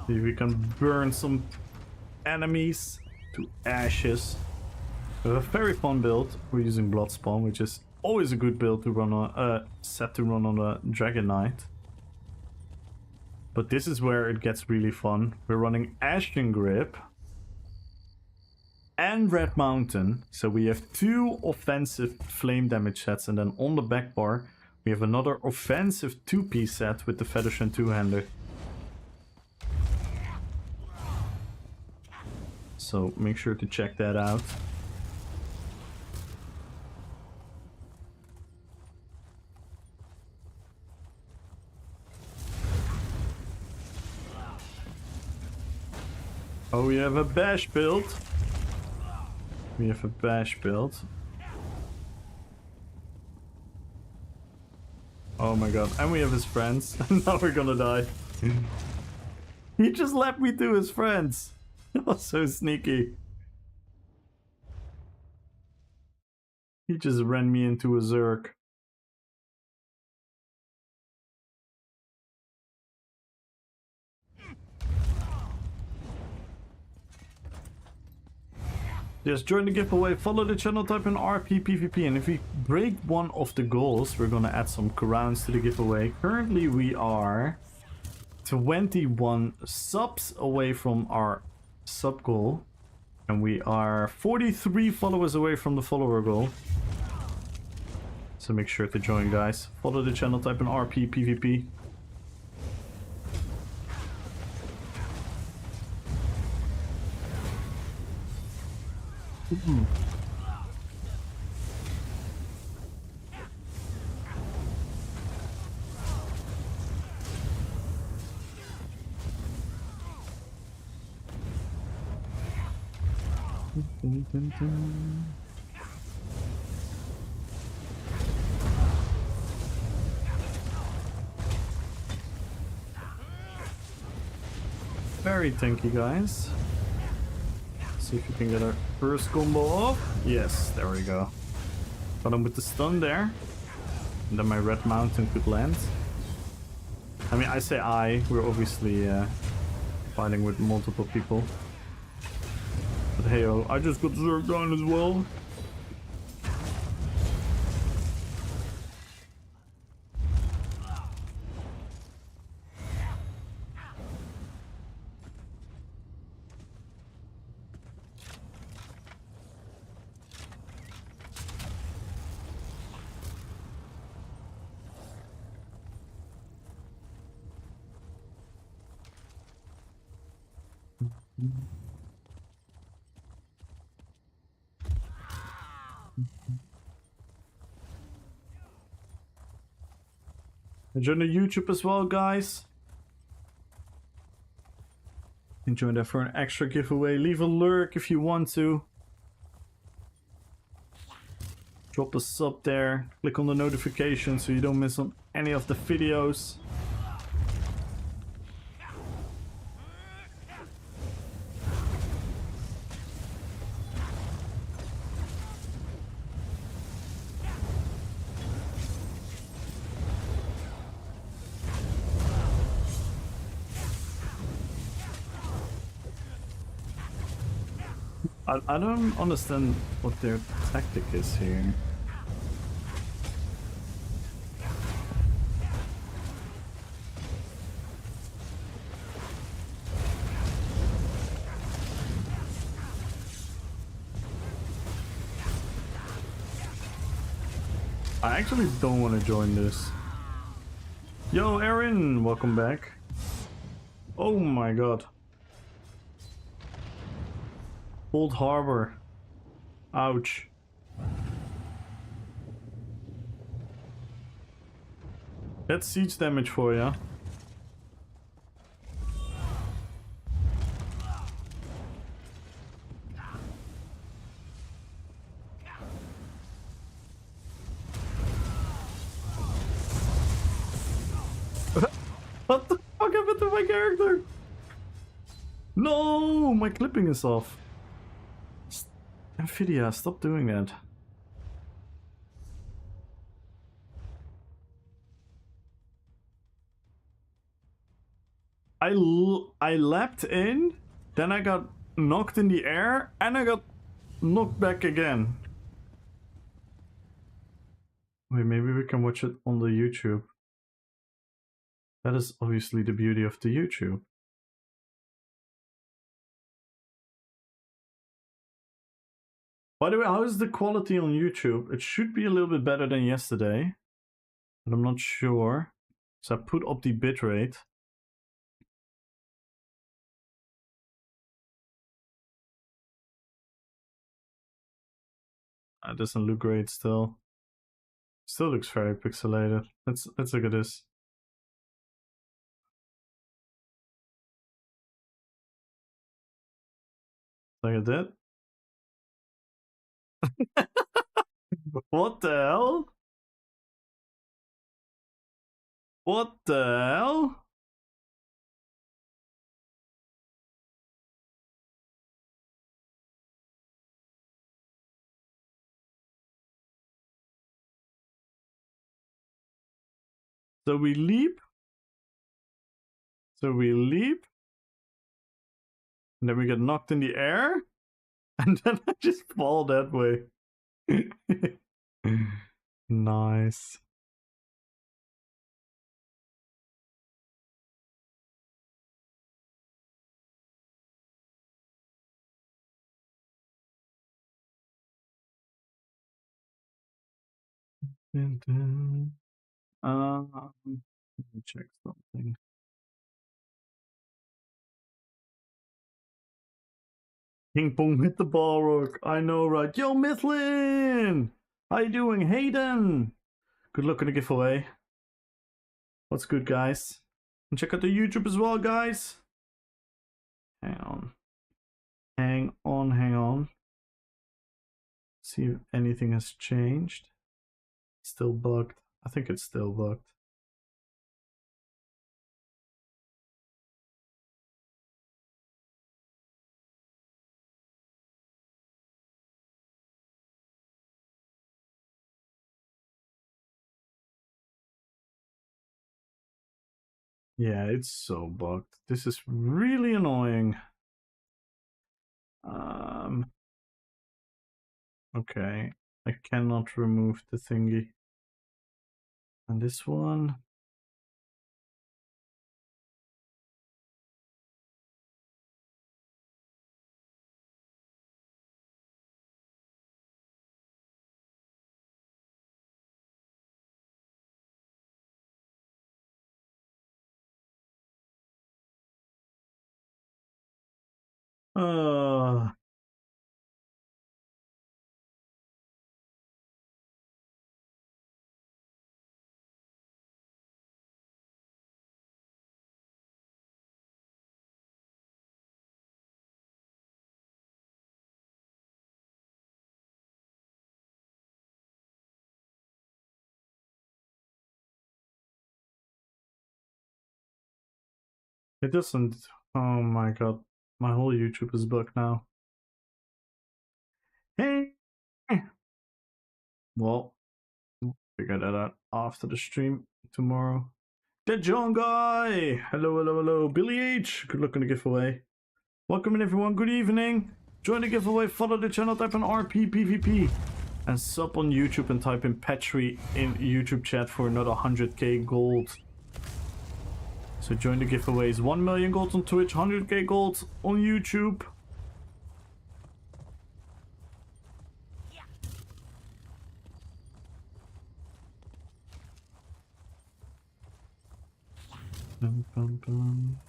See if we can burn some enemies to ashes. We have a very fun build. We're using Bloodspawn, which is always a good build to run on, set to run on a Dragon Knight. But this is where it gets really fun. We're running Ashen Grip and Red Mountain. So we have 2 offensive flame damage sets, and then on the back bar we have another offensive 2-piece set with the Feathershin two-hander. So make sure to check that out. Oh, we have a bash build. We have a bash build. Oh my god. And we have his friends. Now we're gonna die. He just left me to his friends. That was so sneaky. He just ran me into a Zerg. Just join the giveaway, follow the channel, type in RP PvP, and if we break one of the goals, we're gonna add some crowns to the giveaway. Currently we are 21 subs away from our sub goal, and we are 43 followers away from the follower goal. So make sure to join, guys. Follow the channel, type in RP PvP. Dun, dun, dun. Very tanky, guys. See if we can get our first combo off. Yes, there we go. Got him with the stun there. And then my red mountain could land. I mean, I say we're obviously fighting with multiple people. But hey, I just got zerged down as well. Join the YouTube as well, guys. And join there for an extra giveaway. Leave a lurk if you want to. Drop a sub there. Click on the notification so you don't miss on any of the videos. I don't understand what their tactic is here. I actually don't want to join this. Yo, Aaron, welcome back. Oh my god. Old Harbor. Ouch. That's siege damage for ya. What the fuck happened to my character? No, my clipping is off. Nvidia, stop doing that. I leapt in, then I got knocked in the air, and I got knocked back again. Wait, maybe we can watch it on the YouTube. That is obviously the beauty of the YouTube. By the way, how is the quality on YouTube? It should be a little bit better than yesterday, but I'm not sure. So I put up the bitrate. It doesn't look great still. Still looks very pixelated. Let's look at this. Look at that. What the hell? What the hell? So we leap. So we leap. And then we get knocked in the air. And then I just fall that way. Nice. Let me check something. Ping pong with the Balrog. I know, right? Yo, Mithlin! How you doing? Hayden! Good luck on the giveaway. What's good, guys? And check out the YouTube as well, guys. Hang on. Hang on, hang on. See if anything has changed. Still bugged. I think it's still bugged. Yeah, it's so bugged. This is really annoying. Okay, I cannot remove the thingy. And this one. Uh, it doesn't. Oh my god, my whole YouTube is bugged now. Hey. Well, we'll figure that out after the stream tomorrow. The John guy. Hello, hello, hello. Billy H. Good luck on the giveaway. Welcome in everyone. Good evening. Join the giveaway. Follow the channel. Type in RP PvP. And sub on YouTube and type in Petri in YouTube chat for another 100k gold. So join the giveaways. 1 million gold on Twitch, 100k gold on YouTube. Bum, bum, bum.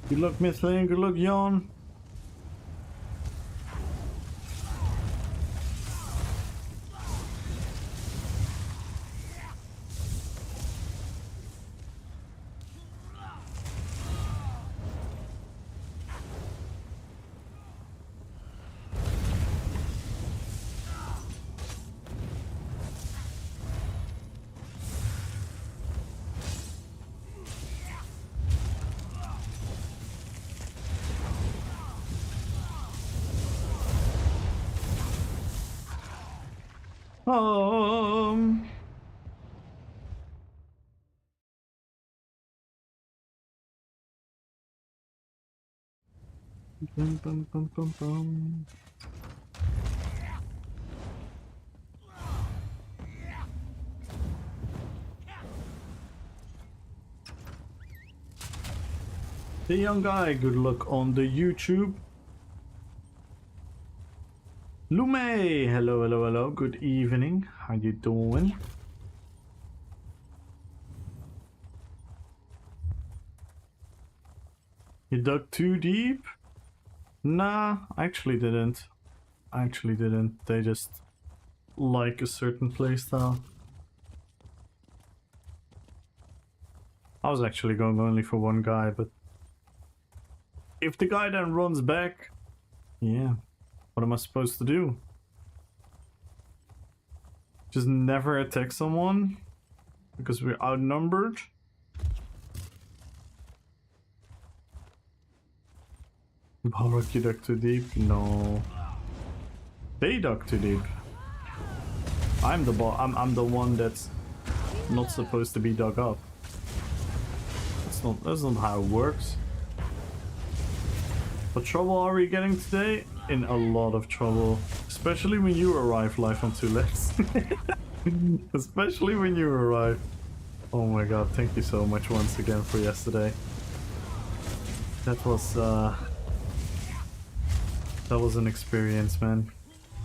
Good luck, Mithling. Good luck, Jan. Bum, bum, bum, bum, bum. The young guy, good luck on the YouTube. Lume, hello, hello, hello. Good evening. How you doing? You dug too deep? Nah, I actually didn't. I actually didn't. They just like a certain playstyle. I was actually going only for one guy, but if the guy then runs back, yeah, what am I supposed to do? Just never attack someone because we're outnumbered? Balrog, you dug too deep? No. They dug too deep. I'm the I'm the one that's not supposed to be dug up. That's not how it works. What trouble are we getting today? In a lot of trouble. Especially when you arrive live on 2 legs. Especially when you arrive. Oh my god, thank you so much once again for yesterday. That was an experience, man.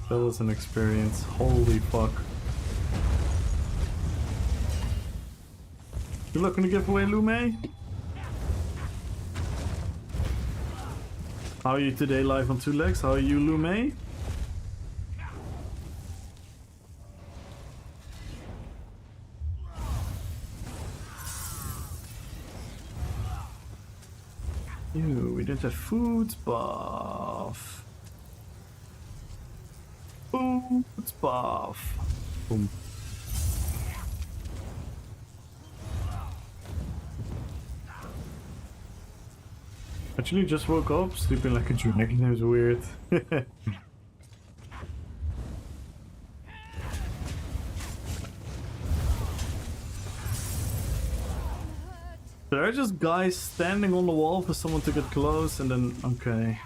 That was an experience. Holy fuck. Good luck on the giveaway, Lume. How are you today live on 2 legs? How are you, Lume? Ew, we didn't have food buff. Food buff. Boom. Actually just woke up, sleeping like a dragon. It was weird. There are just guys standing on the wall for someone to get close and then... Okay.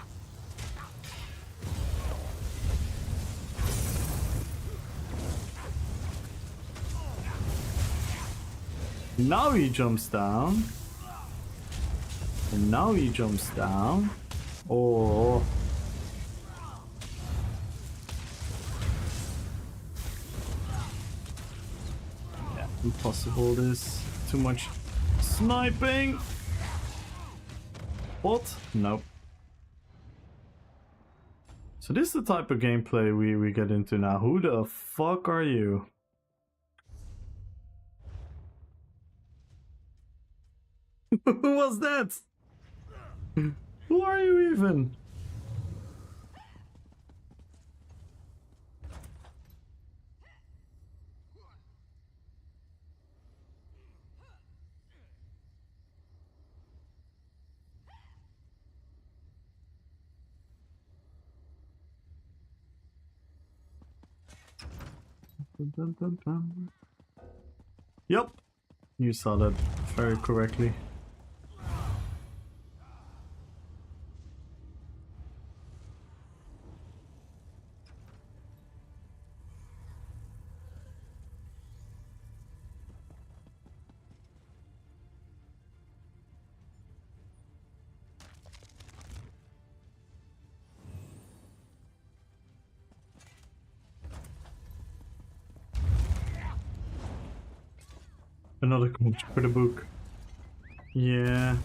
Now he jumps down. And now he jumps down. Oh. Yeah, impossible this. Too much sniping. What? Nope. So this is the type of gameplay we get into now. Who the fuck are you? Who was that? Who are you even? Yup, you saw that very correctly. Another coach for the book. Yeah.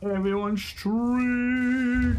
Everyone streak!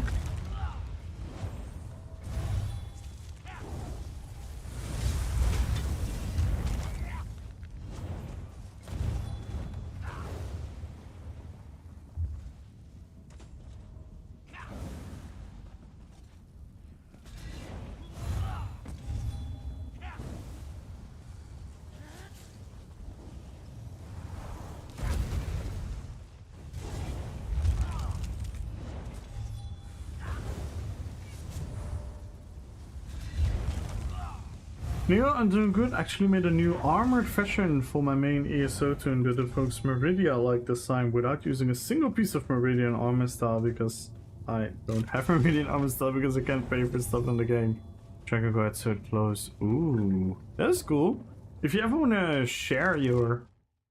Neil, I'm doing good. Actually made a new armored fashion for my main ESO tune that evokes Meridia like design without using a single piece of Meridian armor style because I don't have Meridian armor style because I can't pay for stuff in the game. Dragon Guard so close. Ooh, that's cool. If you ever want to share your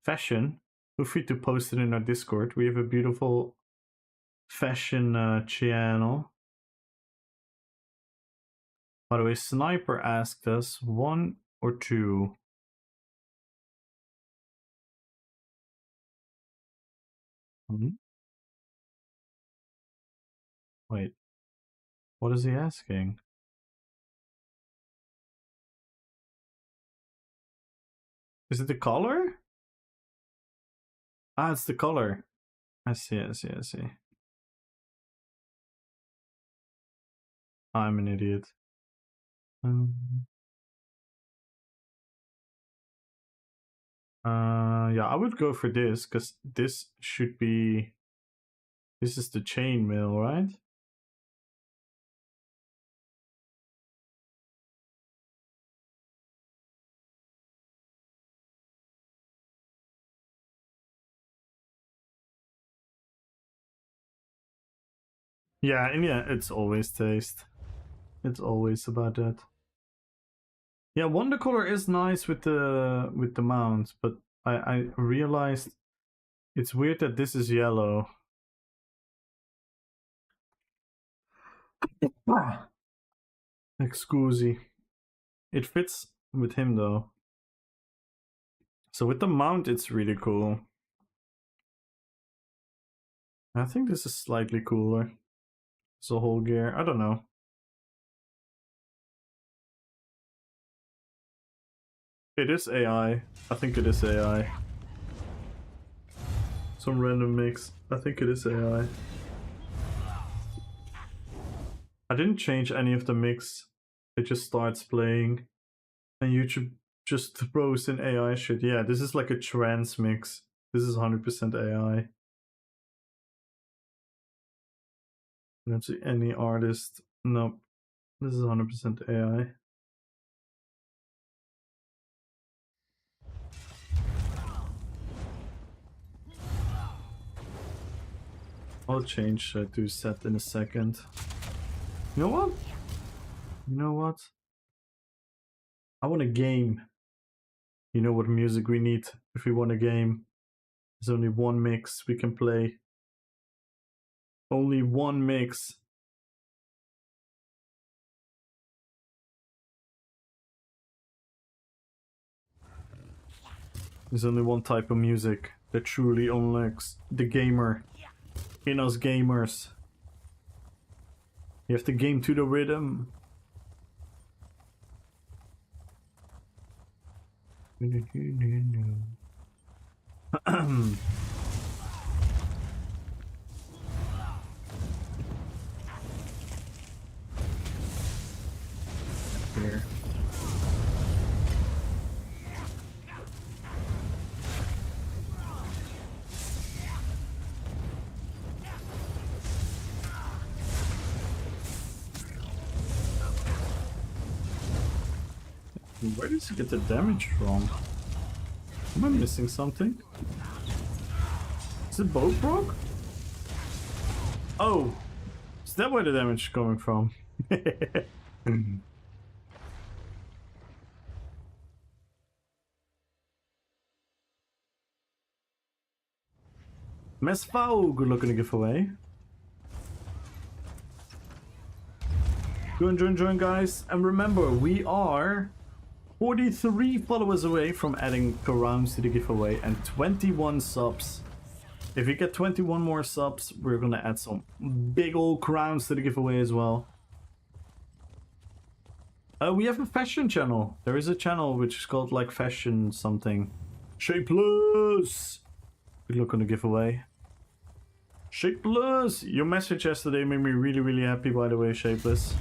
fashion, feel free to post it in our Discord. We have a beautiful fashion channel. By the way, Sniper asked us 1 or 2. Wait, what is he asking? Is it the color? Ah, it's the color. I see, I see, I see. I'm an idiot. Yeah, I would go for this, because this should be... This is the chainmail, right? Yeah, and yeah, it's always taste. It's always about that. Yeah, Wonder Color is nice with the mount, but I realized it's weird that this is yellow. Excuse. It fits with him though. So with the mount, it's really cool. I think this is slightly cooler. It's a whole gear. I don't know. It is AI. I think it is AI. Some random mix. I think it is AI. I didn't change any of the mix. It just starts playing. And YouTube just throws in AI shit. Yeah, this is like a trance mix. This is 100% AI. I don't see any artist. Nope. This is 100% AI. I'll change to set in a second. You know what? You know what? I want a game. You know what music we need if we want a game? There's only one mix we can play. Only one mix. There's only one type of music that truly unlocks the gamer in us gamers. You have to game to the rhythm. Here. Where does he get the damage from? Am I missing something? Is it both broke? Oh! Is that where the damage is coming from? Mesfau, good luck in the giveaway. Join, guys. And remember, we are 43 followers away from adding crowns to the giveaway and 21 subs. If we get 21 more subs, we're gonna add some big old crowns to the giveaway as well. We have a fashion channel. There is a channel which is called like fashion something. Shapeless! Good luck on the giveaway. Shapeless! Your message yesterday made me really happy, by the way, Shapeless.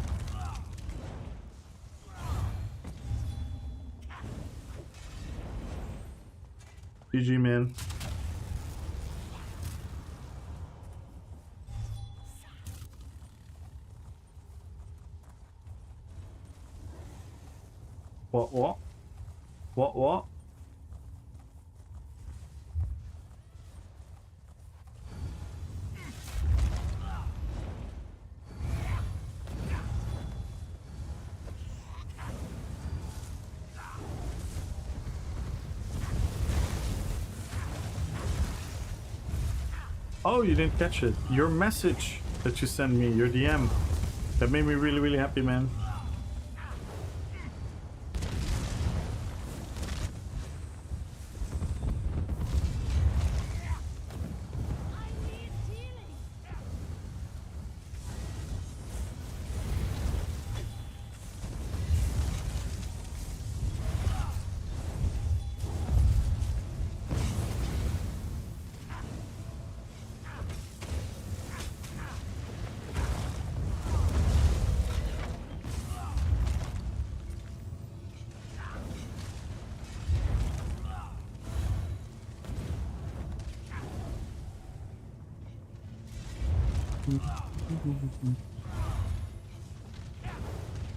GG, man. What? What? Oh, you didn't catch it. Your message that you sent me, your DM. That made me really, really happy, man.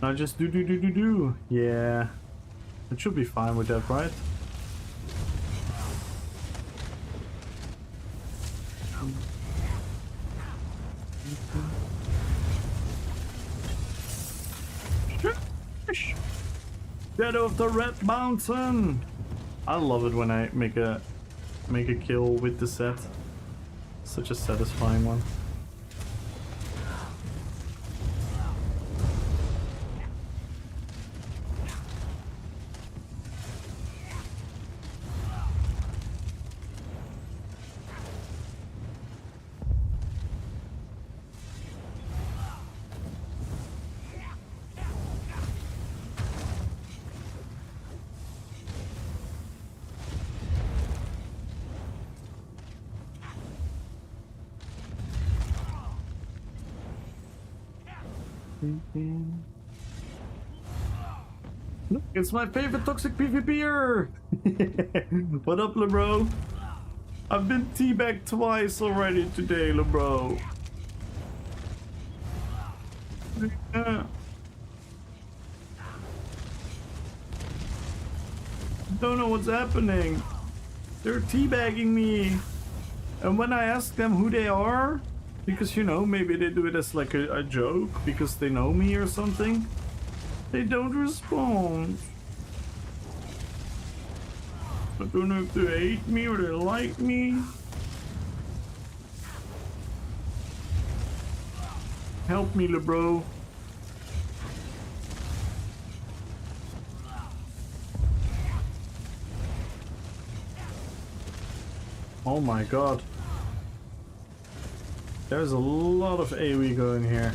Now just do. Yeah. It should be fine with that, right? Shadow of the Red Mountain! I love it when I make a kill with the set. Such a satisfying one. Look, it's my favorite toxic PvPer! What up, LeBro? I've been teabagged twice already today, LeBro. Don't know what's happening. They're teabagging me. And when I ask them who they are, because, you know, maybe they do it as like a joke because they know me or something, they don't respond. I don't know if they hate me or they like me. Help me, LeBro. Oh my god. There's a lot of AoE going here.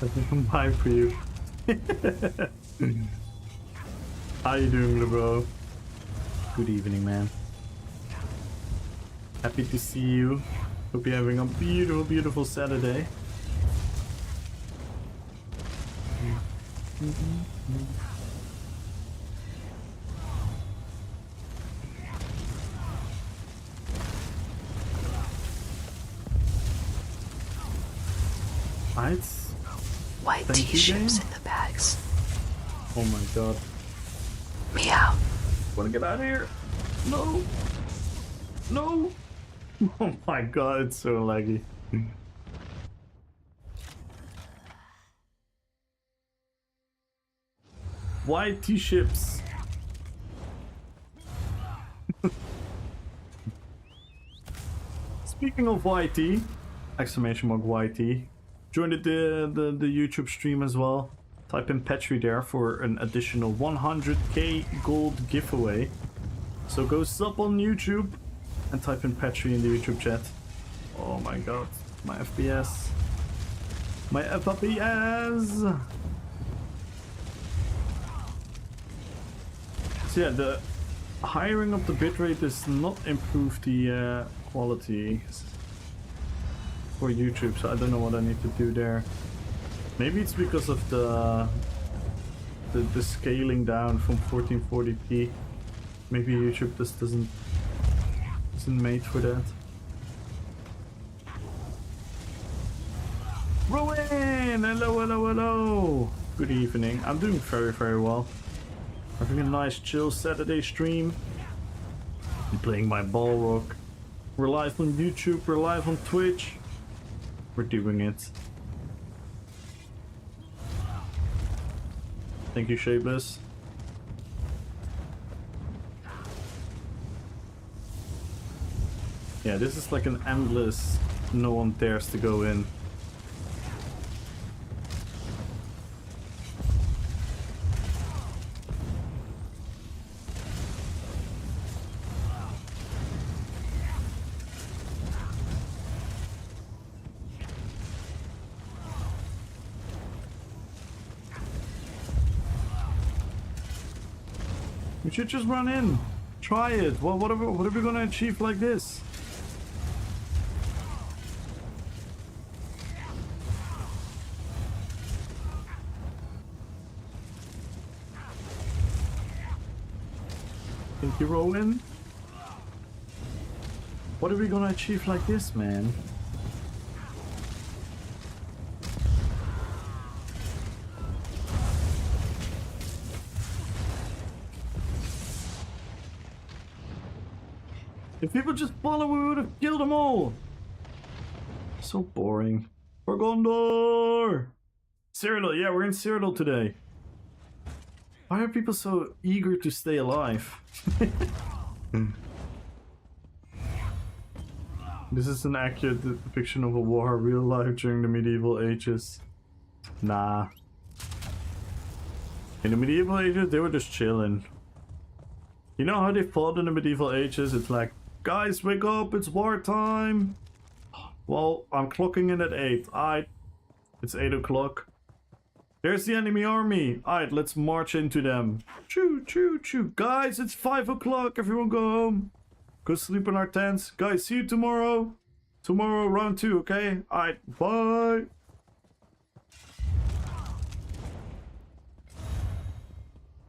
Let me combine for you. How you doing, LeBro? Good evening, man. Happy to see you. Hope you're having a beautiful, beautiful Saturday. Right? White t-shirts in the bags. Oh my god. Meow. Wanna get out of here? No! No! Oh my god, it's so laggy. White T-ships. Speaking of YT, exclamation mark YT, join the YouTube stream as well. Type in Petri there for an additional 100k gold giveaway. So go sub on YouTube and type in Petri in the YouTube chat. Oh my god, my FPS. My FPS! So yeah, the hiring up the bitrate does not improve the quality. for YouTube, so I don't know what I need to do there. Maybe it's because of the scaling down from 1440p. Maybe YouTube just isn't made for that. Rowan! Hello, hello, hello! Good evening. I'm doing very, very well. Having a nice chill Saturday stream. I'm playing my Balrog. We're live on YouTube, we're live on Twitch. We're doing it. Thank you, Shapeless. Yeah, this is like an endless, no one dares to go in. We should just run in. Try it. Well, what are we gonna achieve like this? Thank you, Rowan. What are we gonna achieve like this, man? If people just follow, we would have killed them all. So boring. For Gondor! Cyrodiil, yeah, we're in Cyrodiil today. Why are people so eager to stay alive? This is an accurate depiction of a war real life during the medieval ages. Nah. In the medieval ages, they were just chilling. You know how they fought in the medieval ages? It's like, guys, wake up, it's wartime. Well, I'm clocking in at 8. Alright, it's 8 o'clock. There's the enemy army. Alright, let's march into them. Choo, choo, choo. Guys, it's 5 o'clock. Everyone go home. Go sleep in our tents. Guys, see you tomorrow. Tomorrow, round 2, okay? Alright, bye.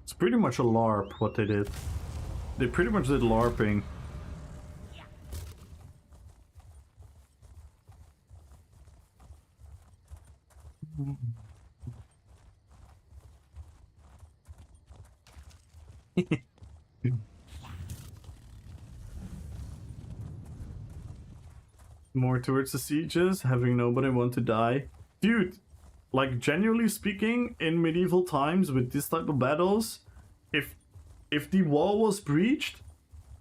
It's pretty much a LARP, what they did. They pretty much did LARPing. More towards the sieges, having nobody want to die. Dude, like genuinely speaking, in medieval times with this type of battles, if the wall was breached,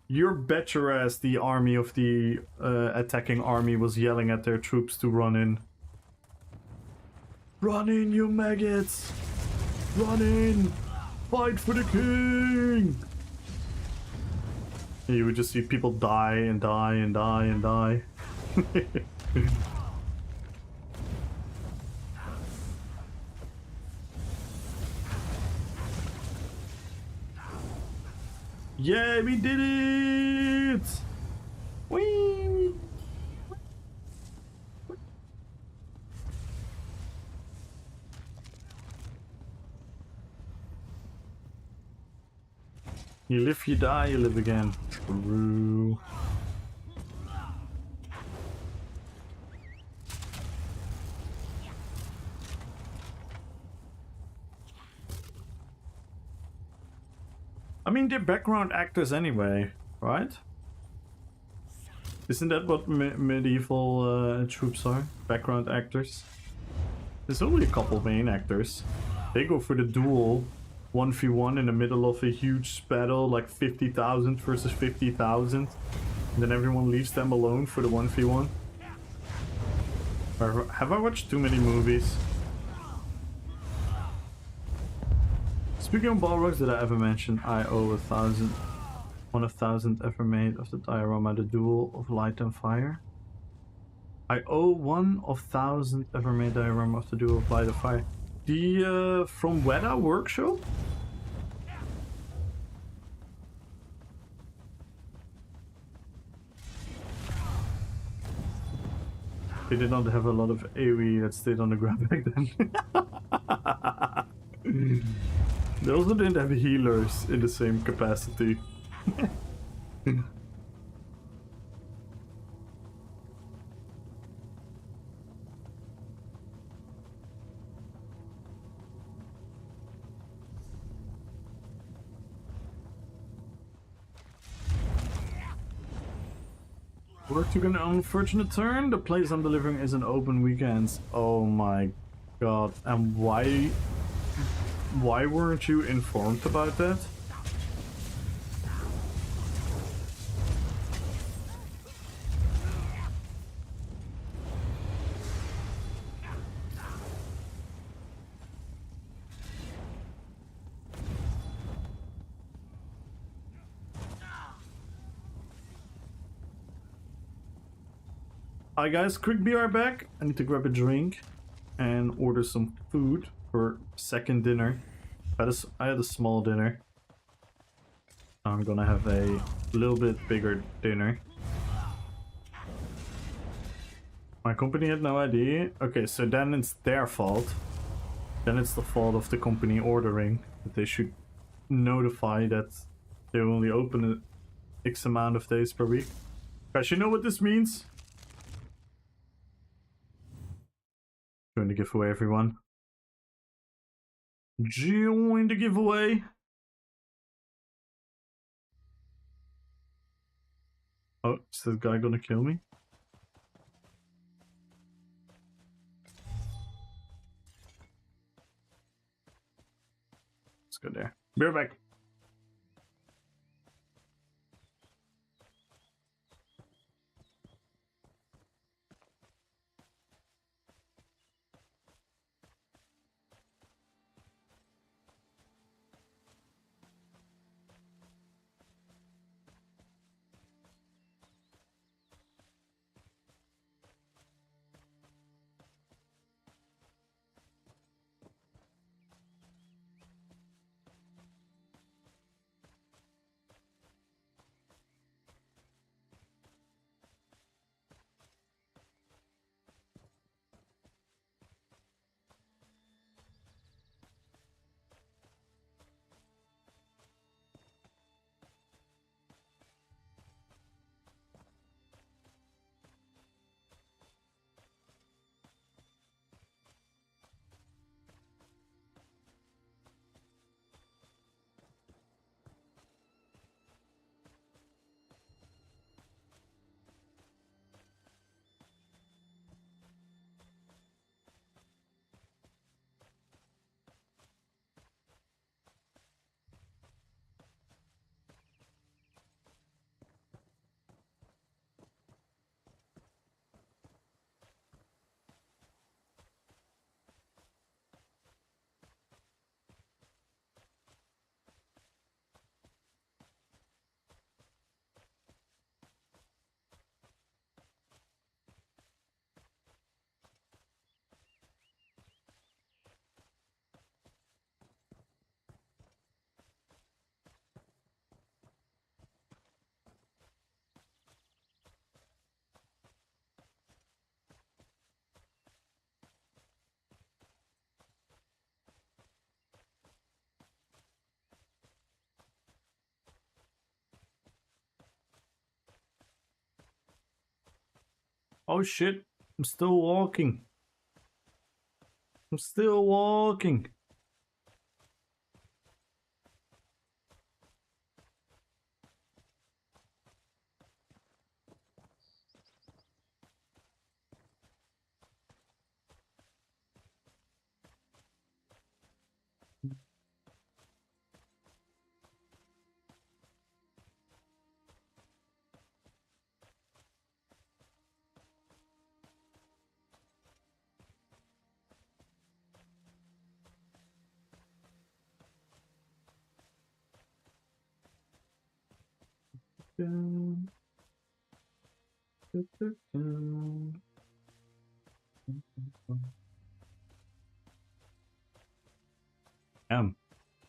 you're bet your ass the army of the attacking army was yelling at their troops to run in. Run in, you maggots! Run in! Fight for the king! And you would just see people die and die and die and die. Yeah, we did it! Whee! You live, you die, you live again. True. I mean, they're background actors anyway, right? Isn't that what medieval troops are? Background actors? There's only a couple main actors. They go for the duel 1v1 in the middle of a huge battle, like 50,000 versus 50,000. And then everyone leaves them alone for the 1v1. Or have I watched too many movies? Speaking of Balrogs, did I ever mention I owe 1,000 ever made of the diorama, the duel of light and fire? I owe 1 of 1,000 ever made diorama of the duel of light and fire. The from Weta workshop? They did not have a lot of AoE that stayed on the ground back then. They also didn't have healers in the same capacity. Work took an unfortunate turn. The place I'm delivering isn't open weekends. Oh my god. And why weren't you informed about that? Hi guys, quick BR back. I need to grab a drink and order some food for second dinner. I had a small dinner. I'm gonna have a little bit bigger dinner. My company had no idea. Okay, so then it's their fault. Then it's the fault of the company ordering. That they should notify that they only open X amount of days per week. Guys, you know what this means? Join the giveaway, everyone. Join the giveaway. Oh, is this guy gonna kill me? Let's go there. Be right back. Oh shit, I'm still walking. I'm still walking.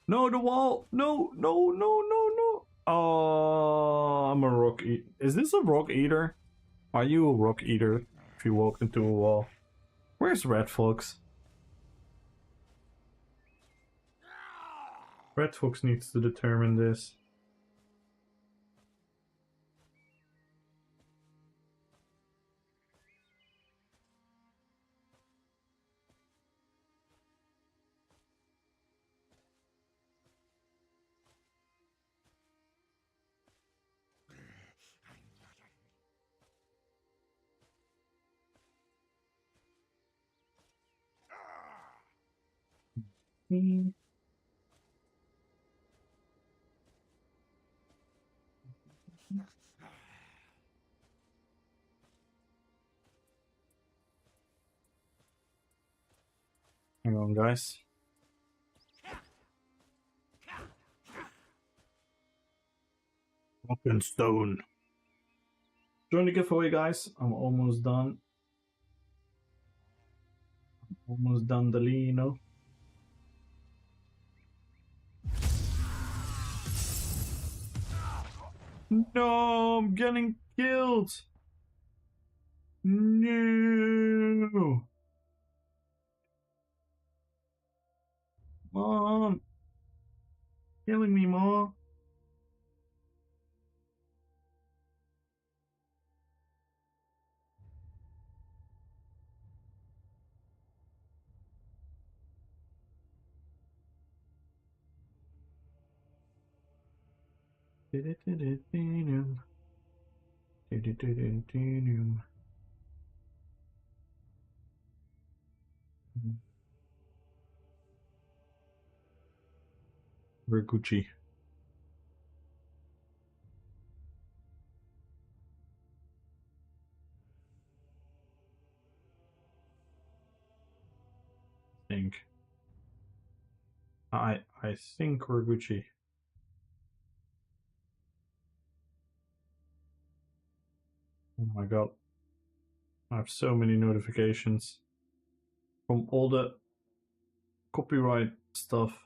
No, the wall. No, no, no, no, no. Oh, I'm a rock eater. Is this a rock eater? Are you a rock eater? if you walk into a wall. Where's Red Fox? Red Fox needs to determine this. Hang on, guys. Rock and stone. Join the giveaway, guys. I'm almost done. Almost done, Delino. No, I'm getting killed. No. Mom. Killing me, Mom. We're Gucci. I think we're Gucci. Oh my god. I have so many notifications from all the copyright stuff.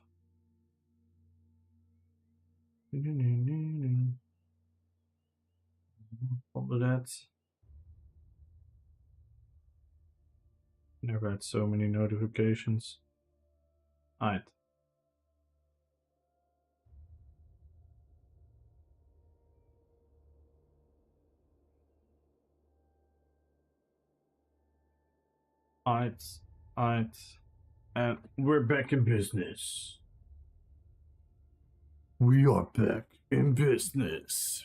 All of that. Never had so many notifications. Alright. Alright. And we're back in business. We are back in business.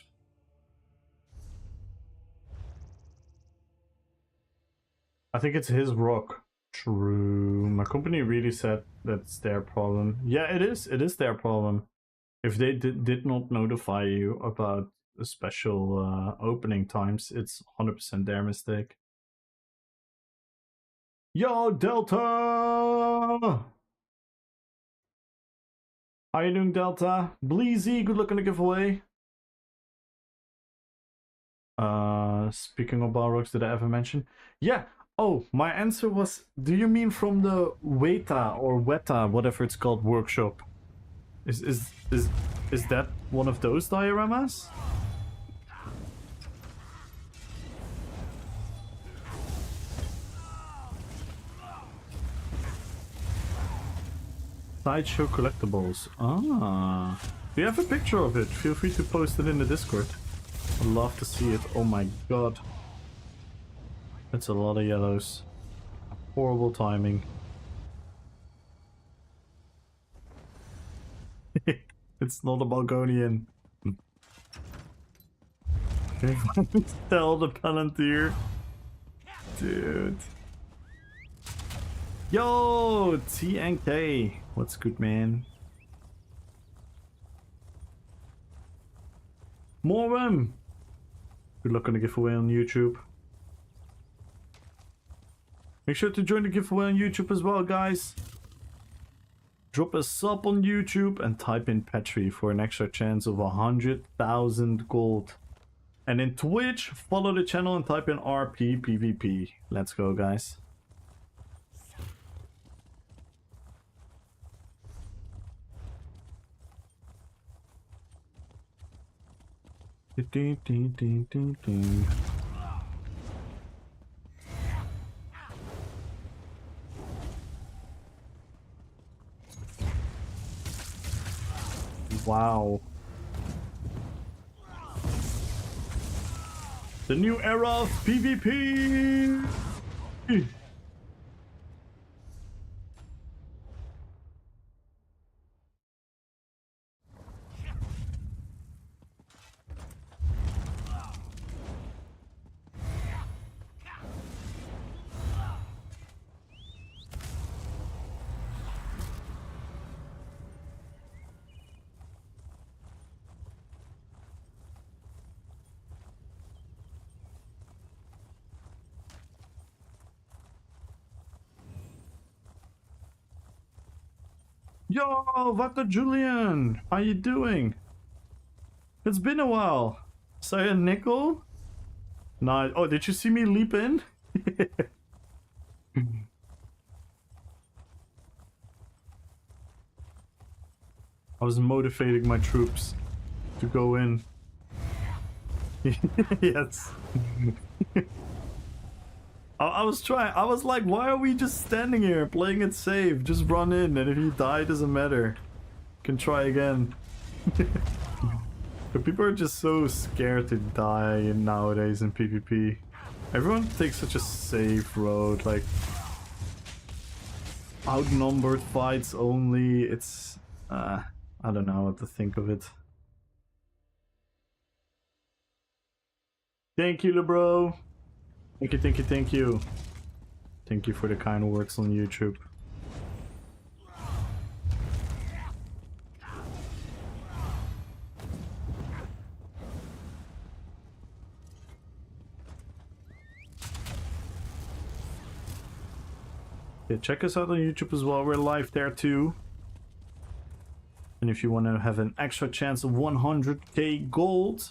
I think it's his rock. True. My company really said that's their problem. Yeah, it is. It is their problem. If they did not notify you about the special opening times, it's 100% their mistake. Yo, Delta! How you doing, Delta? Bleezy, good luck on the giveaway. Speaking of Balrogs, did I ever mention? Yeah. Oh, my answer was, do you mean from the Weta or Weta, whatever it's called, workshop? Is that one of those dioramas? Sideshow collectibles. Ah. Do you have a picture of it? Feel free to post it in the Discord. I'd love to see it. Oh my god. That's a lot of yellows. Horrible timing. It's not a Balgonian. Tell the Palantir. Dude. Yo, TNK. What's good, man? More of them. Good luck on the giveaway on YouTube. Make sure to join the giveaway on YouTube as well, guys. Drop a sub on YouTube and type in Petri for an extra chance of 100,000 gold. And in Twitch, follow the channel and type in RP PvP. Let's go, guys. Wow. The new era of PvP! Yo, what the Julian? How you doing? It's been a while. Say a nickel? Nice. Oh, did you see me leap in? I was motivating my troops to go in. Yes. I was trying. I was like, why are we just standing here playing it safe? Just run in, and if you die, it doesn't matter. Can try again. But people are just so scared to die nowadays in PvP. Everyone takes such a safe road, like outnumbered fights only. It's I don't know what to think of it. Thank you, LeBro. Thank you, thank you, thank you. Thank you for the kind words on YouTube. Yeah, check us out on YouTube as well. We're live there too. And if you want to have an extra chance of 100k gold,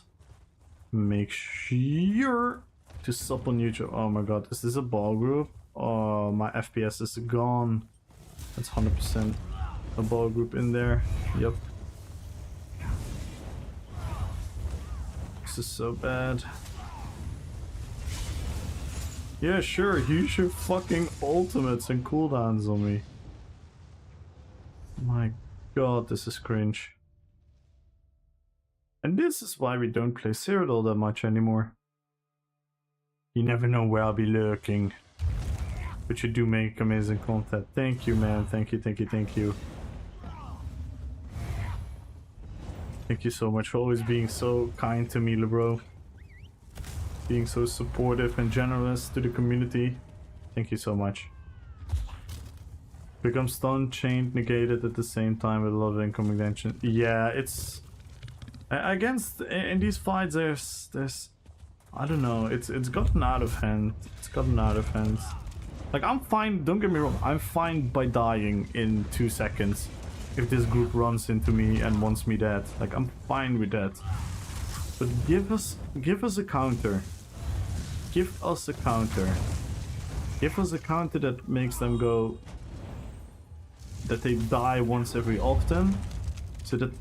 make sure to sub on YouTube. Oh my god, is this a ball group? Oh, my FPS is gone. That's 100% a ball group in there. Yep. This is so bad. Yeah, sure, use your fucking ultimates and cooldowns on me. My god, this is cringe. And this is why we don't play Cyrodiil that much anymore. You never know where I'll be lurking. But you do make amazing content. Thank you, man. Thank you, thank you, thank you. Thank you so much for always being so kind to me, LeBro. Being so supportive and generous to the community. Thank you so much. Become stunned, chained, negated at the same time with a lot of incoming tension. Yeah, it's... Against... In these fights, there's... I don't know, it's gotten out of hand. It's gotten out of hands. Like, I'm fine, don't get me wrong, I'm fine by dying in 2 seconds if this group runs into me and wants me dead. Like, I'm fine with that. But give us a counter. Give us a counter. Give us a counter that makes them go... that they die once every often, so that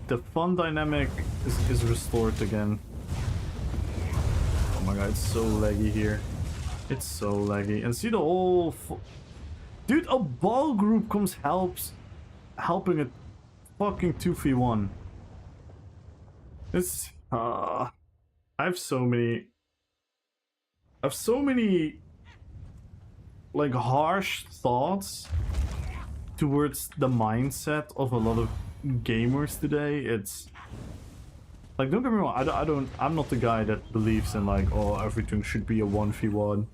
the fun dynamic is restored again. Oh my god, it's so laggy here. It's so laggy. And see the whole... Dude, a ball group comes helping a fucking 2v1. It's... I have so many... like harsh thoughts towards the mindset of a lot of gamers today. It's like, don't get me wrong, I'm not the guy that believes in like, oh, everything should be a 1v1.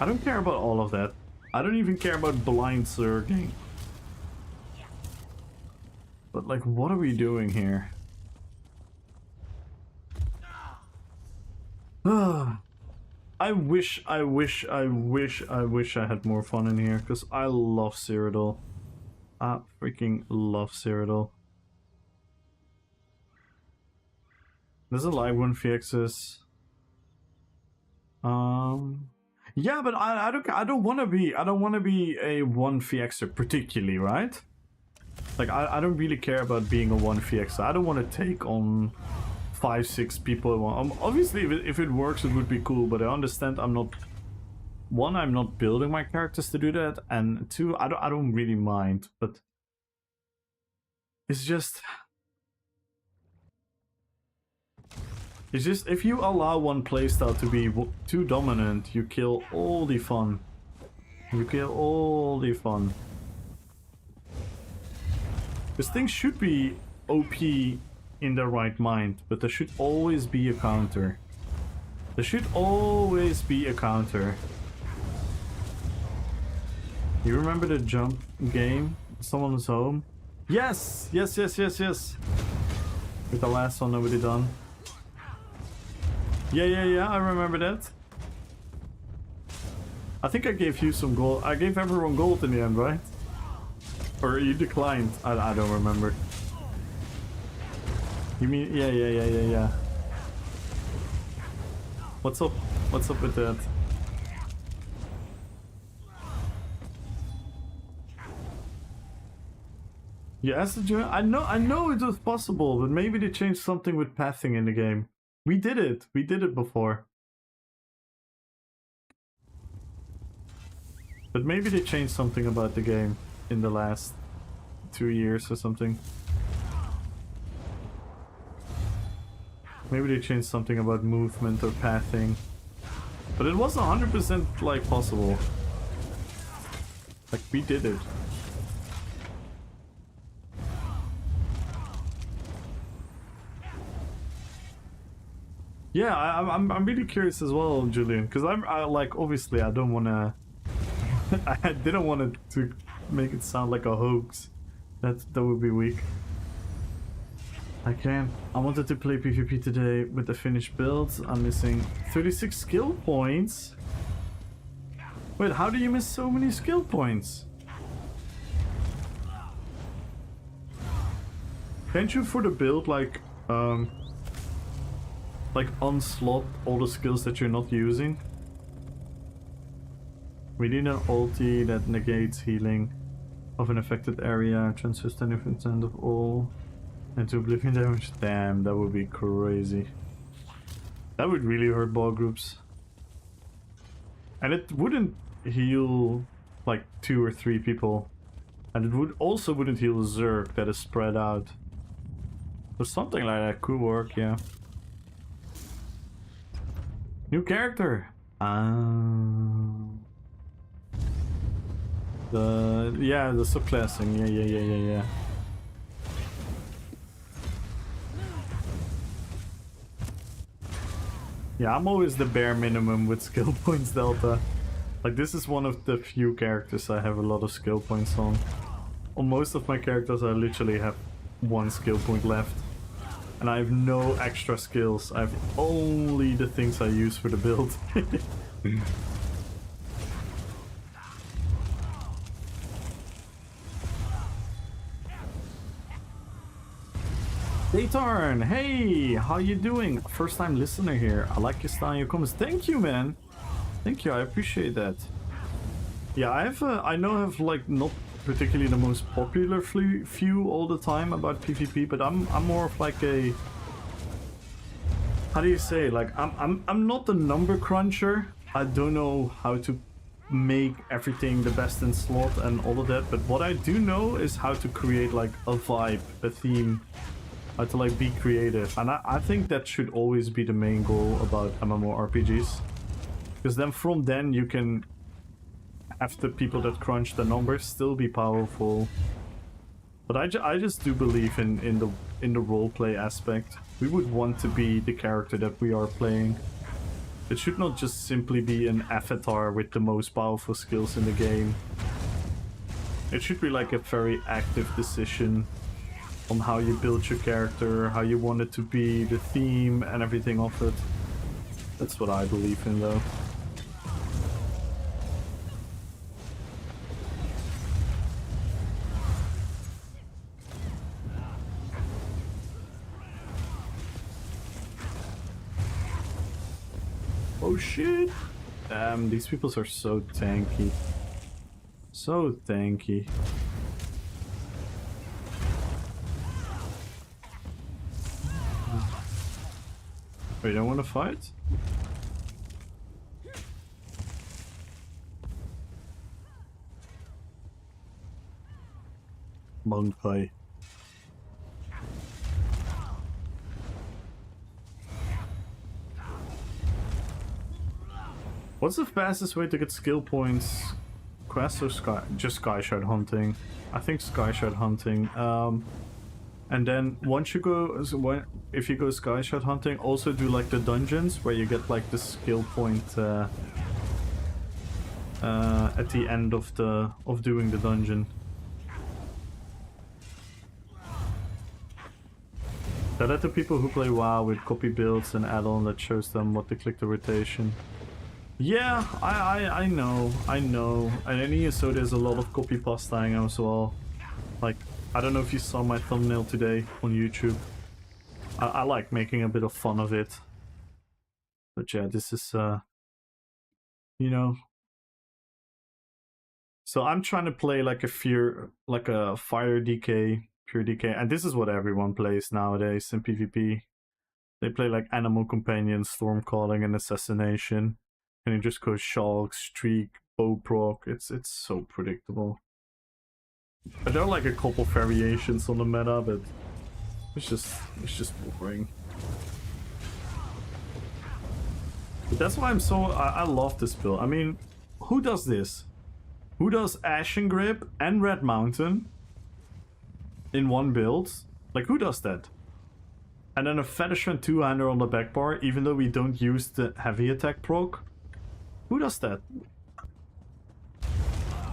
I don't care about all of that. I don't even care about blind zerging. But like, what are we doing here? I wish I had more fun in here, because I love Cyrodiil. I freaking love Cyrodiil. There's a live one VXs. Yeah, but I don't want to be a 1VXer particularly, right? Like, I don't really care about being a 1VXer. I don't want to take on 5-6 people at once. Obviously, if it works, it would be cool, but I understand I'm not... One, I'm not building my characters to do that, and two, I don't really mind, but... It's just... It's just if you allow one playstyle to be too dominant, you kill all the fun. You kill all the fun. This thing should be OP in the right mind, but there should always be a counter. There should always be a counter. You remember the jump game? Someone's home? Yes! Yes, yes, yes, yes! With the last one nobody done. Yeah, I remember that. I think I gave you some gold. I gave everyone gold in the end, right? Or you declined. I don't remember. You mean... Yeah. What's up? What's up with that? You asked the join? I know it was possible, but maybe they changed something with pathing in the game. We did it before. But maybe they changed something about the game in the last 2 years or something. Maybe they changed something about movement or pathing. But it was 100% like possible. Like we did it. Yeah, I'm really curious as well, Julian, because I like obviously I don't want to. I didn't want to make it sound like a hoax. That would be weak. Okay, I wanted to play PvP today with the finished builds. I'm missing 36 skill points. Wait, how do you miss so many skill points? Can't you for the build like unslot all the skills that you're not using? We need an ulti that negates healing of an affected area, transfers 10% of all into oblivion damage. Damn, that would be crazy. That would really hurt ball groups. And it wouldn't heal like 2 or 3 people. And it wouldn't heal Zerg that is spread out. But something like that could work, yeah. New character. The subclassing. Yeah. Yeah, I'm always the bare minimum with skill points delta. Like this is one of the few characters I have a lot of skill points on. On most of my characters I literally have 1 skill point left. And I have no extra skills. I have only the things I use for the build. Daytarn, hey, how you doing? First time listener here. I like your style and your comments. Thank you, man. Thank you, I appreciate that. Yeah, I know I have like not particularly the most popular view all the time about PvP, but I'm more of like a, how do you say, like I'm not the number cruncher. I don't know how to make everything the best in slot and all of that, but what I do know is how to create like a vibe, a theme, how to like be creative, and I think that should always be the main goal about MMORPGs, because then from then you can have the people that crunch the numbers still be powerful. But I just do believe in the roleplay aspect. We would want to be the character that we are playing. It should not just simply be an avatar with the most powerful skills in the game. It should be like a very active decision on how you build your character, how you want it to be, the theme and everything of it. That's what I believe in though. Oh shit! Damn, these people are so tanky. So tanky. Wait, you don't want to fight? Monkey. What's the fastest way to get skill points? Quest or just sky shard hunting? I think sky shard hunting. And then once you go, if you go sky shard hunting, also do like the dungeons where you get like the skill point at the end of doing the dungeon. Tell that to people who play WoW with copy builds and add-on that shows them what to click the rotation. Yeah, I know. And in ESO there's a lot of copy pasting as well. Like, I don't know if you saw my thumbnail today on YouTube. I like making a bit of fun of it. But yeah, this is, you know. So I'm trying to play like a fire DK, pure DK, and this is what everyone plays nowadays in PvP. They play like animal companion, storm calling, and assassination. And it just goes shulk, streak, bow proc. It's so predictable. But there are like a couple variations on the meta, but it's just boring. But that's why I love this build. I mean, who does this? Who does Ashen Grip and Red Mountain in one build? Like, who does that? And then a Featherstrand two-hander on the back bar, even though we don't use the heavy attack proc? Who does that?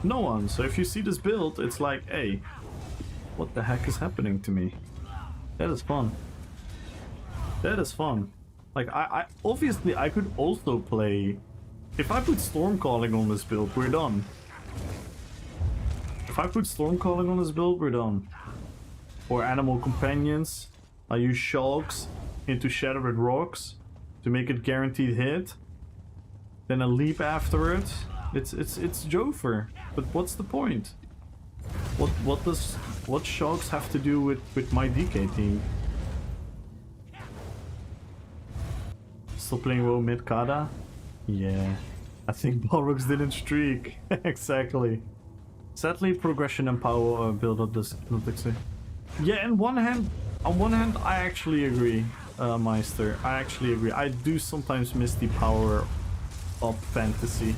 No one. So if you see this build, it's like, hey, what the heck is happening to me? That is fun. That is fun. Like, I obviously I could also play. If I put Storm Calling on this build, we're done. If I put Storm Calling on this build, we're done. Or Animal Companions. I use Shulks into Shattered Rocks to make it guaranteed hit. Then a leap after it. It's Jofer. But what's the point? What Shulks have to do with my DK team? Still playing WoW mid Kada? Yeah. I think Balrogs didn't streak. Exactly. Sadly, progression and power build up this Notixy. Yeah, on one hand, I actually agree, Meister. I actually agree. I do sometimes miss the power up fantasy,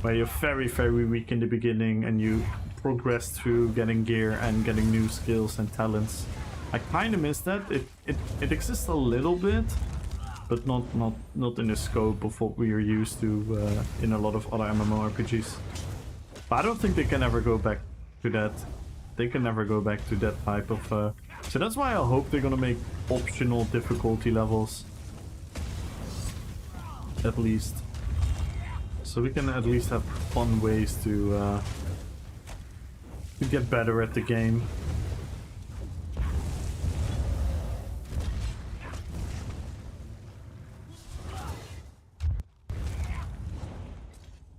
where you're very, very weak in the beginning and you progress through getting gear and getting new skills and talents. I kind of miss that. It exists a little bit, but not in the scope of what we are used to in a lot of other MMORPGs. But I don't think they can ever go back to that. They can never go back to that type of... So that's why I hope they're gonna make optional difficulty levels. At least. So we can at least have fun ways to get better at the game.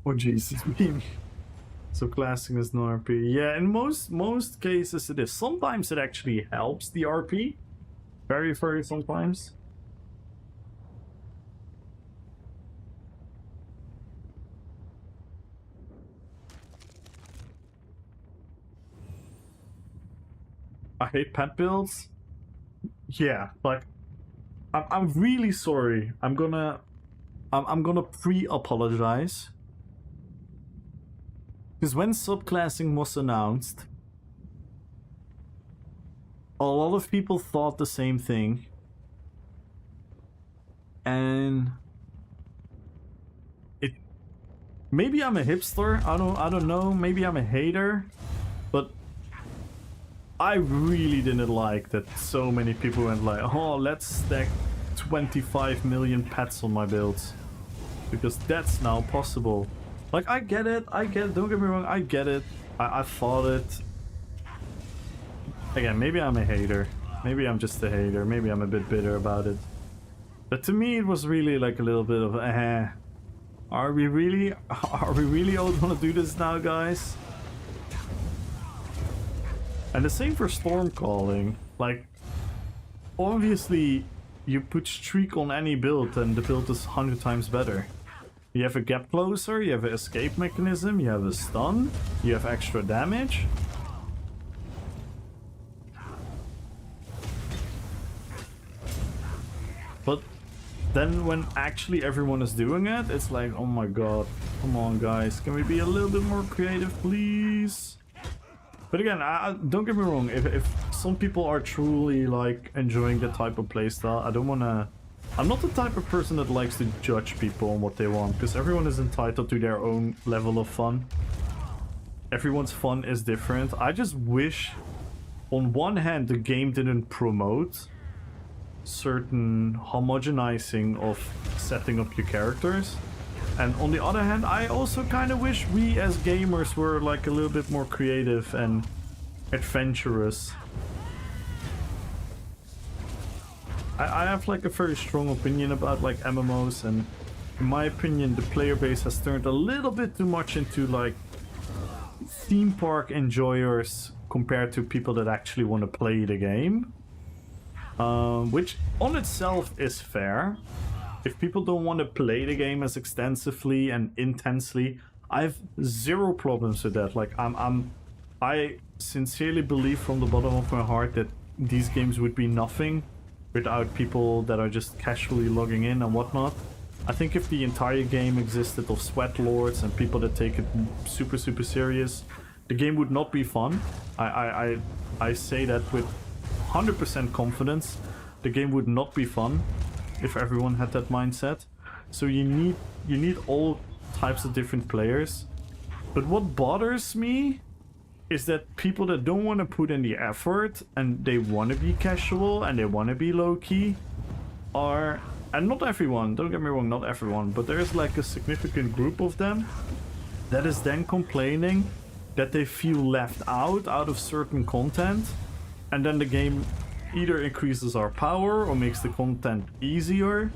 Oh Jesus, beam. So classing is no RP. Yeah, in most cases it is. Sometimes it actually helps the RP. Very, very sometimes. I hate pet builds. Yeah, like I'm really sorry. I'm gonna pre-apologize. Because when subclassing was announced, a lot of people thought the same thing. And maybe I'm a hipster, I don't know, maybe I'm a hater, but I really didn't like that so many people went like, oh, let's stack 25 million pets on my builds. Because that's now possible. Like, I get it, don't get me wrong, I get it. I thought it. Again, maybe I'm a hater. Maybe I'm just a hater. Maybe I'm a bit bitter about it. But to me, it was really like a little bit of, are we really all gonna do this now, guys? And the same for Storm Calling. Like, obviously, you put Streak on any build and the build is 100 times better. You have a gap closer, you have an escape mechanism, you have a stun, you have extra damage. But then when actually everyone is doing it, it's like, oh my god, come on guys, can we be a little bit more creative, please? But again, don't get me wrong, if some people are truly like enjoying that type of playstyle, I don't want to... I'm not the type of person that likes to judge people on what they want, because everyone is entitled to their own level of fun. Everyone's fun is different. I just wish, on one hand, the game didn't promote certain homogenizing of setting up your characters. And on the other hand, I also kind of wish we as gamers were like a little bit more creative and adventurous. I have like a very strong opinion about like MMOs, and in my opinion the player base has turned a little bit too much into like theme park enjoyers compared to people that actually want to play the game. Which on itself is fair. If people don't want to play the game as extensively and intensely, I have zero problems with that. Like I sincerely believe from the bottom of my heart that these games would be nothing without people that are just casually logging in and whatnot. I think if the entire game existed of sweat lords and people that take it super serious, the game would not be fun. I say that with 100% confidence. The game would not be fun if everyone had that mindset. So you need all types of different players. But what bothers me is that people that don't want to put in the effort and they want to be casual and they want to be low-key are... And not everyone, don't get me wrong, not everyone, but there's like a significant group of them that is then complaining that they feel left out of certain content, and then the game either increases our power or makes the content easier.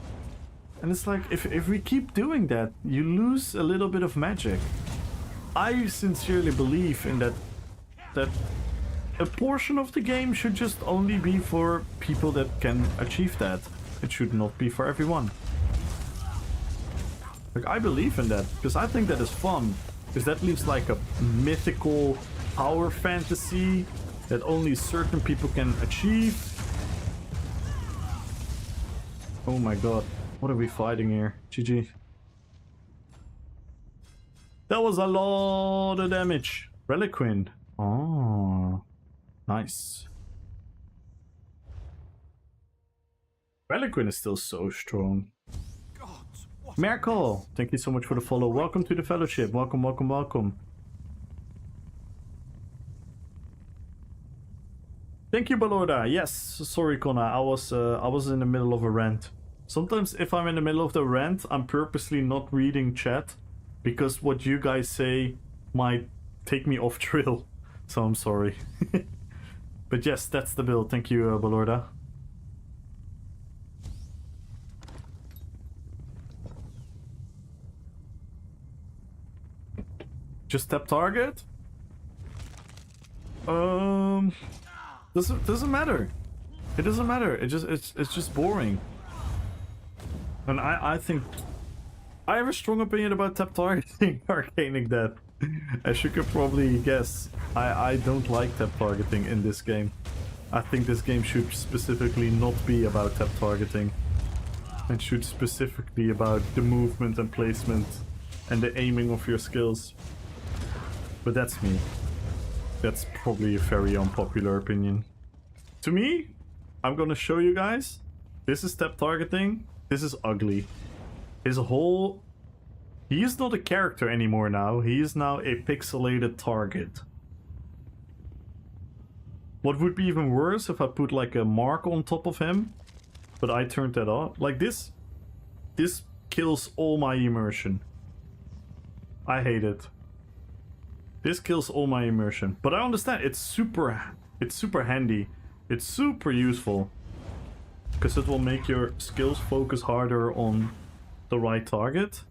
And it's like, if we keep doing that, you lose a little bit of magic. I sincerely believe in that a portion of the game should just only be for people that can achieve that. It should not be for everyone. Like, I believe in that, because I think that is fun. Because that leaves like a mythical power fantasy that only certain people can achieve. Oh my god, what are we fighting here? GG. That was a lot of damage. Reliquin. Oh, nice. Reliquin is still so strong. Merkel, thank you so much for the follow. Welcome to the fellowship. Welcome, welcome, welcome. Thank you, Balorda. Yes, sorry, Connor. I was in the middle of a rant. Sometimes if I'm in the middle of the rant, I'm purposely not reading chat because what you guys say might take me off trail. So I'm sorry. But yes, that's the build. Thank you, Balorda. Just tap target? Doesn't matter. It doesn't matter. It's just boring. And I think I have a strong opinion about tap targeting arcanic death. As you could probably guess, I don't like tap targeting in this game. I think this game should specifically not be about tap targeting. It should specifically about the movement and placement and the aiming of your skills. But that's me. That's probably a very unpopular opinion. To me, I'm gonna show you guys. This is tap targeting. This is ugly. His whole... He is not a character anymore now. He is now a pixelated target. What would be even worse if I put like a mark on top of him, but I turned that off. Like this kills all my immersion. I hate it. This kills all my immersion. But I understand, it's super handy. It's super useful. Because it will make your skills focus harder on the right target.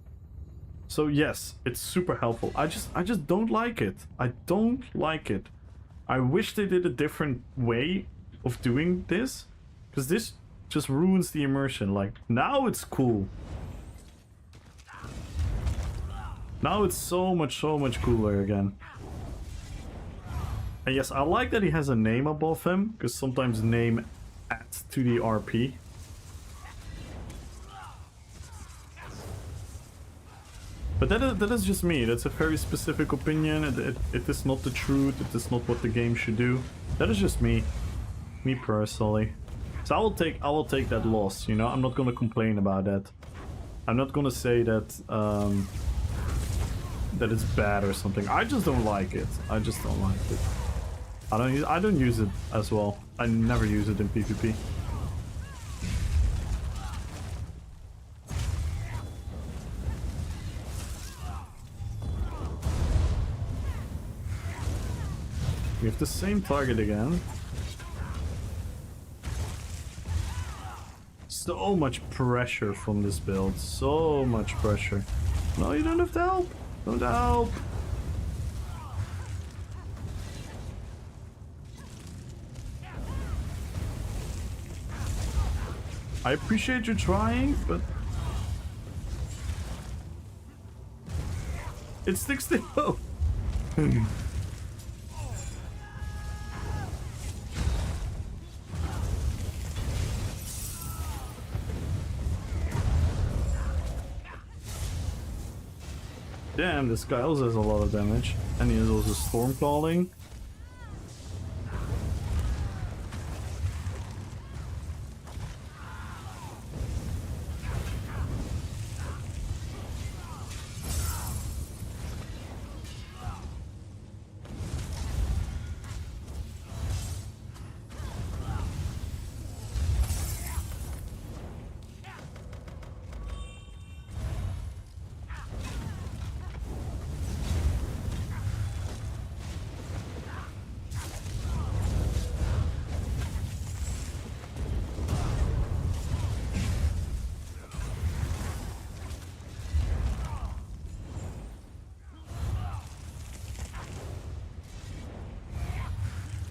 So yes, it's super helpful. I just don't like it. I don't like it. I wish they did a different way of doing this. Because this just ruins the immersion. Like, now it's cool. Now it's so much cooler again. And yes, I like that he has a name above him, because sometimes name adds to the RP. But that is just me. That's a very specific opinion. It is not the truth. It is not what the game should do. That is just me. Me personally. So I will take that loss, you know? I'm not gonna complain about that. I'm not gonna say that that it's bad or something. I just don't like it. I just don't like it. I don't use it as well. I never use it in PvP. We have the same target again. So much pressure from this build. So much pressure. No, you don't have to help. Don't help. I appreciate you trying, but it sticks to you. Damn, this guy also has a lot of damage. And he has also storm calling.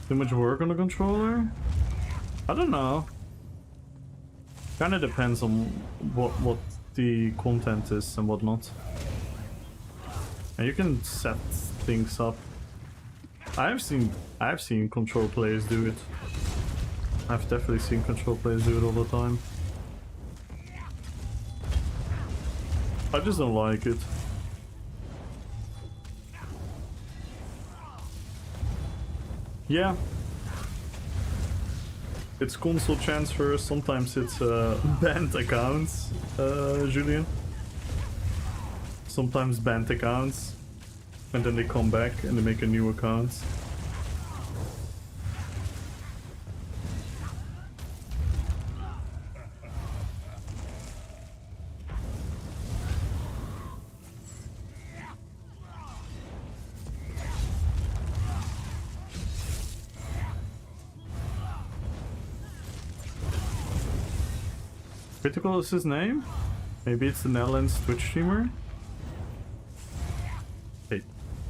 Too much work on the controller? I don't know. Kinda depends on what the content is and whatnot. And you can set things up. I've seen control players do it. I've definitely seen control players do it all the time. I just don't like it. Yeah. It's console transfer, sometimes it's banned accounts, Julian. Sometimes banned accounts, and then they come back and they make a new account. Critical is his name? Maybe it's the Netherlands Twitch streamer? Hey,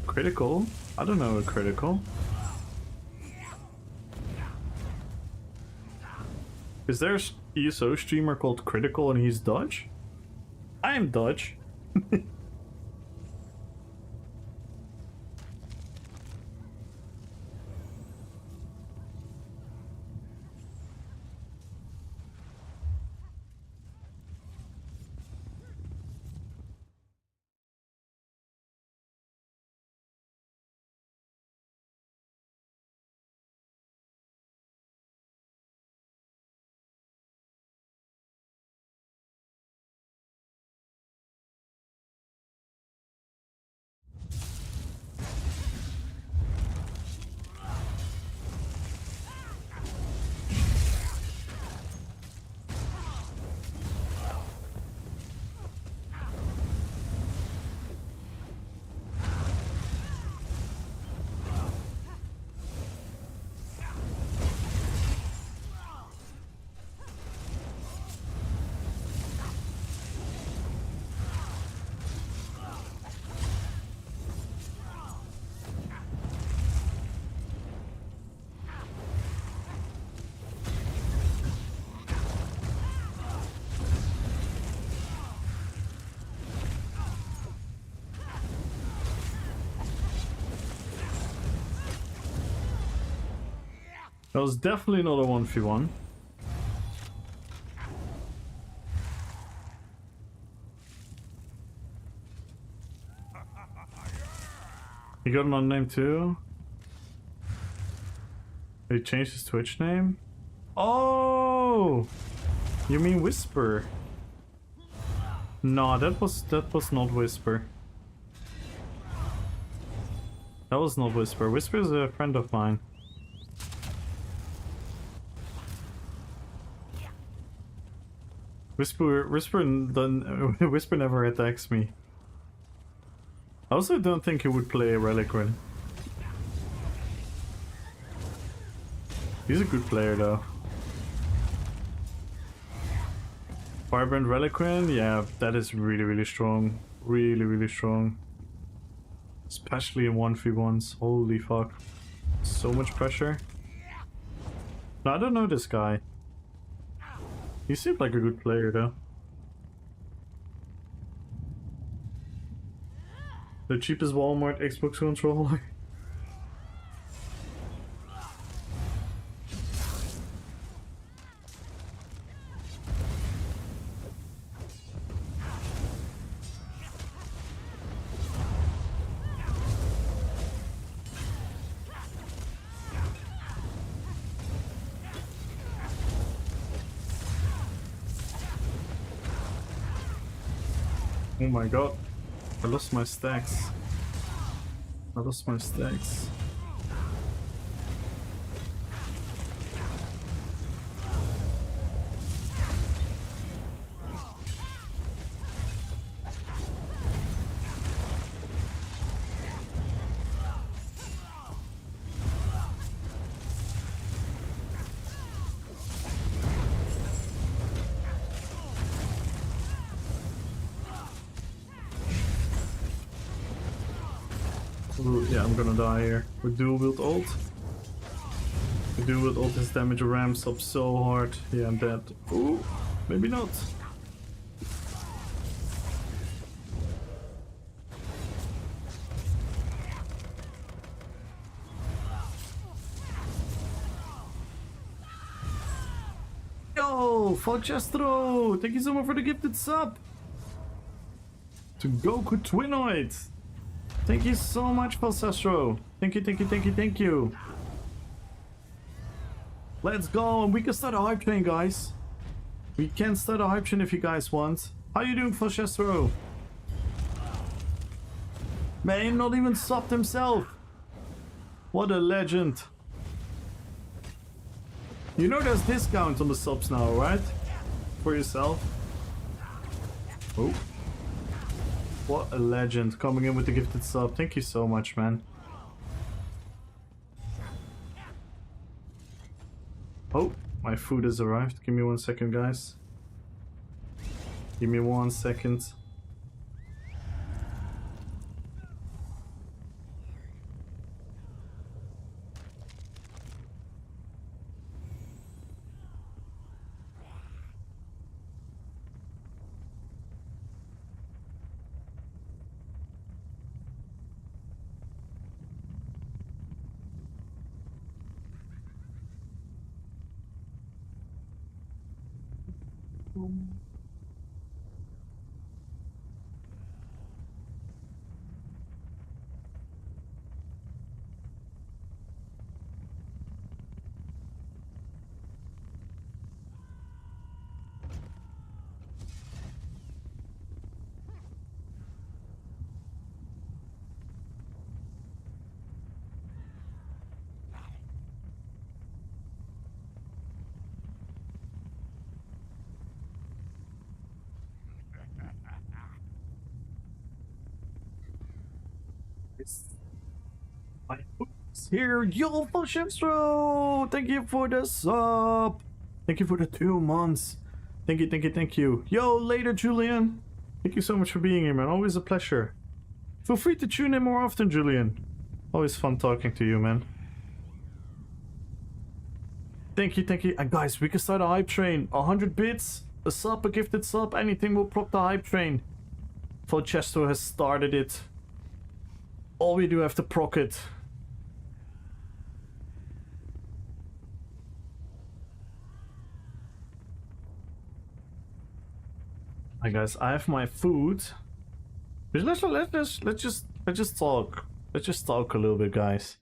Critical? I don't know a Critical. Is there an ESO streamer called Critical and he's Dutch? I am Dutch. That was definitely not a 1v1. He got another name too. He changed his Twitch name. Oh, you mean Whisper? No, that was not Whisper. That was not Whisper. Whisper is a friend of mine. Whisper never attacks me. I also don't think he would play Reliquin. He's a good player though. Firebrand Reliquin, yeah, that is really strong. Really strong. Especially in 1v1s. Holy fuck. So much pressure. No, I don't know this guy. He seemed like a good player though. The cheapest Walmart Xbox controller. Oh my god. I lost my stacks. I lost my stacks. Ooh, yeah, I'm gonna die here. With dual wield ult. With dual wield ult, his damage ramps up so hard. Yeah, I'm dead. Ooh, maybe not. Yo, Falchestro! Thank you so much for the gifted sub! To Goku Twinoid! Thank you so much, Falchestro! Thank you! Let's go, and we can start a hype train, guys! We can start a hype train if you guys want. How you doing, Falchestro? Man, not even subbed himself! What a legend! You know there's discounts on the subs now, right? For yourself. Oh. What a legend, coming in with the gifted sub. Thank you so much, man. Oh, my food has arrived. Give me 1 second, guys. Give me 1 second. My food's here, yo, Falchestro! Thank you for the sub! Thank you for the 2 months. Thank you. Yo, later, Julian. Thank you so much for being here, man. Always a pleasure. Feel free to tune in more often, Julian. Always fun talking to you, man. Thank you. And guys, we can start a hype train. 100 bits, a sub, a gifted sub, anything will prop the hype train. Falchestro has started it. All we do have to proc it. Hi guys, I have my food. Let's just talk. Let's just talk a little bit, guys.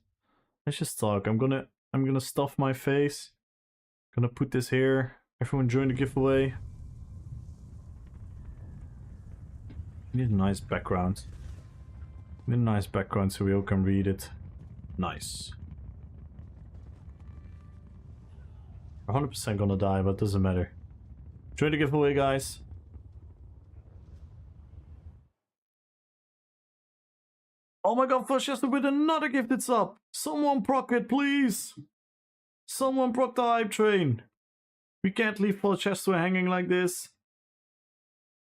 Let's just talk. I'm gonna stuff my face. Gonna put this here. Everyone join the giveaway. Need a nice background. Need a nice background so we all can read it. Nice. 100% gonna die, but doesn't matter. Join the giveaway, guys. Oh my god, Foshester with another gifted sub! Someone proc it, please! Someone proc the hype train! We can't leave Foshester hanging like this.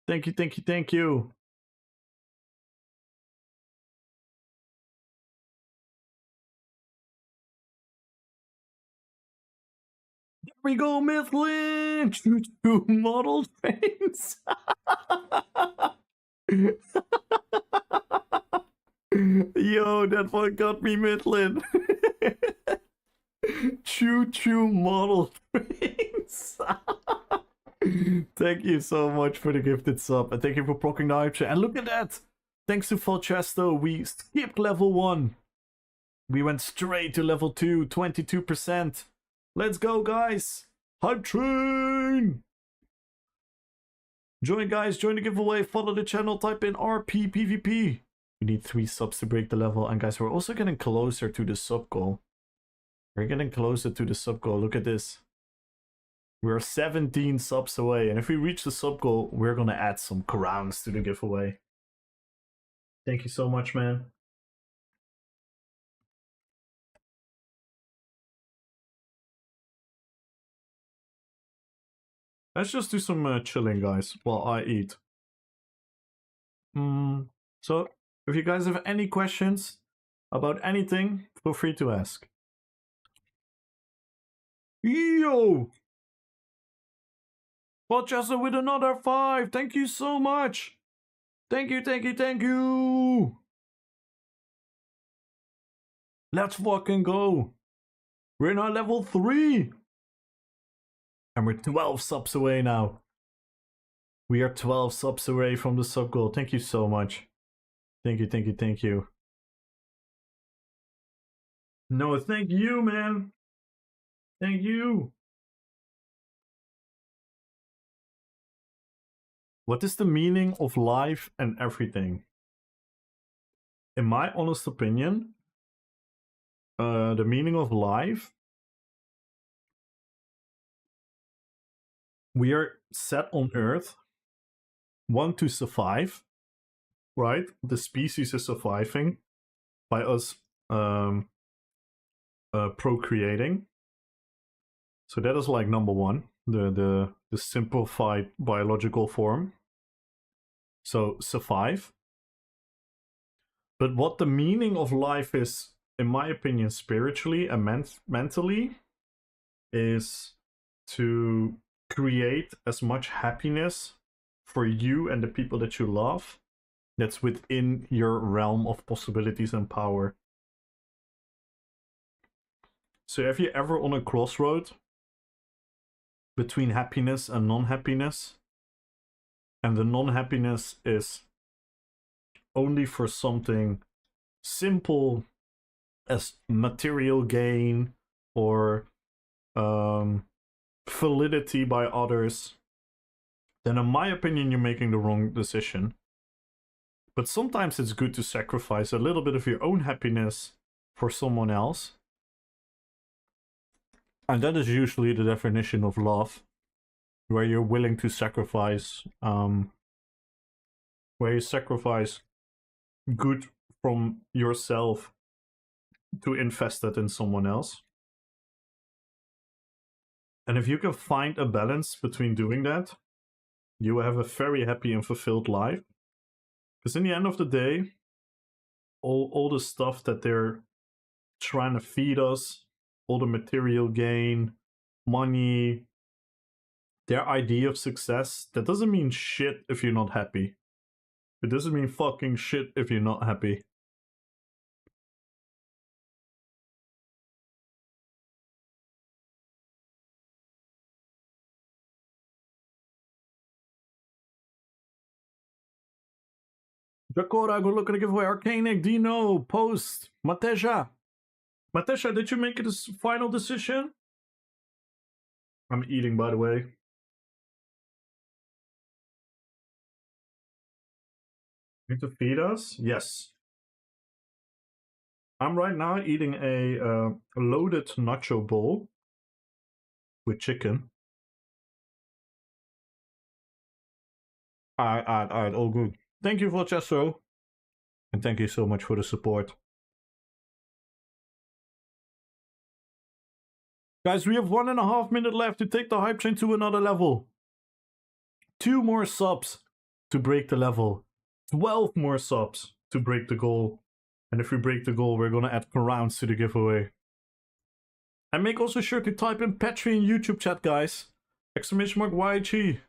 Thank you, thank you, thank you. There we go, Mifflin! Choo-choo model trains! Yo, that one got me, Midland. Choo-choo model trains. Thank you so much for the gifted sub, and thank you for procking the hype train. And look at that! Thanks to Falchesto, we skipped level 1. We went straight to level 2, 22%. Let's go, guys! Hype train! Join, guys, join the giveaway, follow the channel, type in RP PvP. We need 3 subs to break the level, and guys, we're also getting closer to the sub goal. We're getting closer to the sub goal, look at this. We're 17 subs away, and if we reach the sub goal, we're gonna add some crowns to the giveaway. Thank you so much, man. Let's just do some chilling, guys, while I eat. So, if you guys have any questions about anything, feel free to ask. Yo! Rochester with another 5! Thank you so much! Thank you, thank you, thank you! Let's fucking go! We're now level 3! And we're 12 subs away now. We are 12 subs away from the sub goal. Thank you so much. Thank you, thank you, thank you. No, thank you, man. Thank you. What is the meaning of life and everything? In my honest opinion, the meaning of life, we are set on Earth, one, to survive, right? The species is surviving by us procreating. So that is like number one, the simplified biological form. So survive. But what the meaning of life is, in my opinion, spiritually and mentally, is to create as much happiness for you and the people that you love that's within your realm of possibilities and power. So if you're ever on a crossroad between happiness and non-happiness, and the non-happiness is only for something simple as material gain or validity by others, then in my opinion you're making the wrong decision. But sometimes it's good to sacrifice a little bit of your own happiness for someone else. And that is usually the definition of love, where you're willing to sacrifice, where you sacrifice good from yourself to invest it in someone else. And if you can find a balance between doing that, you will have a very happy and fulfilled life. Because in the end of the day, all the stuff that they're trying to feed us, all the material gain, money, their idea of success, that doesn't mean shit if you're not happy. It doesn't mean fucking shit if you're not happy. Dakota, good luck on the giveaway. Arcanic, Dino, Post, Matesha. Matesha, did you make a final decision? I'm eating, by the way. Need to feed us? Yes. I'm right now eating a loaded nacho bowl with chicken. Alright, all good. Thank you for Chesso. And thank you so much for the support. Guys, we have 1.5 minutes left to take the hype train to another level. 2 more subs to break the level. 12 more subs to break the goal. And if we break the goal, we're gonna add crowns to the giveaway. And make also sure to type in Petri in YouTube chat, guys. Exclamation mark YT.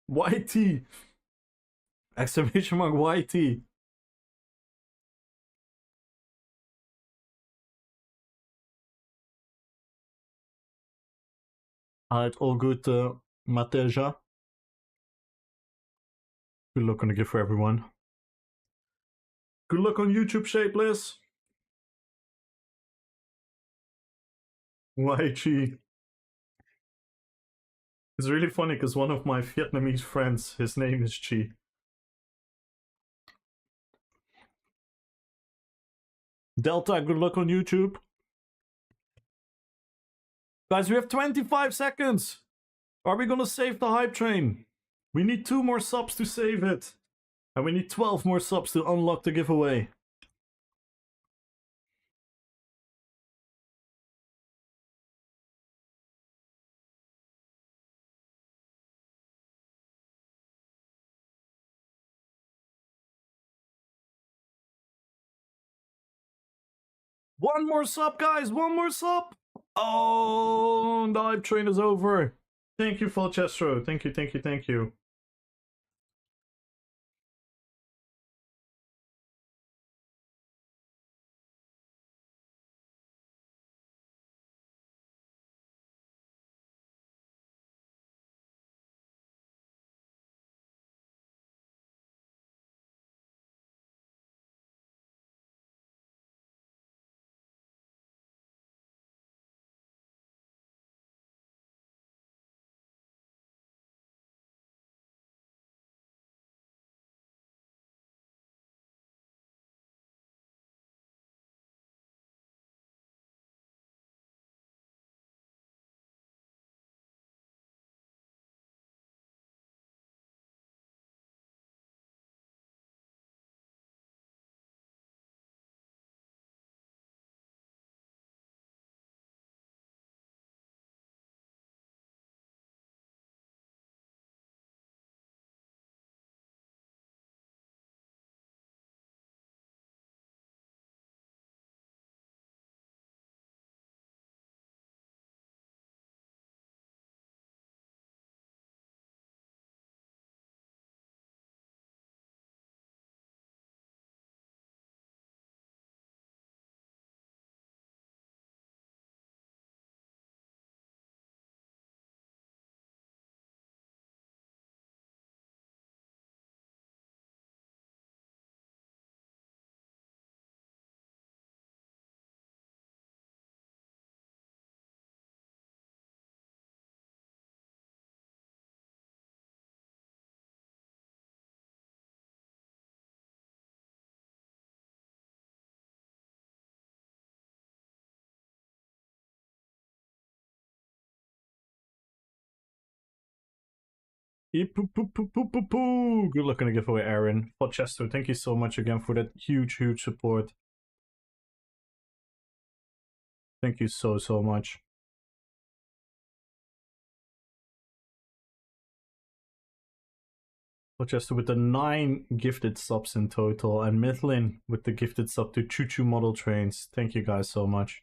YT. Exclamation mark YT. Alright, all good, Mateja. Good luck on the gift for everyone. Good luck on YouTube, Shapeless. YG. It's really funny because one of my Vietnamese friends, his name is Chi. Delta, good luck on YouTube. Guys, we have 25 seconds. Are we gonna save the hype train? We need 2 more subs to save it. And we need 12 more subs to unlock the giveaway. One more sub, guys! One more sub! Oh, the hype train is over. Thank you, Falchestro. Thank you, thank you, thank you. Good luck on the giveaway, Aaron. Podchester, thank you so much again for that huge, huge support. Thank you so, so much. Podchester with the 9 gifted subs in total, and Mithlin with the gifted sub to Choo Choo Model Trains. Thank you guys so much.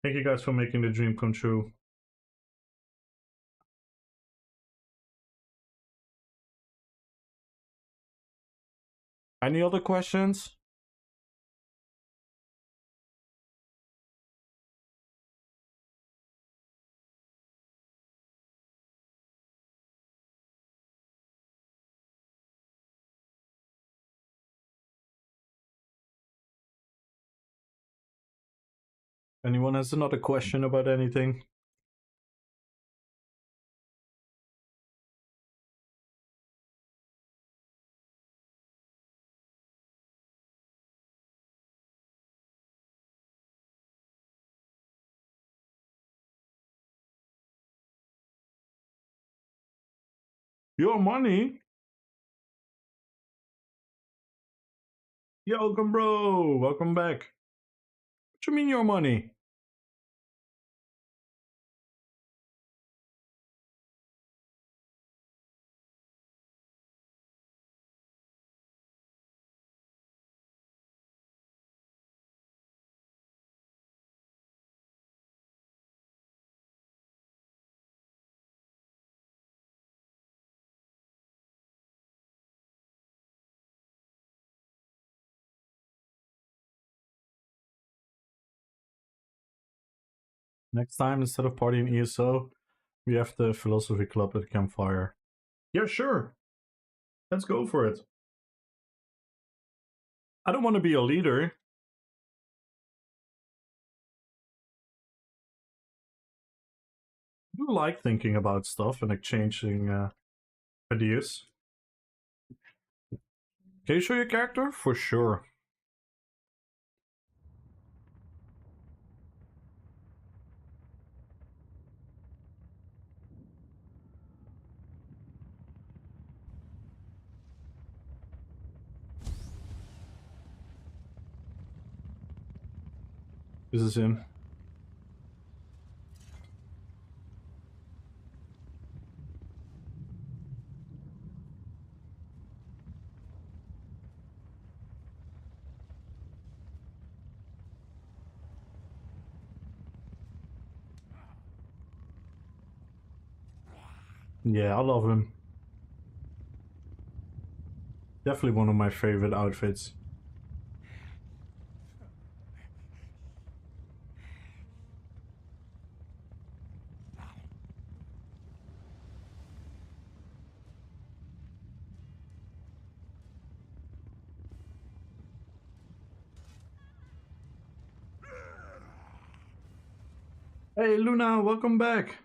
Thank you guys for making the dream come true. Any other questions? Anyone has another question about anything? Your money? Yo, welcome, bro. Welcome back. What you mean your money? Next time, instead of partying ESO, we have the philosophy club at campfire. Yeah, sure. Let's go for it. I don't want to be a leader. I do like thinking about stuff and exchanging ideas. Can you show your character? For sure. This is him. Yeah, I love him. Definitely one of my favorite outfits. Hey Luna, welcome back.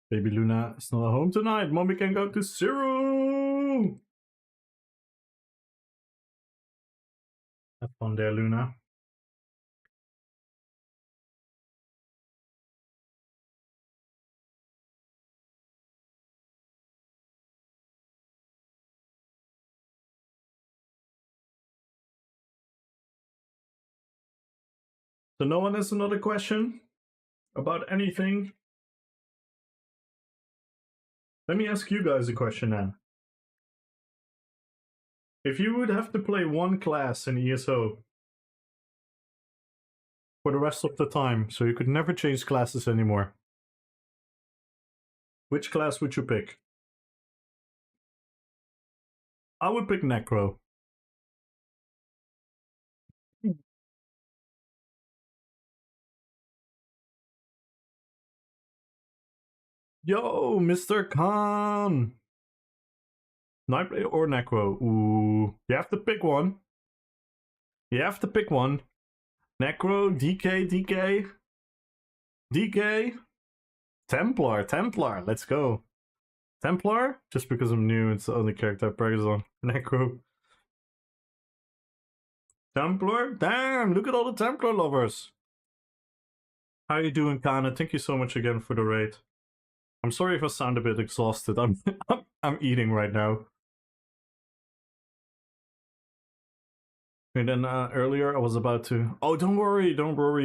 Baby Luna is not at home tonight. Mommy can go to Zero. Have fun there, Luna. So no one has another question about anything? Let me ask you guys a question then. If you would have to play one class in ESO for the rest of the time, so you could never change classes anymore, which class would you pick? I would pick Necro. Yo, Mr. Khan! Nightblade or Necro? Ooh, you have to pick one. You have to pick one. Necro, DK. Templar, let's go. Templar? Just because I'm new, it's the only character I practice on. Necro. Templar? Damn, look at all the Templar lovers. How you doing, Kana? Thank you so much again for the raid. I'm sorry if I sound a bit exhausted. I'm eating right now. And then earlier I was about to... Oh, don't worry,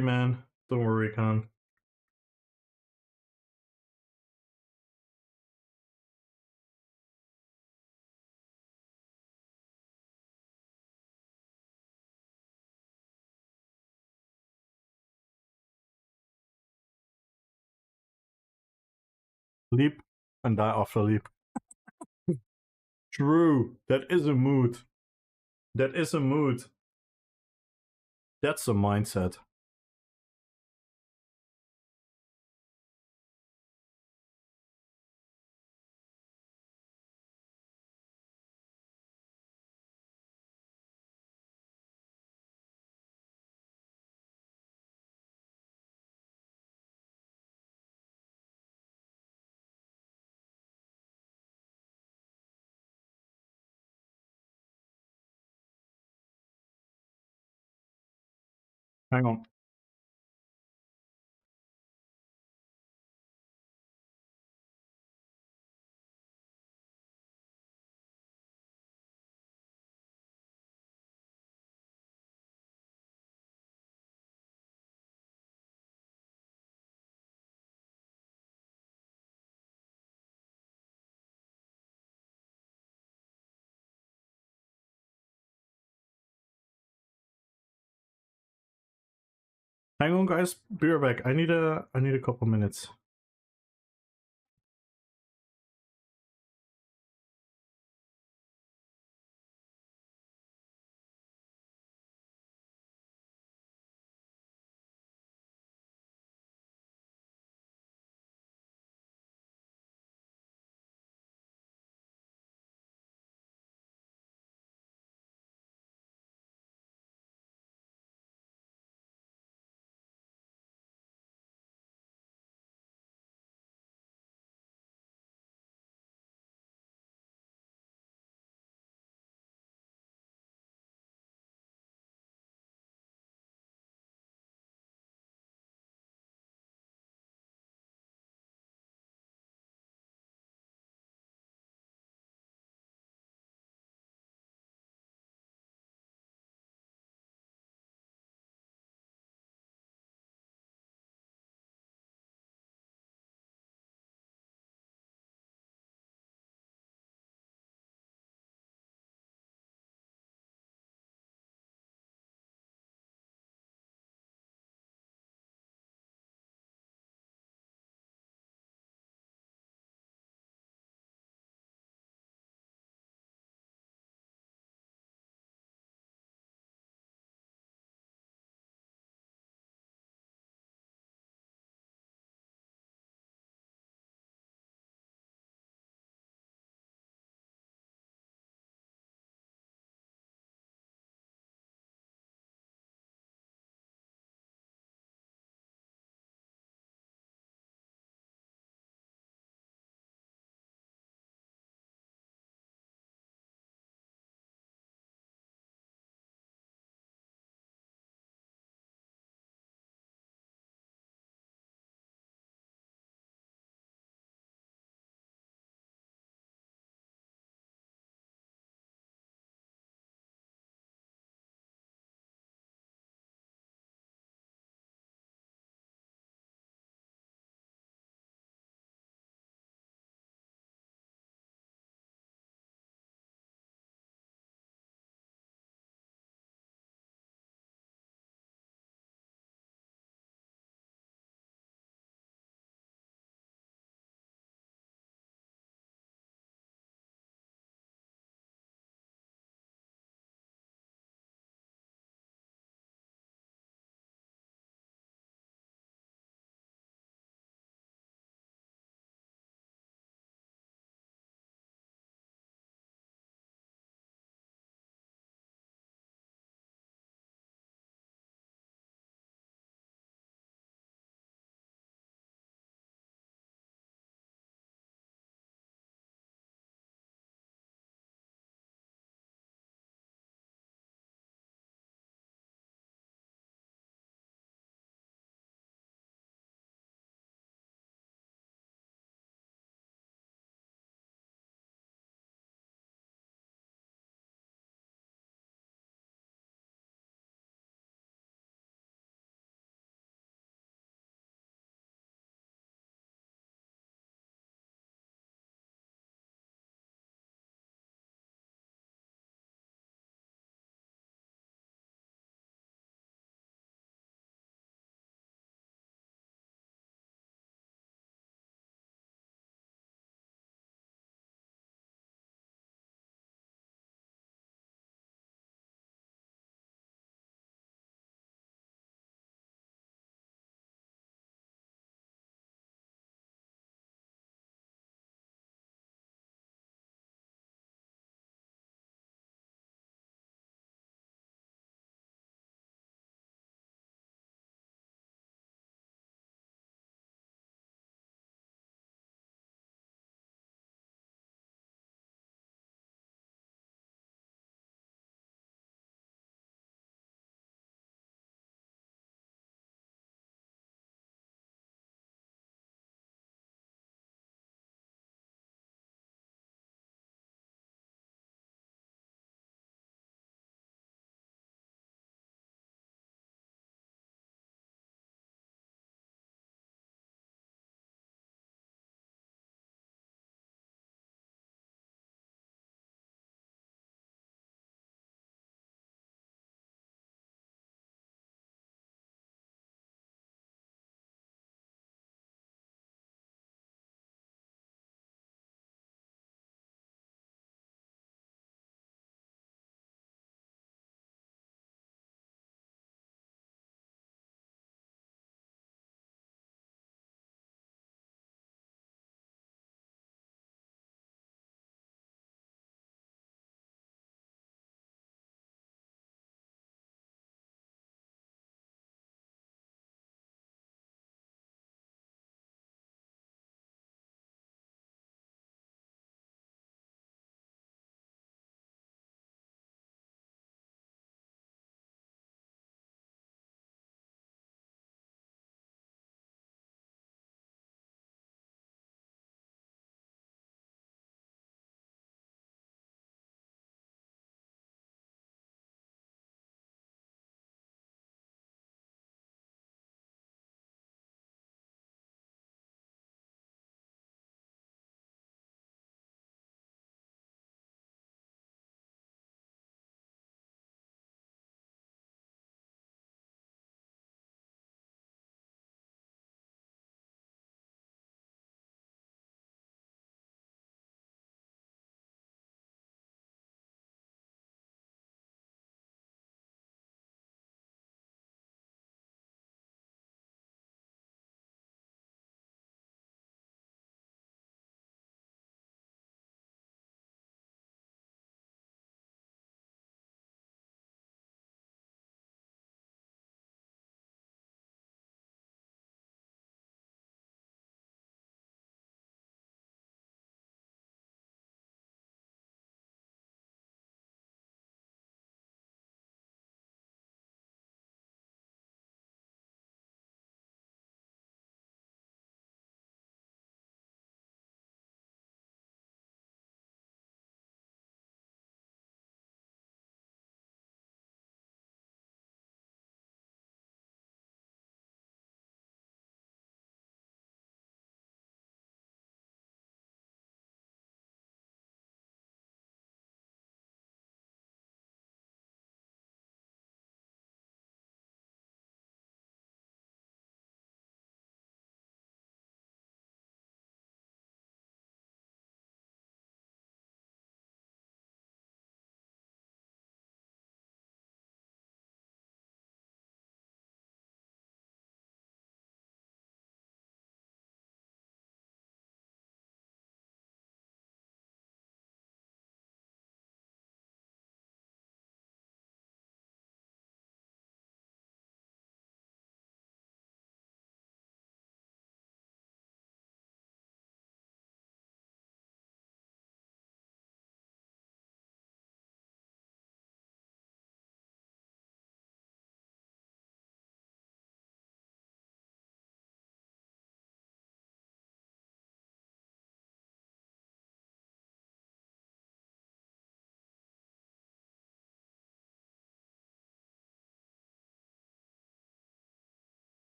man. Don't worry, Khan. Leap and die after leap. True, that is a mood. That is a mood. That's a mindset. Hang on. Hang on, guys. Be right back. I need a couple minutes.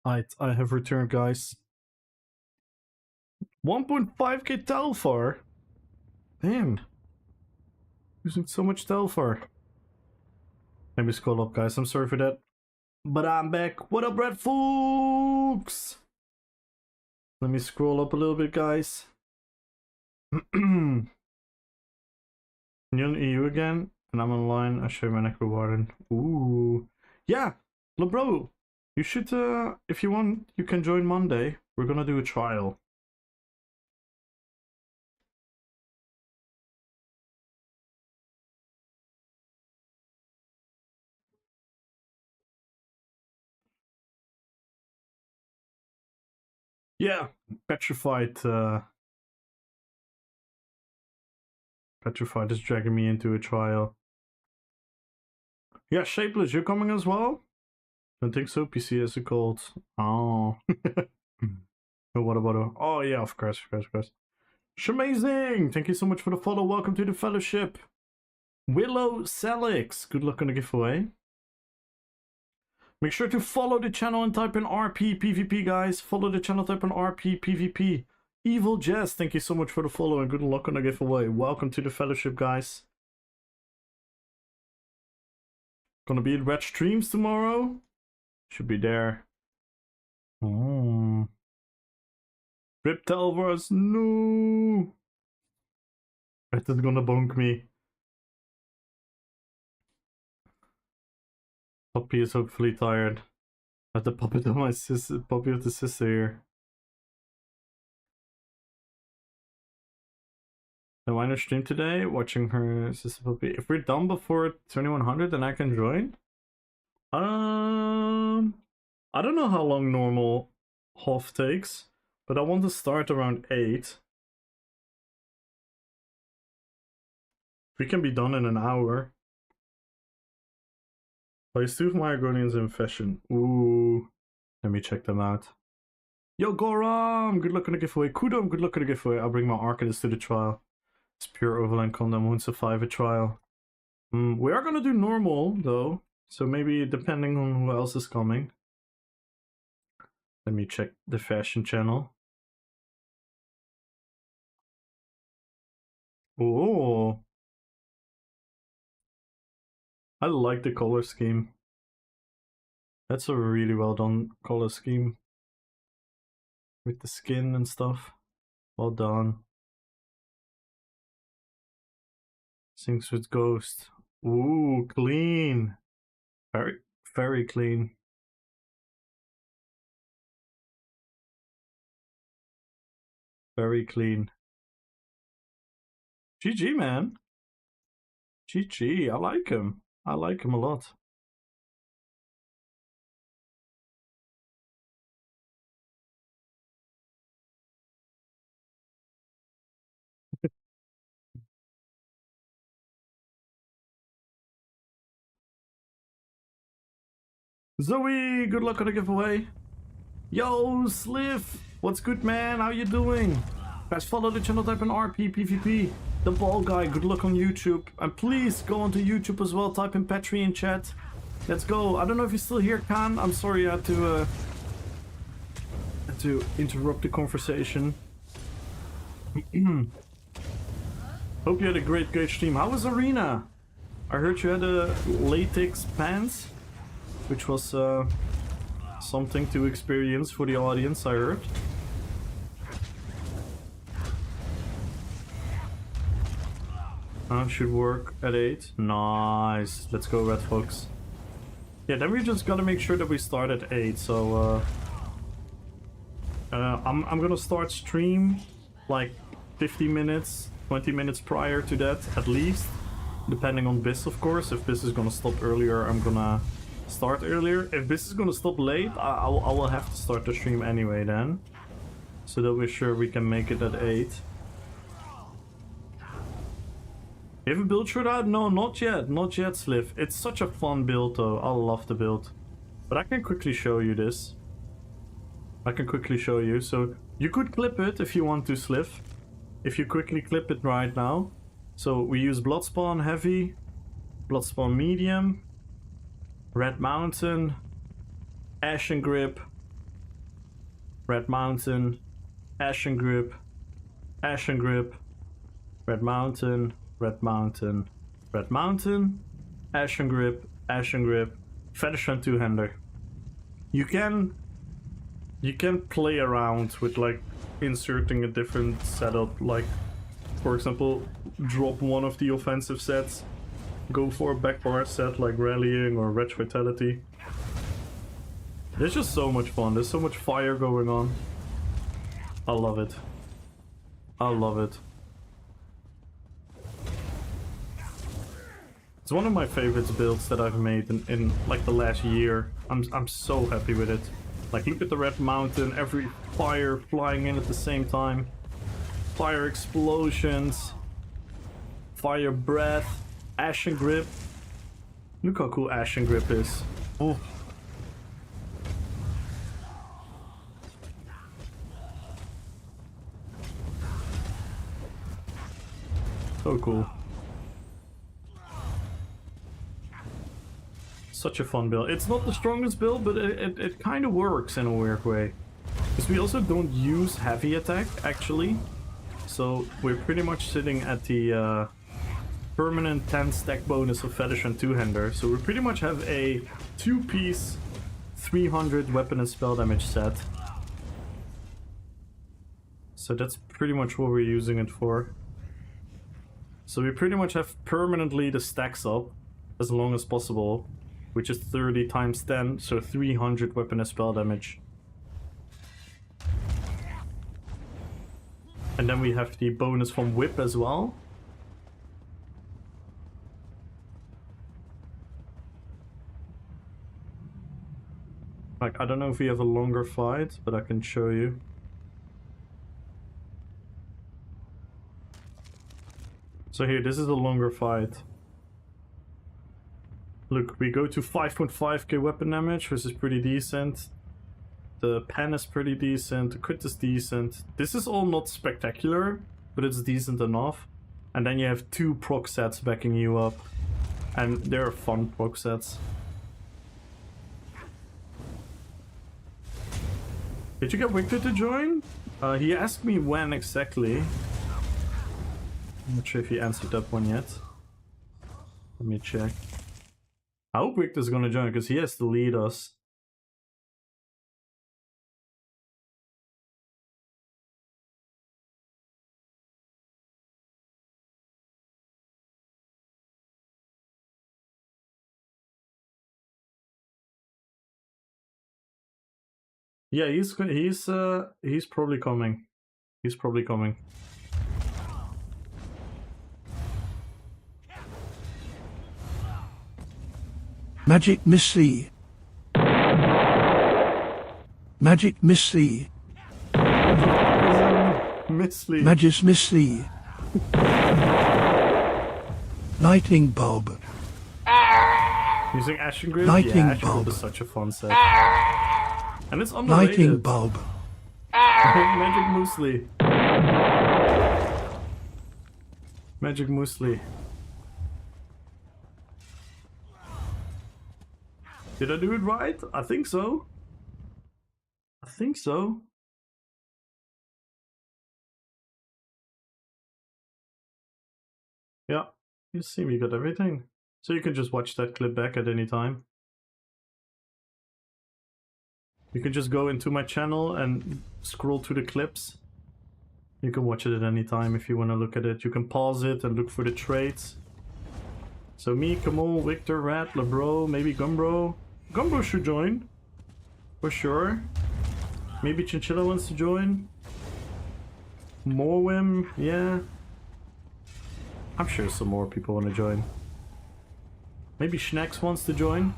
I have returned, guys. 1.5k Telfar. Damn. Using so much Telfar. Let me scroll up, guys. I'm sorry for that. But I'm back. What up, Red folks? Let me scroll up a little bit, guys. You're on EU again, and I'm online. I show my neck rewarded. Ooh. Yeah, bro. You should, if you want, you can join Monday. We're gonna do a trial. Yeah, Petrified, Petrified is dragging me into a trial. Yeah, Shapeless, you're coming as well? Don't think so, PC has a cold. Oh. Oh, what about her? Oh yeah, of course. Amazing! Thank you so much for the follow. Welcome to the fellowship. Willow Selix, good luck on the giveaway. Make sure to follow the channel and type in RP PvP, guys. Follow the channel, type in RP PvP. Evil Jess, thank you so much for the follow and good luck on the giveaway. Welcome to the fellowship, guys. Gonna be at Red Streams tomorrow. Should be there. Oh. Rip Telvars, no. Red is gonna bonk me. Puppy is hopefully tired. I have the puppet of my sister, puppy of the sister here. Do I stream today? Watching her sister puppy. If we're done before 2100, then I can join. I don't know how long normal HOF takes, but I want to start around 8. We can be done in an hour. Plays 2 of my Argonians in fashion. Ooh. Let me check them out. Yo, Goram! Good luck on the giveaway. Kudom, good luck on the giveaway. I'll bring my Arcanist to the trial. It's pure overland condom, won't survive a trial. We are gonna do normal, though. So maybe depending on who else is coming. Let me check the fashion channel. Oh. I like the color scheme. That's a really well done color scheme. With the skin and stuff. Well done. Syncs with Ghost. Ooh, clean. Very, very clean. Very clean. GG, man. GG. I like him. I like him a lot. Zoe, good luck on the giveaway. Yo, Sliff, what's good, man? How you doing? Guys, follow the channel, type in RP PvP. The Ball Guy, good luck on YouTube. And please go onto YouTube as well, type in Petri in chat. Let's go. I don't know if you're still here, Khan. I'm sorry I had to interrupt the conversation. Hope you had a great stream. How was Arena? I heard you had a latex pants, which was something to experience for the audience, I heard. Should work at 8. Nice. Let's go, Red Fox. Yeah, then we just gotta make sure that we start at 8. So I'm gonna start stream like 50 minutes, 20 minutes prior to that at least, depending on Biss, of course. If Biss is gonna stop earlier, I'm gonna start earlier. If Biss is gonna stop late, I will have to start the stream anyway then, so that we're sure we can make it at 8. You have a build short out? No, not yet, Sliff. It's such a fun build though. I love the build. But I can quickly show you this. I can quickly show you. So you could clip it if you want to, Sliff. If you quickly clip it right now. So we use Bloodspawn Heavy, Bloodspawn Medium, Red Mountain, Ashen Grip, Red Mountain, Ashen Grip, Ashen Grip, Red Mountain, Red Mountain, Red Mountain, Ashen Grip, Featherstrand two-hander. You can play around with like inserting a different setup, like for example drop one of the offensive sets, go for a back bar set like Rallying or Wretch Vitality. It's just so much fun, there's so much fire going on. I love it. I love it. It's one of my favorite builds that I've made in like the last year. I'm so happy with it. Like look at the Red Mountain, every fire flying in at the same time. Fire explosions. Fire breath. Ashen Grip. Look how cool Ashen Grip is. Oh. So cool. Such a fun build. It's not the strongest build, but it kind of works in a weird way. Because we also don't use heavy attack, actually. So we're pretty much sitting at the permanent 10 stack bonus of Featherstrand two-hander. So we pretty much have a 2-piece 300 weapon and spell damage set. So that's pretty much what we're using it for. So we pretty much have permanently the stacks up as long as possible, which is 30 times 10, so 300 weapon and spell damage. And then we have the bonus from Whip as well. Like, I don't know if we have a longer fight, but I can show you. So here, this is a longer fight. Look, we go to 5.5k weapon damage, which is pretty decent. The pen is pretty decent, the crit is decent. This is all not spectacular, but it's decent enough. And then you have 2 proc sets backing you up. And they're fun proc sets. Did you get Victor to join? He asked me when exactly. I'm not sure if he answered that one yet. Let me check. I hope Victor's gonna join because he has to lead us. Yeah, he's probably coming. He's probably coming. Magic Miss Lee. Magic Miss Lee. Miss Lee. Magis Miss Lee. Lightning Bulb. Using Ashen Grip? Lightning yeah, Ashen Bulb. Grip is such a fun set. And it's underrated. Lightning Bulb. Magic Muesli. Magic Muesli. Did I do it right? I think so. I think so. Yeah, you see we got everything. So you can just watch that clip back at any time. You can just go into my channel and scroll through the clips. You can watch it at any time if you want to look at it. You can pause it and look for the traits. So me, Kamal, Victor, Rat, Lebro, maybe Gumbro. Gumbro should join. For sure. Maybe Chinchilla wants to join. Morwim, yeah. I'm sure some more people want to join. Maybe Schnex wants to join.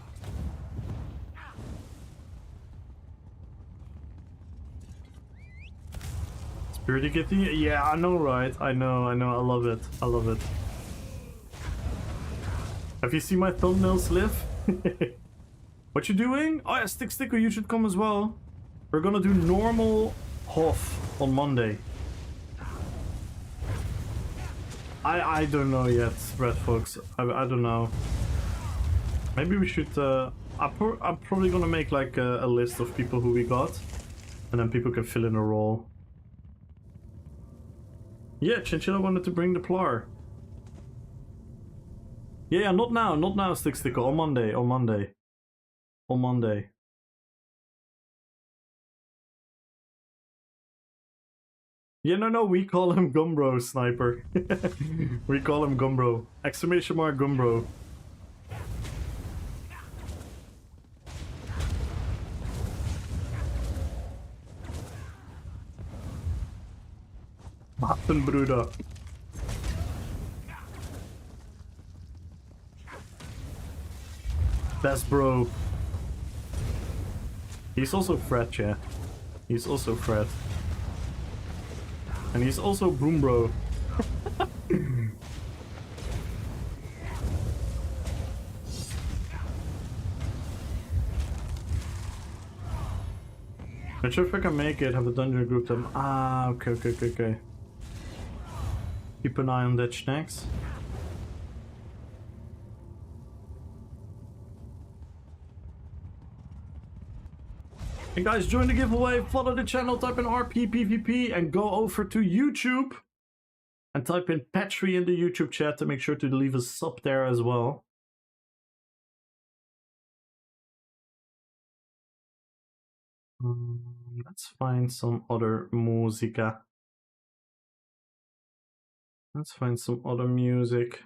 Spirity Kitty? Yeah, I know, right? I know, I love it. I love it. Have you seen my thumbnails, Liv? What you doing? Oh yeah, Sticker, you should come as well. We're gonna do normal Hoff on Monday. I don't know yet, Red Fox. I don't know. Maybe we should... I'm probably gonna make like a list of people who we got. And then people can fill in a role. Yeah, Chinchilla wanted to bring the plar. Yeah, not now, Stick Sticker. On Monday, on Monday. On Monday. Yeah, no, we call him Gumbro, Sniper. We call him Gumbro. Exclamation mark Gumbro. Wapenbruder. Best bro. He's also Fred, yeah. He's also Fred. And he's also Broom Bro. Not sure if I can make it, have a dungeon group them. Ah, okay. Keep an eye on that snacks. And guys, join the giveaway, follow the channel, type in RPPVP, and go over to YouTube and type in Patry in the YouTube chat to make sure to leave a sub there as well. Let's find some other musica. Let's find some other music.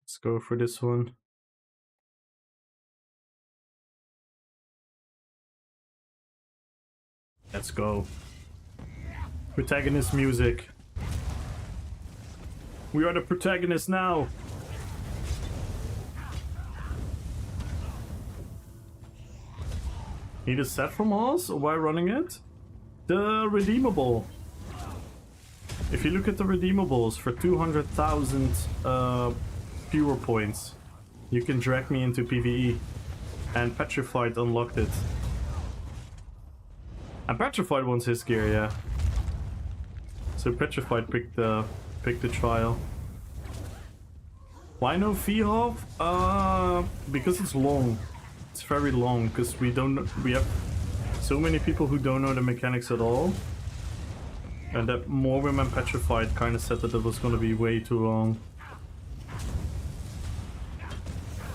Let's go for this one. Let's go. Protagonist music. We are the protagonists now. Need a set from us? Or why running it? The redeemable. If you look at the redeemables for 200,000 viewer points, you can drag me into PvE. And Petrified unlocked it. And Petrified wants his gear, yeah. So Petrified picked the trial. Why no Vihov? Because it's long. It's very long, because we have so many people who don't know the mechanics at all. And that More Women Petrified kind of said that it was going to be way too long.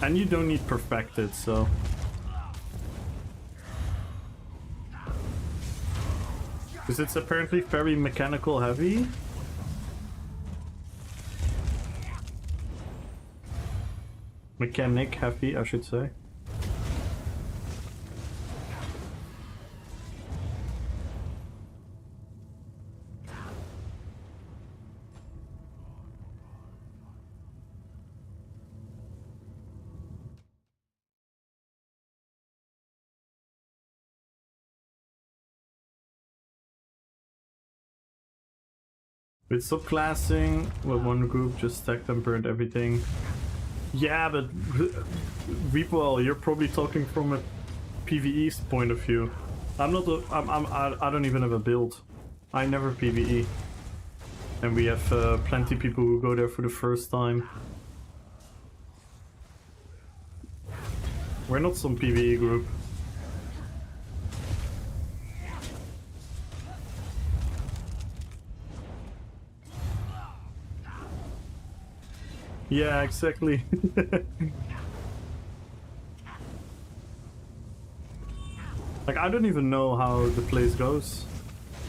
And you don't need Perfected, so... Because it's apparently very mechanical heavy. Mechanic heavy, I should say. With subclassing, with one group just stacked and burned everything. Yeah, but Reapwell, you're probably talking from a PvE's point of view. I'm not. I don't even have a build. I never PvE, and we have plenty of people who go there for the first time. We're not some PvE group. Yeah, exactly. Like, I don't even know how the place goes.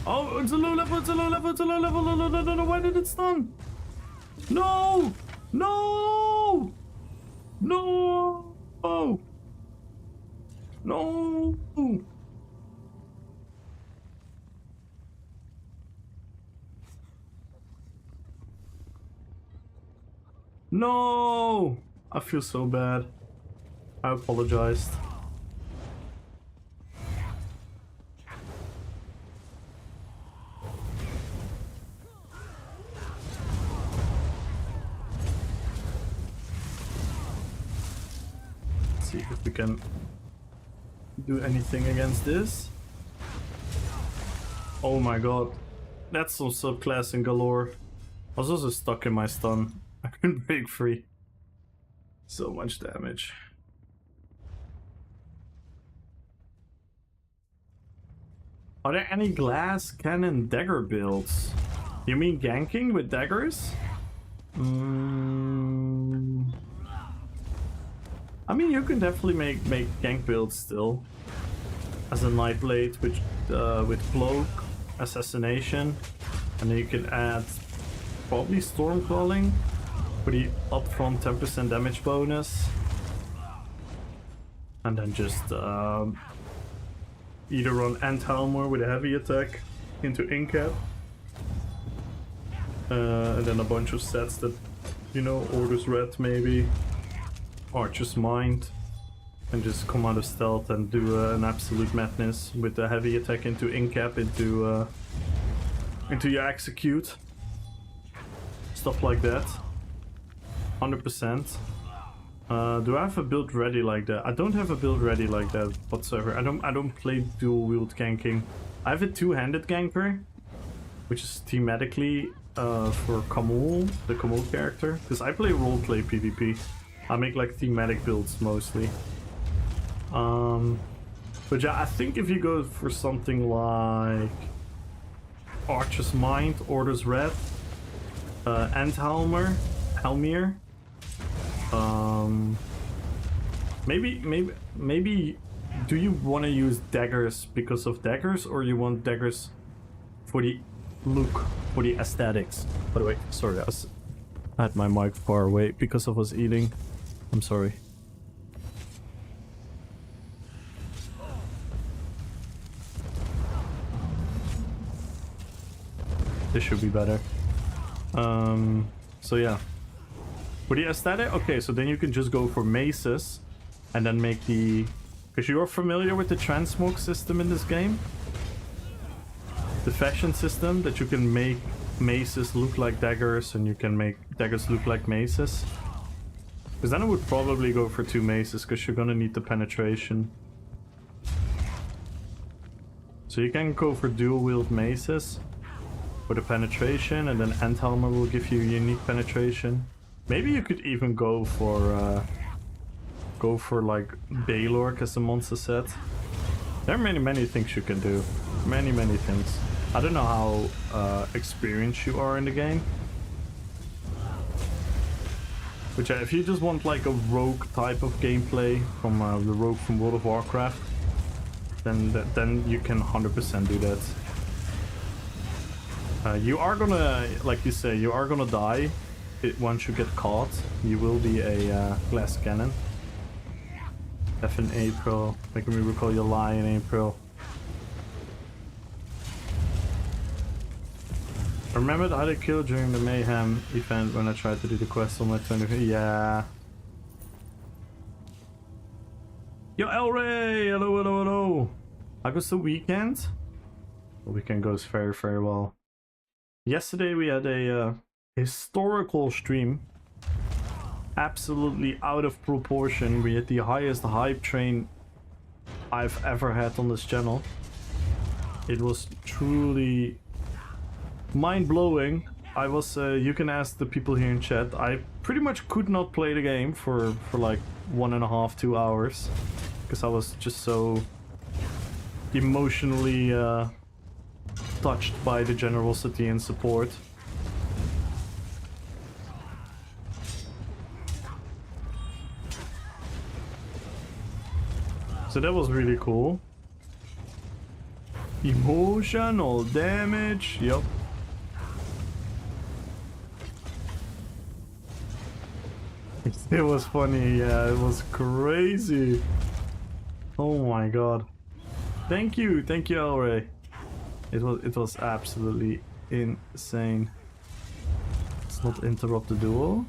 Oh, it's a low level, it's a low level, it's a low level, no, why did it stun? No! No! No! Oh! No! No! I feel so bad. I apologized. Let's see if we can do anything against this. Oh my god. That's some subclassing galore. I was also stuck in my stun. I couldn't break free. So much damage. Are there any glass cannon dagger builds? You mean ganking with daggers? I mean, you can definitely make gank builds still. As a Nightblade with cloak, assassination, and then you can add probably Stormcrawling for the upfront 10% damage bonus, and then just either run Endhelmer with a heavy attack into Incap, and then a bunch of sets that, you know, Orders Red maybe, Archer's Mind, and just come out of stealth and do an absolute madness with the heavy attack into Incap, into your execute. Stuff like that. 100%. Do I have a build ready like that? I don't have a build ready like that whatsoever. I don't play dual wield ganking. I have a two-handed ganker, which is thematically for Kamul, the Kamul character, because I play roleplay PvP. I make like thematic builds mostly. But yeah, I think if you go for something like Archer's Mind, Orders Red, Endhelmer, Helmir, maybe do you want to use daggers because of daggers, or you want daggers for the look, for the aesthetics? By the way, sorry, I had my mic far away because I was eating. I'm sorry. This should be better. So yeah. For the aesthetic, okay, so then you can just go for maces and then make the... Because you're familiar with the transmog system in this game? The fashion system that you can make maces look like daggers and you can make daggers look like maces. Because then I would probably go for two maces because you're gonna need the penetration. So you can go for dual wield maces for the penetration, and then Endhelmer will give you unique penetration. Maybe you could even go for like BALROG as a monster set. There are many things you can do. Many things. I don't know how experienced you are in the game. But yeah, if you just want like a rogue type of gameplay from the rogue from World of Warcraft, then you can 100% do that. You are gonna, like you say, you are gonna die once you get caught. You will be a glass cannon. F in April, making me recall your lie in April. I remembered I had a kill during the Mayhem event when I tried to do the quest on my 25th. Yeah. Yo, El Ray! Hello. How goes the weekend? The weekend goes very well. Yesterday we had a historical stream. Absolutely out of proportion. We had the highest hype train I've ever had on this channel. It was truly mind-blowing. I was, you can ask the people here in chat, I pretty much could not play the game for like 1.5 to 2 hours. Because I was just so emotionally touched by the generosity and support. So that was really cool. Emotional damage, yep. It was funny, yeah, it was crazy. Oh my god. Thank you, Elray. It was absolutely insane. Let's not interrupt the duel.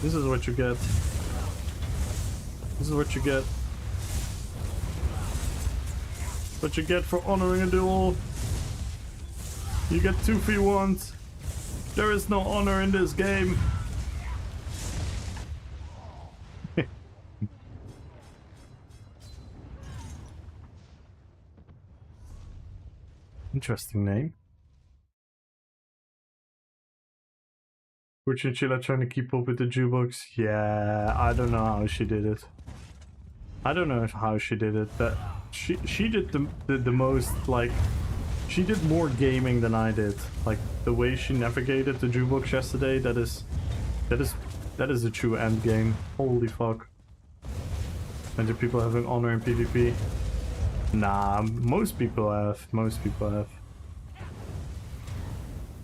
This is what you get. This is what you get. What you get for honoring a duel. You get 2v1s. There is no honor in this game. Interesting name. Poor Chinchilla trying to keep up with the jukebox. Yeah, I don't know how she did it. I don't know how she did it. That she did the most, like, she did more gaming than I did. Like the way she navigated the jukebox yesterday, that is a true end game. Holy fuck. And the people having honor in PvP. Nah, most people have. Most people have.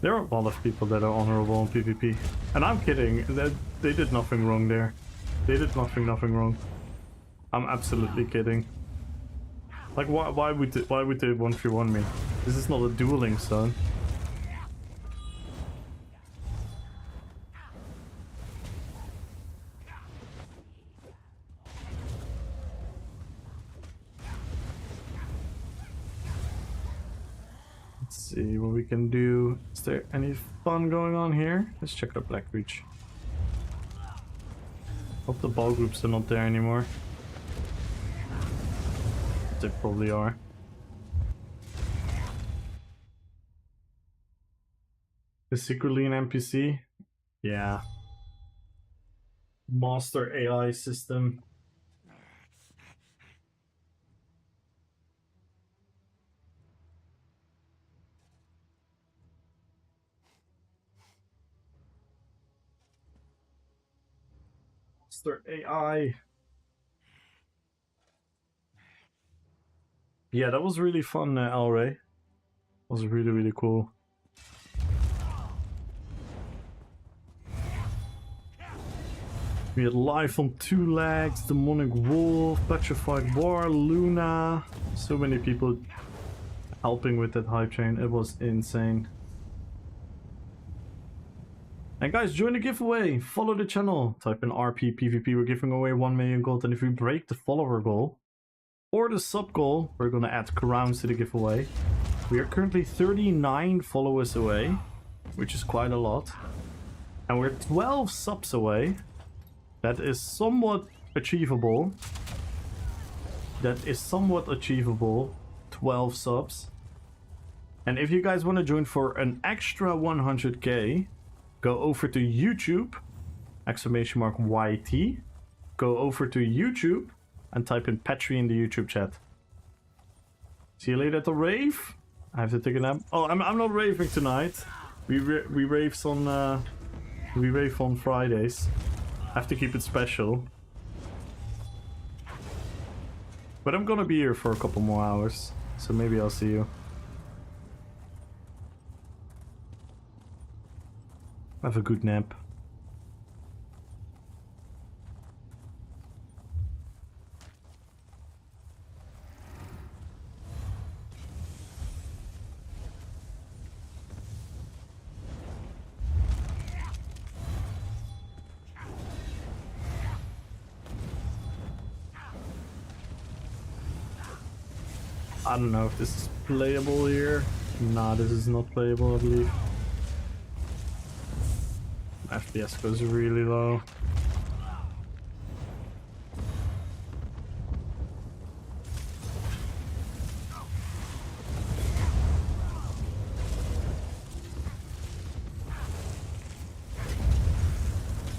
There are a lot of people that are honorable in PvP. And I'm kidding. They did nothing wrong there. They did nothing wrong. I'm absolutely kidding. Like, why would they 1v1 me? This is not a dueling, son. Let's see what we can do. Is there any fun going on here? Let's check out Black Reach. Hope the ball groups are not there anymore. They probably are. Is secretly an NPC? Yeah. Master AI system. Master AI. Yeah, that was really fun, Alray. Was really, really cool. We had Life on Two Legs, Demonic Wolf, Petrified War, Luna. So many people helping with that hype train. It was insane. And guys, join the giveaway. Follow the channel. Type in RP PvP. We're giving away 1 million gold. And if we break the follower goal or the sub goal, we're going to add crowns to the giveaway. We are currently 39 followers away, which is quite a lot. And we're 12 subs away. That is somewhat achievable. 12 subs. And if you guys want to join for an extra 100k, go over to YouTube, !YT. Go over to YouTube and type in Petri in the YouTube chat. See you later at the rave. I have to take a nap. Oh, I'm not raving tonight. We rave on Fridays. I have to keep it special. But I'm gonna be here for a couple more hours, so maybe I'll see you. Have a good nap. I don't know if this is playable here. Nah, this is not playable, I believe. FPS goes really low.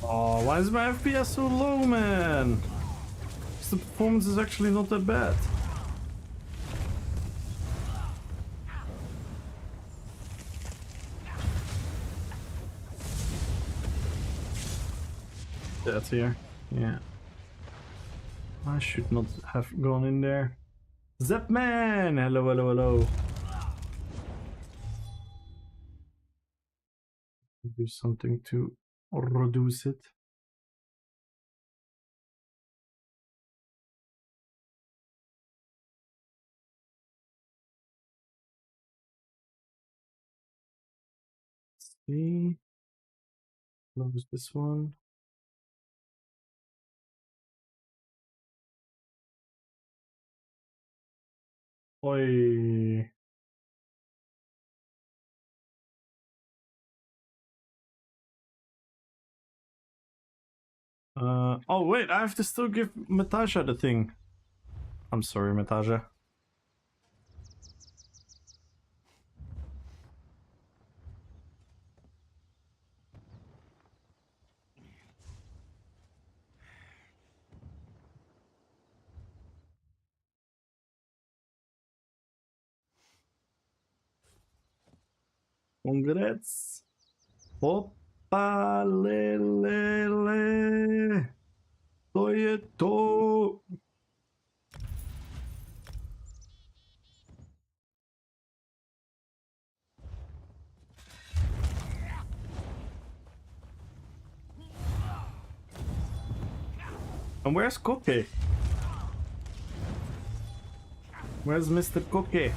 Oh, why is my FPS so low, man? The performance is actually not that bad. That's here. Yeah. I should not have gone in there. Zapman! Hello, hello, hello. Do something to reduce it. Let's see. Close this one. Oi. Oh wait, I have to still give Natasha the thing. I'm sorry, Natasha. Congrats. Hoppa lele. Toyeto. And where's Cookie? Where's Mr. Cookie?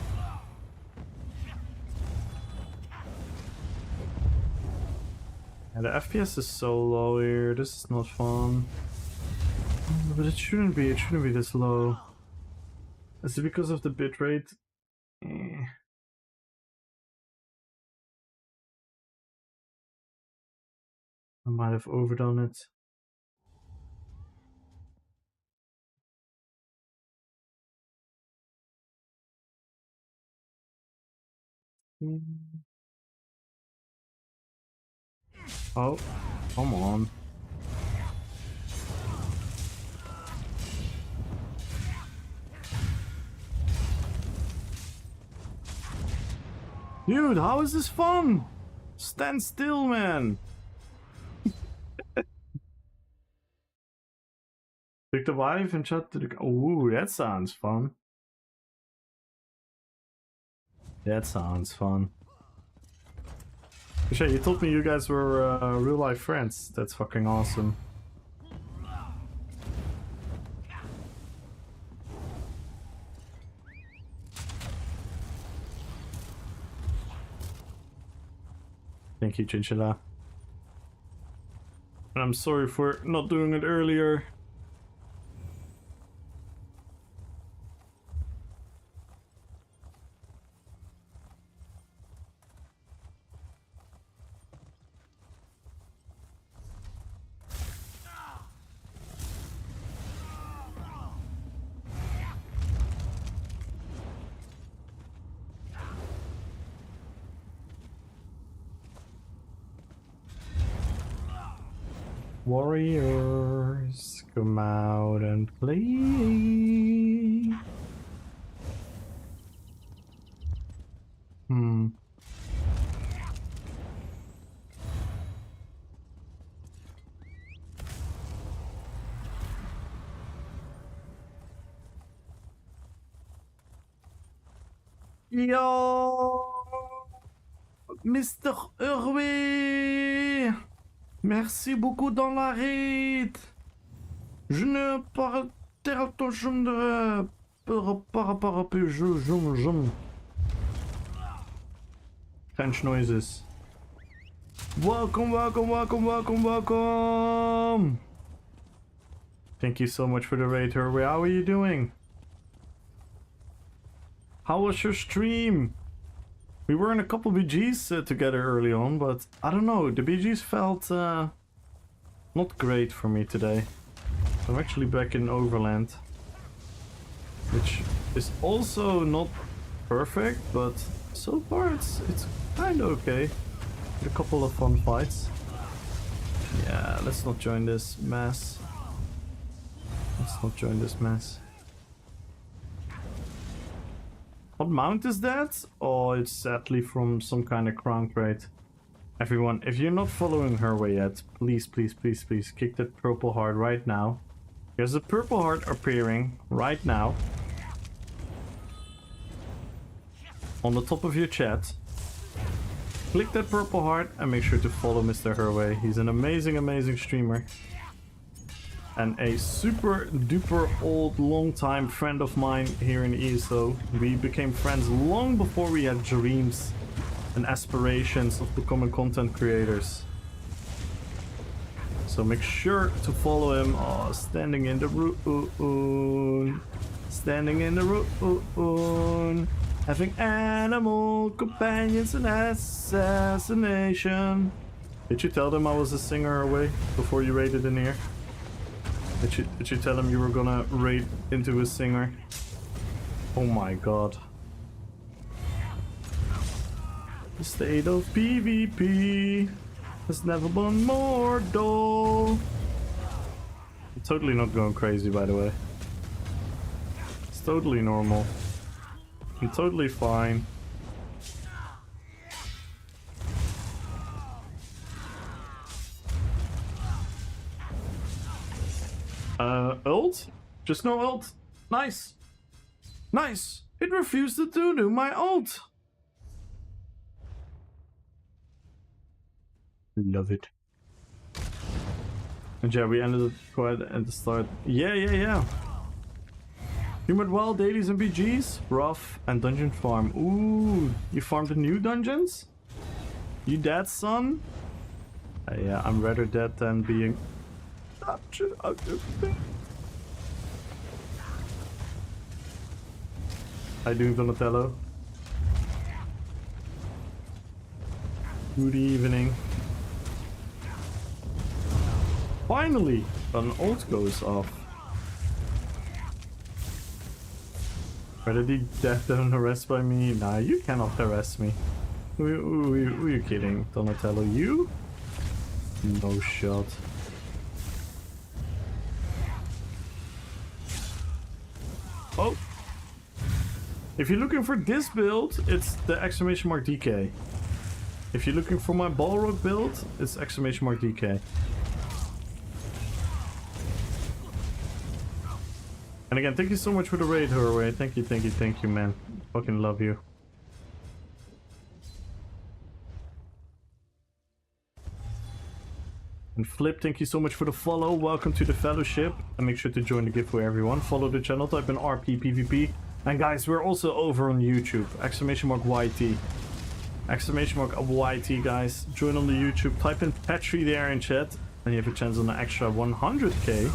And the FPS is so low here. This is not fun. But it shouldn't be. It shouldn't be this low. Is it because of the bitrate? Eh. I might have overdone it. Oh, come on. Dude, how is this fun? Stand still, man. Pick the wife and chat to the... Ooh, that sounds fun. That sounds fun. Shay, you told me you guys were real life friends. That's fucking awesome. Thank you, Chinchilla. And I'm sorry for not doing it earlier. Warriors, come out and play. Yo, Mr. Hervé. Merci beaucoup dans la raid. Je ne parle de French noises. Welcome, welcome, welcome, welcome, welcome. Thank you so much for the raid, Hervé. How are you doing? How was your stream? We were in a couple BGs together early on, but I don't know, the BGs felt not great for me today. I'm actually back in Overland, which is also not perfect, but so far it's kind of okay. With a couple of fun fights. Yeah, let's not join this mess. Let's not join this mess. What mount is that? Oh, it's sadly from some kind of crown crate. Everyone, if you're not following her way yet, please, please, please, please kick that purple heart right now. There's a purple heart appearing right now on the top of your chat. Click that purple heart and make sure to follow Mr. Herway. He's an amazing, amazing streamer. And a super duper old long time friend of mine here in ESO. We became friends long before we had dreams and aspirations of becoming content creators. So so make sure to follow him. Oh, standing in the ruin. Standing in the ruin. Having animal companions and assassination. Did you tell them I was a singer away before you raided in here? Did you tell him you were gonna raid into a singer? Oh my god. The state of PvP has never been more dull. I'm totally not going crazy, by the way. It's totally normal. I'm totally fine. Ult? Just no ult. Nice. Nice. It refused to do my ult. Love it. And yeah, we ended it quite at the start. Yeah. You met wild dailies and BGs? Rough and dungeon farm. Ooh, you farmed the new dungeons? You dead, son? Yeah, I'm rather dead than being... How you doing, Donatello? Good evening. Finally, an ult goes off. Rather be death than harassed by me? Nah, you cannot harass me. Who are you kidding, Donatello? You? No shot. Oh! If you're looking for this build, it's the exclamation mark DK. If you're looking for my Balrog build, it's exclamation mark DK. And again, thank you so much for the raid, Hurway. Thank you, man. Fucking love you. And Flip, thank you so much for the follow. Welcome to the fellowship. And make sure to join the giveaway, everyone. Follow the channel, type in RPPVP. And guys, we're also over on YouTube. Exclamation mark YT. Exclamation mark YT, guys. Join on the YouTube. Type in Petri there in chat. And you have a chance on an extra 100k.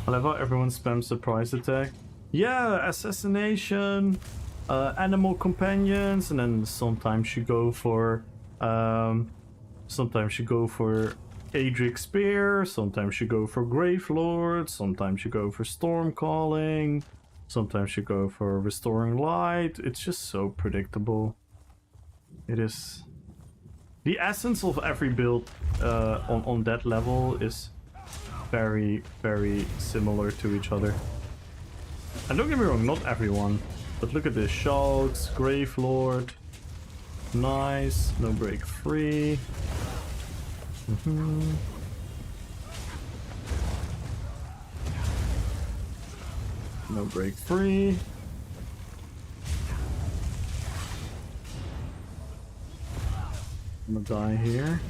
I love how everyone spams surprise attack. Yeah, assassination, animal companions, and then sometimes you go for Adric Spear, sometimes you go for Grave Lord, sometimes you go for Storm Calling, sometimes you go for Restoring Light. It's just so predictable. It is. The essence of every build on that level is very, very similar to each other. And don't get me wrong, not everyone. But look at this. Shouts, Grave Lord. Nice. No break free. No break free. I'm gonna die here.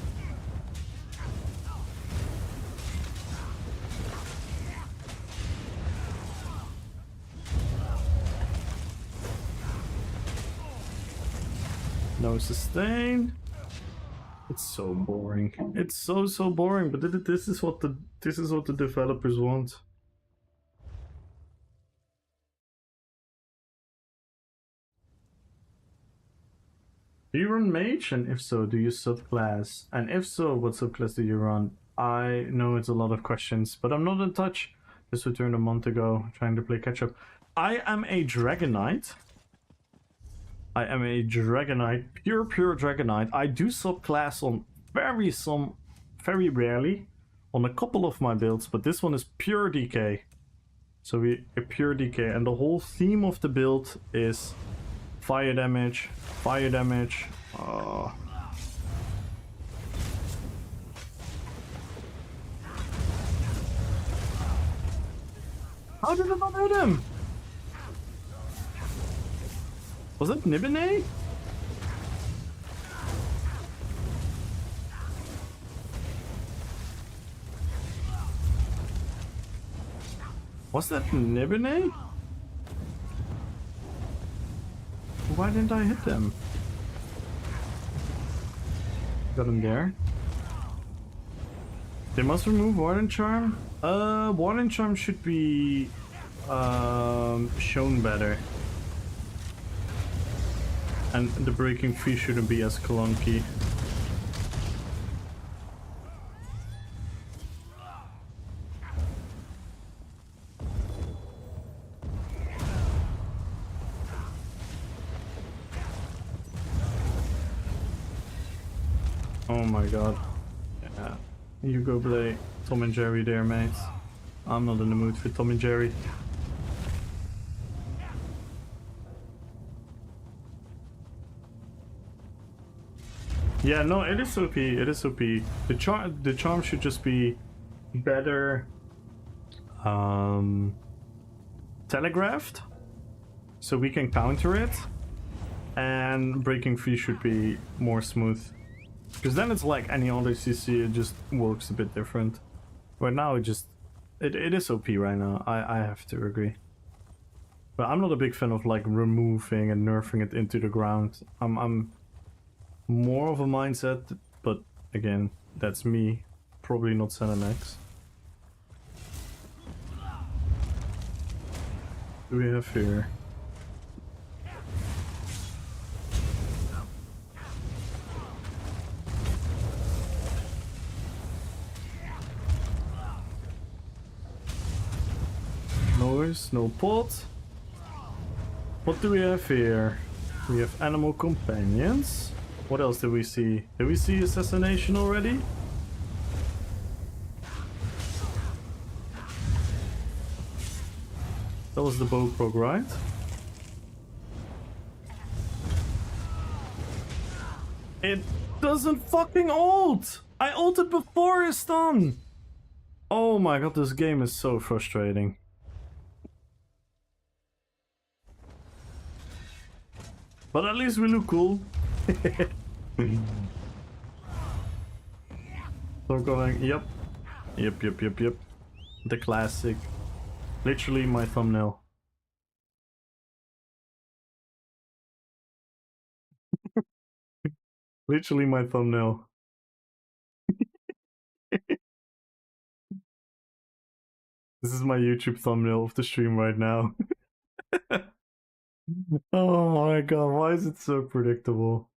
No sustain. It's so boring. It's so boring. But this is what the developers want. Do you run mage? And if so, do you subclass? And if so, what subclass do you run? I know it's a lot of questions, but I'm not in touch. Just returned a month ago, trying to play catch up. I am a Dragon Knight. I am a Dragon Knight, pure Dragon Knight. I do subclass on very rarely on a couple of my builds, but this one is pure DK. So a pure DK, and the whole theme of the build is fire damage, fire damage. How did I not hit him? Was it Nibene? Was that Nibine? Why didn't I hit them? Got him there. They must remove Warden Charm. Warden Charm should be shown better. And the breaking free shouldn't be as clunky. Oh my god. Yeah. You go play Tom and Jerry there, mate. I'm not in the mood for Tom and Jerry. Yeah, no, it is OP. It is OP. The charm should just be better telegraphed, so we can counter it, and breaking free should be more smooth. Because then it's like any other CC, it just works a bit different. Right now it just... It is OP right now, I have to agree. But I'm not a big fan of like removing and nerfing it into the ground. I'm more of a mindset, but again, that's me. Probably not X. What do we have here? Noise, no pot. What do we have here? We have animal companions. What else did we see? Did we see assassination already? That was the BALROG, right? It doesn't fucking ult! I ulted before it's done! Oh my god, this game is so frustrating. But at least we look cool. So going, yep. Yep. The classic. Literally my thumbnail. Literally my thumbnail. This is my YouTube thumbnail of the stream right now. Oh my god, why is it so predictable?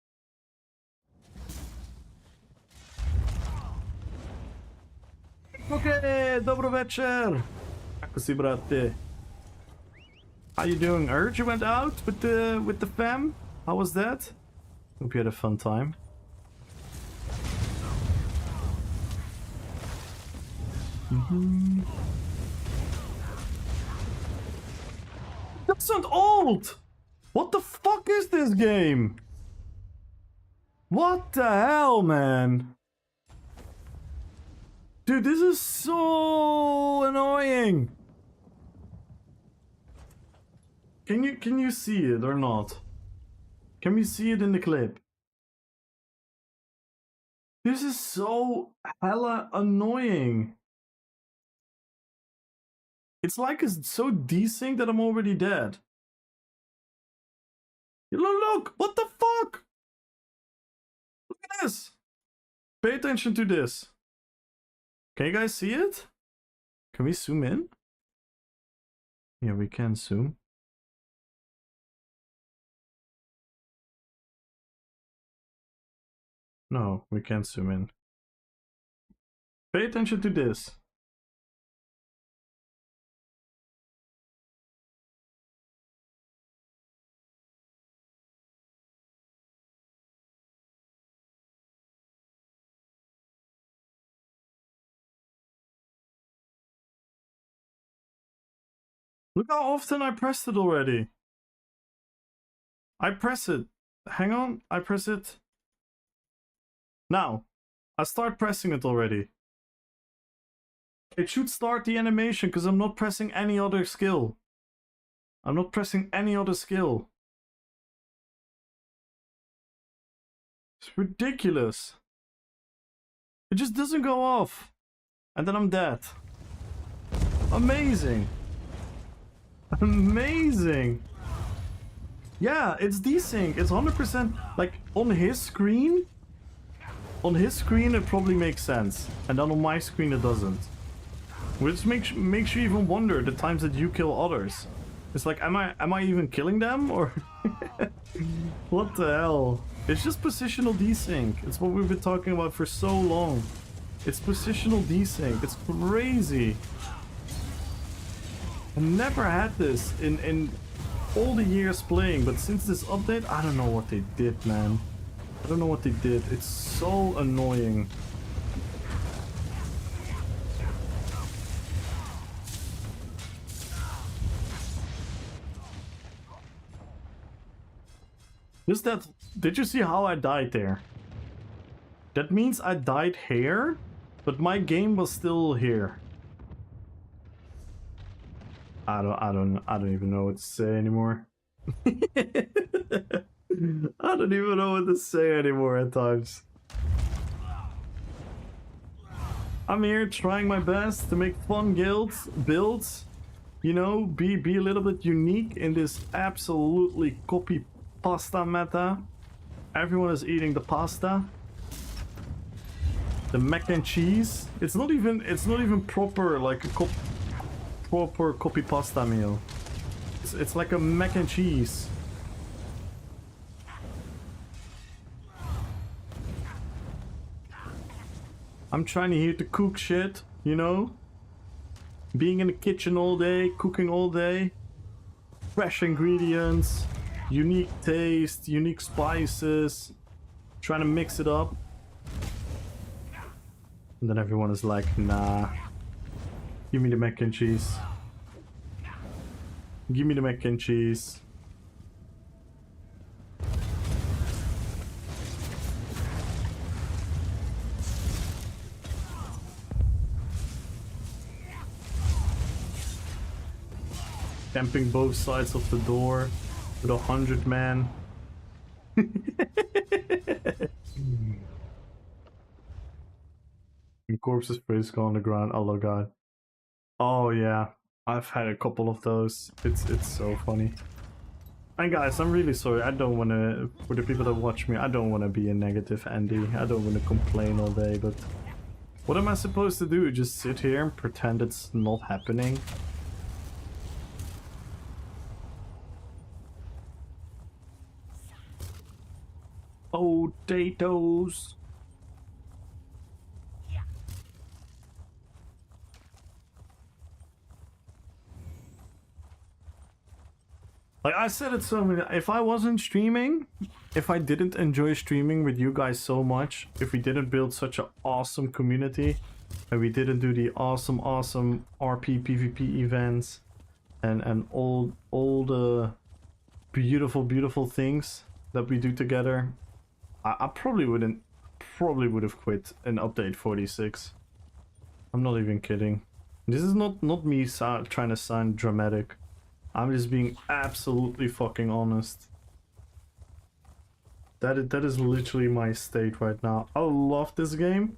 Okay, dobro večer. Kako si, brate? How you doing? I heard you went out with the fam. How was that? Hope you had a fun time. That's not old! What the fuck is this game? What the hell, man? Dude, this is so annoying. Can you see it or not? Can we see it in the clip? This is so hella annoying. It's like it's so desync that I'm already dead. Look! What the fuck? Look at this! Pay attention to this. Can you guys see it? Can we zoom in? Yeah, we can zoom. No, we can't zoom in. Pay attention to this. Look how often I pressed it already. I press it. Hang on, I press it. Now, I start pressing it already. It should start the animation because I'm not pressing any other skill. I'm not pressing any other skill. It's ridiculous. It just doesn't go off. And then I'm dead. Amazing. Amazing. Yeah, it's desync. It's 100%. Like, on his screen... On his screen, it probably makes sense. And then on my screen, it doesn't. Which makes you even wonder the times that you kill others. It's like, am I even killing them? Or... What the hell? It's just positional desync. It's what we've been talking about for so long. It's positional desync. It's crazy. I never had this in all the years playing, but since this update, I don't know what they did, man. I don't know what they did. It's so annoying. Just that... Did you see how I died there? That means I died here, but my game was still here. I don't even know what to say anymore. I don't even know what to say anymore at times. I'm here trying my best to make fun builds, you know, be a little bit unique in this absolutely copy pasta meta. Everyone is eating the pasta. The mac and cheese. It's not even proper like a proper copy pasta meal. It's like a mac and cheese. I'm trying here to cook shit, you know? Being in the kitchen all day, cooking all day. Fresh ingredients, unique taste, unique spices. Trying to mix it up. And then everyone is like, nah. Give me the mac and cheese. Give me the mac and cheese. Camping both sides of the door with 100 man. And corpses face on the ground. Oh god. Oh yeah, I've had a couple of those. It's so funny. And guys, I'm really sorry. I don't want to, for the people that watch me, I don't want to be a negative Andy. I don't want to complain all day, but what am I supposed to do? Just sit here and pretend it's not happening? Potatoes. Like I said it so many, if I wasn't streaming, if I didn't enjoy streaming with you guys so much, if we didn't build such an awesome community, and we didn't do the awesome RP PvP events, and all the beautiful things that we do together, I probably would have quit in update 46. I'm not even kidding. This is not me trying to sound dramatic. I'm just being absolutely fucking honest. That is literally my state right now. I love this game.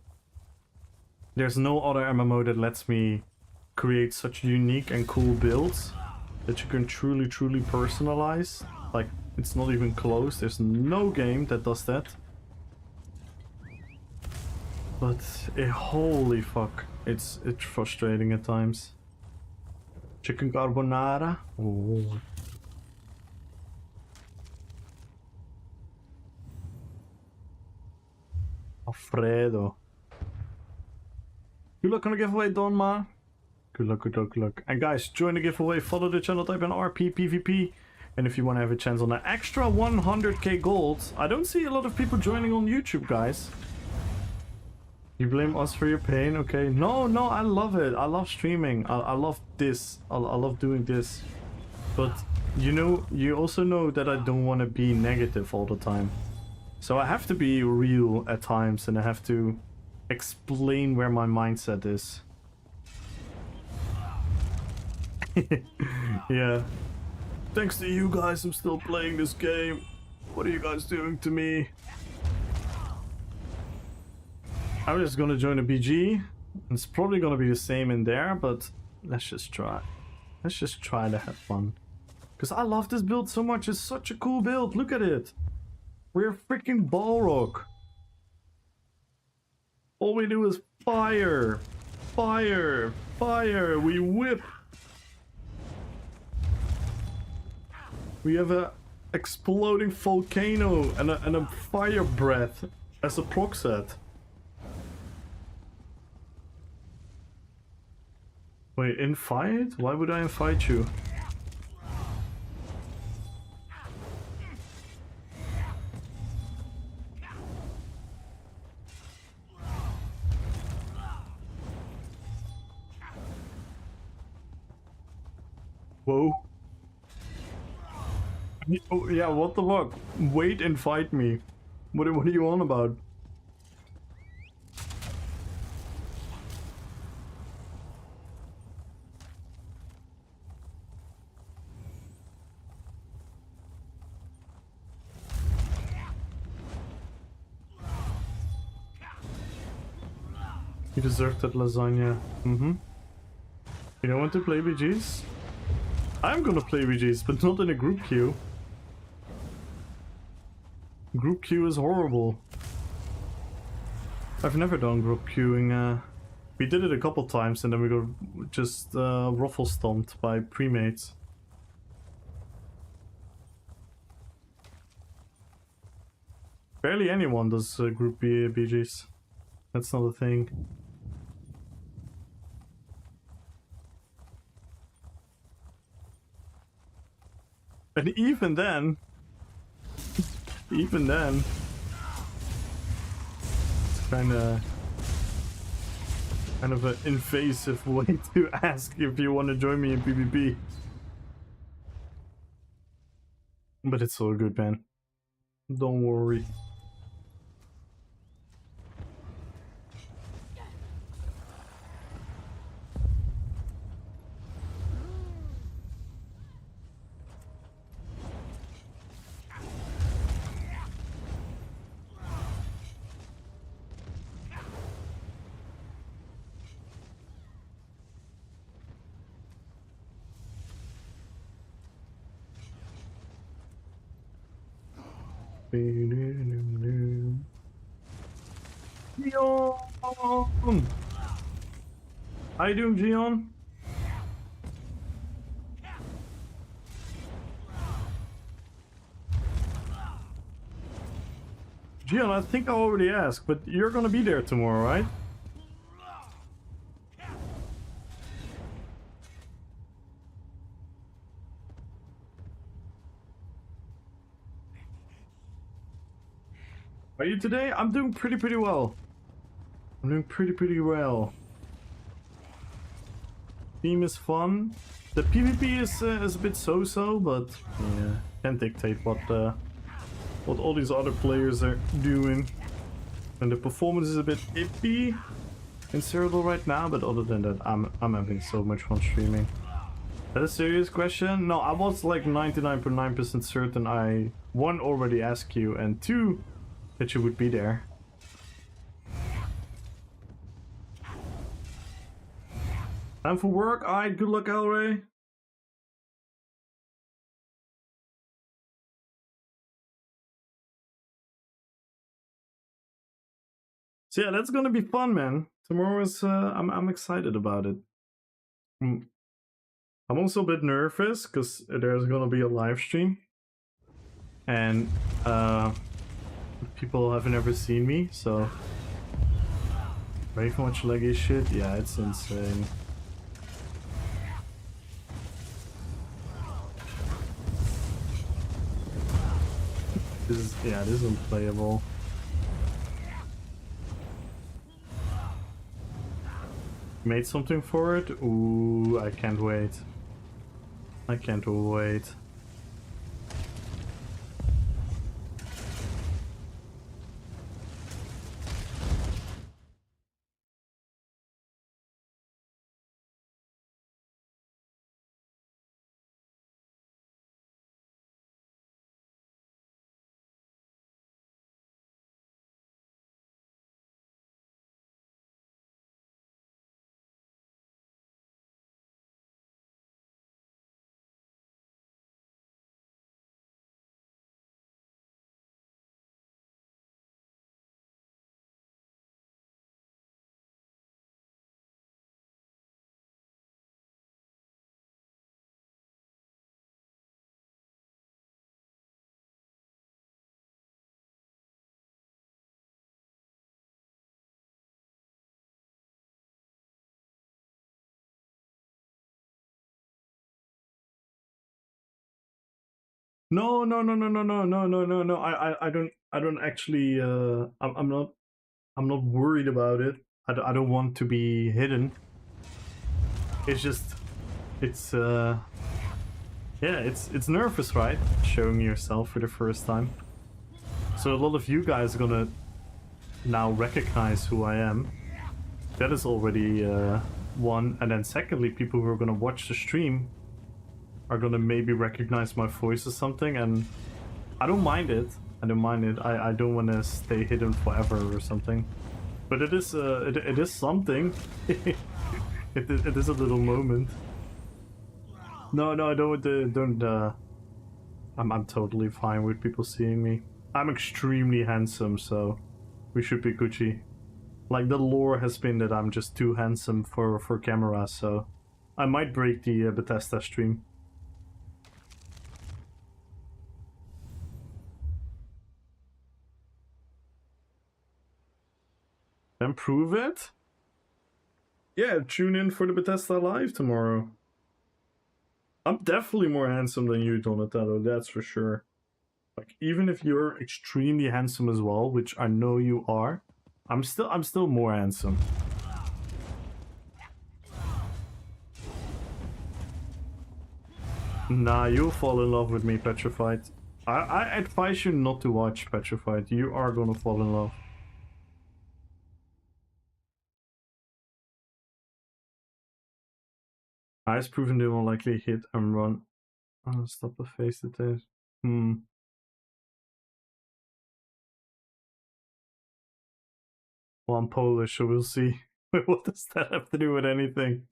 There's no other MMO that lets me create such unique and cool builds that you can truly personalize. Like, it's not even close. There's no game that does that. But holy fuck, it's frustrating at times. Chicken carbonara. Oh. Alfredo. Good luck on the giveaway, Donma. Good luck, good luck, good luck. And guys, join the giveaway, follow the channel, type in RP PvP. And if you want to have a chance on an extra 100k gold, I don't see a lot of people joining on YouTube, guys. You blame us for your pain, okay? No, I love it. I love streaming. I love this. I love doing this. But, you know, you also know that I don't want to be negative all the time. So I have to be real at times, and I have to explain where my mindset is. Yeah. Thanks to you guys, I'm still playing this game. What are you guys doing to me? I'm just gonna join a BG. It's probably gonna be the same in there, but let's just try. Let's just try to have fun. Because I love this build so much. It's such a cool build. Look at it. We're freaking Balrog. All we do is fire. Fire. Fire. We whip. We have a exploding volcano and a fire breath as a proc set. Wait, invite? Why would I invite you? Whoa. Oh, yeah, what the fuck? Wait and fight me. What are you on about? You deserve that lasagna. Mm-hmm. You don't want to play BGs? I'm gonna play BGs, but not in a group queue. Group queue is horrible. I've never done group queuing. We did it a couple times and then we got just ruffle stomped by premates. Barely anyone does group BGs. That's not a thing. And even then, it's kind of an invasive way to ask if you want to join me in PvP. But it's all good, man. Don't worry. Gion! How you doing, Gion? Gion, I think I already asked, but you're gonna be there tomorrow, right? Are you today? I'm doing pretty well. I'm doing pretty well. Theme is fun. The PvP is a bit so-so, but yeah, can't dictate what all these other players are doing. And the performance is a bit iffy in Cyrodiil right now, but other than that, I'm having so much fun streaming. Is that a serious question? No, I was like 99.9% certain I, one, already asked you, and two, that you would be there. Time for work? Alright, good luck, Elray. So yeah, that's gonna be fun, man. Tomorrow is I'm excited about it. I'm also a bit nervous because there's gonna be a live stream, and people have never seen me, so very much leggy shit. Yeah, it's insane. This is unplayable. Made something for it? Ooh, I can't wait. I can't wait. No, no, no, no, no, no, no, no, no, no. I don't actually. I'm not worried about it. I don't want to be hidden. It's just, it's yeah, it's nervous, right? Showing yourself for the first time. So a lot of you guys are gonna now recognize who I am. That is already one, and then secondly, people who are gonna watch the stream are gonna maybe recognize my voice or something, and I don't mind it. I don't mind it. I don't want to stay hidden forever or something. But it is it is something. it is a little moment. No, no, don't. I'm totally fine with people seeing me. I'm extremely handsome, so we should be Gucci. Like, the lore has been that I'm just too handsome for camera, so I might break the Bethesda stream. Then prove it? Yeah, tune in for the Bethesda Live tomorrow. I'm definitely more handsome than you, Donatello, that's for sure. Like, even if you're extremely handsome as well, which I know you are, I'm still more handsome. Nah, you'll fall in love with me, Petrified. I advise you not to watch Petrified. You are gonna fall in love. Ice proven they will likely hit and run. Oh, stop the face to test. Well, I'm Polish, so we'll see. What does that have to do with anything?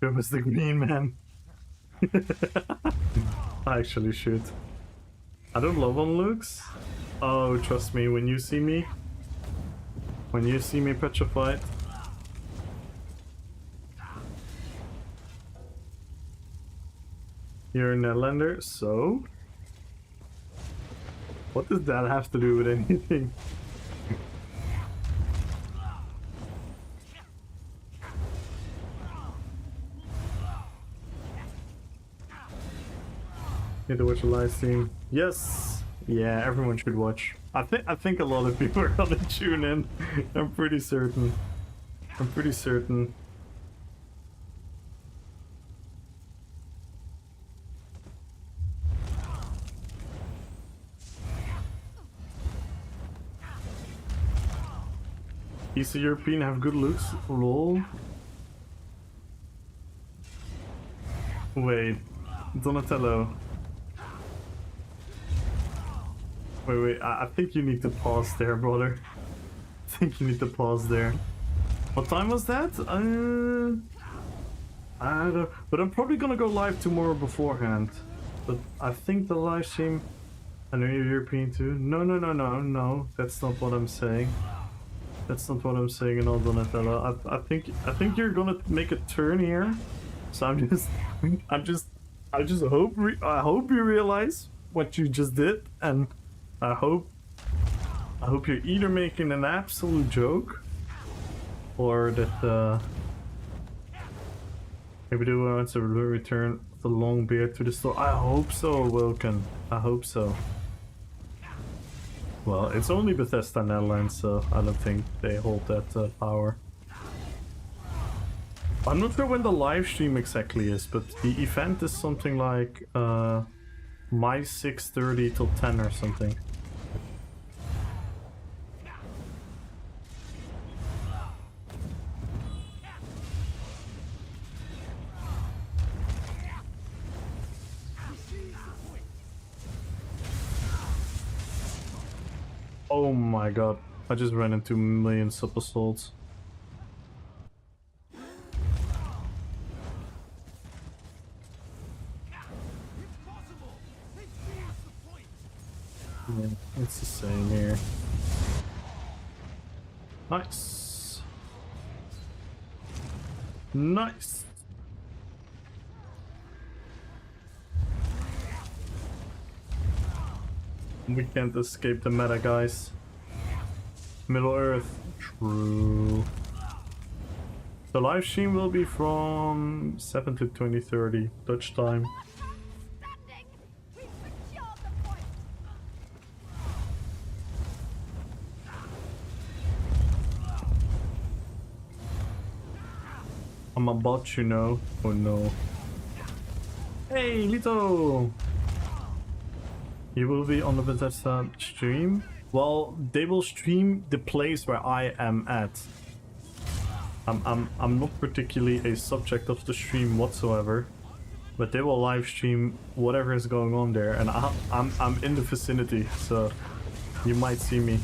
Show us the green man. I actually should. I don't love on looks. Oh, trust me, when you see me Petrified. You're a Netherlander, so? What does that have to do with anything? Need to watch a live stream. Yes! Yeah, everyone should watch. I think a lot of people are gonna tune in. I'm pretty certain. I'm pretty certain. Eastern European have good looks. Lol. Wait. Donatello. Wait, I think you need to pause there, brother. I think you need to pause there. What time was that? I don't... But I'm probably gonna go live tomorrow beforehand. But I think the live stream... I know you're European too. No. That's not what I'm saying. That's not what I'm saying at all, Donatello. I think you're gonna make a turn here. So I just hope you realize what you just did, and I hope you're either making an absolute joke, or that maybe they want to return the long beard to the store. I hope so, Wilken. I hope so. Well, it's only Bethesda Netherlands, so I don't think they hold that power. I'm not sure when the live stream exactly is, but the event is something like my 6:30 till 10 or something. Oh my god, I just ran into millions of assaults. Yeah, it's the same here. Nice. Nice. We can't escape the meta, guys. Middle Earth. True. The live stream will be from 7 to 20:30 Dutch time. Standing! We've secured the point! I'm a bot, you know. Oh no. Hey, Lito! You will be on the Bethesda stream? Well, they will stream the place where I am at. I'm not particularly a subject of the stream whatsoever, but they will live stream whatever is going on there, and I'm in the vicinity, so you might see me.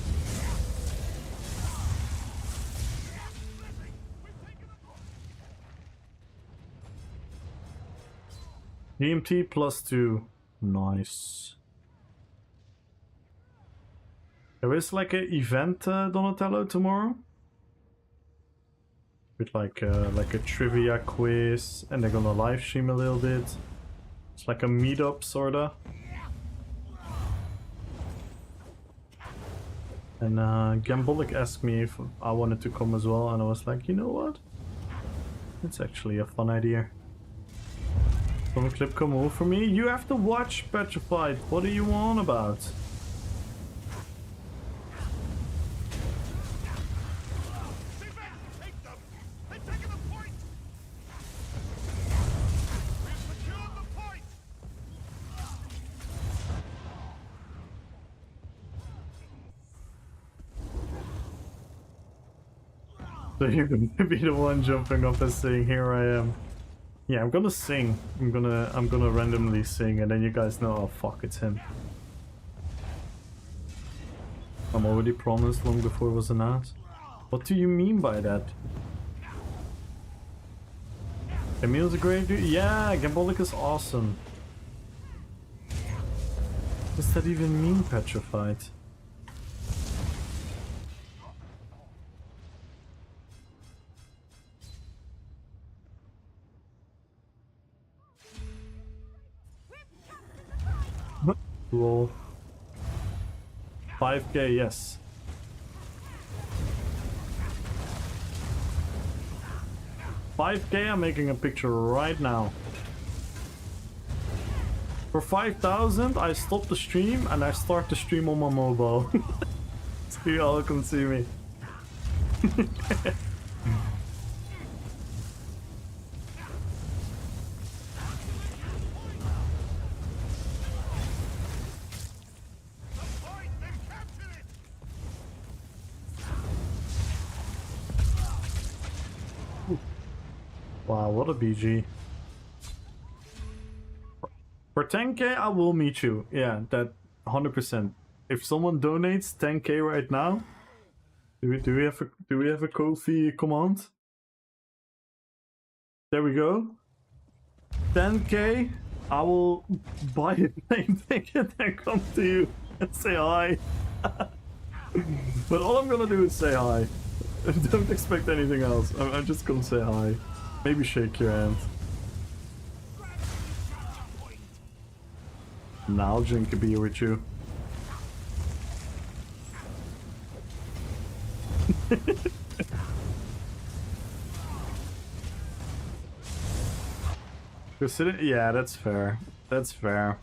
GMT +2. Nice. There is like an event, Donatello, tomorrow. With like a trivia quiz, and they're gonna live stream a little bit. It's like a meetup, sorta. And Gambolic asked me if I wanted to come as well, and I was like, you know what? It's actually a fun idea. From clip come over me. You have to watch Petrified. What are you on about? Take them! They've taken the point! We've secured the point! So you're gonna be the one jumping up and saying, "Here I am." Yeah, I'm gonna sing. I'm gonna randomly sing, and then you guys know, oh fuck, it's him. I'm already promised long before it was announced. What do you mean by that? Emil's a great dude. Yeah, Gambolic is awesome. What does that even mean, Petrified? Lol. 5k, yes. $5k, I'm making a picture right now. For 5,000, I stop the stream and I start the stream on my mobile. So you all can see me. Wow, what a BG. For 10k, I will meet you. Yeah, that 100%. If someone donates 10k right now, do we have a Ko-fi command? There we go. 10k, I will buy a plane ticket and come to you and say hi. But all I'm gonna do is say hi. Don't expect anything else. I'm just gonna say hi. Maybe shake your hand. Now I'll drink a beer with you. Yeah, that's fair. That's fair.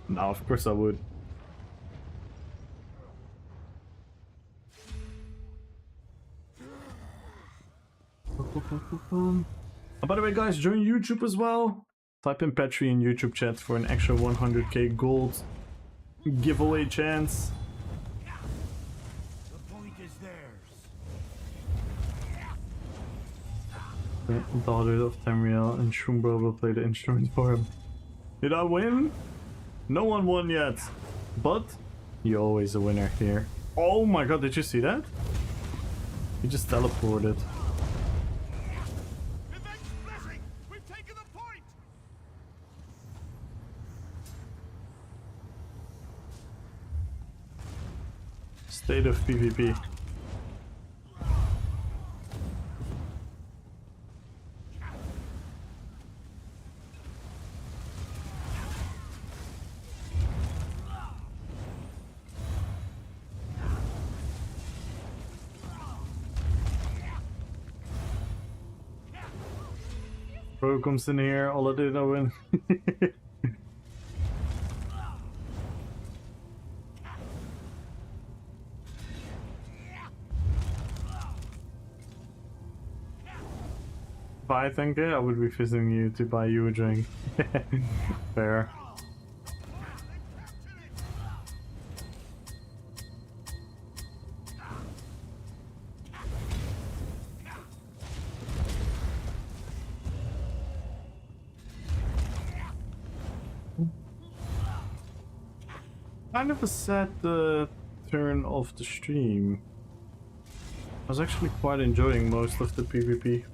No, of course I would. By the way, guys, join YouTube as well. Type in Petri in YouTube chat for an extra 100k gold giveaway chance. The point is theirs. The daughter of Tamriel and Shumbro will play the instrument for him. Did I win? No one won yet. But you're always a winner here. Oh my god, did you see that? He just teleported. We've taken the point! State of PvP. Bro comes in here, all I did I win. If I think it, I would be visiting you to buy you a drink. Fair. Kind of a sad turn of the stream. I was actually quite enjoying most of the PvP.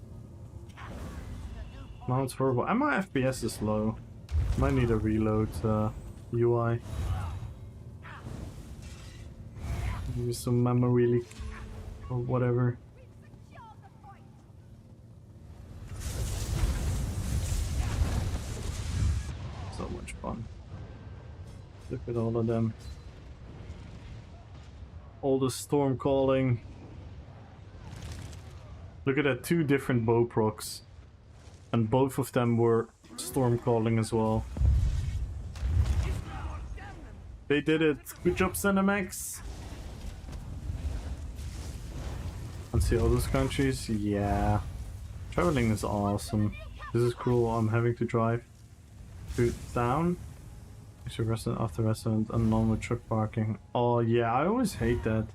Now it's horrible. And my FPS is low. Might need a reload UI. Maybe some memory leak or whatever. So much fun. Look at all of them. All the storm calling. Look at that, 2 different bow procs. And both of them were storm calling as well. They did it. Good job, Cinemax. And see all those countries? Yeah. Traveling is awesome. This is cool. I'm having to drive to town. It's a restaurant after restaurant and none with truck parking. Oh yeah, I always hate that.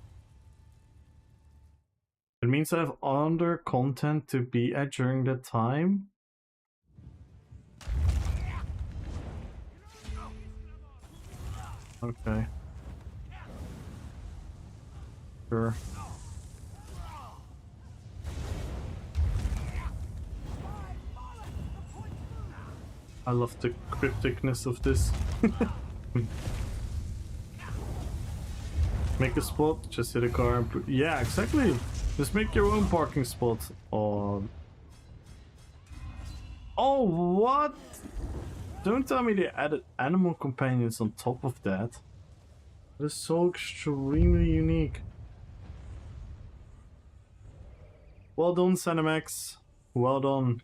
It means I have other content to be at during that time. Okay. Sure. I love the crypticness of this. Make a spot, just hit a car and put... Yeah, exactly! Just make your own parking spot. Oh, what? Don't tell me they added animal companions on top of that. That is so extremely unique. Well done, Cinemax. Well done.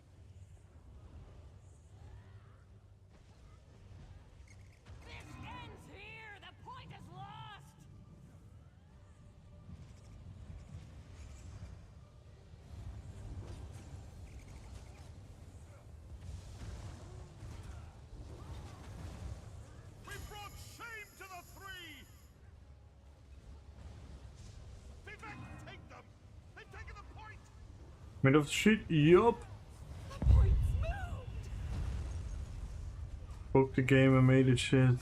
Made of shit, yup. Broke the game and made it shit.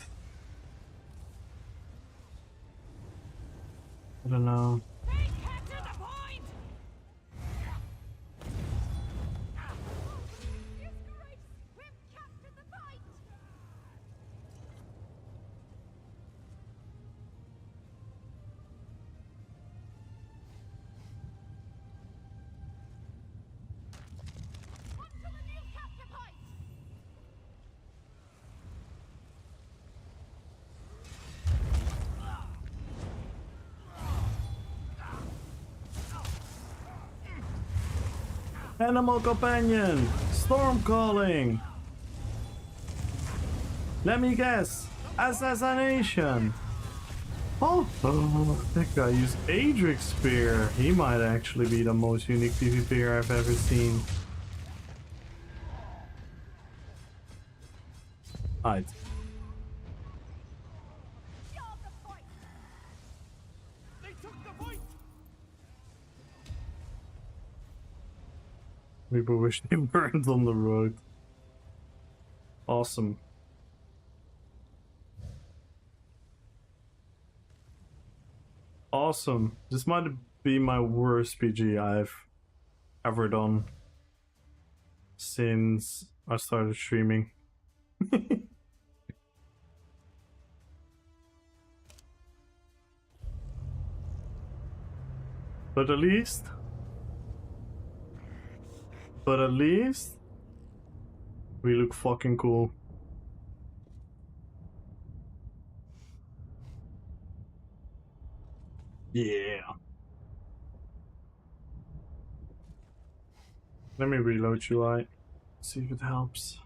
I don't know. Animal companion! Storm calling! Let me guess! Assassination! Oh, that guy used Adric's spear. He might actually be the most unique PvPer I've ever seen. Alright. People wish they weren't on the road. Awesome. Awesome. This might be my worst PG I've ever done since I started streaming. But at least we look fucking cool. Yeah. Let me reload UI. See if it helps.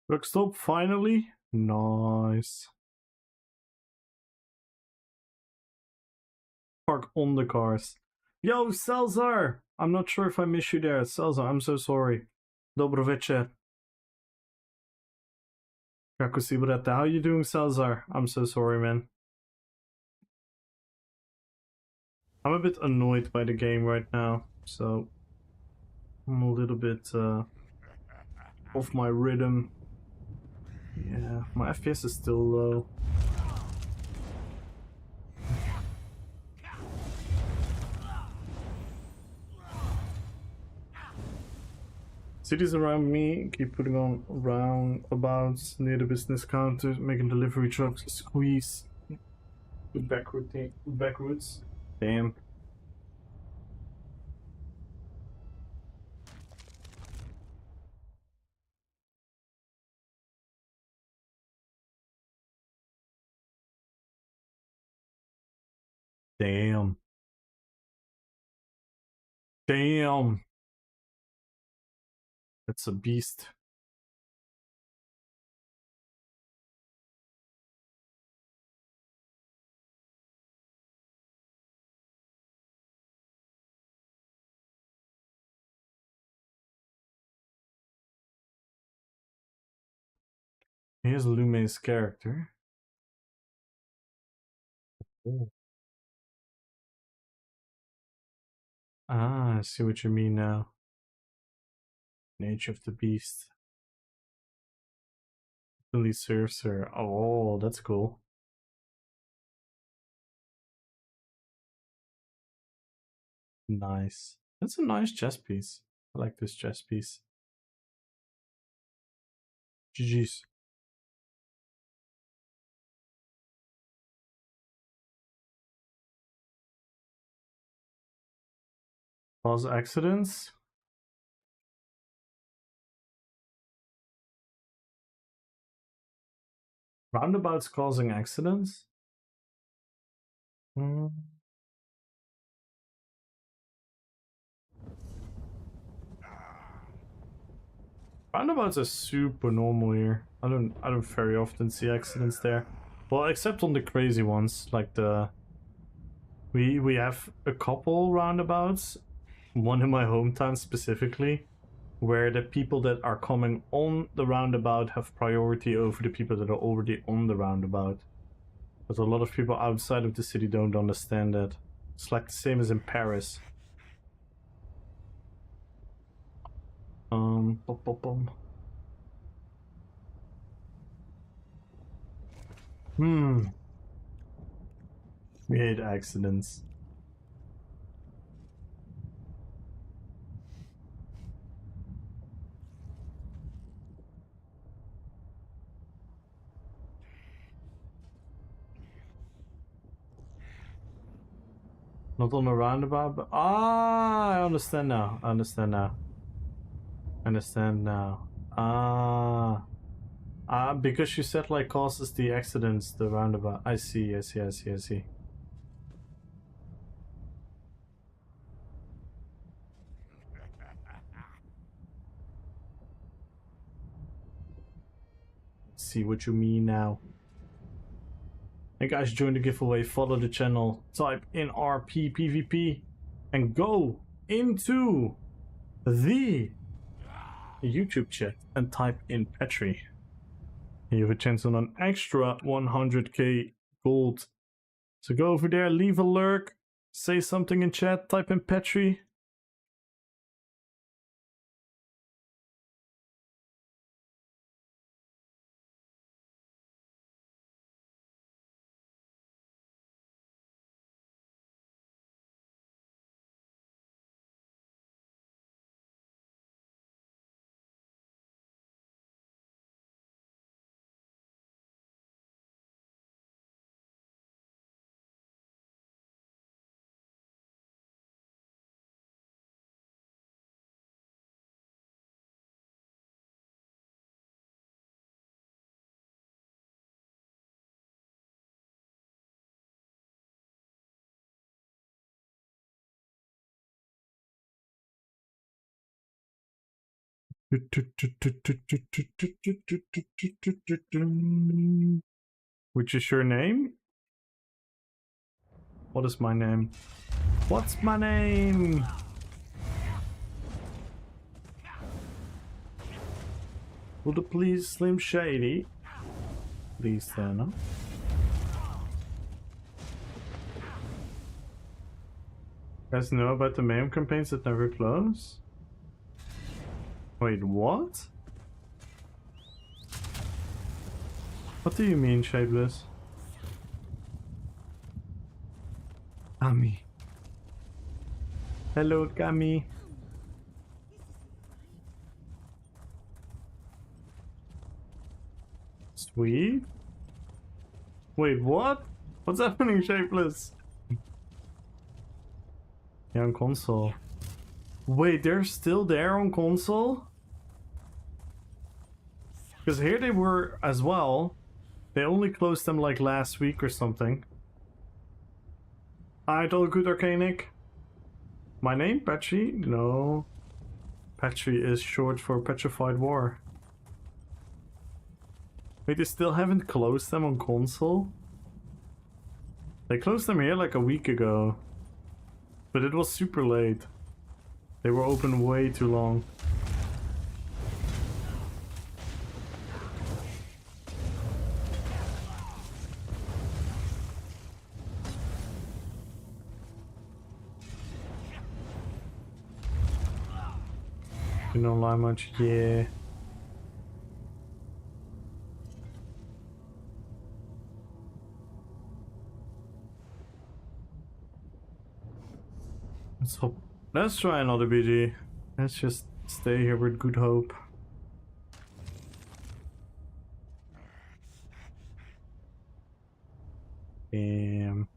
Work stop finally. Nice. Park on the cars. Yo, Celzar! I'm not sure if I miss you there. Celzar, I'm so sorry. Dobro večer. Kako si budete? How you doing, Celzar? I'm so sorry, man. I'm a bit annoyed by the game right now, so I'm a little bit off my rhythm. Yeah, my FPS is still low. Cities around me keep putting on roundabouts near the business counters, making delivery trucks squeeze with back routes. Damn. Damn. Damn. That's a beast. Here's Lume's character. Oh. Ah, I see what you mean now. Nature of the beast. Really serves her. Oh, that's cool. Nice. That's a nice chess piece. I like this chess piece. GG's. Cause accidents? Roundabouts causing accidents? Hmm. Roundabouts are super normal here. I don't very often see accidents there. Well, except on the crazy ones, like the we have a couple roundabouts, one in my hometown specifically, where the people that are coming on the roundabout have priority over the people that are already on the roundabout. But a lot of people outside of the city don't understand that. It's like the same as in Paris. Bum, bum, bum. We hate accidents. Not on a roundabout, but I understand now. I understand now. I understand now. Because you said like causes the accidents, the roundabout. I see, I see, I see, I see. See what you mean now. Hey guys, join the giveaway, follow the channel, type in RP PvP, and go! into the YouTube chat and type in Petri. You have a chance on an extra 100k gold. So go over there, leave a lurk, say something in chat, type in Petri. Which is your name? What is my name? What's my name? Would it please Slim Shady? Please turn up. You guys know about the meme campaigns that never close? Wait, what? What do you mean, Shapeless? Kami. Hello, Kami. Sweet. Wait, what? What's happening, Shapeless? Yeah, on console. Wait, they're still there on console? Because here they were as well. They only closed them like last week or something. Idol Good Arcanic. My name? Petri? No. Petri is short for Petrified War. Wait, they still haven't closed them on console? They closed them here like a week ago. But it was super late. They were open way too long. You don't lie much, yeah. Let's hope. Let's try another BG. Let's just stay here with good hope. Damn.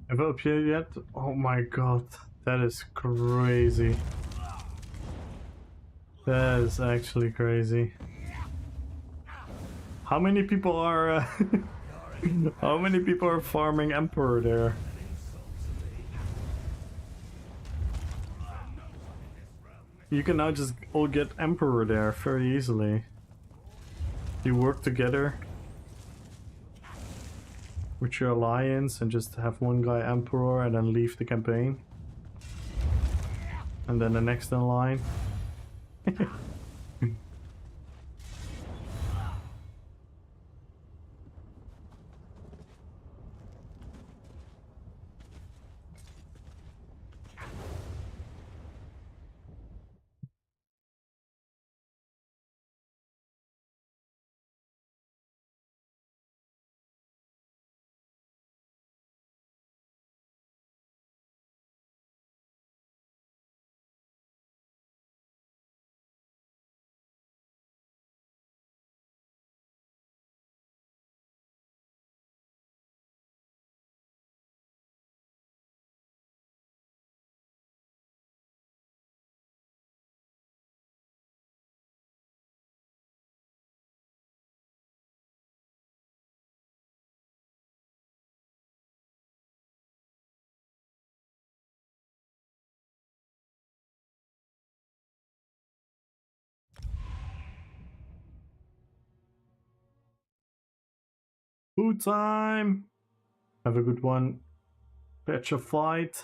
Have I appeared yet? Oh my god, that is crazy. That is actually crazy. How many people are how many people are farming Emperor there? You can now just all get Emperor there very easily. You work together with your alliance and just have one guy Emperor and then leave the campaign. And then the next in line. Food time! Have a good one. Catch a fight.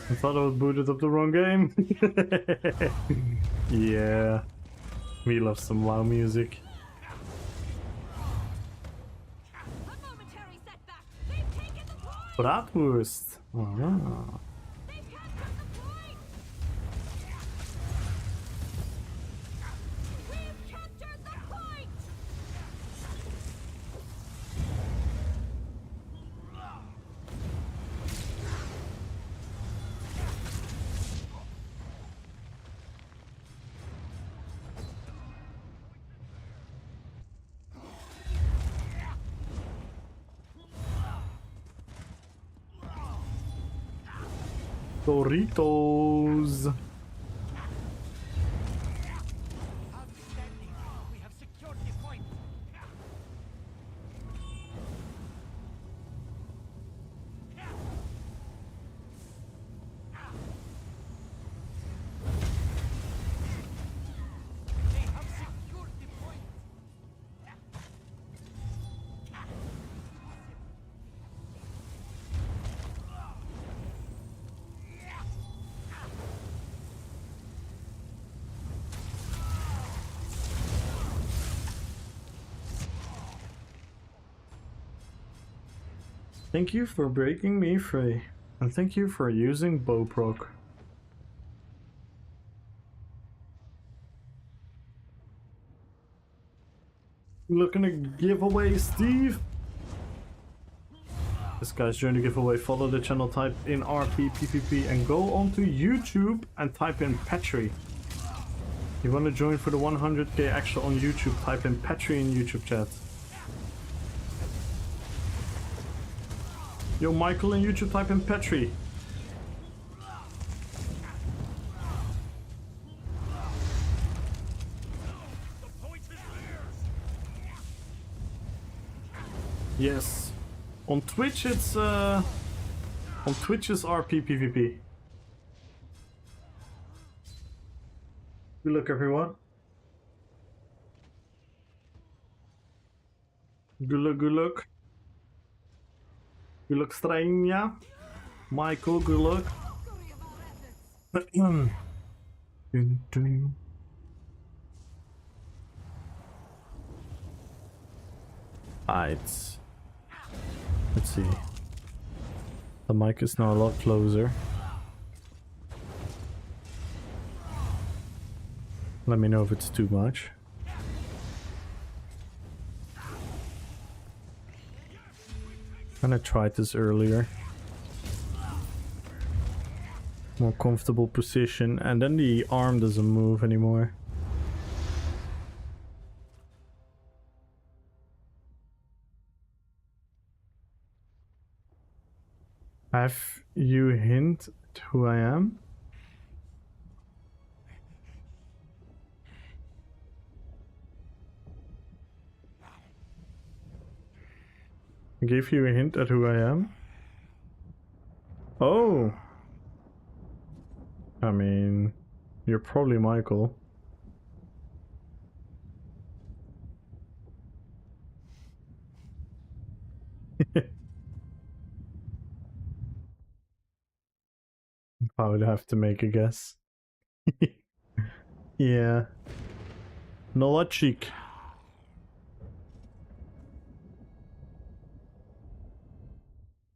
I thought I was booted up the wrong game. Yeah. We love some WoW music. A momentary setback. They've taken the point. Bratwurst. Ah. They've captured the point. We've captured the point. Doritos. Outstanding. We have secured the point. They have secured the point. Thank you for breaking me free. And thank you for using BOPROC. Looking to give away Steve. This guy's doing a giveaway. Follow the channel, type in RPPPP and go onto YouTube and type in Petri. You want to join for the 100k extra on YouTube, type in Petri in YouTube chat. Yo, Michael in YouTube, type in Petri. Yes. On Twitch it's on Twitch is RPPVP. Good luck everyone. Good luck, good luck. Good luck, Strania. Michael, good luck. Alright. Let's see. The mic is now a lot closer. Let me know if it's too much. I tried this earlier. More comfortable position, and then the arm doesn't move anymore. Have you hint at who I am? I gave you a hint at who I am? Oh! I mean, you're probably Michael. I would have to make a guess. Yeah. Nolachik.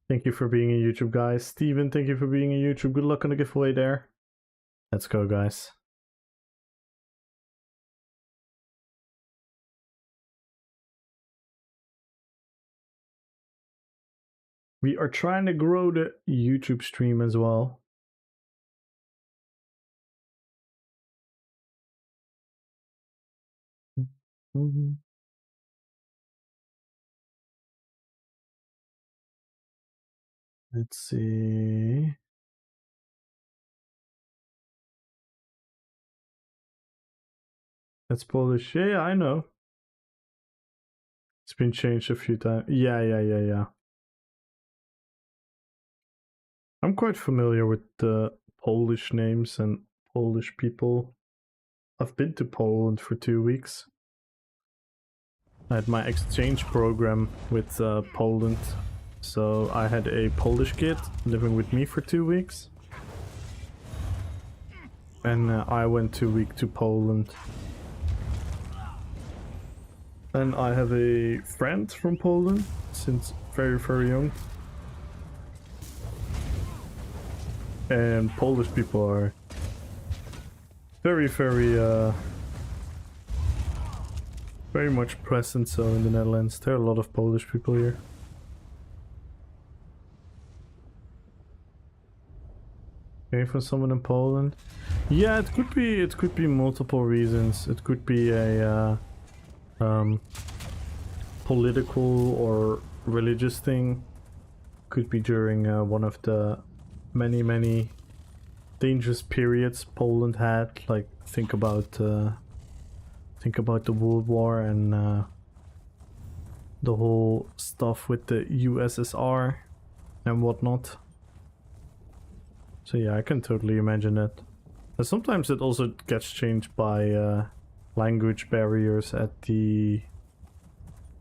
Thank you for being a YouTube, guys. Steven, thank you for being a YouTube. Good luck on the giveaway there. Let's go, guys. We are trying to grow the YouTube stream as well. Let's see. That's Polish. Yeah, I know. It's been changed a few times. Yeah. I'm quite familiar with the Polish names and Polish people. I've been to Poland for 2 weeks. I had my exchange program with Poland. So I had a Polish kid living with me for 2 weeks. And I went 2 weeks to Poland. And I have a friend from Poland since very, very young. And Polish people are very, very much present so in the Netherlands. There are a lot of Polish people here. Okay, for someone in Poland. Yeah, it could be multiple reasons. It could be a political or religious thing. Could be during one of the many dangerous periods Poland had. Like think about the World War and the whole stuff with the USSR and whatnot. So yeah, I can totally imagine that. And sometimes it also gets changed by language barriers at the...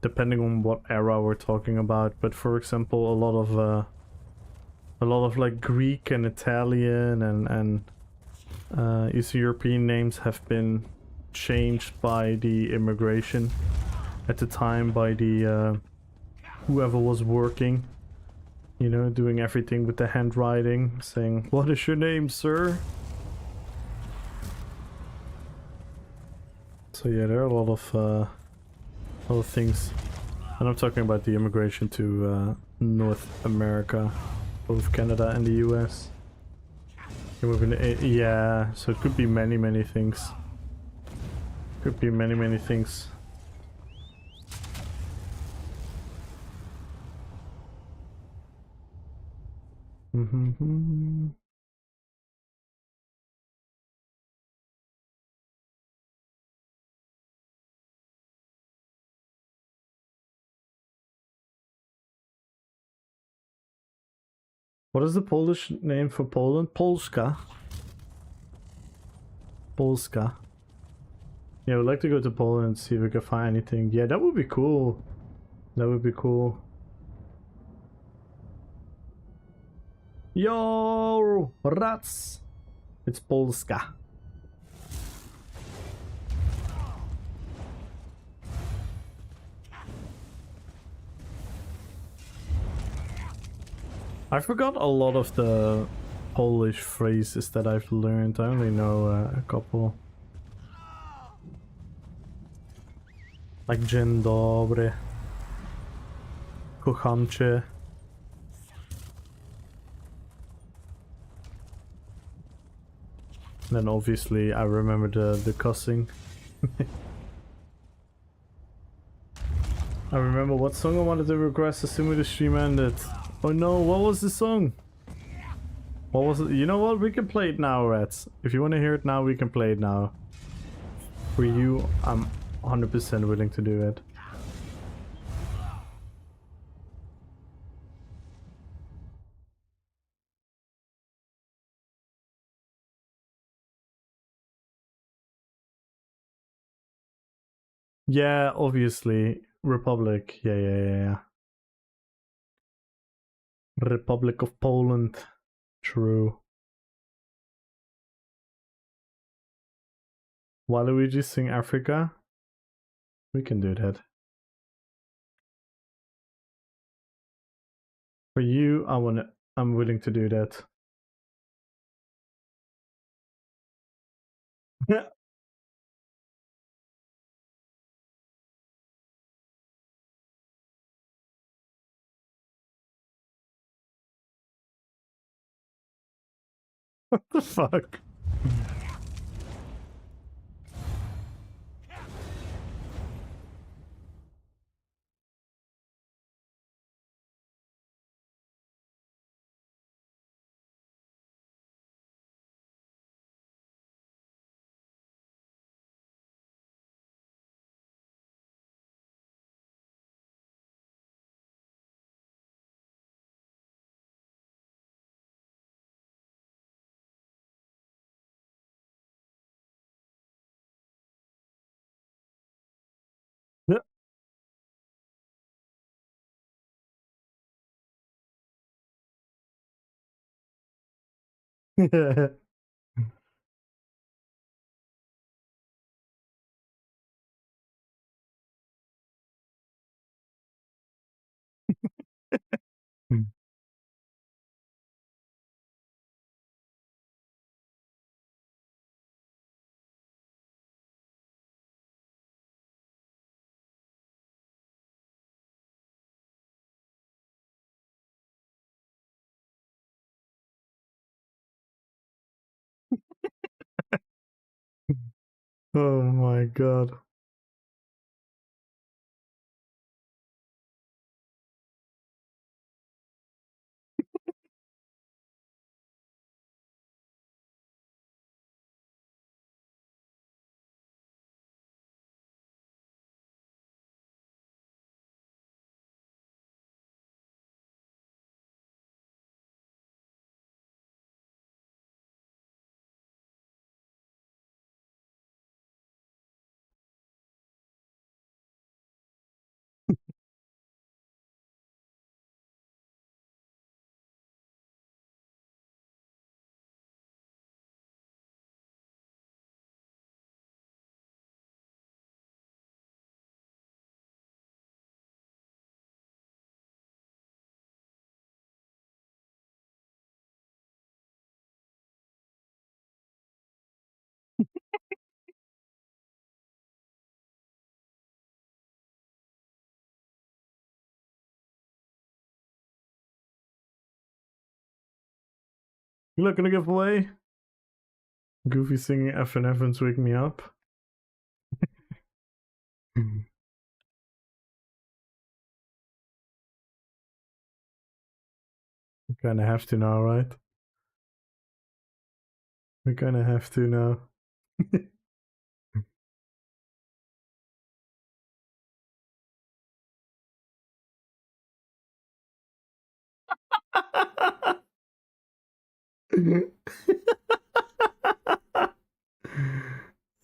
depending on what era we're talking about. But for example, a lot of like Greek and Italian and Eastern European names have been changed by the immigration at the time, by the whoever was working, you know, doing everything with the handwriting, saying, "What is your name, sir?" So yeah, there are a lot of things, and I'm talking about the immigration to North America, both Canada and the US. Yeah, so it could be many things. Could be many things. What is the Polish name for Poland? Polska. Polska. Yeah, I would like to go to Poland and see if we can find anything. Yeah, that would be cool. That would be cool. Yo, rats! It's Polska. I forgot a lot of the Polish phrases that I've learned. I only know a couple. Like dzień dobry. Kocham cię. Then obviously I remember the cussing. I remember what song I wanted to request as soon as the stream ended. Oh no, what was the song? What was it? You know what? We can play it now, rats. If you want to hear it now, we can play it now. For you, I'm 100% willing to do it. Yeah, obviously. Republic. Yeah. Republic of Poland. True. Waluigi sing Africa? We can do that. For you, I'm willing to do that. What the fuck? Yeah. Oh my god. You not gonna give away? Goofy singing FNF and Wake Me Up? We kinda have to now, right? We kinda have to now.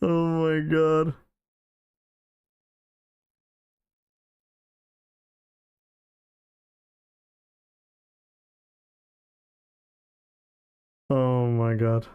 Oh my god. Oh my god.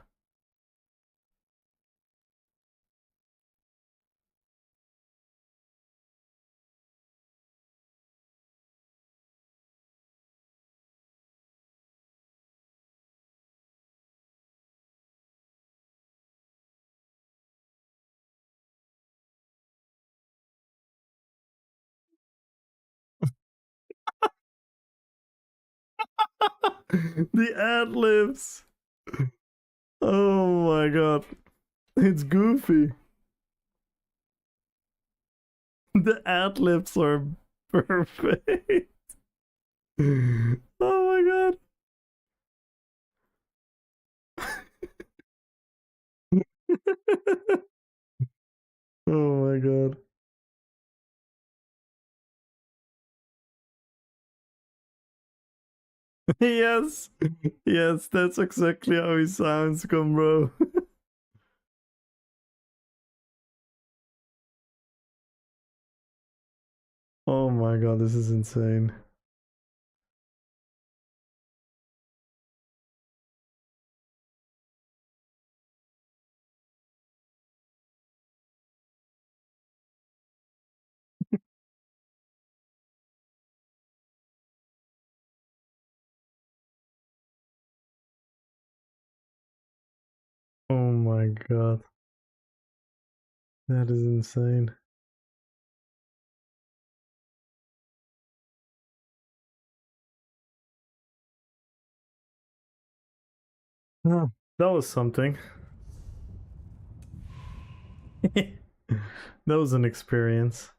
The ad libs. Oh my god. It's Goofy. The ad libs are perfect. Oh my god. Oh my god. Yes. Yes, that's exactly how he sounds, come bro. Oh my god, this is insane. god. That is insane. Oh, that was something. That was an experience.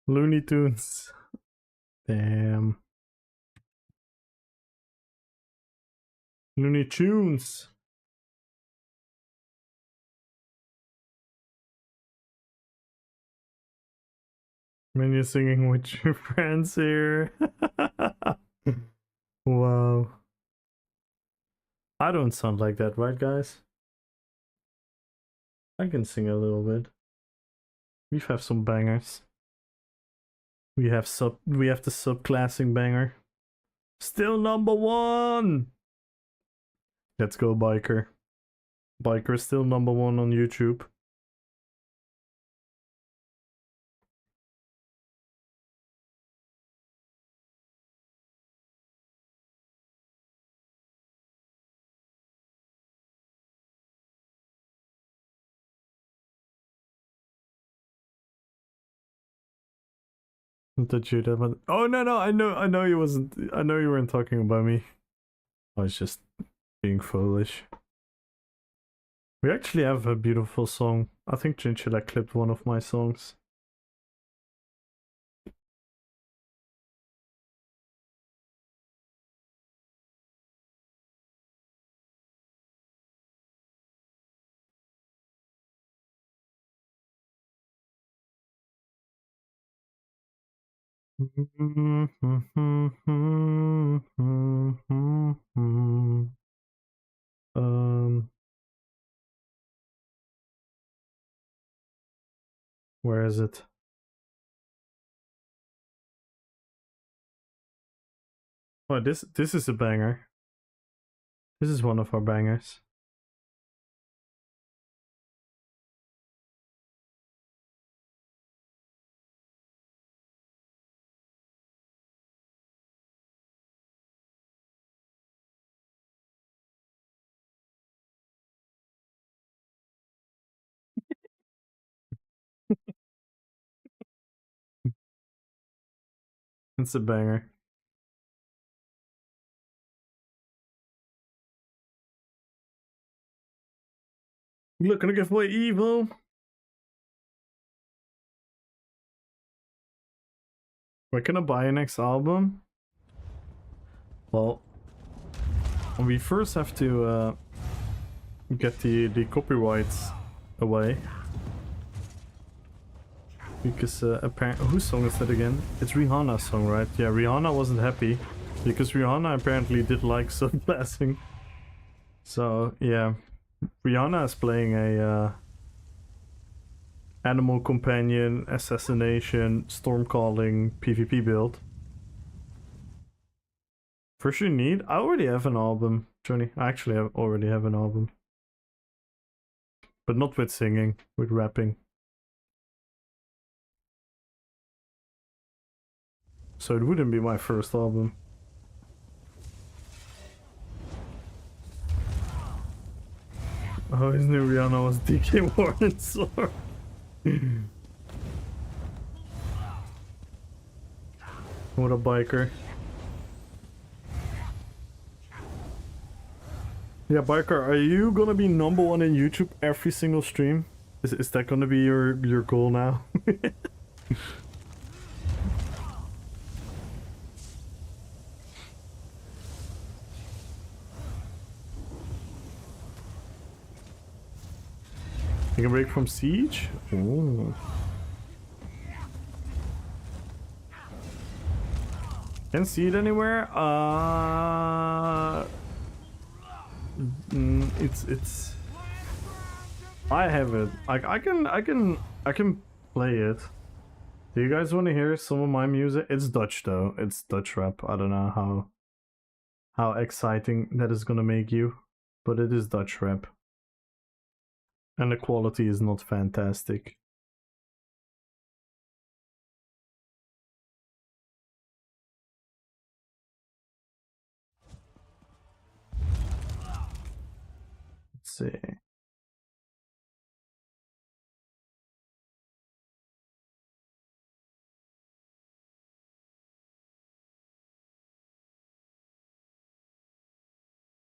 Looney Tunes. Damn. Looney Tunes. When you're singing with your friends here. Wow. I don't sound like that, right, guys? I can sing a little bit. We have some bangers. We have the subclassing banger. Still #1. Let's go, Biker. Biker is still #1 on YouTube. That you haven't. Oh no, I know you wasn't. I know you weren't talking about me. I was just being foolish. We actually have a beautiful song. I think Chinchilla clipped one of my songs. Where is it? Oh, this is a banger. This is one of our bangers. It's a banger. Look, gonna give away evil. Where can I buy your next album? Well, we first have to get the copyrights away. Because apparently, whose song is that again? It's Rihanna's song, right? Yeah, Rihanna wasn't happy because Rihanna apparently did like subclassing. So yeah, Rihanna is playing a Animal Companion, Assassination, Stormcalling, PvP build. First you need... I already have an album, Johnny. I actually already have an album. But not with singing, with rapping. So it wouldn't be my first album. Oh, his new Rihanna was DK Warren Sword. What a biker. Yeah, biker, are you gonna be #1 in YouTube every single stream? Is that gonna be your goal now? Take a break from Siege? Ooh. Can't see it anywhere? It's... I have it. I can play it. Do you guys want to hear some of my music? It's Dutch though. It's Dutch rap. I don't know how exciting that is gonna make you, but it is Dutch rap. And the quality is not fantastic. Let's see.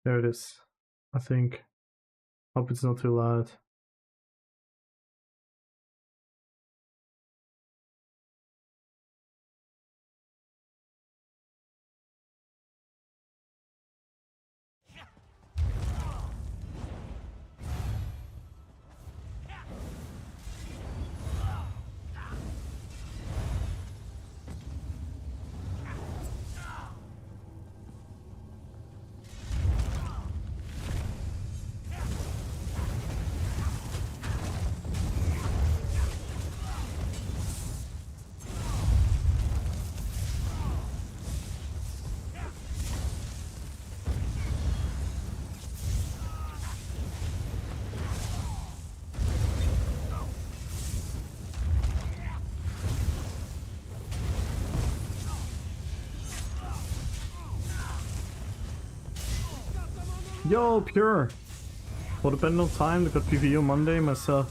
There it is. I think. Hope it's not too loud. Yo, Pure! Will depend on time, they got PvE on Monday, myself.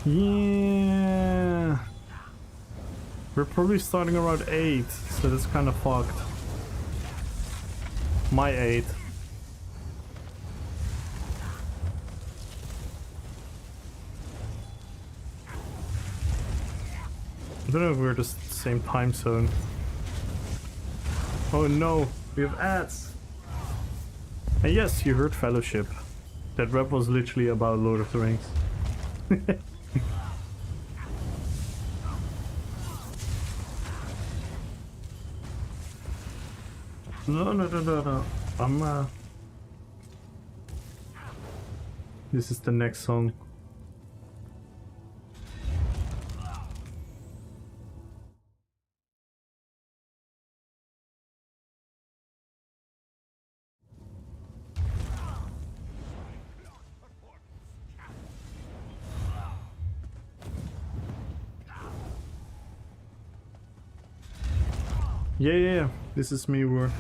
Yeah. We're probably starting around 8, so that's kind of fucked. My 8. I don't know if we're the same time zone. Oh no, we have ads! And yes, you heard Fellowship. That rap was literally about Lord of the Rings. No. I'm This is the next song. Yeah. This is me, War.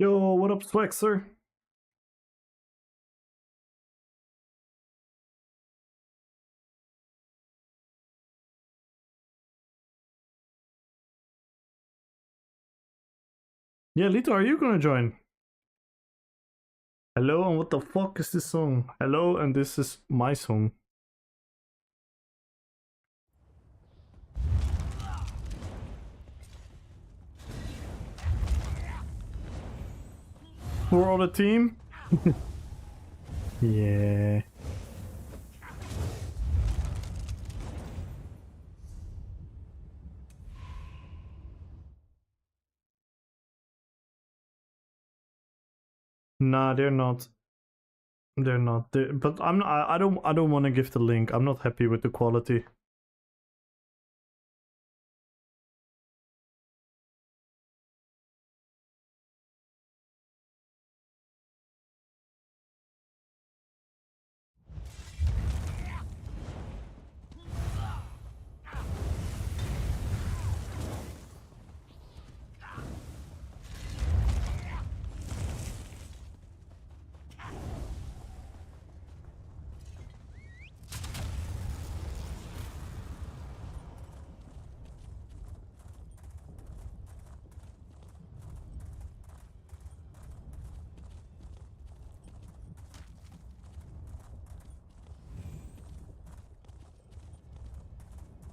Yo, what up, Swexer? Yeah, Lito, are you gonna join? Hello, and what the fuck is this song? Hello, and this is my song. We're on a team? Yeah. Nah, they're not. They're not. But I'm. I don't. I don't want to give the link. I'm not happy with the quality.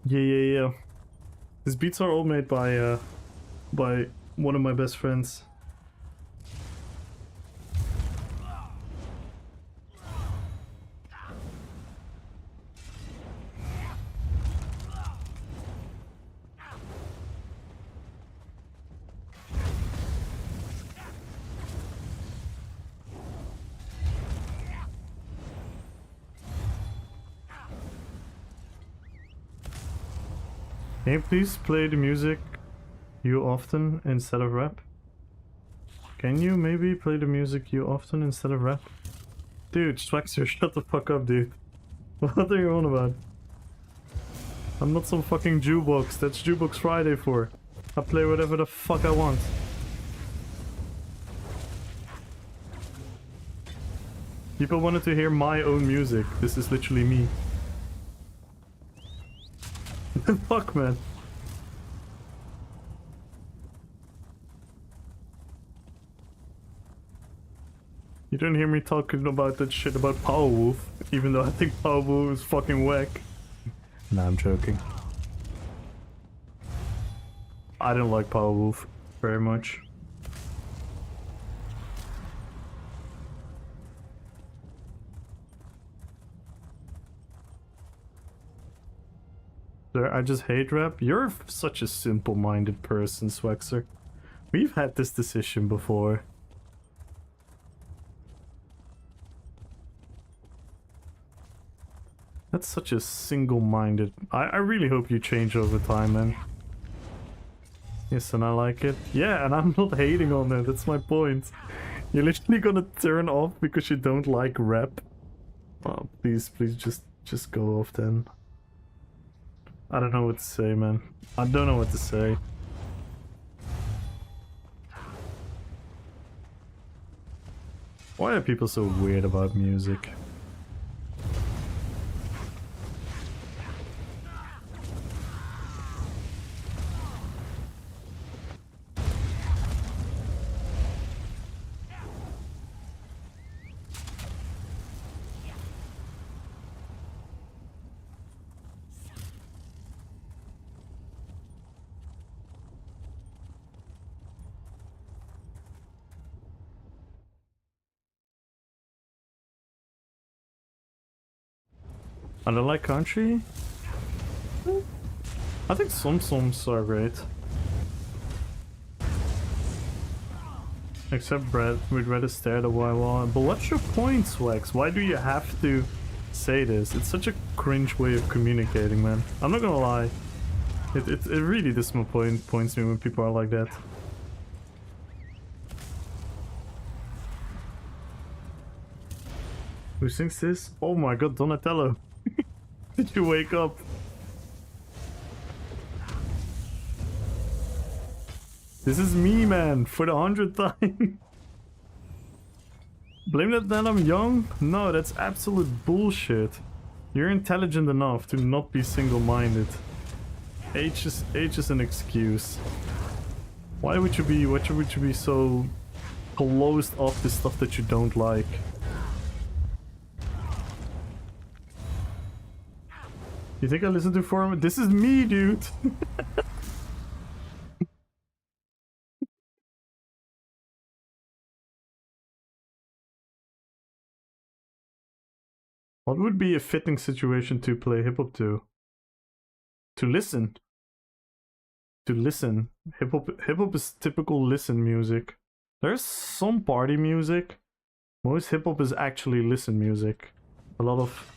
Yeah. These beats are all made by one of my best friends. Can you please play the music you often instead of rap? Can you maybe play the music you often instead of rap? Dude, Swexer, shut the fuck up, dude. What are you on about? I'm not some fucking jukebox. That's Jukebox Friday for. I play whatever the fuck I want. People wanted to hear my own music. This is literally me. Fuck, man. You don't hear me talking about that shit about Powerwolf, even though I think Powerwolf is fucking whack. Nah, I'm joking. I don't like Powerwolf very much. I just hate rap. You're such a simple-minded person, Swexer. We've had this decision before. That's such a single-minded... I really hope you change over time, man. Yes, and I like it. Yeah, and I'm not hating on it. That's my point. You're literally gonna turn off because you don't like rap. Oh, please just go off then. I don't know what to say, man. I don't know what to say. Why are people so weird about music? I don't like country. I think some songs are great. Except Brett, we'd rather stare at a while. But what's your point, Swax? Why do you have to say this? It's such a cringe way of communicating, man. I'm not gonna lie. It really disappoints me when people are like that. Who sings this? Oh my god, Donatello. Did you wake up? This is me, man, for the 100th time. Blame that I'm young? No, that's absolute bullshit. You're intelligent enough to not be single-minded. Age is an excuse. Why would you be so closed off to stuff that you don't like? You think I listen to forum? This is me, dude. What would be a fitting situation to play hip-hop to? To listen. To listen. Hip-hop is typical listen music. There's some party music. Most hip-hop is actually listen music. A lot of...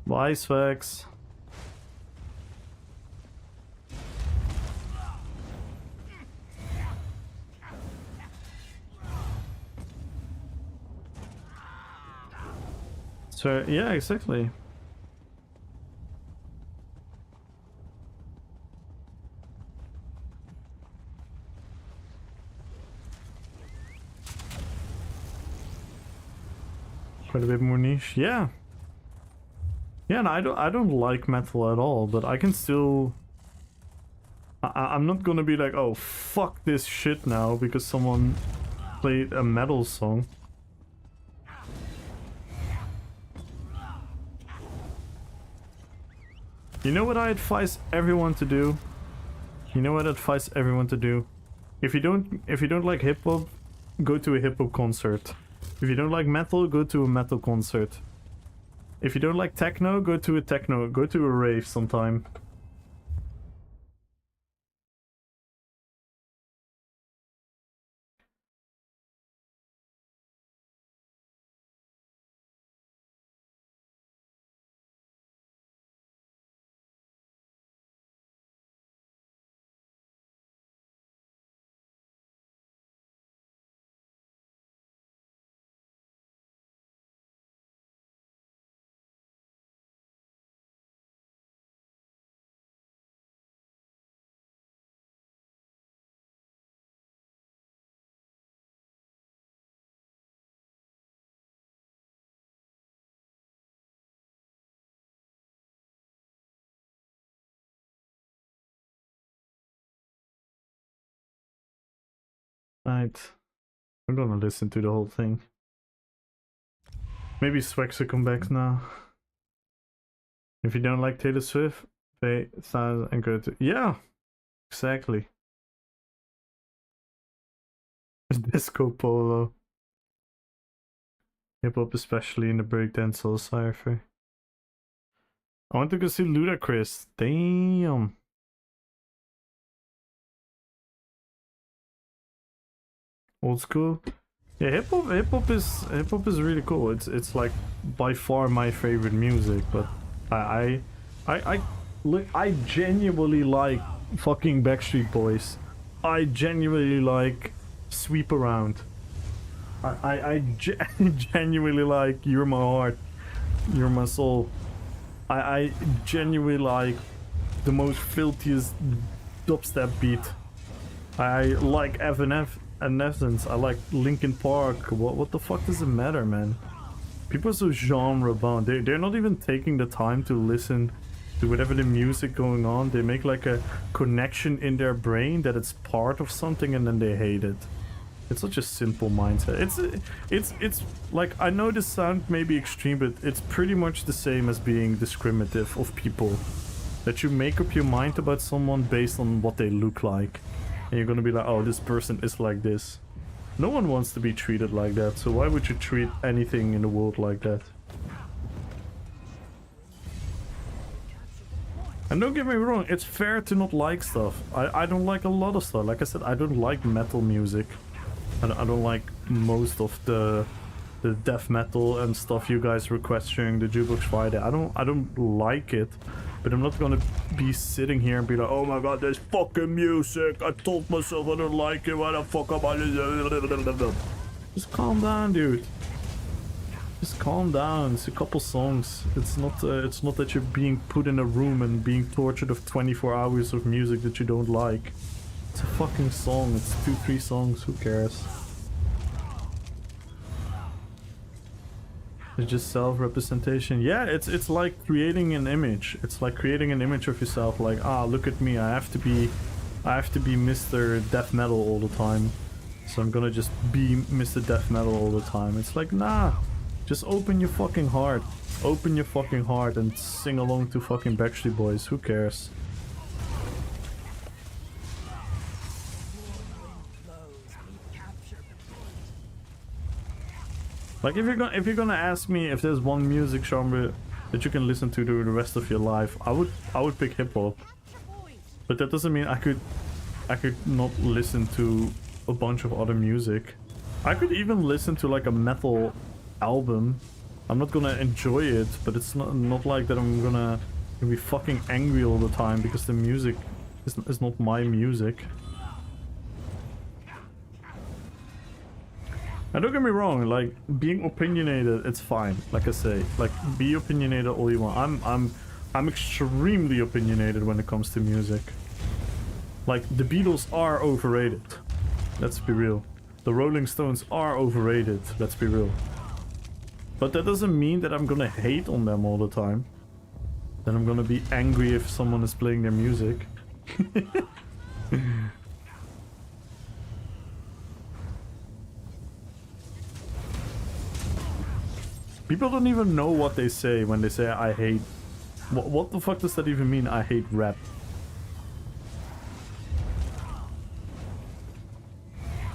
Vice facts. So yeah, exactly. Quite a bit more niche, yeah. Yeah, and I don't like metal at all, but I can still. I'm not gonna be like, oh fuck this shit now because someone played a metal song. You know what I advise everyone to do? You know what I advise everyone to do? If you don't like hip hop, go to a hip hop concert. If you don't like metal, go to a metal concert. If you don't like techno, go to a rave sometime. Right. I'm gonna listen to the whole thing. Maybe Swexer come back now. If you don't like Taylor Swift, pay 1,000 and go to... Yeah! Exactly. Disco Polo. Hip-hop, especially in the breakdance soul cipher. I want to go see Ludacris. Damn. Old school. Yeah, hip hop is really cool. It's like by far my favorite music, but I genuinely like fucking Backstreet Boys. I genuinely like Sweep Around. I genuinely like You're My Heart, You're My Soul. I genuinely like the most filthiest dubstep beat. I like FNF and Essence. I like Linkin Park. What the fuck does it matter, man? People are so genre bound. They're not even taking the time to listen to whatever the music going on. They make like a connection in their brain that it's part of something and then they hate it. It's such a simple mindset. It's like, I know this sound may be extreme, but it's pretty much the same as being discriminative of people. That you make up your mind about someone based on what they look like. And you're gonna be like, oh, this person is like this. No one wants to be treated like that, so why would you treat anything in the world like that? And don't get me wrong, it's fair to not like stuff. I don't like a lot of stuff. Like I said, I don't like metal music. I don't like most of the death metal and stuff you guys request during the Jukebox Friday. I don't like it. But I'm not gonna be sitting here and be like, oh my god, there's fucking music. I told myself I don't like it. Why the fuck am I? Just calm down, dude. Just calm down. It's a couple songs. It's not that you're being put in a room and being tortured of 24 hours of music that you don't like. It's a fucking song. It's 2-3 songs. Who cares? It's just self-representation. Yeah, it's like creating an image. It's like creating an image of yourself. Like, ah, look at me. I have to be Mr. Death Metal all the time. So I'm gonna just be Mr. Death Metal all the time. It's like, nah. Just open your fucking heart. Open your fucking heart and sing along to fucking Backstreet Boys. Who cares? Like if you're gonna ask me if there's one music genre that you can listen to the rest of your life, I would pick hip hop. But that doesn't mean I could not listen to a bunch of other music. I could even listen to like a metal album. I'm not gonna enjoy it, but it's not like that I'm gonna be fucking angry all the time because the music is not my music. And don't get me wrong, like being opinionated, it's fine. Like I say, like be opinionated all you want. I'm extremely opinionated when it comes to music. Like the Beatles are overrated. Let's be real. The Rolling Stones are overrated. Let's be real. But that doesn't mean that I'm gonna hate on them all the time. Then I'm gonna be angry if someone is playing their music. People don't even know what they say when they say I hate. What the fuck does that even mean? I hate rap.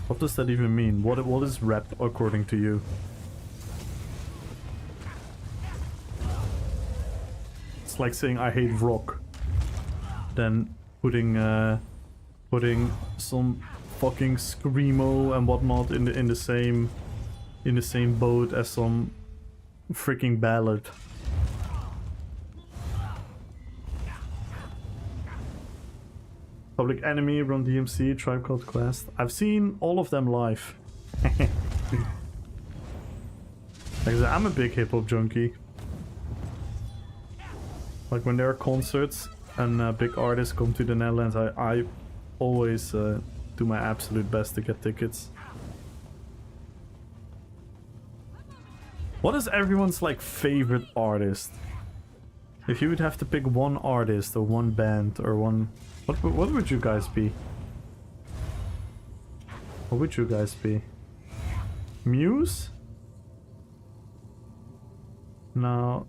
What does that even mean? What is rap according to you? It's like saying I hate rock. Then putting some fucking screamo and whatnot in the same boat as some freaking ballad. Public Enemy, Run DMC, Tribe Called Quest. I've seen all of them live. Like I said, I'm a big hip hop junkie. Like when there are concerts and big artists come to the Netherlands, I always do my absolute best to get tickets. What is everyone's like favorite artist? If you would have to pick one artist or one band or one... What would you guys be? What would you guys be? Muse? No,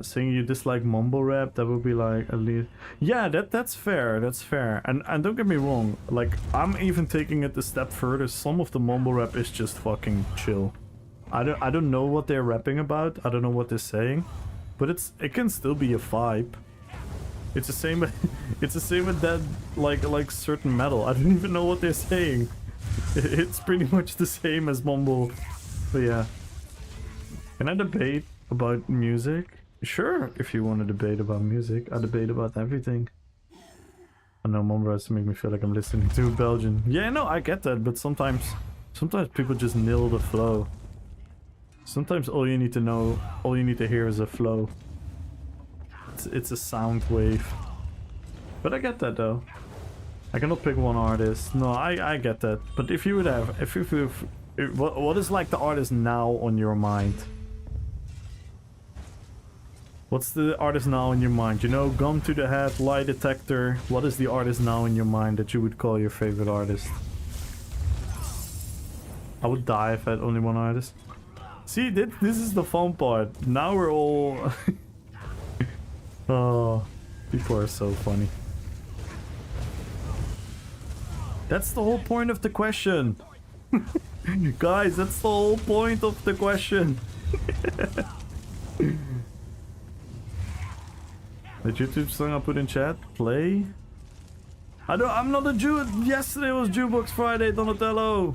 saying you dislike mumble rap, that would be like at least... Yeah, that's fair, that's fair. And don't get me wrong, like I'm even taking it a step further. Some of the mumble rap is just fucking chill. I don't know what they're rapping about. I don't know what they're saying, but it can still be a vibe. It's the same. It's the same with that like certain metal. I don't even know what they're saying. It's pretty much the same as mumble. But yeah. Can I debate about music? Sure, if you want to debate about music, I debate about everything. I know mumble has to make me feel like I'm listening to Belgian. Yeah, no, I get that, but sometimes people just nail the flow. Sometimes all you need to hear is a flow. It's a sound wave. But I get that though. I cannot pick one artist. No, I get that. But if you would have, what is like the artist now on your mind? What's the artist now in your mind? You know, gun to the head, lie detector. What is the artist now in your mind that you would call your favorite artist? I would die if I had only one artist. See, this is the fun part. Now we're all... Oh, people are so funny. That's the whole point of the question. Guys, that's the whole point of the question. The YouTube song I put in chat, play? I'm not a Jew. Yesterday was Jukebox Friday, Donatello.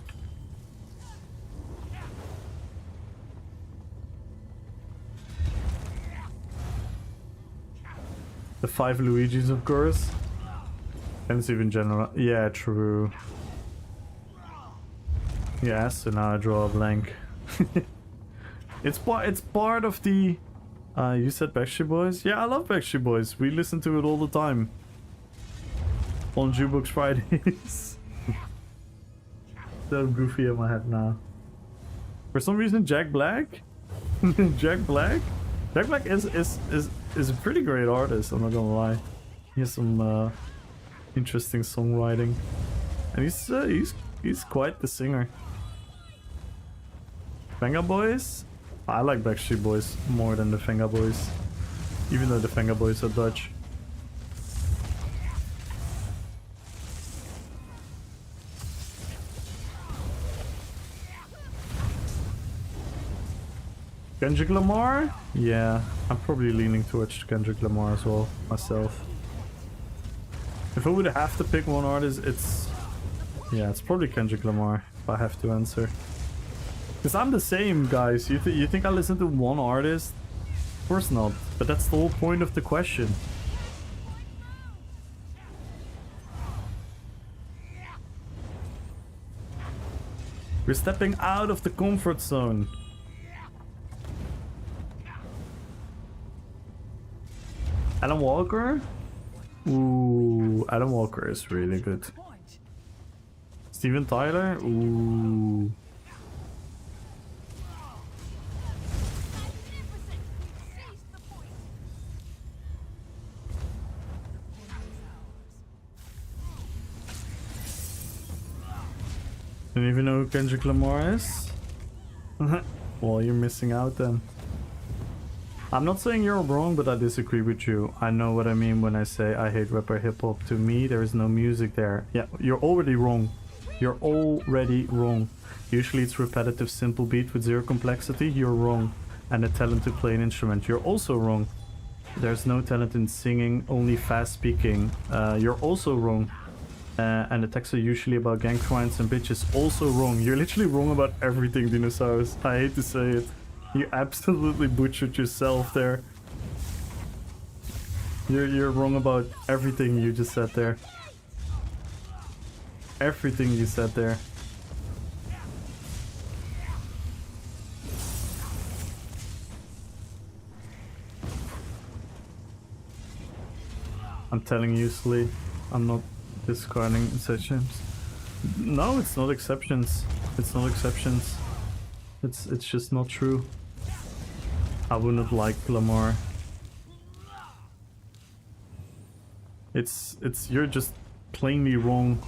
The 5 Luigis, of course. And it's even general. Yeah, true. Yeah, so now I draw a blank. It's part of the... you said Backstreet Boys? Yeah, I love Backstreet Boys. We listen to it all the time. On Jukebox Fridays. So goofy in my head now. For some reason, Jack Black? Jack Black? Jack Black is a pretty great artist, I'm not gonna lie. He has some interesting songwriting. And he's quite the singer. Venga Boys? I like Backstreet Boys more than the Venga Boys. Even though the Venga Boys are Dutch. Kendrick Lamar? Yeah, I'm probably leaning towards Kendrick Lamar as well, myself. If I would have to pick one artist, it's probably Kendrick Lamar, if I have to answer. Because I'm the same, guys. You think I listen to one artist? Of course not, but that's the whole point of the question. We're stepping out of the comfort zone. Alan Walker? Ooh, Alan Walker is really good. Steven Tyler? Ooh. Don't even know who Kendrick Lamar is? Well, you're missing out then. I'm not saying you're wrong, but I disagree with you. I know what I mean when I say I hate rapper hip-hop. To me, there is no music there. Yeah, you're already wrong. You're already wrong. Usually it's repetitive, simple beat with zero complexity. You're wrong. And a talent to play an instrument. You're also wrong. There's no talent in singing, only fast speaking. You're also wrong. And the texts are usually about gang crimes and bitches. Also wrong. You're literally wrong about everything, Dinosaurus. I hate to say it. You absolutely butchered yourself there. You're wrong about everything you just said there. Everything you said there. I'm telling you, Slee, I'm not discarding exceptions. No, it's not exceptions. It's not exceptions. It's just not true. I wouldn't like Lamar. You're just plainly wrong.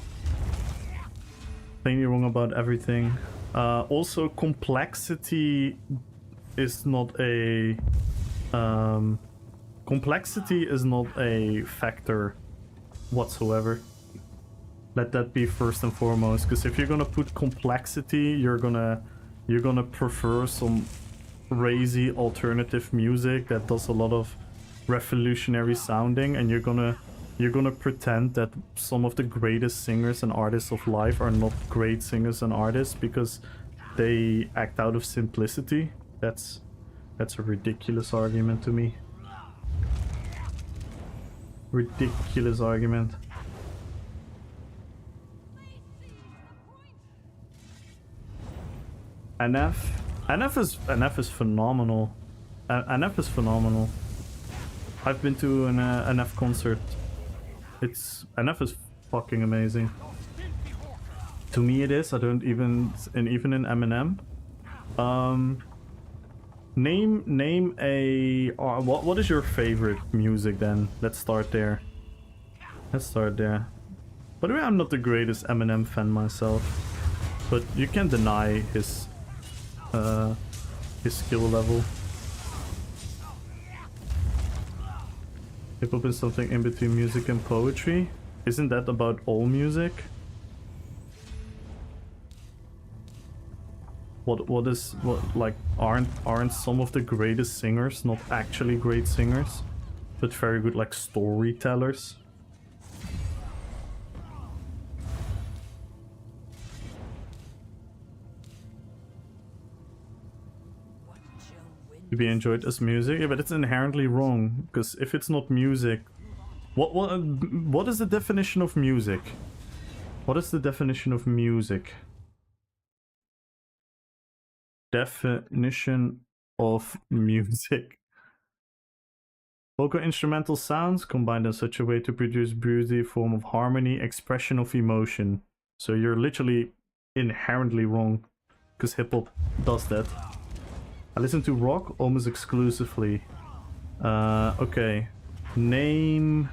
Plainly wrong about everything. Also, complexity is not a factor whatsoever. Let that be first and foremost, because if you're gonna put complexity, you're gonna prefer some crazy alternative music that does a lot of revolutionary sounding, and you're gonna pretend that some of the greatest singers and artists of life are not great singers and artists because they act out of simplicity. That's a ridiculous argument to me. Ridiculous argument. NF is phenomenal. NF is phenomenal. I've been to an NF concert. NF is fucking amazing. To me it is. I don't even in Eminem. Name a what is your favorite music then? Let's start there. Let's start there. By the way, I'm not the greatest Eminem fan myself, but you can't deny his skill level. Hip-hop is something in between music and poetry. Isn't that about all music? What like aren't some of the greatest singers not actually great singers, but very good like storytellers? To be enjoyed as music, yeah, but it's inherently wrong, because if it's not music, what is the definition of music? What is the definition of music? Definition of music. Vocal instrumental sounds combined in such a way to produce beauty, form of harmony, expression of emotion. So you're literally inherently wrong, because hip hop does that. I listen to rock almost exclusively. Okay. Name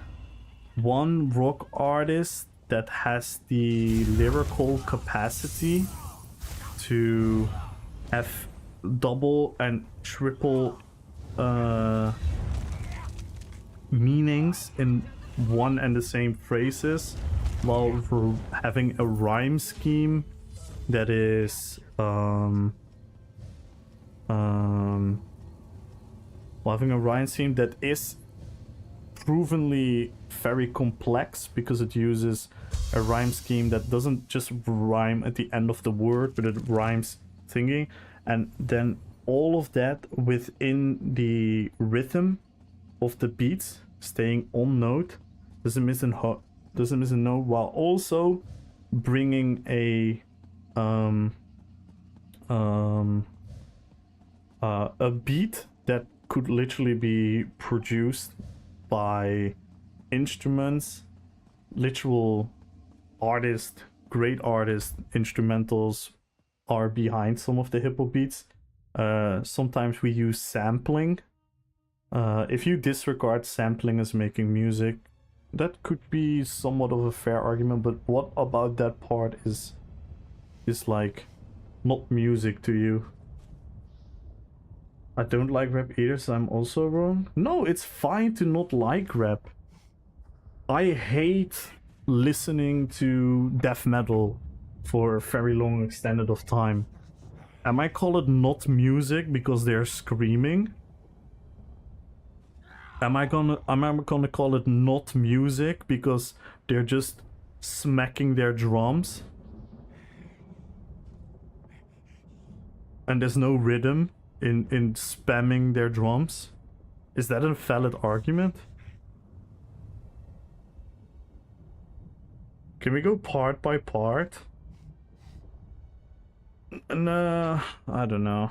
one rock artist that has the lyrical capacity to have double and triple meanings in one and the same phrases, while having a rhyme scheme that is while having a rhyme scheme that is provenly very complex, because it uses a rhyme scheme that doesn't just rhyme at the end of the word, but it rhymes thingy, and then all of that within the rhythm of the beats, staying on note, doesn't miss a note, while also bringing a beat that could literally be produced by instruments, literal artists, great artists, instrumentals are behind some of the hip hop beats. Sometimes we use sampling. If you disregard sampling as making music, that could be somewhat of a fair argument, but what about that part is like not music to you? I don't like rap either, so I'm also wrong. No, it's fine to not like rap. I hate listening to death metal for a very long extended of time. Am I call it not music because they're screaming? Am I gonna call it not music because they're just smacking their drums? And there's no rhythm in spamming their drums? Is that a valid argument? Can we go part by part? No, I don't know.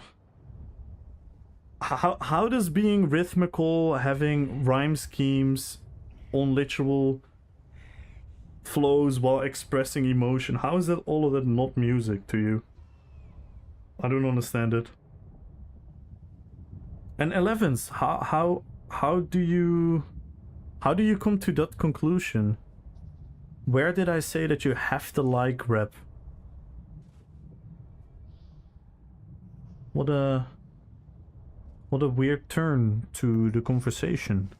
How does being rhythmical, having rhyme schemes on literal flows while expressing emotion, how is that all of that not music to you? I don't understand it. And 11s, how do you come to that conclusion? Where did I say that you have to like rap? What a weird turn to the conversation.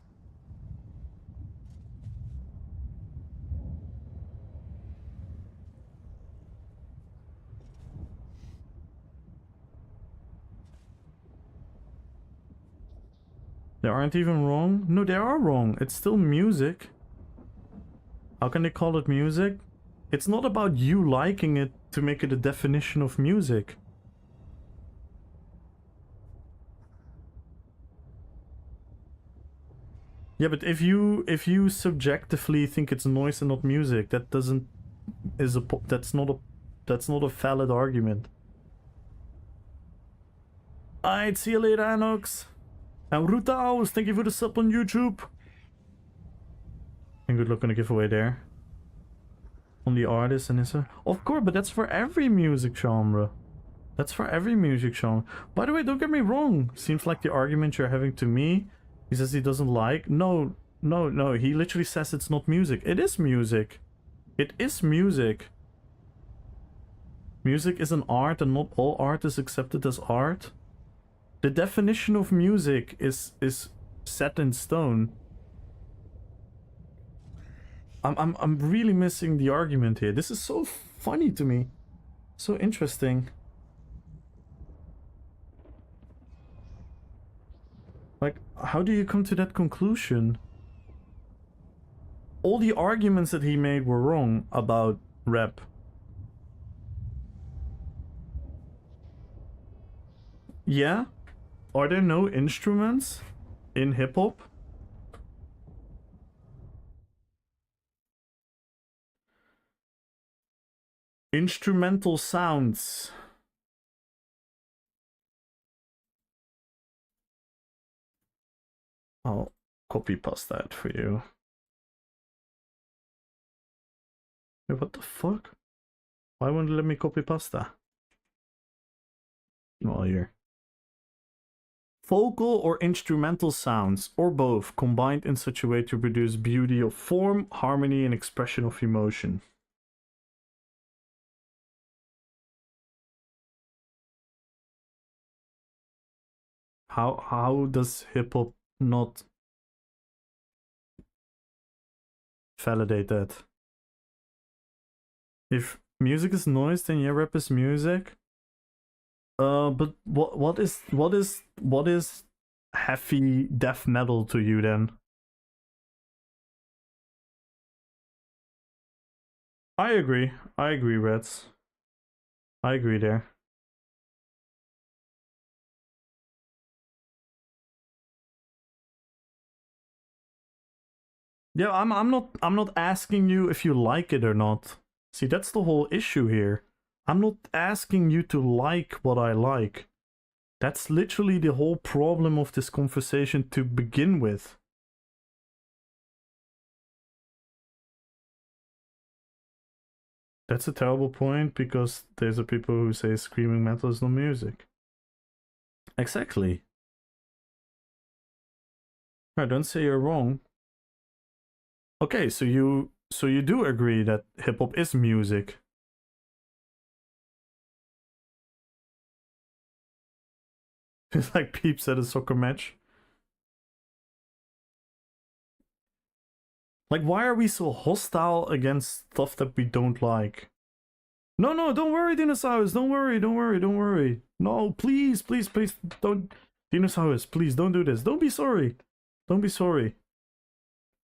They aren't even wrong? No, they are wrong. It's still music. How can they call it music? It's not about you liking it to make it a definition of music. Yeah, but if you subjectively think it's noise and not music, that doesn't that's not a valid argument. Alright, see you later, Anox. And Ruta Owls, thank you for the sub on YouTube. And good luck on the giveaway there. On the artist and Issa. Of course, but that's for every music genre. That's for every music genre. By the way, don't get me wrong. Seems like the argument you're having to me, he says he doesn't like. No. He literally says it's not music. It is music. It is music. Music is an art and not all art is accepted as art. The definition of music is set in stone. I'm really missing the argument here. This is so funny to me. So interesting. Like, how do you come to that conclusion? All the arguments that he made were wrong about rap. Yeah? Are there no instruments in hip-hop? Instrumental sounds. I'll copy paste that for you. Wait, what the fuck? Why won't it let me copy paste that? Well, here. Vocal or instrumental sounds, or both, combined in such a way to produce beauty of form, harmony, and expression of emotion. How does hip hop not validate that? If music is noise, then yeah, rap is music. But what is heavy death metal to you then? I agree, Reds. I agree there. Yeah, I'm not asking you if you like it or not. See, that's the whole issue here. I'm not asking you to like what I like. That's literally the whole problem of this conversation to begin with. That's a terrible point because there's a people who say screaming metal is not music. Exactly. No, don't say you're wrong. Okay, so you do agree that hip hop is music. It's like peeps at a soccer match. Like, why are we so hostile against stuff that we don't like? No, don't worry, Dinosaurus. Don't worry. No, please, don't. Dinosaurus, please, don't do this. Don't be sorry. Don't be sorry.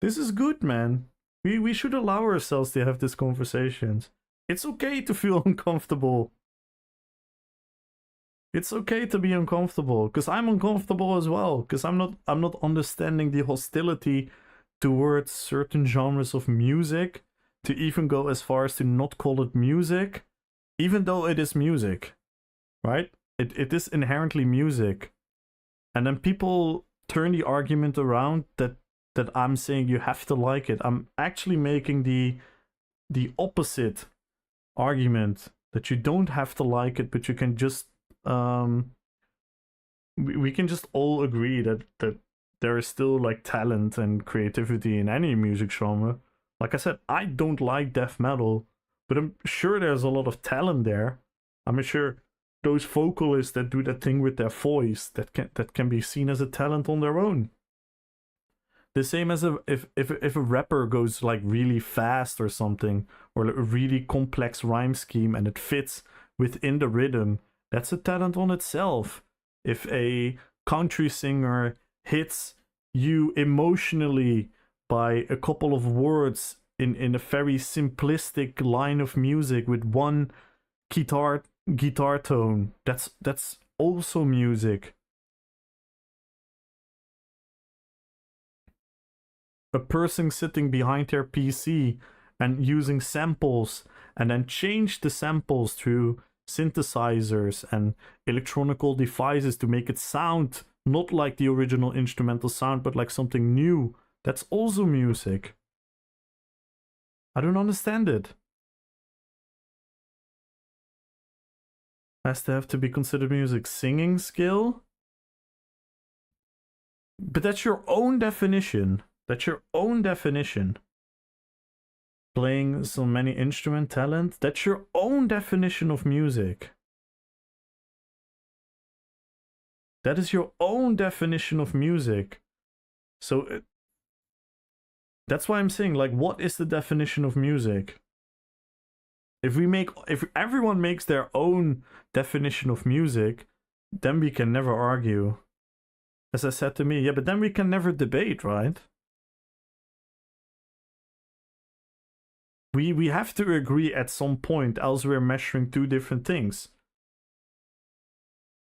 This is good, man. We should allow ourselves to have these conversations. It's okay to feel uncomfortable. It's okay to be uncomfortable, because I'm uncomfortable as well, because I'm not understanding the hostility towards certain genres of music, to even go as far as to not call it music, even though it is music, right? It is inherently music. And then people turn the argument around that I'm saying you have to like it. I'm actually making the opposite argument, that you don't have to like it, but you can just we can just all agree that there is still like talent and creativity in any music genre. Like I said, I don't like death metal, but I'm sure there's a lot of talent there. I'm sure those vocalists that do that thing with their voice, that can be seen as a talent on their own. The same as if a rapper goes like really fast or something, or a really complex rhyme scheme and it fits within the rhythm, that's a talent on itself. If a country singer hits you emotionally by a couple of words in a very simplistic line of music with one guitar tone, that's also music. A person sitting behind their PC and using samples and then change the samples through synthesizers and electronical devices to make it sound not like the original instrumental sound, but like something new. That's also music. I don't understand it. Has to have to be considered music. Singing skill? But that's your own definition. That's your own definition. Playing so many instrument talent? That's your own definition of music. That is your own definition of music. So that's why I'm saying, like, what is the definition of music? If everyone makes their own definition of music, then we can never argue. As I said to me, yeah, but then we can never debate, right? We have to agree at some point, else we're measuring two different things.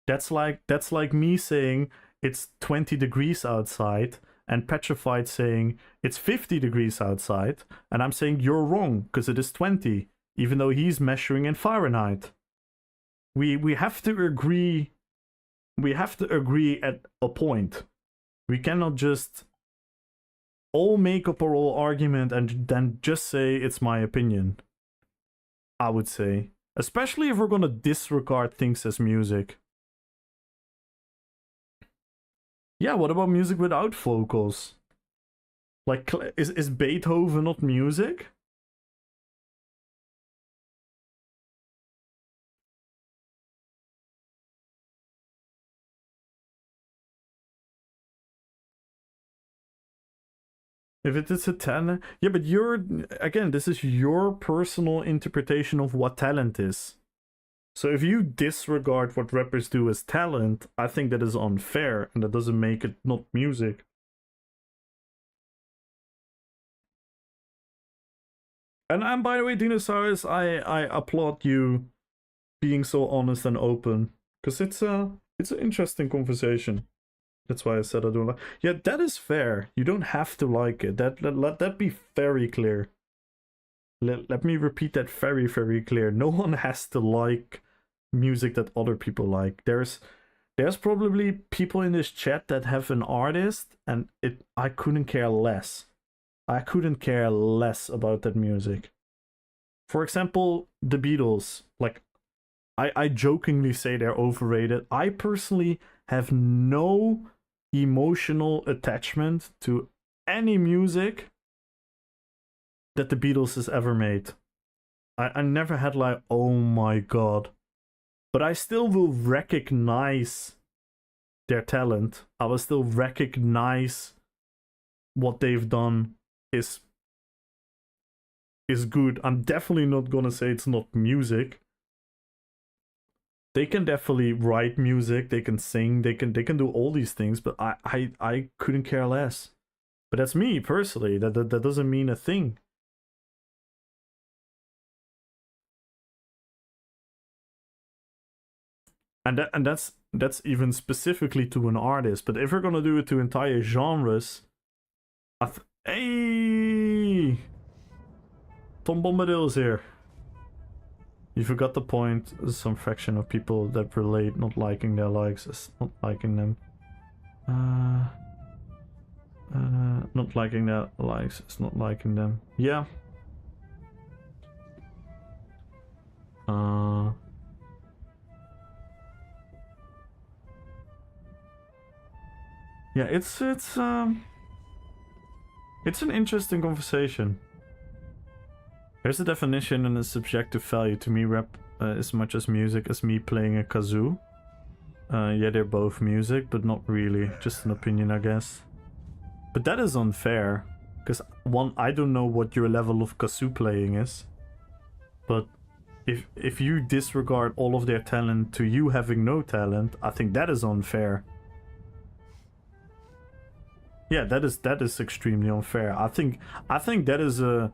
That's like me saying it's 20 degrees outside and Petrified saying it's 50 degrees outside, and I'm saying you're wrong because it is 20, even though he's measuring in Fahrenheit. We have to agree. We have to agree at a point. We cannot just all make up our whole argument and then just say it's my opinion. I would say. Especially if we're gonna disregard things as music. Yeah, what about music without vocals? Like, is Beethoven not music? If it is a talent, yeah, but again, this is your personal interpretation of what talent is. So if you disregard what rappers do as talent, I think that is unfair, and that doesn't make it not music. And by the way, Dinosaurus, I applaud you being so honest and open, because it's an interesting conversation. That's why I said I don't like. Yeah, that is fair. You don't have to like it. Let that be very clear. Let me repeat that very, very clear. No one has to like music that other people like. There's probably people in this chat that have an artist, and I couldn't care less. I couldn't care less about that music. For example, the Beatles. Like, I jokingly say they're overrated. I personally have no emotional attachment to any music that the Beatles has ever made. I never had like, oh my god. But I still will recognize their talent. I will still recognize what they've done is good. I'm definitely not gonna say it's not music. They can definitely write music, they can sing, they can do all these things, but I couldn't care less. But that's me personally. That doesn't mean a thing. And that's even specifically to an artist. But if we're gonna do it to entire genres, hey, Tom Bombadil's here. You forgot the point. Some fraction of people that relate not liking their likes as not liking them. Not liking their likes is not liking them. Yeah. Yeah, it's an interesting conversation. Here's the definition and the subjective value. To me, rap as much as music as me playing a kazoo. Yeah, they're both music, but not really. Just an opinion, I guess. But that is unfair. Because, one, I don't know what your level of kazoo playing is. But if you disregard all of their talent to you having no talent, I think that is unfair. Yeah, that is extremely unfair. I think that is a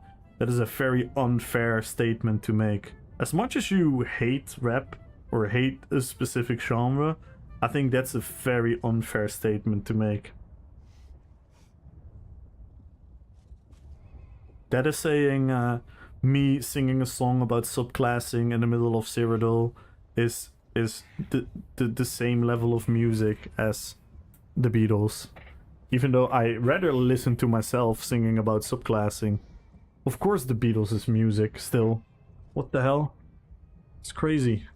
very unfair statement to make. As much as you hate rap or hate a specific genre, I think that's a very unfair statement to make. That is saying me singing a song about subclassing in the middle of Cyrodiil is the same level of music as the Beatles. Even though I rather listen to myself singing about subclassing. Of course the Beatles is music still. What the hell? It's crazy.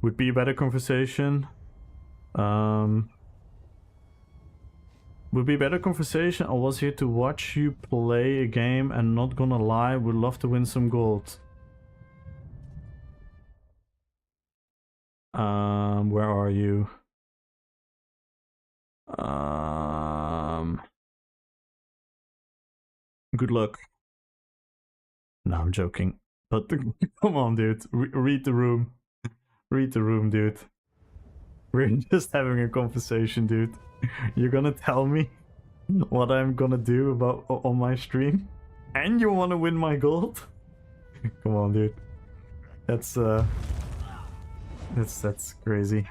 Would be a better conversation. Would be a better conversation. I was here to watch you play a game and not gonna lie, would love to win some gold. Where are you? Good luck. No, I'm joking. But come on, dude. Read the room. Read the room, dude. We're just having a conversation, dude. You're gonna tell me what I'm gonna do about on my stream? And you wanna win my gold? Come on, dude. That's crazy.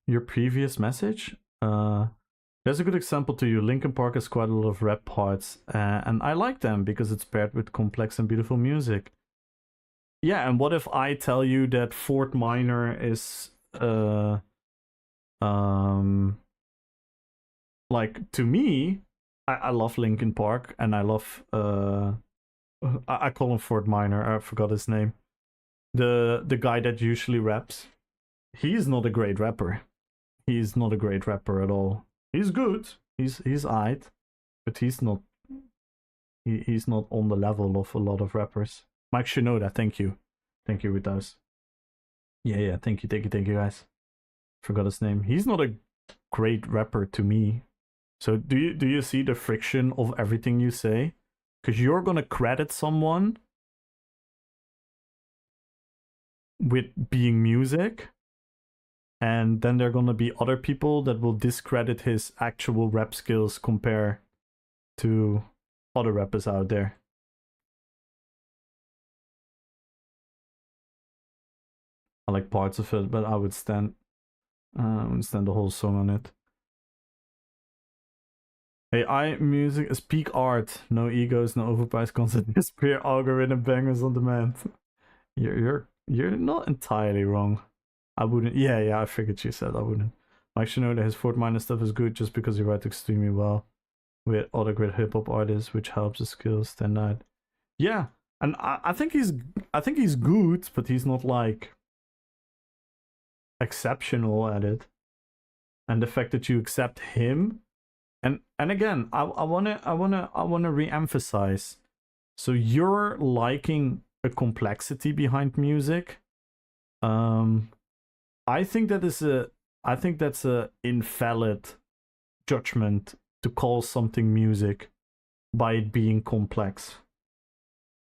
Your previous message? There's a good example to you. Linkin Park has quite a lot of rap parts, and I like them because it's paired with complex and beautiful music. Yeah, and what if I tell you that Fort Minor is like, to me, I love Linkin Park, and I love I call him Fort Minor, I forgot his name. The guy that usually raps. He's not a great rapper. He's not a great rapper at all. He's good. He's aight, but he's not on the level of a lot of rappers. Mike Shinoda, thank you. Thank you, Ritos. Yeah, thank you guys. Forgot his name. He's not a great rapper to me. So do you see the friction of everything you say? Because you're gonna credit someone with being music, and then there are gonna be other people that will discredit his actual rap skills compared to other rappers out there. I like parts of it, but I would stand the whole song on it. AI music is peak art. No egos, no overpriced content. Just pure algorithm bangers on demand. You're not entirely wrong. I wouldn't. Yeah. I figured you said I wouldn't. Mike Shinoda, his Fort Minor stuff is good just because he writes extremely well with other great hip hop artists, which helps his skills stand out. Yeah, and I think he's good, but he's not like exceptional at it. And the fact that you accept him, and again, I wanna re-emphasize. So you're liking a complexity behind music. I think that's a invalid judgment to call something music by it being complex.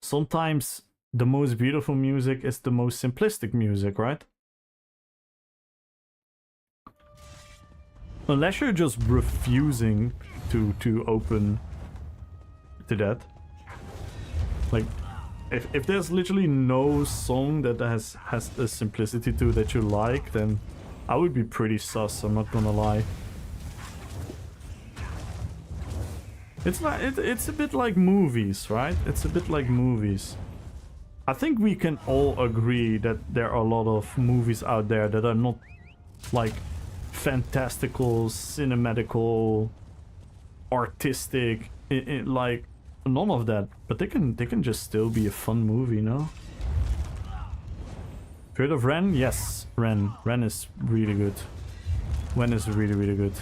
Sometimes the most beautiful music is the most simplistic music, right? Unless you're just refusing to open to that. Like, if there's literally no song that has a simplicity to that you like, then I would be pretty sus, I'm not gonna lie. It's a bit like movies, right? It's a bit like movies. I think we can all agree that there are a lot of movies out there that are not like fantastical, cinematical, artistic, like none of that, but they can just still be a fun movie, no? Heard of Ren? Yes, Ren is really good. Ren is really good.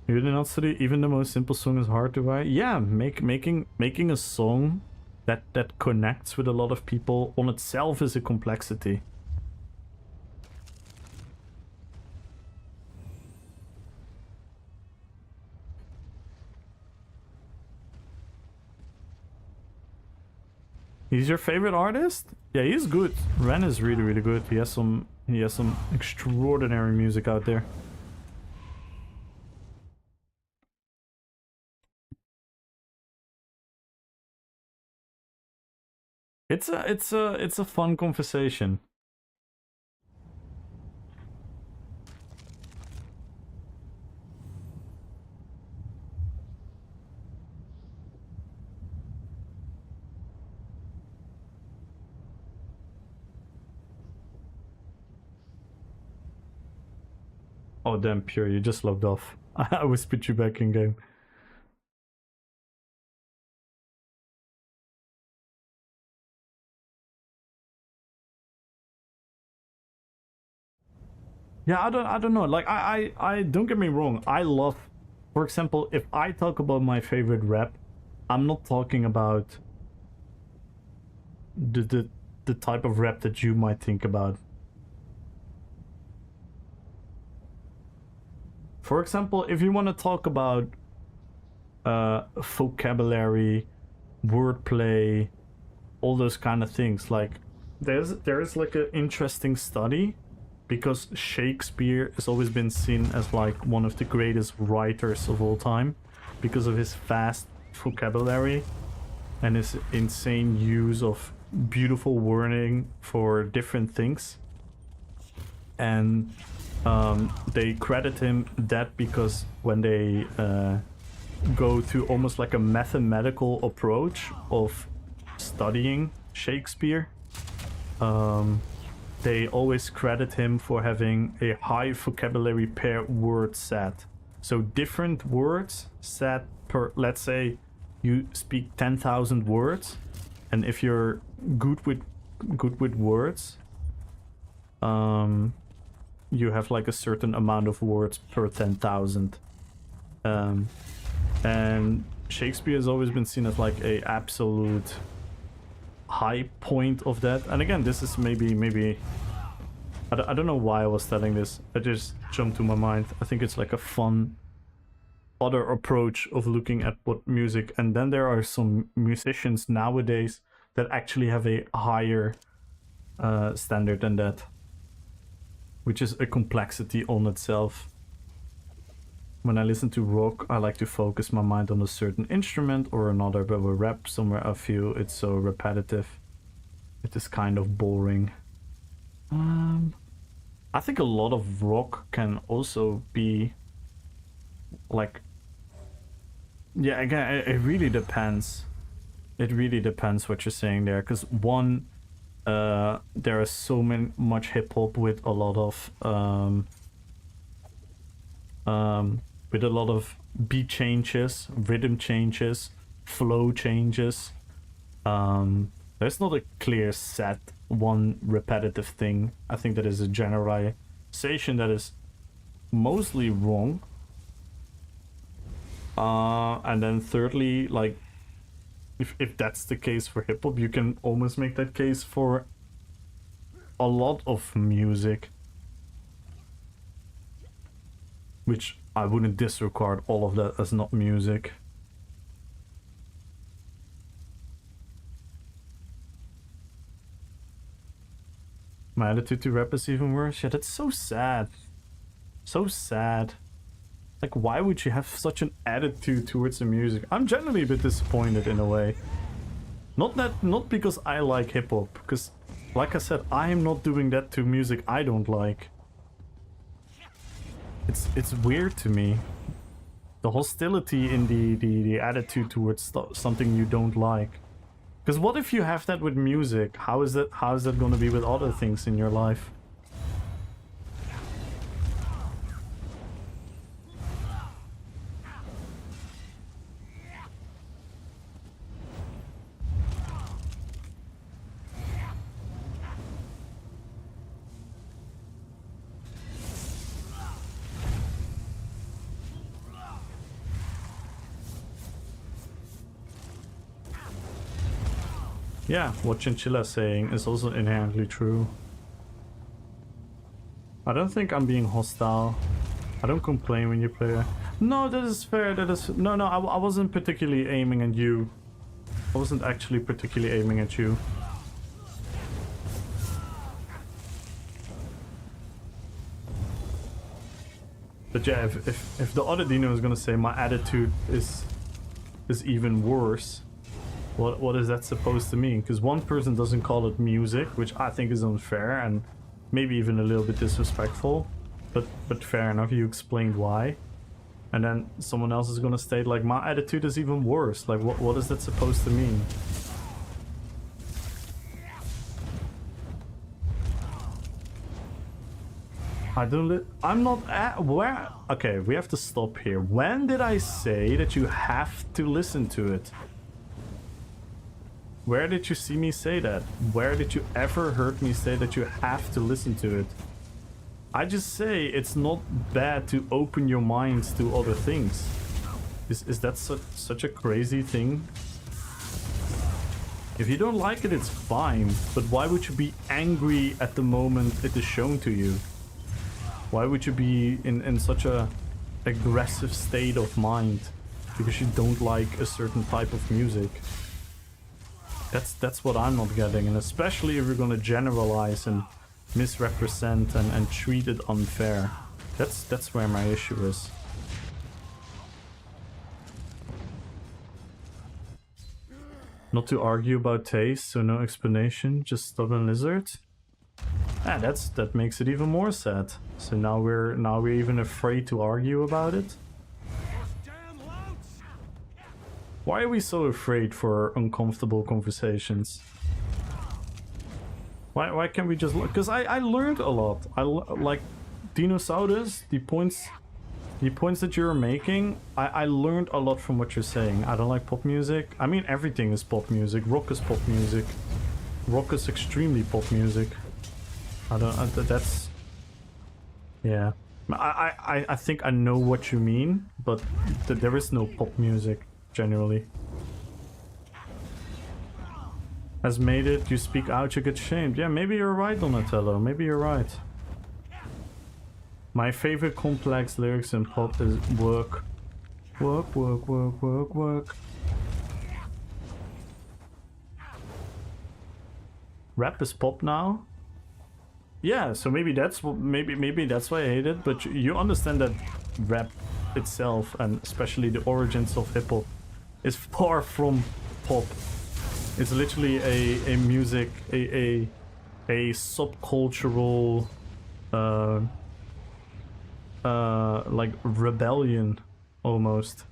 You did not study. Even the most simple song is hard to write. Yeah, making a song that connects with a lot of people on itself is a complexity. He's your favorite artist? Yeah, he's good. Ren is really good. He has some extraordinary music out there. It's a fun conversation. Oh damn, Pure, you just logged off. I whispered you back in game. Yeah, I don't know. Like I don't get me wrong. I love, for example, if I talk about my favorite rap, I'm not talking about the type of rap that you might think about. For example, if you want to talk about vocabulary, wordplay, all those kind of things, like there's like an interesting study, because Shakespeare has always been seen as like one of the greatest writers of all time because of his vast vocabulary and his insane use of beautiful wording for different things. And they credit him that because when they go to almost like a mathematical approach of studying Shakespeare. They always credit him for having a high vocabulary per word set. So different words set per, let's say you speak 10,000 words, and if you're good with words, you have like a certain amount of words per 10,000. And Shakespeare has always been seen as like a absolute high point of that. And again, this is maybe I don't know why I was telling this. It just jumped to my mind. I think it's like a fun other approach of looking at what music. And then there are some musicians nowadays that actually have a higher standard than that, which is a complexity on itself. When I listen to rock, I like to focus my mind on a certain instrument or another, but with rap, somewhere I feel it's so repetitive. It is kind of boring. I think a lot of rock can also be like, yeah, again, it really depends. It really depends what you're saying there, because one, there is so much hip hop with a lot of beat changes, rhythm changes, flow changes. There's not a clear set one repetitive thing. I think that is a generalization that is mostly wrong. And then thirdly, like, if that's the case for hip hop, you can almost make that case for a lot of music, which I wouldn't disregard all of that as not music. My attitude to rap is even worse. Yeah, that's so sad. So sad. Like, why would you have such an attitude towards the music? I'm generally a bit disappointed in a way. Not because I like hip hop, because, like I said, I am not doing that to music I don't like. It's weird to me. The hostility in the attitude towards something you don't like. Because what if you have that with music? How is that going to be with other things in your life? Yeah, what Chinchilla's saying is also inherently true. I don't think I'm being hostile. I don't complain when you play. No, that is fair. That is no. I wasn't particularly aiming at you. I wasn't actually particularly aiming at you. But yeah, if the other Dino is gonna say my attitude is even worse. What is that supposed to mean? Because one person doesn't call it music, which I think is unfair and maybe even a little bit disrespectful. But fair enough, you explained why. And then someone else is gonna state like my attitude is even worse. Like what is that supposed to mean? I'm not at where. Okay, we have to stop here. When did I say that you have to listen to it? Where did you see me say that? Where did you ever heard me say that you have to listen to it? I just say it's not bad to open your minds to other things. Is that such a crazy thing? If you don't like it, it's fine. But why would you be angry at the moment it is shown to you? Why would you be in such a aggressive state of mind because you don't like a certain type of music? That's what I'm not getting, and especially if you're gonna generalize and misrepresent and treat it unfair. That's where my issue is. Not to argue about taste, so no explanation, just stubborn lizard. Ah, that makes it even more sad. So now we're even afraid to argue about it. Damn louts! Why are we so afraid for uncomfortable conversations? Why can't we just... Because I learned a lot. Like, Dinosaurus, the points that you're making, I learned a lot from what you're saying. I don't like pop music. I mean, everything is pop music. Rock is pop music. Rock is extremely pop music. That's... Yeah. I think I know what you mean, but there is no pop music, generally. Has made it, you speak out, you get shamed. Yeah, maybe you're right, Donatello. Maybe you're right. My favorite complex lyrics in pop is work. Work, work, work, work, work. Rap is pop now? Yeah, so maybe that's what maybe that's why I hate it, but you understand that rap itself, and especially the origins of hip hop, is far from pop. It's literally a music, a subcultural like rebellion almost.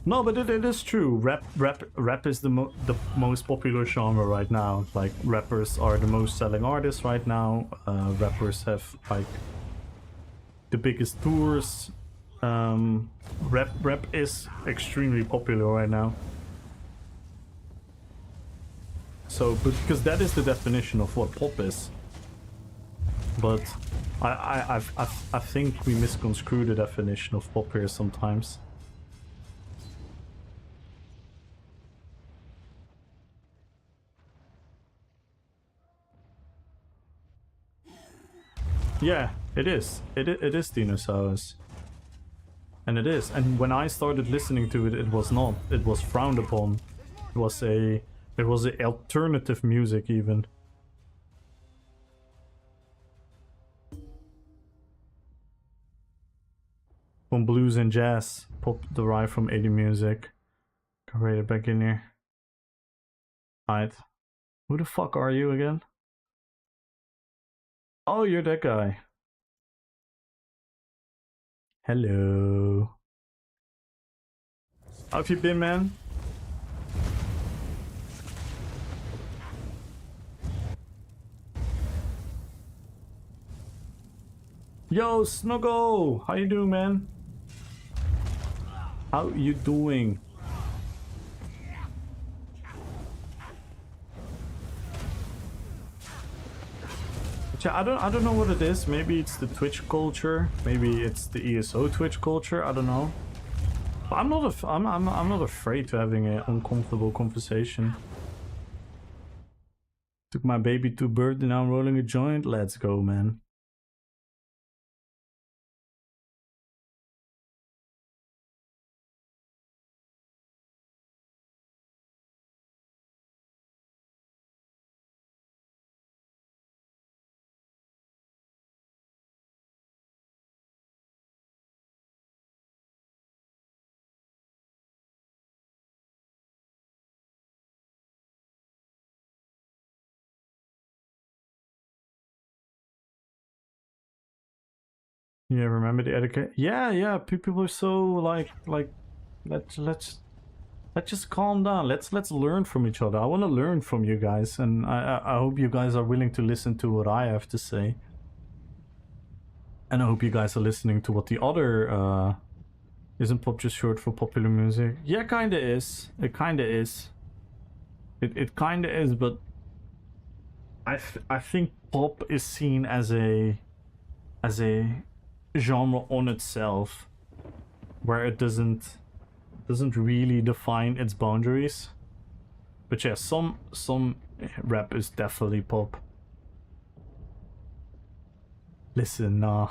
No, but it is true. Rap is the most popular genre right now. Like, rappers are the most selling artists right now. Rappers have like the biggest tours. Rap is extremely popular right now. So, but because that is the definition of what pop is. But I think we misconstrue the definition of pop here sometimes. Yeah, it is. It is Dinosaurus. And it is. And when I started listening to it, it was not. It was frowned upon. It was a alternative music even. From blues and jazz, pop derived from 80 music. Can rate it back in here. Alright. Who the fuck are you again? Oh, you're that guy. Hello. How have you been, man? Yo, Snuggle! How you doing, man? How you doing? Yeah, I don't know what it is. Maybe it's the Twitch culture. Maybe it's the ESO Twitch culture. I don't know. But I'm not afraid to having an uncomfortable conversation. Took my baby to birth and now I'm rolling a joint. Let's go, man. Yeah, remember the etiquette? Yeah. People are so like let's just calm down. Let's learn from each other. I want to learn from you guys, and I hope you guys are willing to listen to what I have to say. And I hope you guys are listening to what the other isn't pop just short for popular music? Yeah, kinda is. It kinda is. It kinda is, but I think pop is seen as a genre on itself, where it doesn't really define its boundaries. But yeah, some rap is definitely pop. Listen, nah.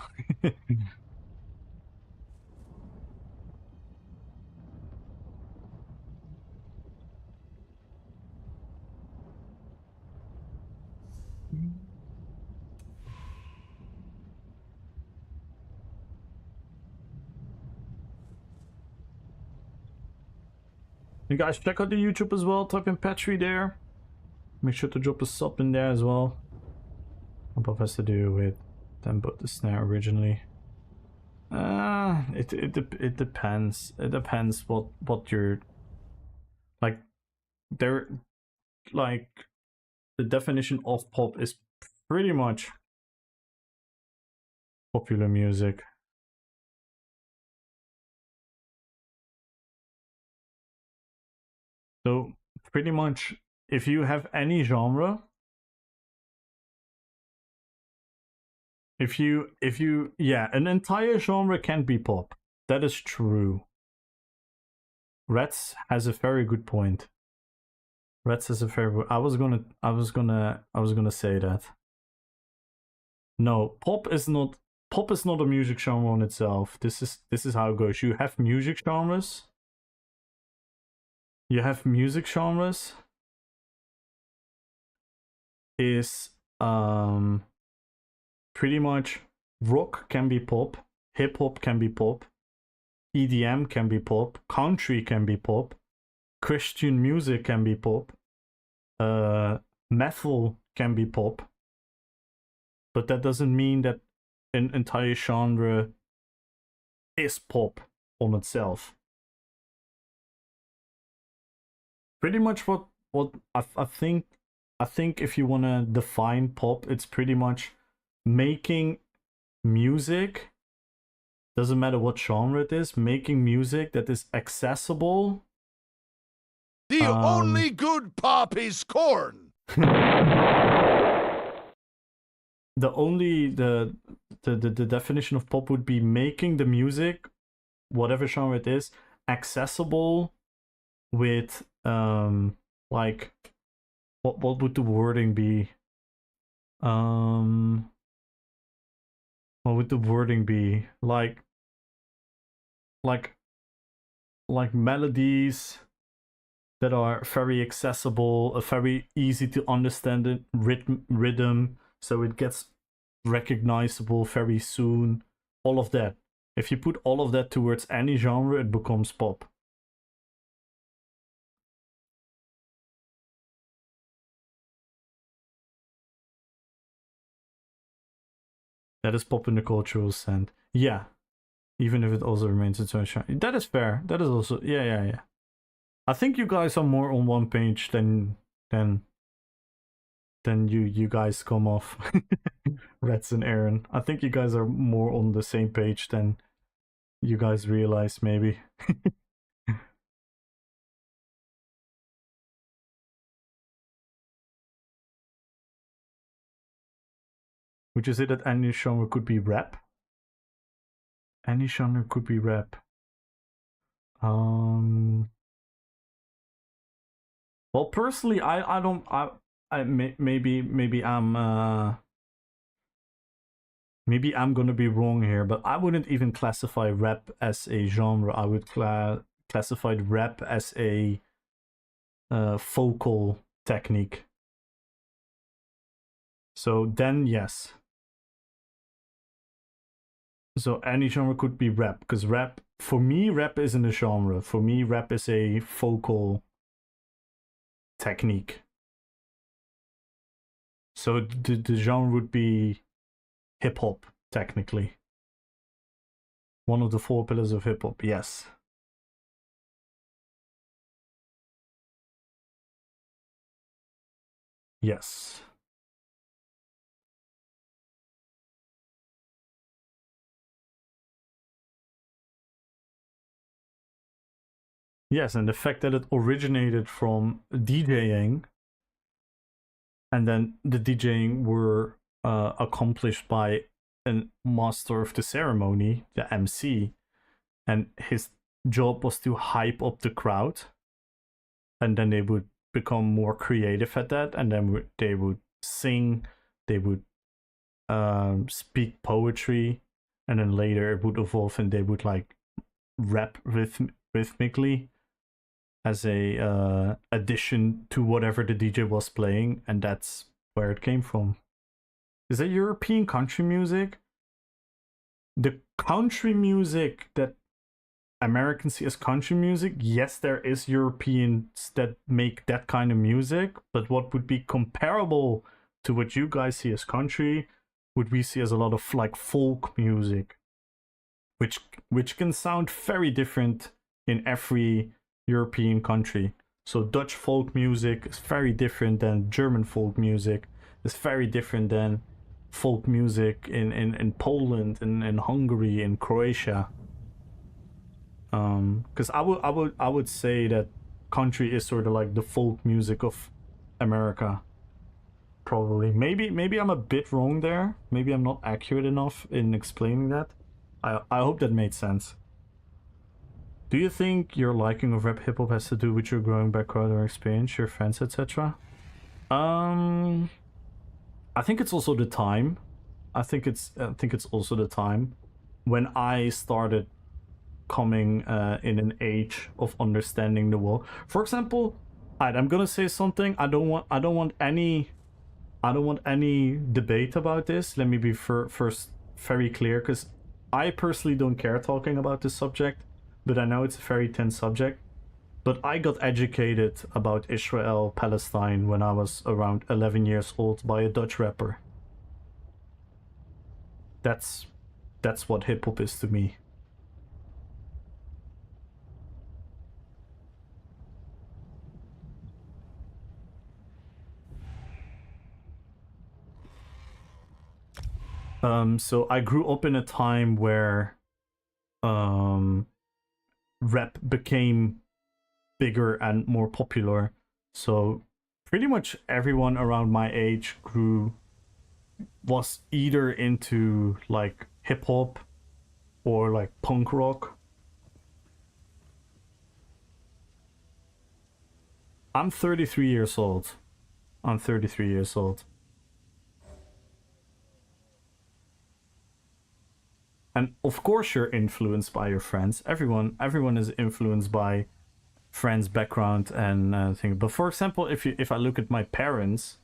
You guys check out the YouTube as well, type in Petri there. Make sure to drop a sub in there as well. Above has to do with them put the snare originally. It depends. It depends what you're like. There, like the definition of pop is pretty much popular music. So pretty much, if you have any genre, if you yeah, an entire genre can be pop. That is true. Reds has a very good point. Reds has a very. I was gonna say that. No, pop is not a music genre on itself. This is how it goes. You have music genres. You have music genres. Is pretty much rock can be pop, hip hop can be pop, EDM can be pop, country can be pop, Christian music can be pop, metal can be pop. But that doesn't mean that an entire genre is pop on itself. Pretty much what I think if you want to define pop, it's pretty much making music, doesn't matter what genre it is, making music that is accessible. The only good pop is corn. The definition of pop would be making the music, whatever genre it is, accessible with like what would the wording be? What would the wording be? Like melodies that are very accessible, a very easy to understand rhythm, so it gets recognizable very soon. All of that. If you put all of that towards any genre, it becomes pop. That is pop in the cultural sense. Yeah. Even if it also remains its own genre. That is fair. That is also yeah. I think you guys are more on one page than you guys come off. Reds and Aaron. I think you guys are more on the same page than you guys realize, maybe. Would you say that any genre could be rap? Any genre could be rap. Well, personally, I don't. Maybe I'm gonna be wrong here, but I wouldn't even classify rap as a genre. I would classify rap as a vocal technique. So then, yes. So any genre could be rap, because rap, for me, rap isn't a genre. For me, rap is a vocal technique. So the genre would be hip hop, technically. One of the 4 pillars of hip hop, yes. Yes. Yes, and the fact that it originated from DJing, and then the DJing were accomplished by a master of the ceremony, the MC, and his job was to hype up the crowd, and then they would become more creative at that, and then they would sing, they would speak poetry, and then later it would evolve and they would like rap rhythmically as a addition to whatever the DJ was playing, and that's where it came from. Is that European country music? The country music that Americans see as country music, yes, there is Europeans that make that kind of music, but what would be comparable to what you guys see as country would we see as a lot of like folk music. which can sound very different in every European country. So Dutch folk music is very different than German folk music. It's very different than folk music in Poland, in Hungary, in Croatia. Because I would say that country is sort of like the folk music of America. Probably. Maybe I'm a bit wrong there. Maybe I'm not accurate enough in explaining that. I hope that made sense. Do you think your liking of rap hip hop has to do with your growing background or experience, your friends, etc.? I think it's also the time. I think it's also the time when I started coming in an age of understanding the world. For example, I'm gonna say something. I don't want any debate about this. Let me be first very clear, because I personally don't care talking about this subject, but I know it's a very tense subject. But I got educated about Israel, Palestine when I was around 11 years old by a Dutch rapper. That's what hip hop is to me. So I grew up in a time where rap became bigger and more popular. So pretty much everyone around my age was either into like hip hop or like punk rock. I'm 33 years old. I'm 33 years old. And of course you're influenced by your friends. Everyone is influenced by friends' background and things. But for example, if I look at my parents,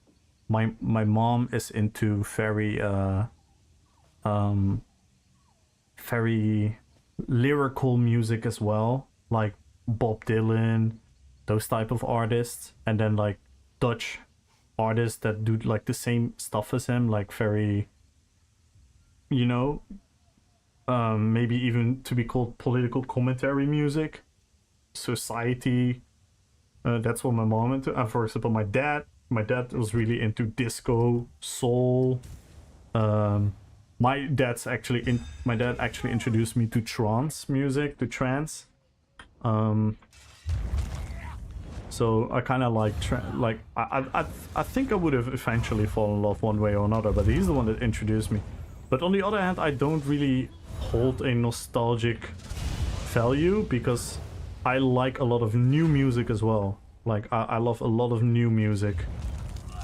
my mom is into very lyrical music as well, like Bob Dylan, those type of artists, and then like Dutch artists that do like the same stuff as him, like very, you know, maybe even to be called political commentary music, society. That's what my mom into. And for example, my dad was really into disco, soul. My dad actually introduced me to trance music, to trance. So I kind of like I think I would have eventually fallen in love one way or another, but he's the one that introduced me. But on the other hand, I don't really hold a nostalgic value because I like a lot of new music as well. Like I love a lot of new music.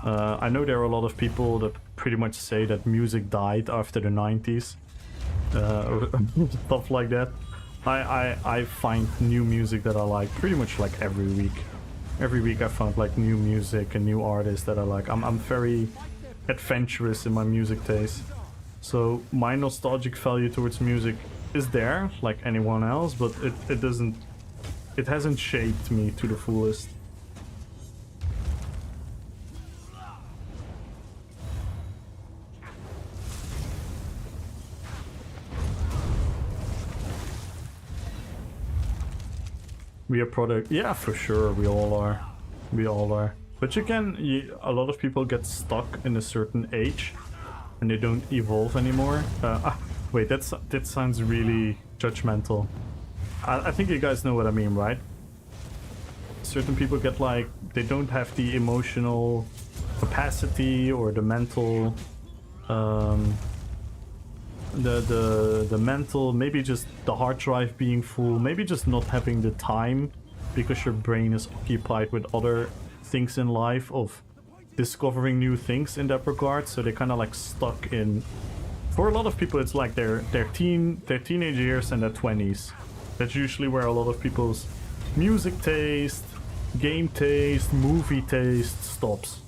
I know there are a lot of people that pretty much say that music died after the 90s, or stuff like that. I find new music that I like pretty much like every week. Every week I found like new music and new artists that I like. I'm very adventurous in my music taste. So my nostalgic value towards music is there, like anyone else, but it hasn't shaped me to the fullest. We are product, yeah, for sure, we all are. But a lot of people get stuck in a certain age and they don't evolve anymore. Wait, that sounds really judgmental. I think you guys know what I mean, right? Certain people get like, they don't have the emotional capacity or the mental, the mental, maybe just the hard drive being full, maybe just not having the time because your brain is occupied with other things in life of discovering new things in that regard. So they're kind of like stuck in, for a lot of people it's like their teenage years and their 20s. That's usually where a lot of people's music taste, game taste, movie taste stops,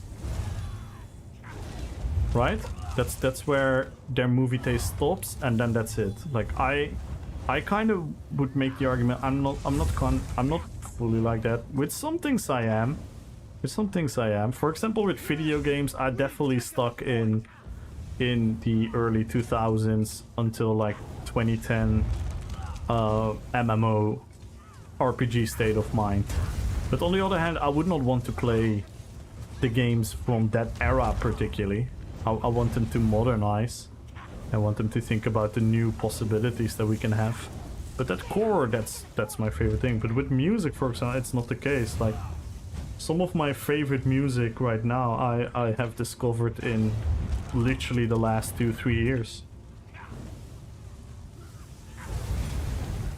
right? That's where their movie taste stops, and then that's it. Like I kind of would make the argument I'm not fully like that. With some things I am. For example, with video games, I definitely stuck in the early 2000s until like 2010, MMO RPG state of mind. But on the other hand, I would not want to play the games from that era particularly. I want them to modernize. I want them to think about the new possibilities that we can have. But that core, that's my favorite thing. But with music, for example, it's not the case. Like, some of my favorite music right now, I have discovered in literally the last 2-3 years.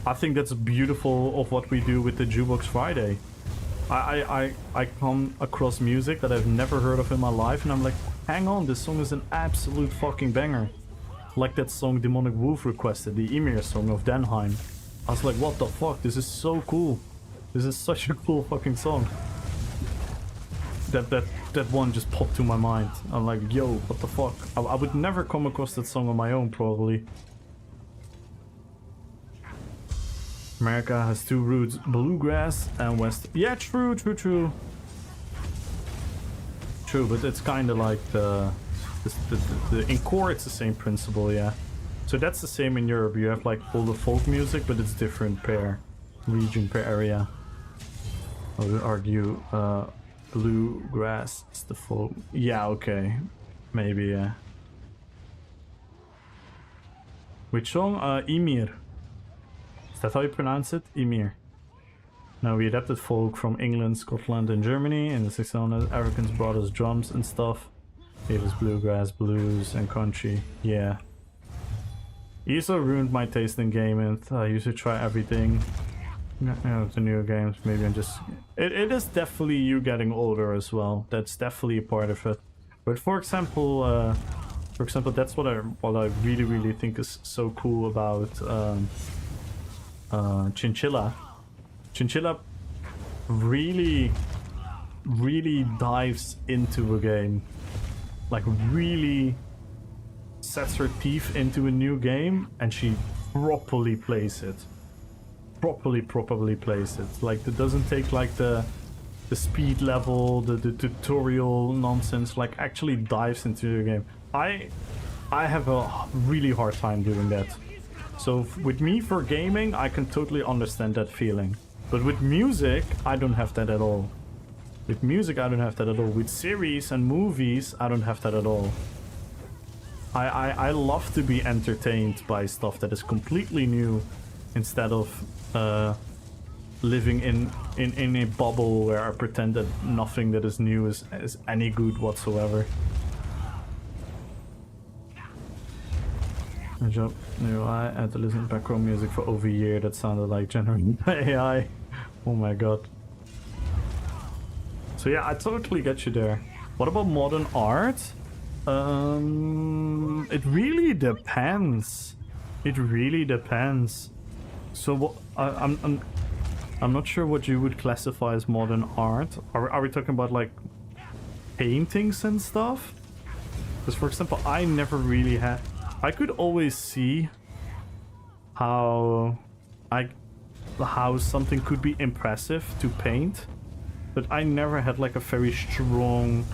I think that's beautiful of what we do with the Jukebox Friday. I come across music that I've never heard of in my life, and I'm like, hang on, this song is an absolute fucking banger. Like that song Demonic Wolf requested, the Emir song of Denheim. I was like, what the fuck, this is so cool. This is such a cool fucking song. That one just popped to my mind. I'm like, yo, what the fuck? I would never come across that song on my own, probably. America has two roots, bluegrass and west. Yeah, true. True, but it's kind of like in core it's the same principle, yeah. So that's the same in Europe. You have like all the folk music, but it's different per region, per area. I would argue bluegrass is the folk. Yeah, okay. Maybe, yeah. Which song? Emir. Is that how you pronounce it? Emir. Now we adapted folk from England, Scotland and Germany. In the 1600s, Africans brought us drums and stuff. Gave us bluegrass, blues and country. Yeah. ESO ruined my taste in gaming. I used to try everything. You know, the newer games, maybe I'm just... It is definitely you getting older as well. That's definitely a part of it. But for example, that's what I really think is so cool about Chinchilla. Chinchilla really dives into a game. Like really sets her teeth into a new game and she properly plays it. Properly plays it. Like it doesn't take like the speed level, the tutorial nonsense, like actually dives into the game. I have a really hard time doing that. So with me for gaming, I can totally understand that feeling. But with music, I don't have that at all. With music, I don't have that at all. With series and movies, I don't have that at all. I love to be entertained by stuff that is completely new instead of living in a bubble where I pretend that nothing that is new is any good whatsoever. Good job. No, I had to listen to background music for over a year that sounded like generated by AI. Oh my god. So yeah, I totally get you there. What about modern art? It really depends. It really depends. So what? I'm not sure what you would classify as modern art. Are we talking about like paintings and stuff? Because for example, I never really had. I could always see how something could be impressive to paint, but I never had like a very strong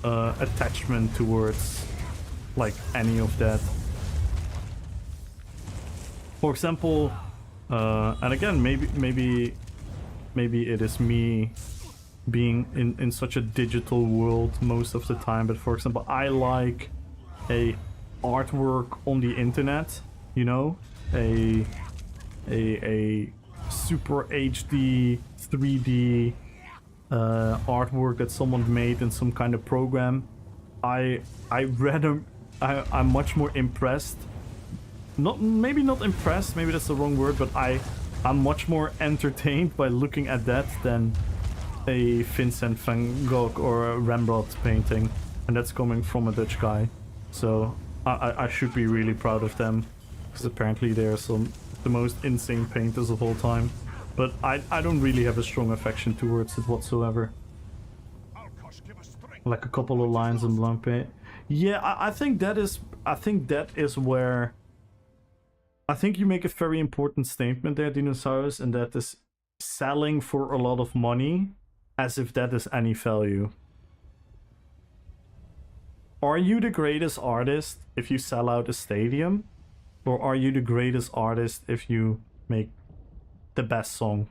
attachment towards like any of that. For example, and again, maybe it is me being in such a digital world most of the time, but for example, I like a artwork on the internet, you know, a super HD 3D artwork that someone made in some kind of program. I'm much more impressed. Maybe not impressed, maybe that's the wrong word, but I'm much more entertained by looking at that than a Vincent van Gogh or a Rembrandt painting, and that's coming from a Dutch guy. So I should be really proud of them, because apparently they're the most insane painters of all time. But I don't really have a strong affection towards it whatsoever. Like a couple of lines in blank paint. Yeah, I think that is where I think you make a very important statement there, Dinosaurus, and that is selling for a lot of money as if that is any value. Are you the greatest artist if you sell out a stadium? Or are you the greatest artist if you make the best song?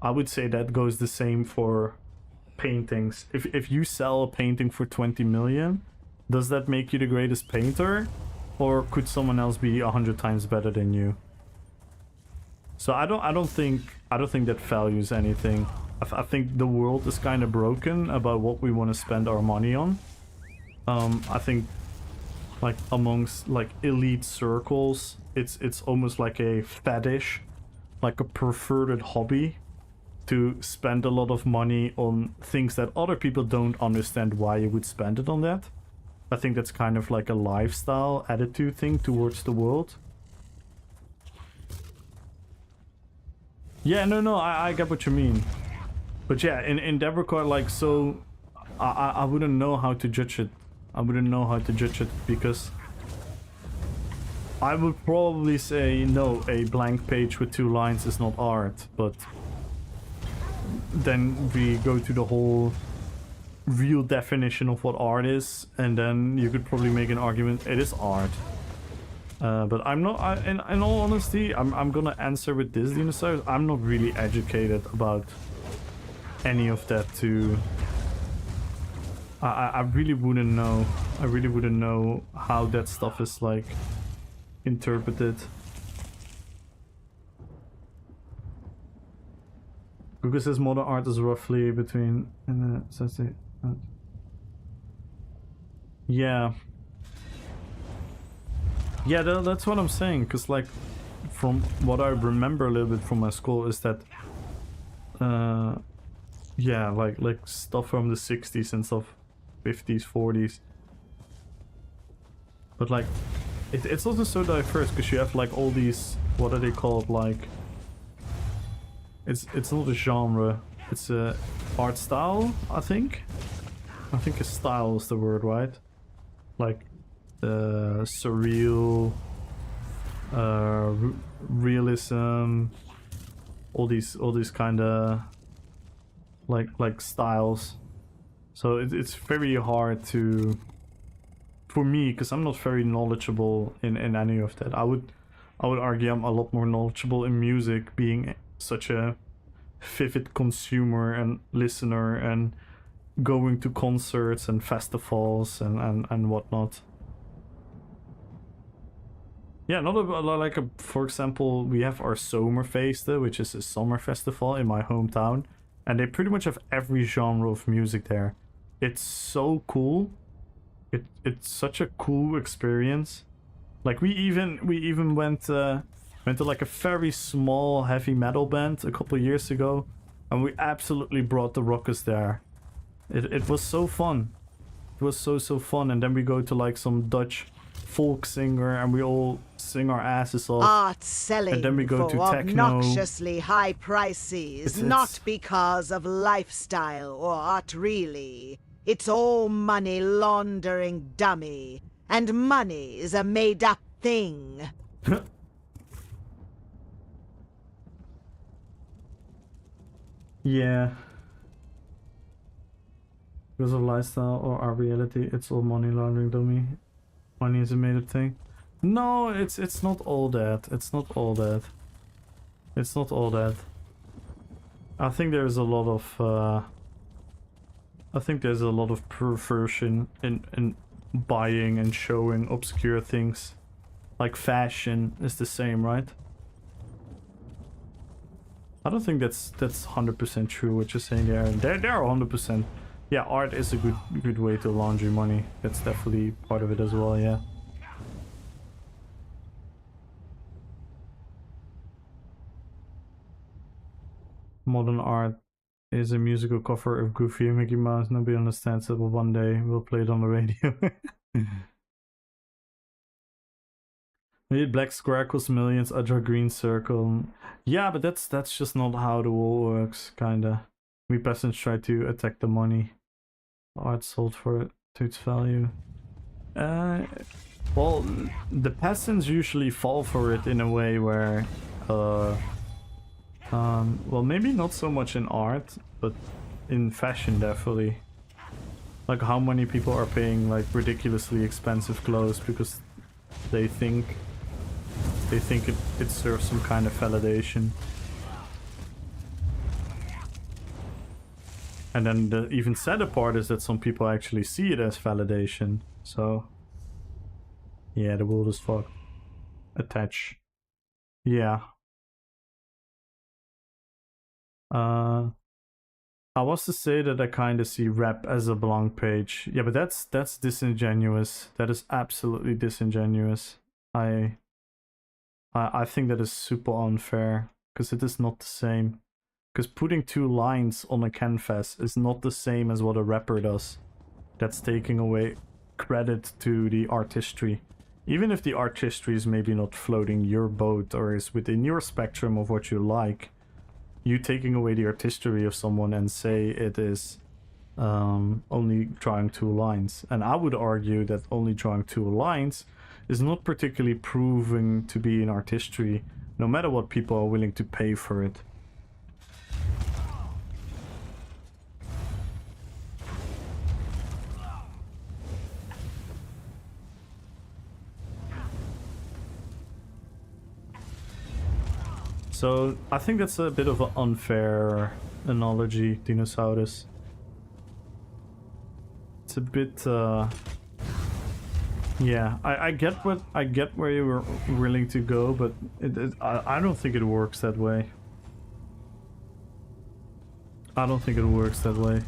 I would say that goes the same for paintings. If you sell a painting for 20 million, does that make you the greatest painter? Or could someone else be 100 times better than you? So I don't think that values anything. I think the world is kind of broken about what we want to spend our money on. I think like amongst like elite circles, it's almost like a fetish, like a perverted hobby to spend a lot of money on things that other people don't understand why you would spend it on that. I think that's kind of like a lifestyle attitude thing towards the world. Yeah, no, I get what you mean. But yeah, in that regard, like, so I wouldn't know how to judge it. I wouldn't know how to judge it because I would probably say no, a blank page with 2 lines is not art, but then we go to the whole real definition of what art is, and then you could probably make an argument it is art. But I'm not, in all honesty, I'm gonna answer with this, Dinosaurs. I'm not really educated about any of that too. I really wouldn't know. I really wouldn't know how that stuff is like interpreted. Google says modern art is roughly between yeah. Yeah, that's what I'm saying, because like from what I remember a little bit from my school is that yeah, like stuff from the 60s and stuff, 50s, 40s. But like it's also so diverse because you have like all these, what are they called, like it's not a genre, it's a art style, I think a style is the word, right? Like surreal, realism, all these kind of like styles. So it's very hard to, for me, because I'm not very knowledgeable in any of that. I would argue I'm a lot more knowledgeable in music, being such a vivid consumer and listener and going to concerts and festivals and whatnot. Yeah, not like a, for example, we have our Zomerfeesten, which is a summer festival in my hometown, and they pretty much have every genre of music there. It's so cool. It's such a cool experience. Like we even went to like a very small heavy metal band a couple years ago, and we absolutely brought the ruckus there. It was so fun. It was so fun. And then we go to like some Dutch folk singer and we all sing our asses off. Art selling And then we go for to techno. obnoxiously high prices, It's- not because of lifestyle or art really. It's all money laundering dummy, and money is a made-up thing. Yeah. Because of lifestyle or our reality, it's all money laundering, dummy. Money is a made-up thing. No, it's not all that. It's not all that. It's not all that. I think there's a lot of perversion in buying and showing obscure things. Like fashion is the same, right? I don't think that's 100% true what you're saying there. They're 100%. Yeah, art is a good way to launder money. That's definitely part of it as well, yeah. Modern art is a musical cover of Goofy and Mickey Mouse. Nobody understands it, but one day we'll play it on the radio. Maybe black square costs millions, I draw green circle. Yeah, but that's just not how the world works, kinda. We peasants try to attack the money. Art sold for to its value. Well, the peasants usually fall for it in a way where, well, maybe not so much in art, but in fashion definitely. Like how many people are paying like ridiculously expensive clothes because they think it serves some kind of validation. And then the even sadder part is that some people actually see it as validation. So yeah, the world is fucked. Attach. Yeah. I was to say that I kind of see rep as a blank page. Yeah, but that's disingenuous. That is absolutely disingenuous. I think that is super unfair because it is not the same. Because putting 2 lines on a canvas is not the same as what a rapper does. That's taking away credit to the artistry. Even if the artistry is maybe not floating your boat or is within your spectrum of what you like, you taking away the artistry of someone and say it is only drawing 2 lines. And I would argue that only drawing 2 lines is not particularly proving to be an artistry, no matter what people are willing to pay for it. So I think that's a bit of an unfair analogy, Dinosaurus. It's a bit yeah, I get where you were willing to go, but I don't think it works that way. I don't think it works that way.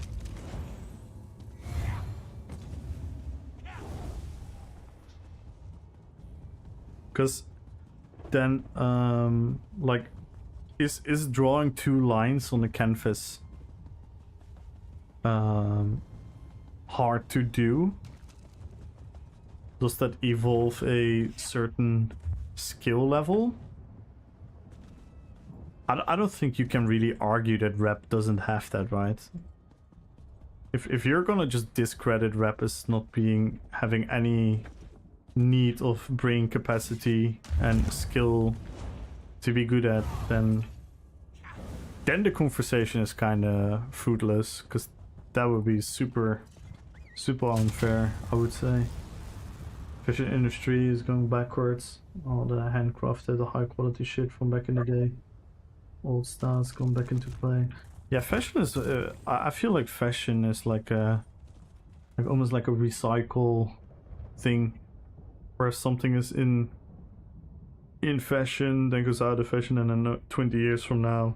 Because then like is drawing 2 lines on the canvas hard to do? Does that evolve a certain skill level? I don't think you can really argue that rep doesn't have that, right? If you're gonna just discredit rep as not having any need of brain capacity and skill to be good at, then the conversation is kind of fruitless, because that would be super unfair, I would say. Fashion industry is going backwards. All the handcrafted, the high quality shit from back in the day, old styles come back into play. Yeah, fashion is I feel like fashion is like almost like a recycle thing, where something is in fashion, then goes out of fashion, and then 20 years from now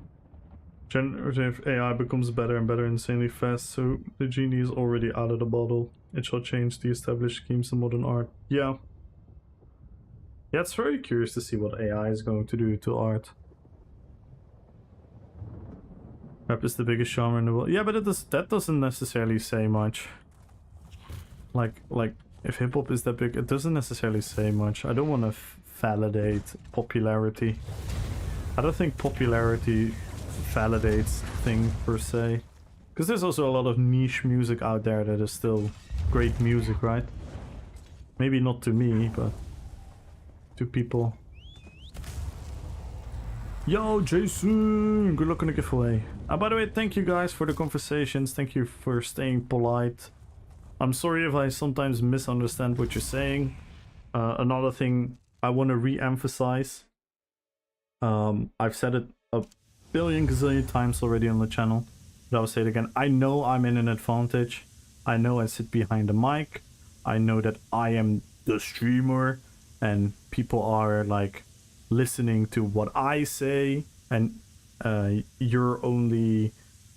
generative AI becomes better and better insanely fast, so the genie is already out of the bottle. It shall change the established schemes of modern art. Yeah, it's very curious to see what AI is going to do to art. Rap is the biggest genre in the world. Yeah, but that doesn't necessarily say much. Like if hip-hop is that big, it doesn't necessarily say much. I don't want to validate popularity. I don't think popularity validates thing per se. Because there's also a lot of niche music out there that is still great music, right? Maybe not to me, but to people. Yo, Jason! Good luck on the giveaway. By the way, thank you guys for the conversations. Thank you for staying polite. I'm sorry if I sometimes misunderstand what you're saying. Another thing I want to re-emphasize. I've said it a billion gazillion times already on the channel, but I'll say it again. I know I'm in an advantage. I know I sit behind the mic. I know that I am the streamer and people are like listening to what I say, and you're only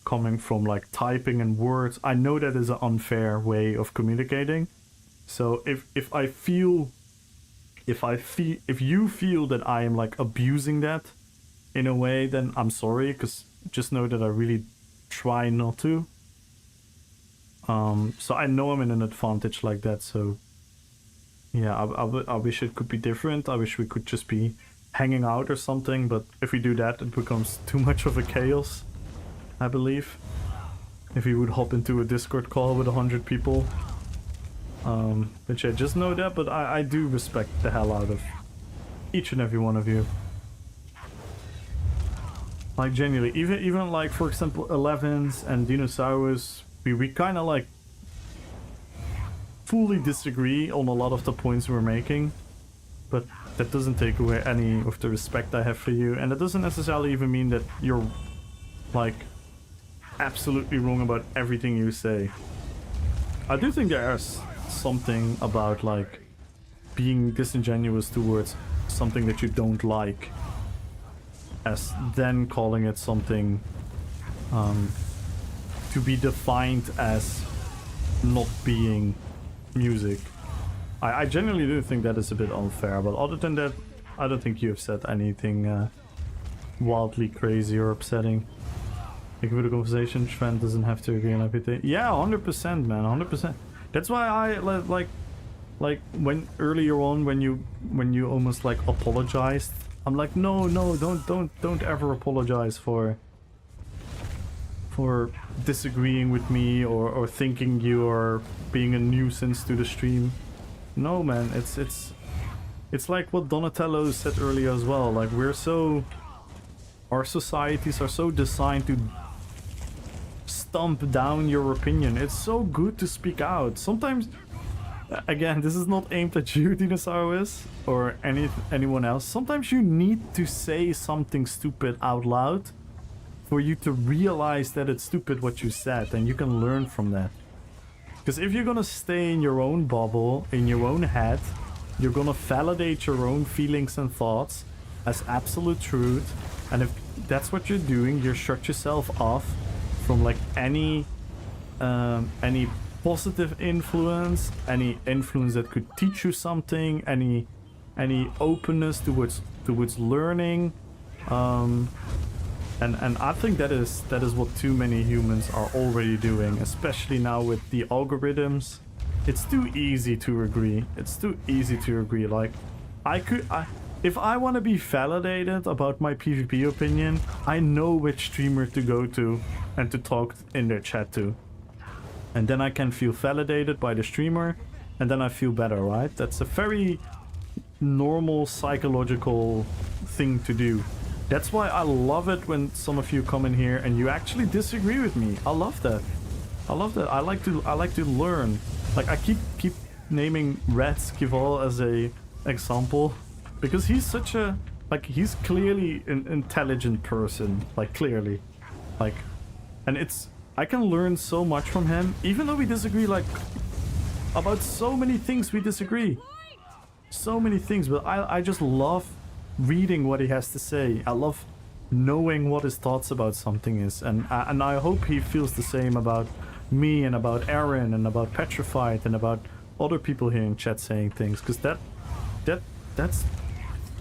coming from like typing and words. I know that is an unfair way of communicating. So if you feel that I am like abusing that in a way, then I'm sorry, because just know that I really try not to. So I know I'm in an advantage like that, so yeah, I wish it could be different. I wish we could just be hanging out or something, but if we do that, it becomes too much of a chaos, I believe. If we would hop into a Discord call with 100 people. But yeah, just know that, but I do respect the hell out of each and every one of you. Like genuinely, even like for example 11s and Dinosaurus, we kind of like fully disagree on a lot of the points we're making, but that doesn't take away any of the respect I have for you, and that doesn't necessarily even mean that you're like absolutely wrong about everything you say. I do think there's something about like being disingenuous towards something that you don't like, as then calling it something to be defined as not being music. I genuinely do think that is a bit unfair, but other than that, I don't think you have said anything wildly crazy or upsetting. Like with the conversation, Trent doesn't have to agree on everything. Yeah, 100%, man, 100%. That's why I like when earlier on when you almost like apologized. I'm like, no, don't ever apologize for disagreeing with me or thinking you are being a nuisance to the stream. No, man, it's like what Donatello said earlier as well. Like our societies are so designed to stomp down your opinion. It's so good to speak out. Sometimes, again, this is not aimed at you, Dinosaurus, or anyone else. Sometimes you need to say something stupid out loud for you to realize that it's stupid what you said, and you can learn from that. Because if you're gonna stay in your own bubble, in your own head, you're gonna validate your own feelings and thoughts as absolute truth, and if that's what you're doing, you shut yourself off from like any positive influence, any influence that could teach you something, any openness towards learning, and I think that is what too many humans are already doing, especially now with the algorithms. It's too easy to agree. It's too easy to agree. Like, if I want to be validated about my PvP opinion, I know which streamer to go to and to talk in their chat to. And then I can feel validated by the streamer, and then I feel better, right? That's a very normal psychological thing to do. That's why I love it when some of you come in here and you actually disagree with me. I love that. I love that. I like to learn. Like, I keep naming Red Skival as a example because he's such a, like, he's clearly an intelligent person, like, clearly, like, and I can learn so much from him, even though we disagree, like, about so many things. We disagree so many things, but I just love reading what he has to say. I love knowing what his thoughts about something is, and I hope he feels the same about me and about Aaron and about Petrified and about other people here in chat saying things, because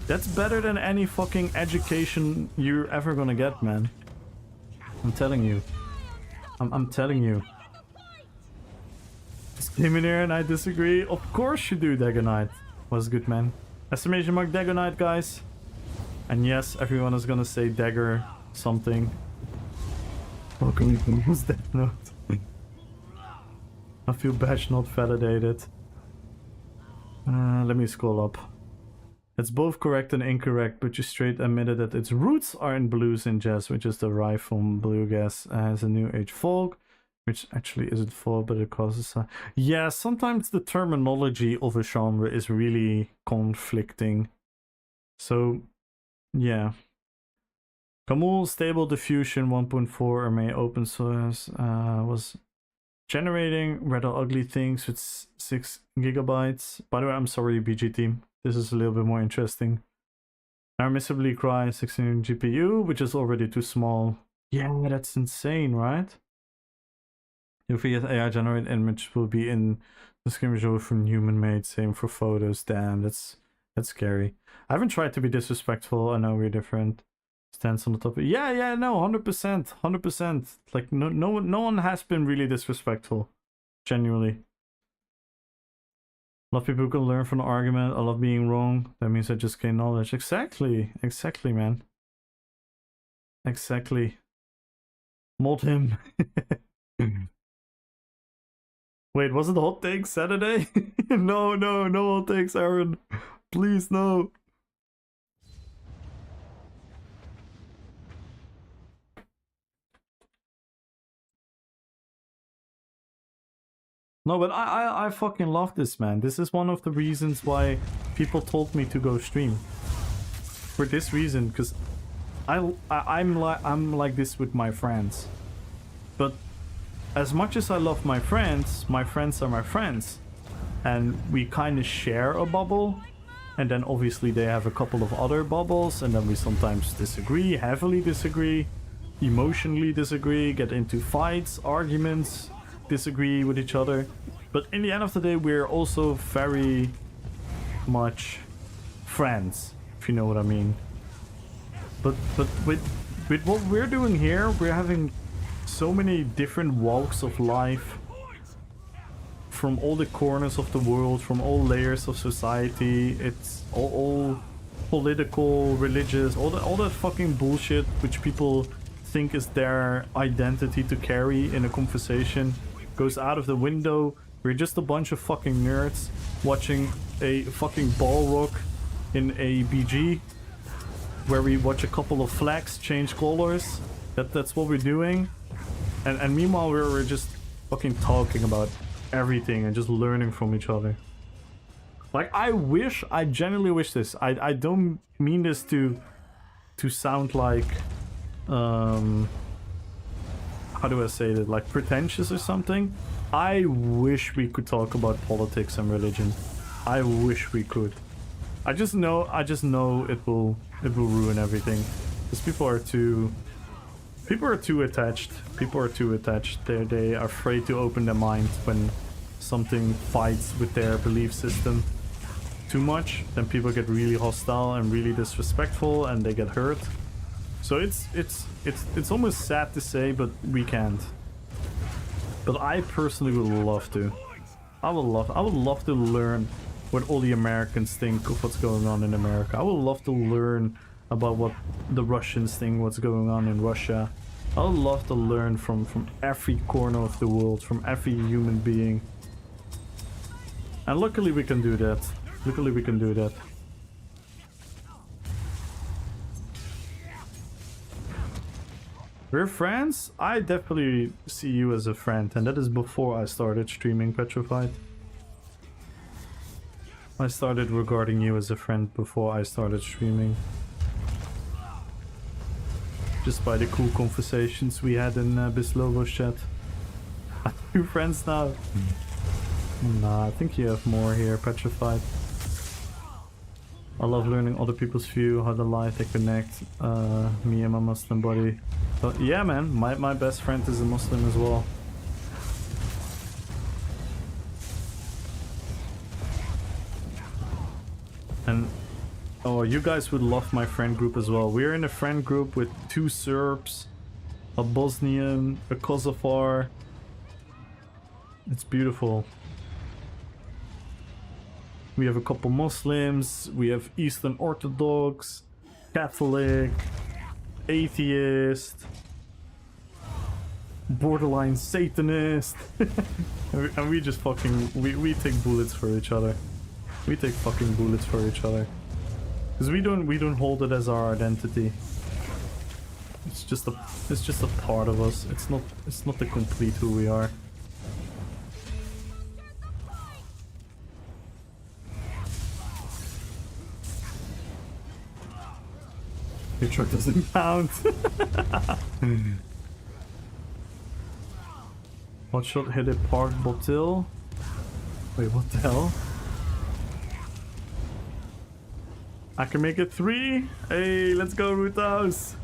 that's better than any fucking education you're ever gonna get, man. I'm telling you. I'm telling you. Came in here and I disagree. Of course you do, Dagonite. Was good, man. Estimation mark Dagonite, guys. And yes, everyone is gonna say dagger something. Welcome you can use that note. I feel badge not validated. Let me scroll up. It's both correct and incorrect, but you straight admitted that its roots are in blues and jazz, which is derived from bluegrass as a new age folk, which actually isn't folk, but it causes a... Yeah, sometimes the terminology of a genre is really conflicting. So, yeah. Camul Stable Diffusion 1.4 may open source was generating rather ugly things with 6 gigabytes. By the way, I'm sorry, BG team. This is a little bit more interesting. Permissibly cry 16 GPU, which is already too small. Yeah, that's insane, right? If we get AI generated image will be in the skirmish over from human made. Same for photos. Damn, that's scary. I haven't tried to be disrespectful. I know we're different. Stance on the topic. Yeah, no, 100%, 100%. Like no one has been really disrespectful. Genuinely. A lot of people who can learn from the argument. I love being wrong. That means I just gain knowledge. Exactly, man. Exactly. Mod him. Wait, was it hot take Saturday? No hot takes, Aaron. Please, no. No, but I fucking love this, man. This is one of the reasons why people told me to go stream. For this reason, because I'm like this with my friends. But as much as I love my friends are my friends. And we kind of share a bubble. And then obviously they have a couple of other bubbles. And then we sometimes disagree, heavily disagree, emotionally disagree, get into fights, arguments, disagree with each other. But in the end of the day, we're also very much friends, if you know what I mean. But with what we're doing here, we're having so many different walks of life from all the corners of the world, from all layers of society. It's all political, religious, all that fucking bullshit which people think is their identity to carry in a conversation goes out of the window. We're just a bunch of fucking nerds watching a fucking Balrog in a BG where we watch a couple of flags change colors. That's what we're doing. And meanwhile we're just fucking talking about everything and just learning from each other. Like, I genuinely wish this. I don't mean this to sound like how do I say that, like pretentious or something. I wish we could talk about politics and religion. I wish we could. I just know it will ruin everything. Because people are too attached. People are too attached. They are afraid to open their minds when something fights with their belief system too much. Then people get really hostile and really disrespectful and they get hurt. So it's almost sad to say, but we can't. But I personally would love to. I would love to learn what all the Americans think of what's going on in America. I would love to learn about what the Russians think, what's going on in Russia. I would love to learn from every corner of the world, from every human being. And luckily we can do that. Luckily we can do that. We're friends? I definitely see you as a friend, and that is before I started streaming Petrified. I started regarding you as a friend before I started streaming. Just by the cool conversations we had in Bislovo's chat. Are you friends now? Nah, I think you have more here, Petrified. I love learning other people's view, how they lie, they connect, me and my Muslim buddy. But yeah, man, my best friend is a Muslim as well. And oh, you guys would love my friend group as well. We're in a friend group with 2 Serbs, a Bosnian, a Kosovar. It's beautiful. We have a couple Muslims, we have Eastern Orthodox, Catholic, atheist, borderline Satanist. And we just fucking, we take bullets for each other. We take fucking bullets for each other. Because we don't hold it as our identity. It's just a part of us. It's not the complete who we are. Your truck doesn't count. What shot hit a park bottle? Wait, what the hell? I can make it 3. Hey, let's go, Root House.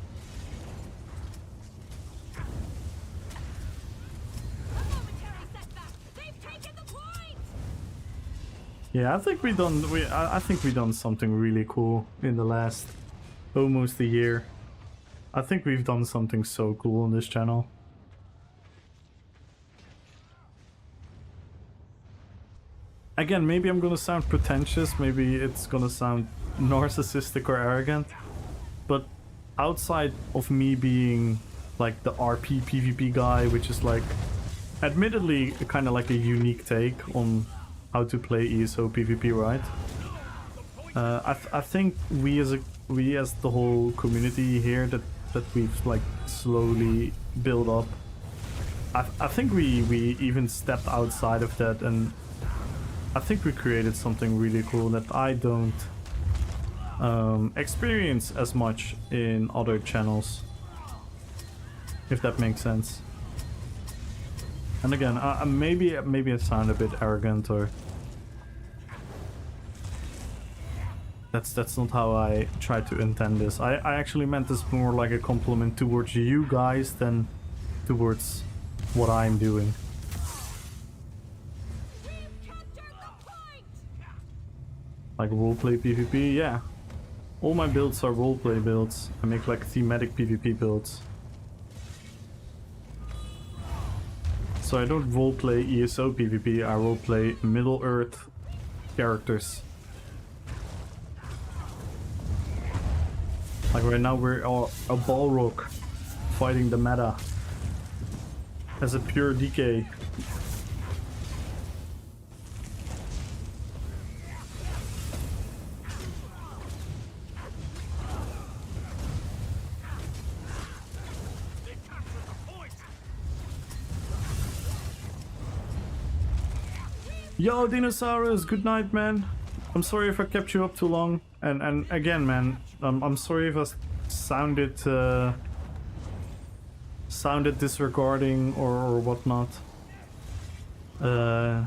Yeah, I think we done something really cool in the last almost a year. I think we've done something so cool on this channel. Again, maybe I'm gonna sound pretentious, maybe it's gonna sound narcissistic or arrogant, but outside of me being like the RP PvP guy, which is like admittedly kind of like a unique take on how to play ESO PvP, right? I think we as the whole community here that we've like slowly built up I think we even stepped outside of that, and I think we created something really cool that I don't experience as much in other channels, if that makes sense. And again, maybe I sound a bit arrogant, or that's not how I try to intend this. I actually meant this more like a compliment towards you guys than towards what I'm doing. Like roleplay PvP, yeah. All my builds are roleplay builds. I make like thematic PvP builds. So I don't roleplay ESO PvP, I roleplay Middle Earth characters. Like right now we're a Balrog fighting the meta as a pure DK. Yo, Dinosaurus, good night, man. I'm sorry if I kept you up too long. And again, man, I'm sorry if I sounded disregarding or whatnot. I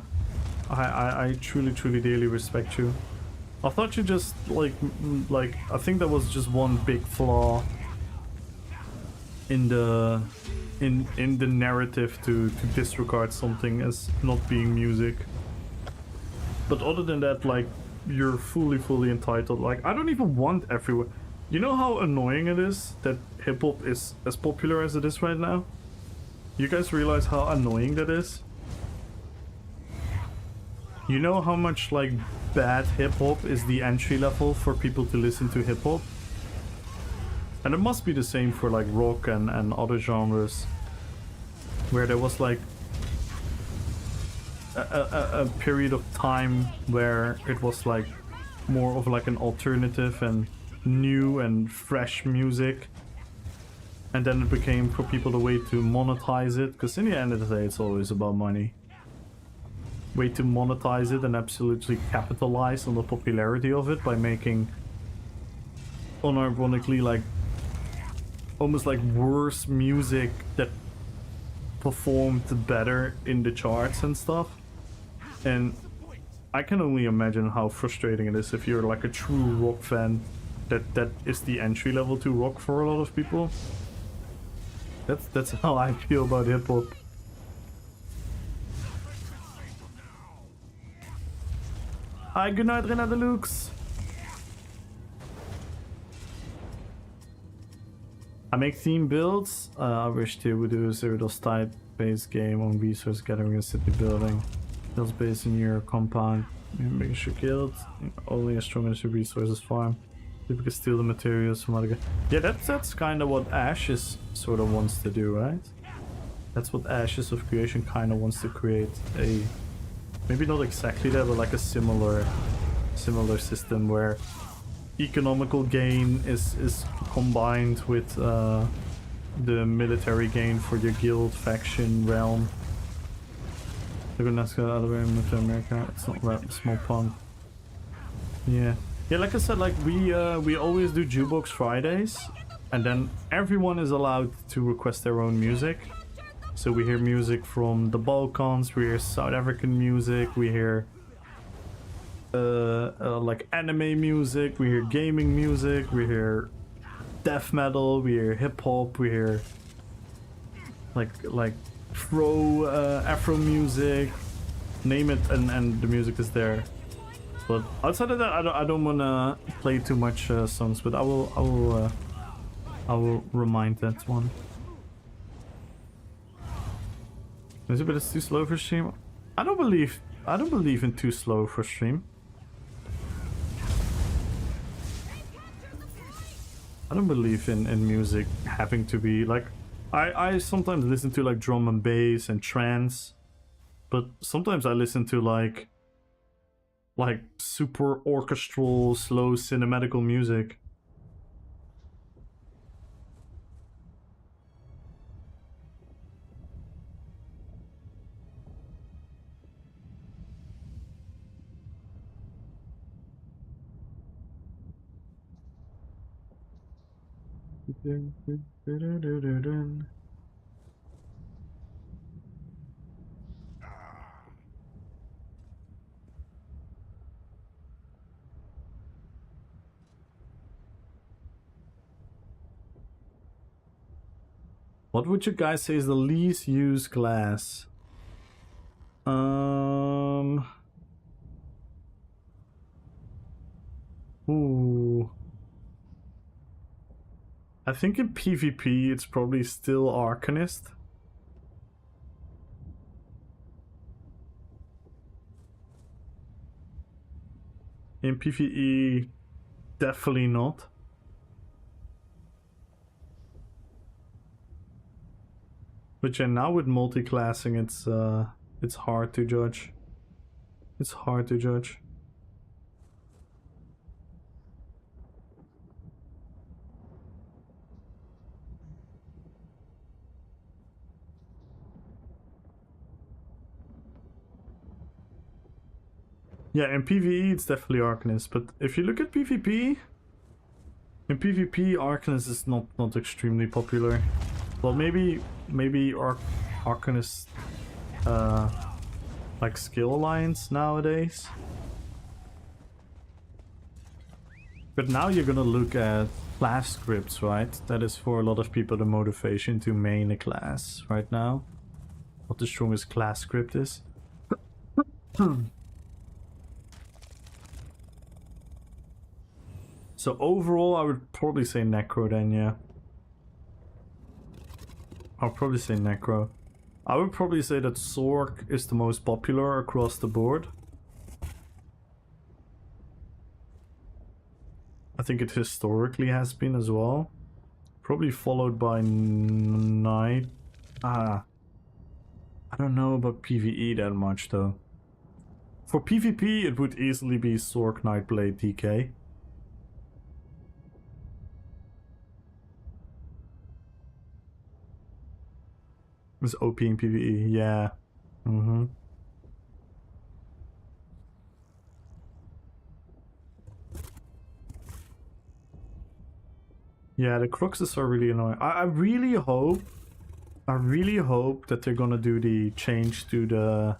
truly dearly respect you. I thought you just like I think that was just one big flaw in the narrative to disregard something as not being music. But other than that, like, you're fully entitled. Like, I don't even want everyone. You know how annoying it is that hip-hop is as popular as it is right now? You guys realize how annoying that is? You know how much, like, bad hip-hop is the entry level for people to listen to hip-hop? And it must be the same for, like, rock and other genres. Where there was, like, a period of time where it was like more of like an alternative and new and fresh music, and then it became for people the way to monetize it, because in the end of the day it's always about money. Way to monetize it and absolutely capitalize on the popularity of it by making unironically like almost like worse music that performed better in the charts and stuff. And I can only imagine how frustrating it is if you're like a true rock fan, that is the entry level to rock for a lot of people. That's how I feel about hip hop. Hi, good night, Renata Lux. I make theme builds. I wish they would do a Cyrodiil's type-based game on resource gathering and city building. Builds based in your compound, making sure guild only as strong as your resources farm. People can steal the materials from other guys. Yeah, that's kind of what Ashes sort of wants to do, right? That's what Ashes of Creation kind of wants to create. A maybe not exactly that, but like a similar system where economical gain is combined with the military gain for your guild, faction, realm. They're gonna ask other way to America. It's not rap, small punk. Yeah, like I said, like we always do Jukebox Fridays, and then everyone is allowed to request their own music. So we hear music from the Balkans, we hear South African music, we hear like anime music, we hear gaming music, we hear death metal, we hear hip hop, we hear like Afro music, name it, and the music is there. But outside of that, I don't wanna play too much songs, but I will remind that one. Is it, but it's too slow for stream? I don't believe in too slow for stream. I don't believe in music having to be like, I sometimes listen to like drum and bass and trance, but sometimes I listen to like super orchestral, slow cinematical music. What would you guys say is the least used class? Ooh. I think in PvP it's probably still Arcanist. In PvE, definitely not. But yeah, now with multi-classing, it's hard to judge. It's hard to judge. Yeah, in PvE it's definitely Arcanist, but if you look at PvP, in PvP Arcanist is not extremely popular. Well, maybe Arcanist like skill alliance nowadays. But now you're gonna look at class scripts, right? That is for a lot of people the motivation to main a class right now. What the strongest class script is. So overall, I would probably say Necro then, yeah. I'll probably say Necro. I would probably say that Sork is the most popular across the board. I think it historically has been as well. Probably followed by Knight. I don't know about PvE that much though. For PvP, it would easily be Sork, Nightblade, DK. It's OP in PvE, yeah. Yeah, the Cruxes are really annoying. I really hope that they're gonna do the change to the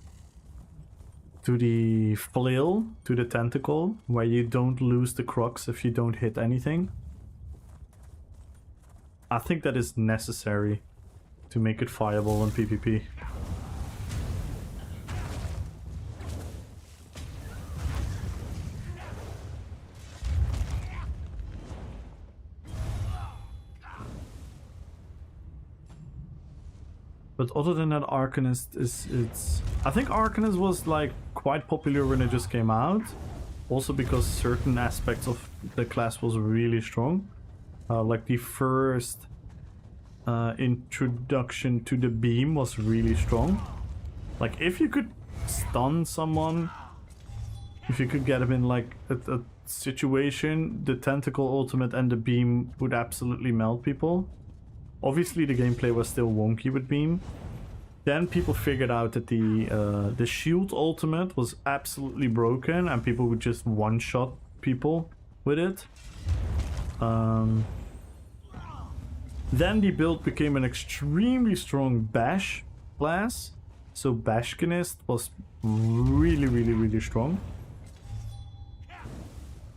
flail, to the tentacle, where you don't lose the Crux if you don't hit anything. I think that is necessary to make it viable in PvP. But other than that, Arcanist it's I think Arcanist was like quite popular when it just came out. Also because certain aspects of the class was really strong. Like the first introduction to the beam was really strong. Like if you could stun someone, if you could get him in like a situation, the tentacle ultimate and the beam would absolutely melt people. Obviously the gameplay was still wonky with beam. Then people figured out that the shield ultimate was absolutely broken and people would just one-shot people with it. Then the build became an extremely strong bash class. So Bashkinist was really strong.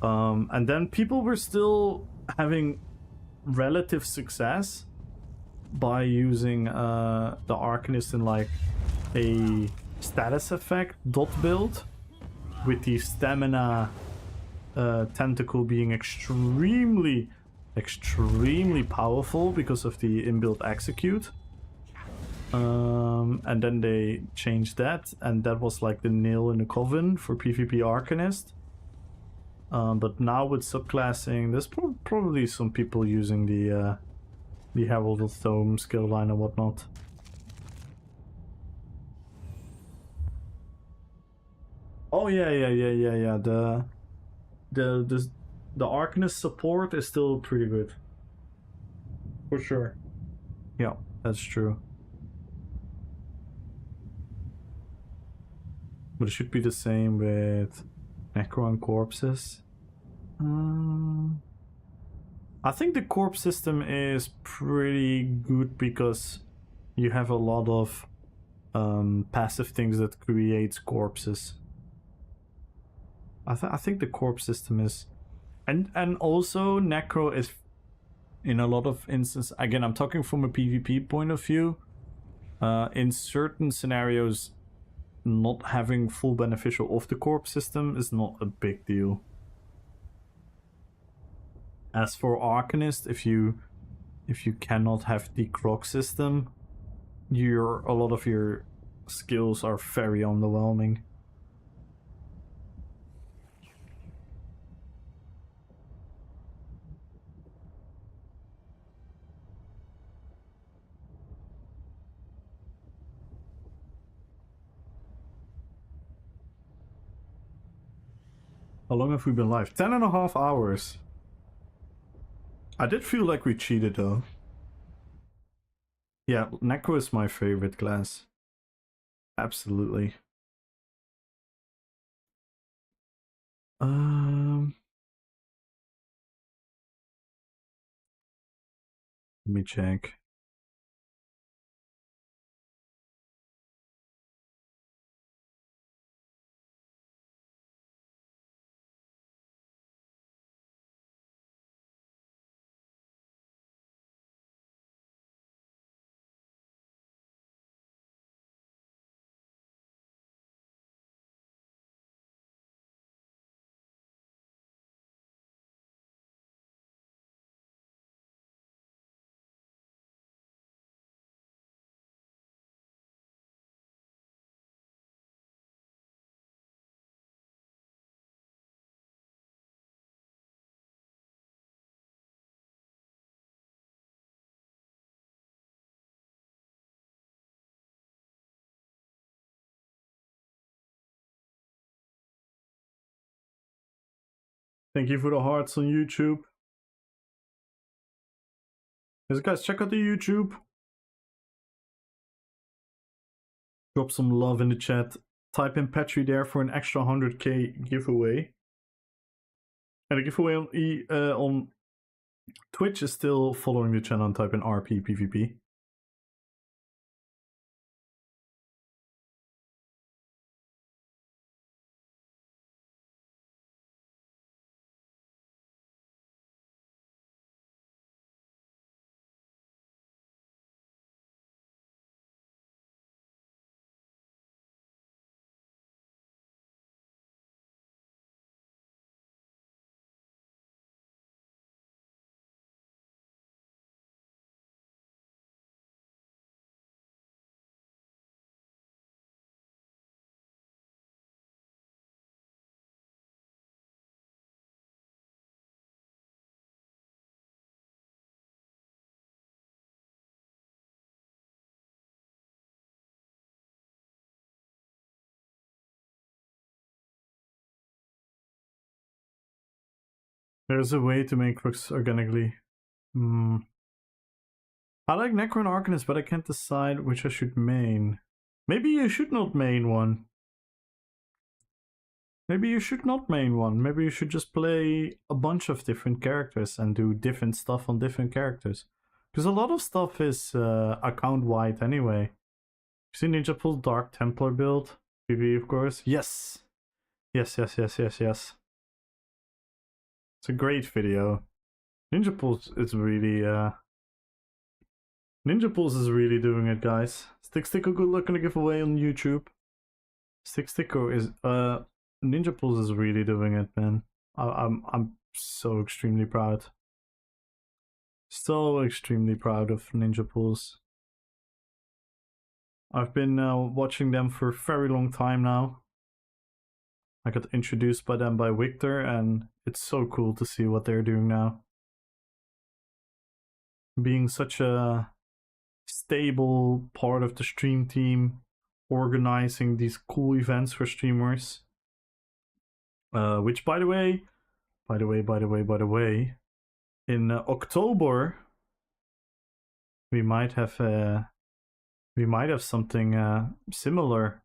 And then people were still having relative success by using the Arcanist in like a status effect dot build, with the stamina tentacle being extremely powerful because of the inbuilt execute. And then they changed that, and that was like the nail in the coffin for PvP Arcanist. But now with subclassing, there's probably some people using the Herald of Thome skill line and whatnot. Oh yeah. The Arcanist support is still pretty good. For sure. Yeah, that's true. But it should be the same with Necro and Corpses. I think the corp system is pretty good because you have a lot of passive things that creates corpses. I think the corp system is, and also necro is, in a lot of instances, again I'm talking from a PvP point of view, in certain scenarios not having full beneficial of the corp system is not a big deal. As for Arcanist, if you cannot have the croc system, a lot of your skills are very underwhelming. How long have we been live? 10.5 hours. I did feel like we cheated though. Yeah, Necro is my favorite class. Absolutely. Let me check. Thank you for the hearts on YouTube. Yes, guys, check out the YouTube. Drop some love in the chat. Type in Petri there for an extra 100k giveaway. And the giveaway on Twitch is still following the channel, and type in RP PvP. There's a way to make crooks organically. I like Necro and Arcanist, but I can't decide which I should main. Maybe you should not main one. Maybe you should not main one. Maybe you should just play a bunch of different characters and do different stuff on different characters. Because a lot of stuff is account-wide anyway. You see Ninja Pulse Dark Templar build? PvE, of course. Yes! Yes. It's a great video. Ninja Pulse is really Ninja Pulse is really doing it, guys. Sticker, good luck on the giveaway on YouTube. Sticker is Ninja Pulse is really doing it, man. I'm so extremely proud. So extremely proud of Ninja Pulse. I've been watching them for a very long time now. I got introduced by them by Victor, and it's so cool to see what they're doing now. Being such a stable part of the stream team, organizing these cool events for streamers. Which, by the way, in October we might have something similar.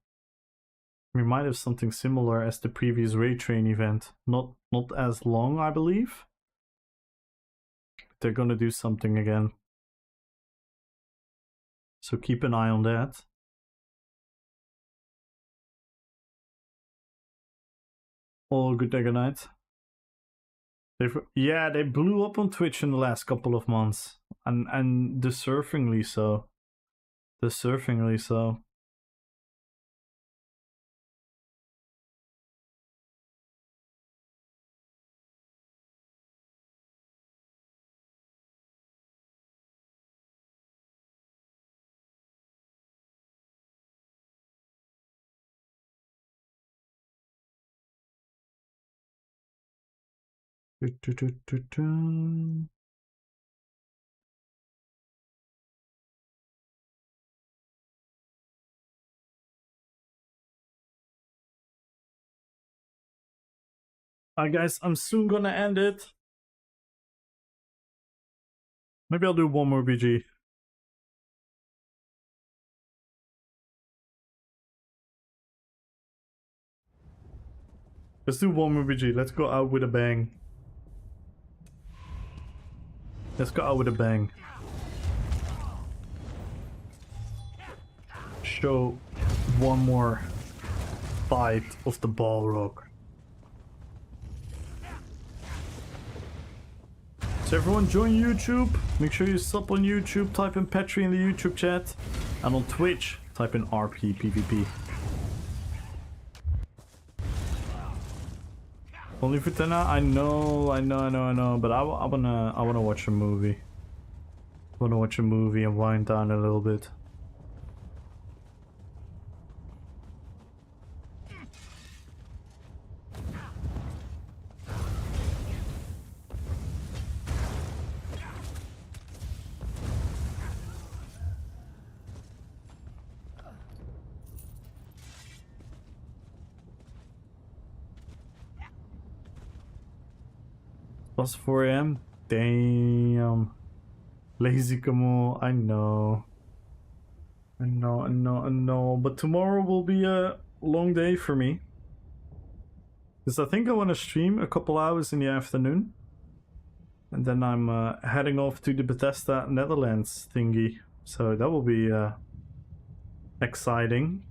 We might have something similar as the previous Raid Train event. Not as long, I believe. they're gonna do something again. So keep an eye on that. Oh, good day, good night. Yeah, they blew up on Twitch in the last couple of months, and deservingly so. Deservingly so. Alright guys, I'm soon gonna end it. Maybe I'll do one more BG. Let's do one more BG. Let's go out with a bang. Let's go out with a bang. Show one more fight of the Balrog. So everyone join YouTube. Make sure you sub on YouTube, type in Petri in the YouTube chat. And on Twitch, type in RP PvP. Only for 10 I know, but I wanna watch a movie. I wanna watch a movie and wind down a little bit. Plus 4 AM? Damn. Lazy Kamal, I know. I know. But tomorrow will be a long day for me. Because I think I want to stream a couple hours in the afternoon. And then I'm heading off to the Bethesda Netherlands thingy. So that will be exciting.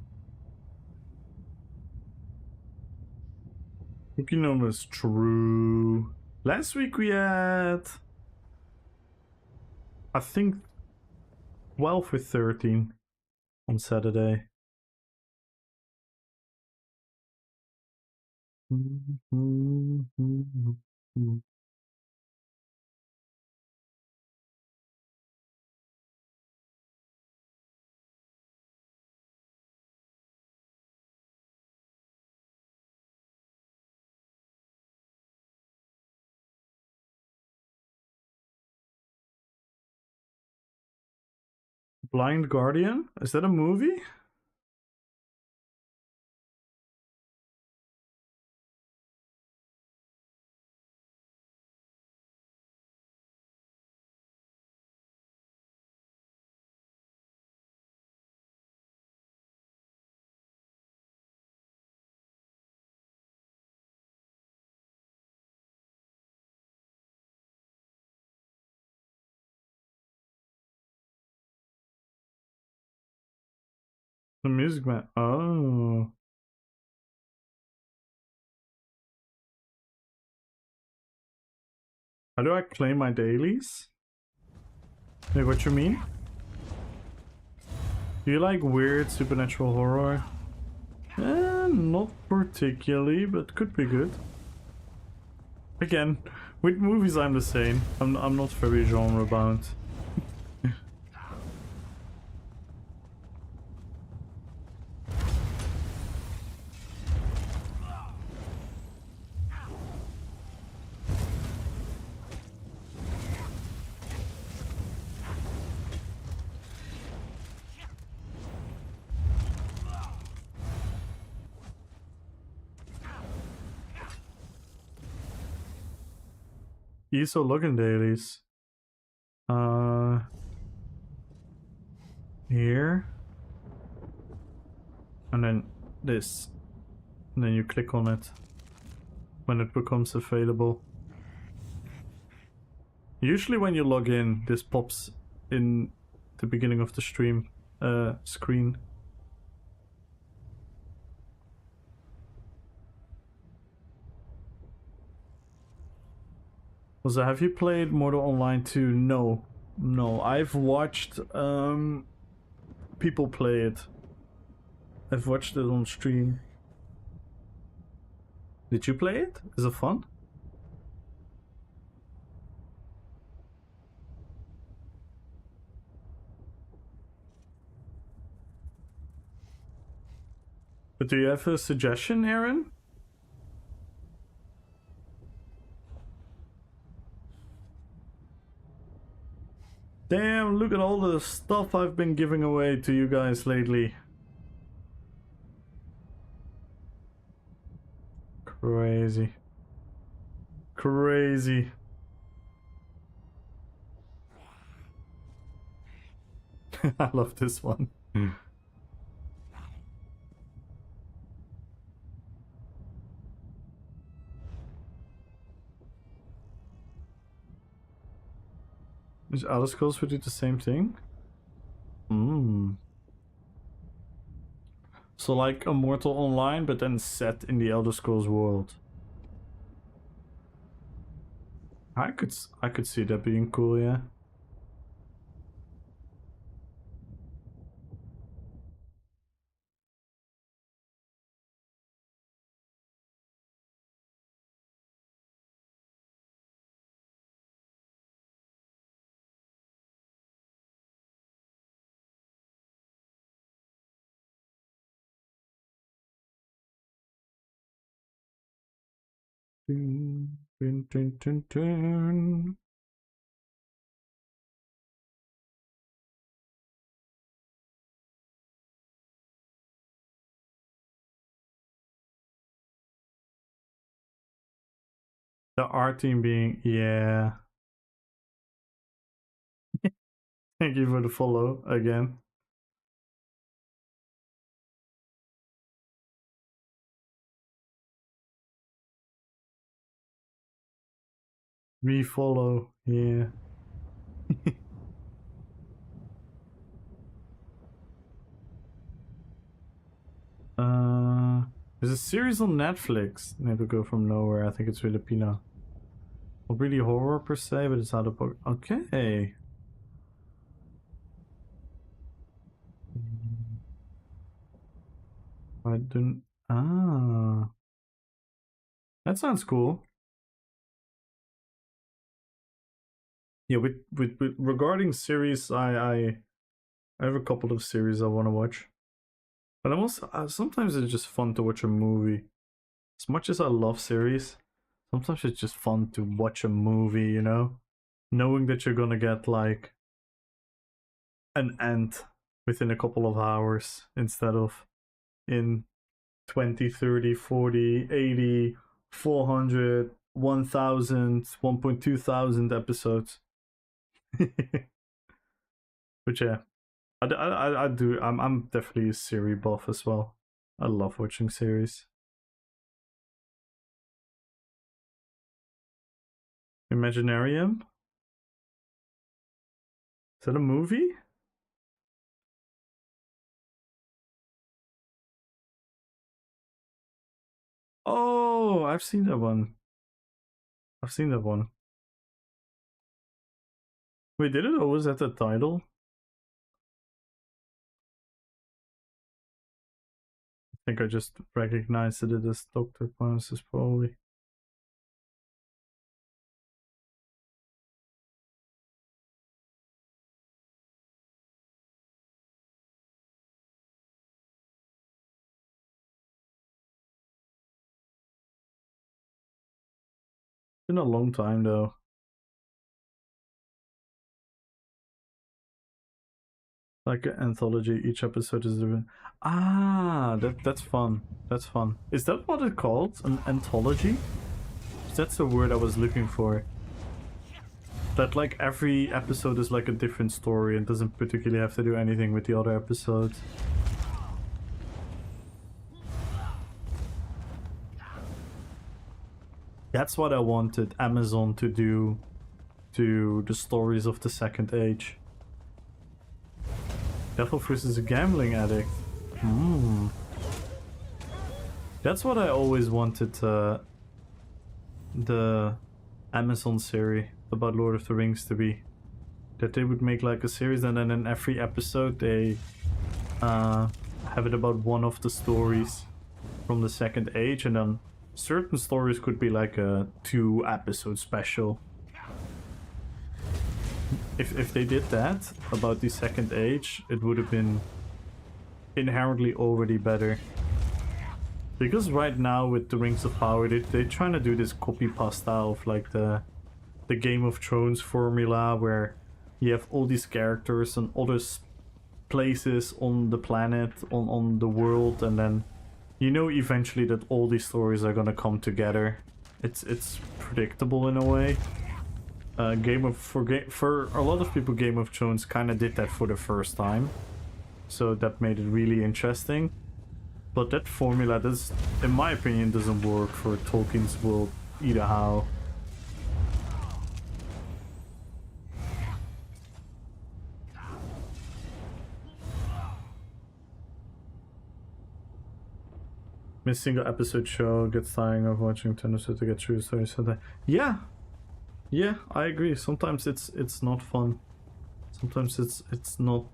Pokemon was true. Last week we had, I think, 12 with 13 on Saturday. Blind Guardian? Is that a movie? The Music Man. Oh. How do I claim my dailies? Wait, what you mean? Do you like weird supernatural horror? Not particularly, but could be good. Again, with movies I'm the same. I'm not very genre bound. ESO login dailies. Here. And then this. And then you click on it when it becomes available. Usually when you log in, this pops in the beginning of the stream screen. So have you played Mortal Online 2? No. No, I've watched people play it. I've watched it on stream. Did you play it? Is it fun? But do you have a suggestion, Aaron? Damn, look at all the stuff I've been giving away to you guys lately. Crazy. Crazy. I love this one. Is Elder Scrolls would do the same thing? So like a Mortal Online, but then set in the Elder Scrolls world. I could see that being cool, yeah. Dun, dun, dun, dun, dun. The art team being, yeah. Thank you for the follow again. Refollow, yeah. There's a series on Netflix. Never Go From Nowhere. I think it's Filipino. Not really horror per se, but it's out of book. Okay. I didn't. Ah, that sounds cool. Yeah, with regarding series, I have a couple of series I want to watch, but I'm also sometimes it's just fun to watch a movie. As much as I love series, sometimes it's just fun to watch a movie. You know, knowing that you're gonna get like an end within a couple of hours instead of in 20, 30, 40, 80, 400, 1000, 1.2 thousand episodes. But yeah, I do. I'm definitely a series buff as well. I love watching series. Imaginarium? Is that a movie? Oh, I've seen that one. I've seen that one. Wait, did it always have the title? I think I just recognized it as Dr. Ponce's probably. Been a long time though. Like an anthology, each episode is different. Ah, that's fun. That's fun. Is that what it's called? An anthology? That's the word I was looking for. That like every episode is like a different story and doesn't particularly have to do anything with the other episodes. That's what I wanted Amazon to do to the stories of the Second Age. Devil versus a gambling addict. That's what I always wanted the Amazon series about Lord of the Rings to be. That they would make like a series and then in every episode they have it about one of the stories from the Second Age, and then certain stories could be like a 2-episode special. If they did that about the Second Age, it would have been inherently already better. Because right now with the Rings of Power, they're trying to do this copy-pasta of like the Game of Thrones formula, where you have all these characters and other places on the planet, on the world, and then you know eventually that all these stories are gonna come together. It's predictable in a way. For a lot of people, Game of Thrones kind of did that for the first time, so that made it really interesting. But that formula does, in my opinion, doesn't work for Tolkien's world either how. Miss single episode show gets tiring of watching Tennessee to get through stories. So yeah, I agree. Sometimes it's not fun. Sometimes it's not,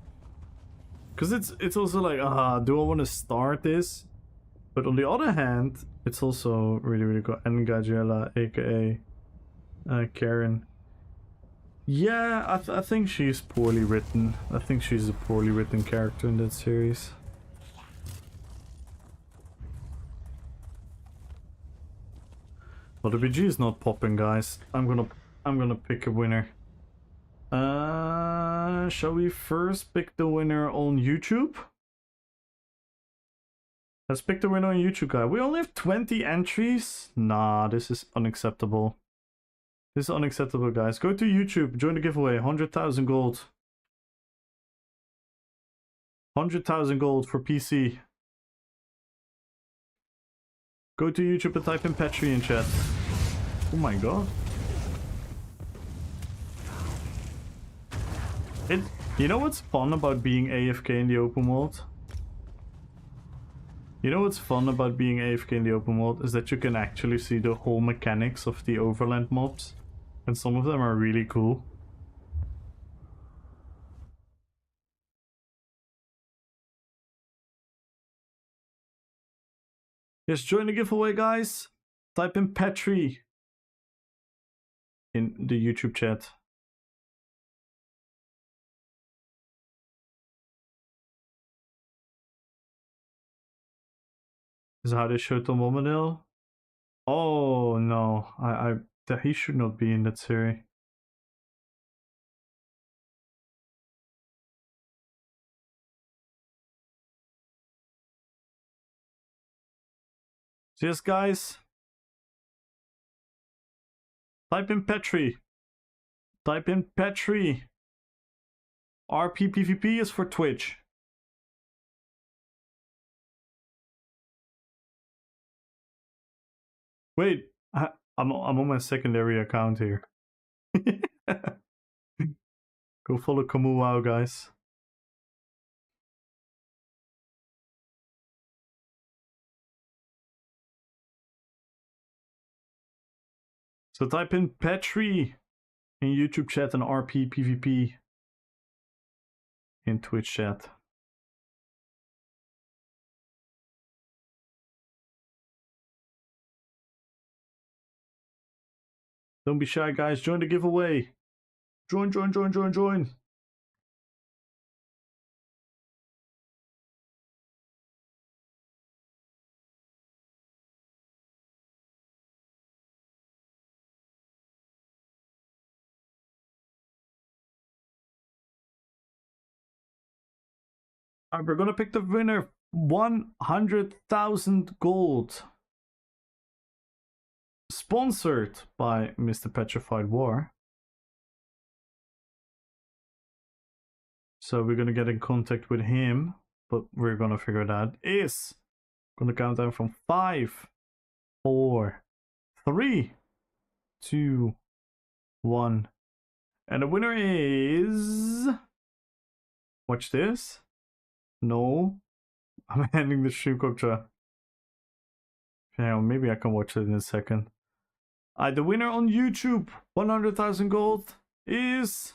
because it's also like, do I want to start this? But on the other hand, it's also really good. And Gabriella, aka Karen. Yeah, I think she's poorly written. I think she's a poorly written character in that series. Well, the BG is not popping, guys. I'm gonna pick a winner. Shall we first pick the winner on YouTube? Let's pick the winner on YouTube, guys. We only have 20 entries. Nah, this is unacceptable. This is unacceptable, guys. Go to YouTube, join the giveaway. 100,000 gold. 100,000 gold for PC. Go to YouTube and type in Petri in chat. Oh my god. You know what's fun about being AFK in the open world? You know what's fun about being AFK in the open world is that you can actually see the whole mechanics of the overland mobs. And some of them are really cool. Yes, join the giveaway, guys. Type in Petri in the YouTube chat. Is how they show Tom Bombadil? Oh no, he should not be in that series. So yes, guys. Type in Petri. Type in Petri. RP PvP is for Twitch. Wait, I'm on my secondary account here. Go follow Kamuwao, guys. So type in Petri in YouTube chat and RP PvP in Twitch chat. Don't be shy, guys. Join the giveaway. Join. Alright, we're gonna pick the winner. 100,000 gold. Sponsored by Mr. Petrified War. So we're gonna get in contact with him, but we're gonna figure it out. Is gonna count down from 5, 4, 3, 2, 1. And the winner is... Watch this. No. I'm ending the stream, Koktra. Yeah, maybe I can watch it in a second. The winner on YouTube, 100,000 gold, is...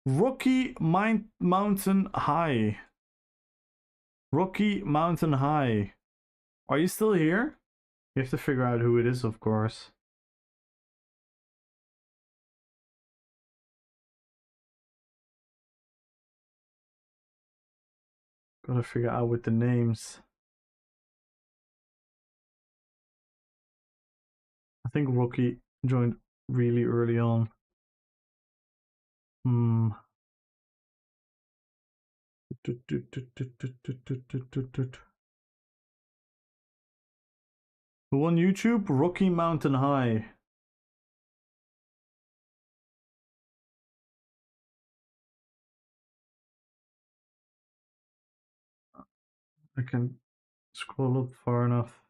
Rocky Mountain High. Rocky Mountain High. Are you still here? You have to figure out who it is, of course. Gotta figure out with the names. I think Rocky joined really early on. Who on YouTube? Rocky Mountain High. I can scroll up far enough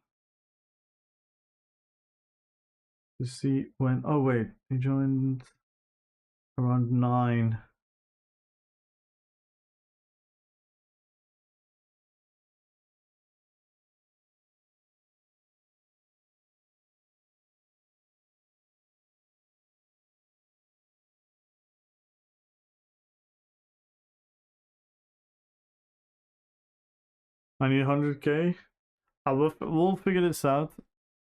to see when. Oh wait, he joined around 9. I need 100k. We'll figure this out.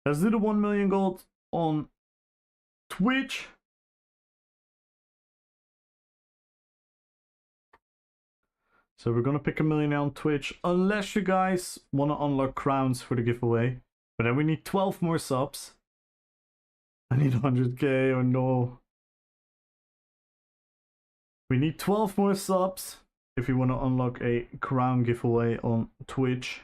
Let's do the 1 million gold on Twitch. So we're gonna pick a millionaire on Twitch, unless you guys want to unlock crowns for the giveaway. But then we need 12 more subs. I need 100k, or no. We need 12 more subs if you want to unlock a crown giveaway on Twitch.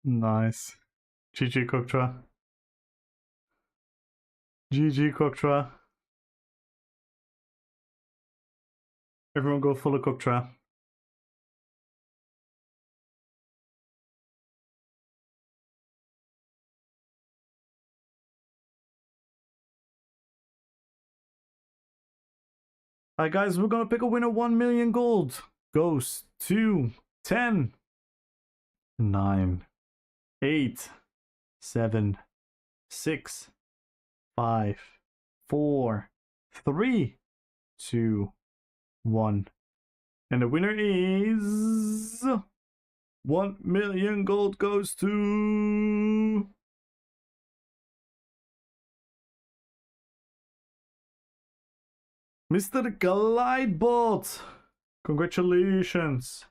Nice. GG Koktra. GG Koktra. Everyone go follow Koktra. Alright guys, we're gonna pick a winner. 1 million gold goes to 10, 9, 8, 7, 6, 5, 4, 3, 2, 1. And the winner is 1 million gold goes to Mr. Glidebot. Congratulations.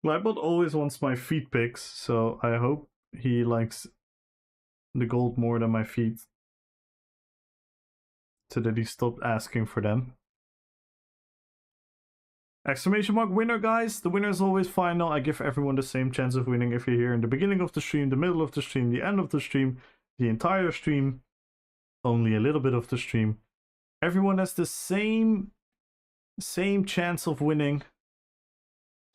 Glidebot always wants my feet pics, so I hope he likes the gold more than my feet, so that he stopped asking for them. Exclamation mark winner, guys. The winner is always final. I give everyone the same chance of winning if you're here in the beginning of the stream, the middle of the stream, the end of the stream, the entire stream, only a little bit of the stream. Everyone has the same chance of winning.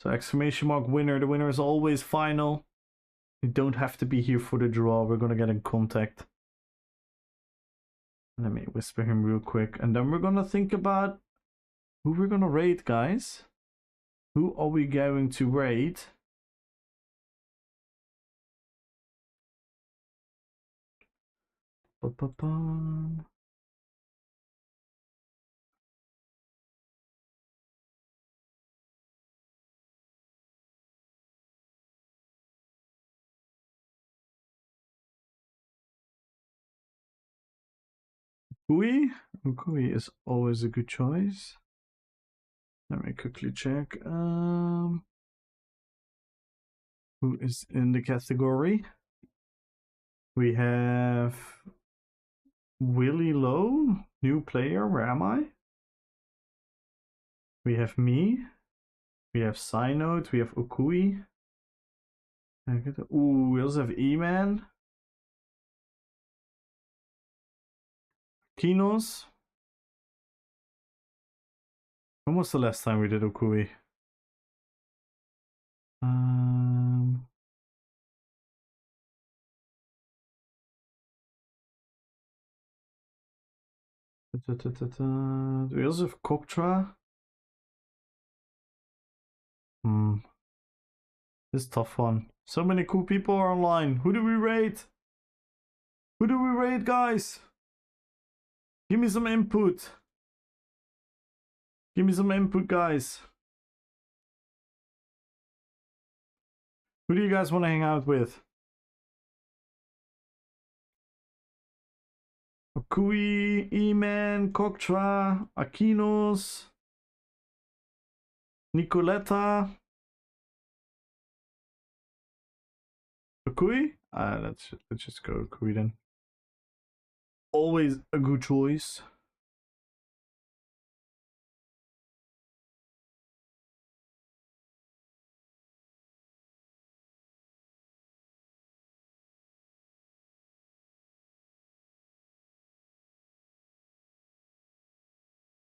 So exclamation mark winner. The winner is always final. You don't have to be here for the draw. We're gonna get in contact. Let me whisper him real quick. And then we're gonna think about who we're gonna raid, guys. Who are we going to raid? Ba-ba-bum. Ukui is always a good choice. Let me quickly check. Who is in the category? We have Willy Low, new player. Where am I? We have me. We have Synode. We have Ukui. Ooh, we also have E-Man. Kinos. When was the last time we did Ukui? Do we also have Koktra? This is a tough one. So many cool people are online. Who do we raid? Who do we raid, guys? Give me some input. Give me some input, guys. Who do you guys want to hang out with? Okui, E-Man, Koktra, Aquinos, Nicoletta. Okui? Let's just go Okui then. Always a good choice.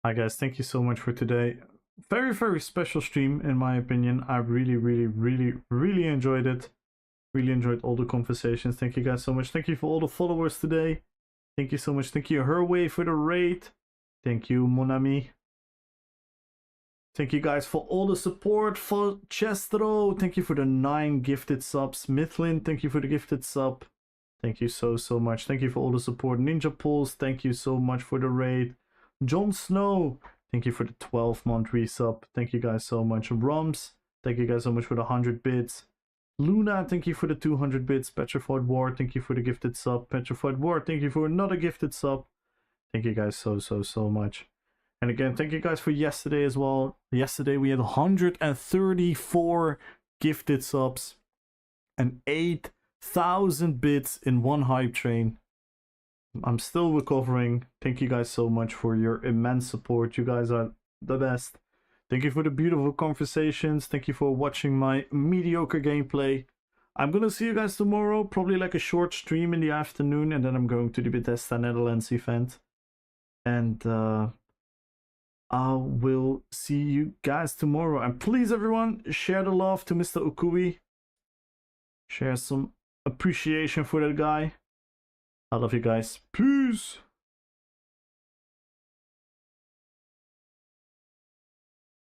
Hi guys, thank you so much for today. Very, very special stream in my opinion. I really enjoyed it. Really enjoyed all the conversations. Thank you guys so much. Thank you for all the followers today. Thank you so much. Thank you Herway for the raid. Thank you Monami. Thank you guys for all the support. For Chestro, thank you for the 9 gifted subs. Mithlin, thank you for the gifted sub. Thank you so much. Thank you for all the support. Ninja Pulse, thank you so much for the raid. Jon Snow, thank you for the 12-month resub. Thank you guys so much. Rums, thank you guys so much for the 100 bits. Luna, thank you for the 200 bits. Petrified War, thank you for the gifted sub. Petrified War, thank you for another gifted sub. Thank you guys so much. And again, thank you guys for yesterday as well. Yesterday we had 134 gifted subs and 8,000 bits in one hype train. I'm still recovering. Thank you guys so much for your immense support. You guys are the best. Thank you for the beautiful conversations. Thank you for watching my mediocre gameplay. I'm gonna see you guys tomorrow, probably like a short stream in the afternoon, and then I'm going to the Bethesda Netherlands event. And I will see you guys tomorrow. And please everyone, share the love to Mr. Ukui. Share some appreciation for that guy. I love you guys. Peace.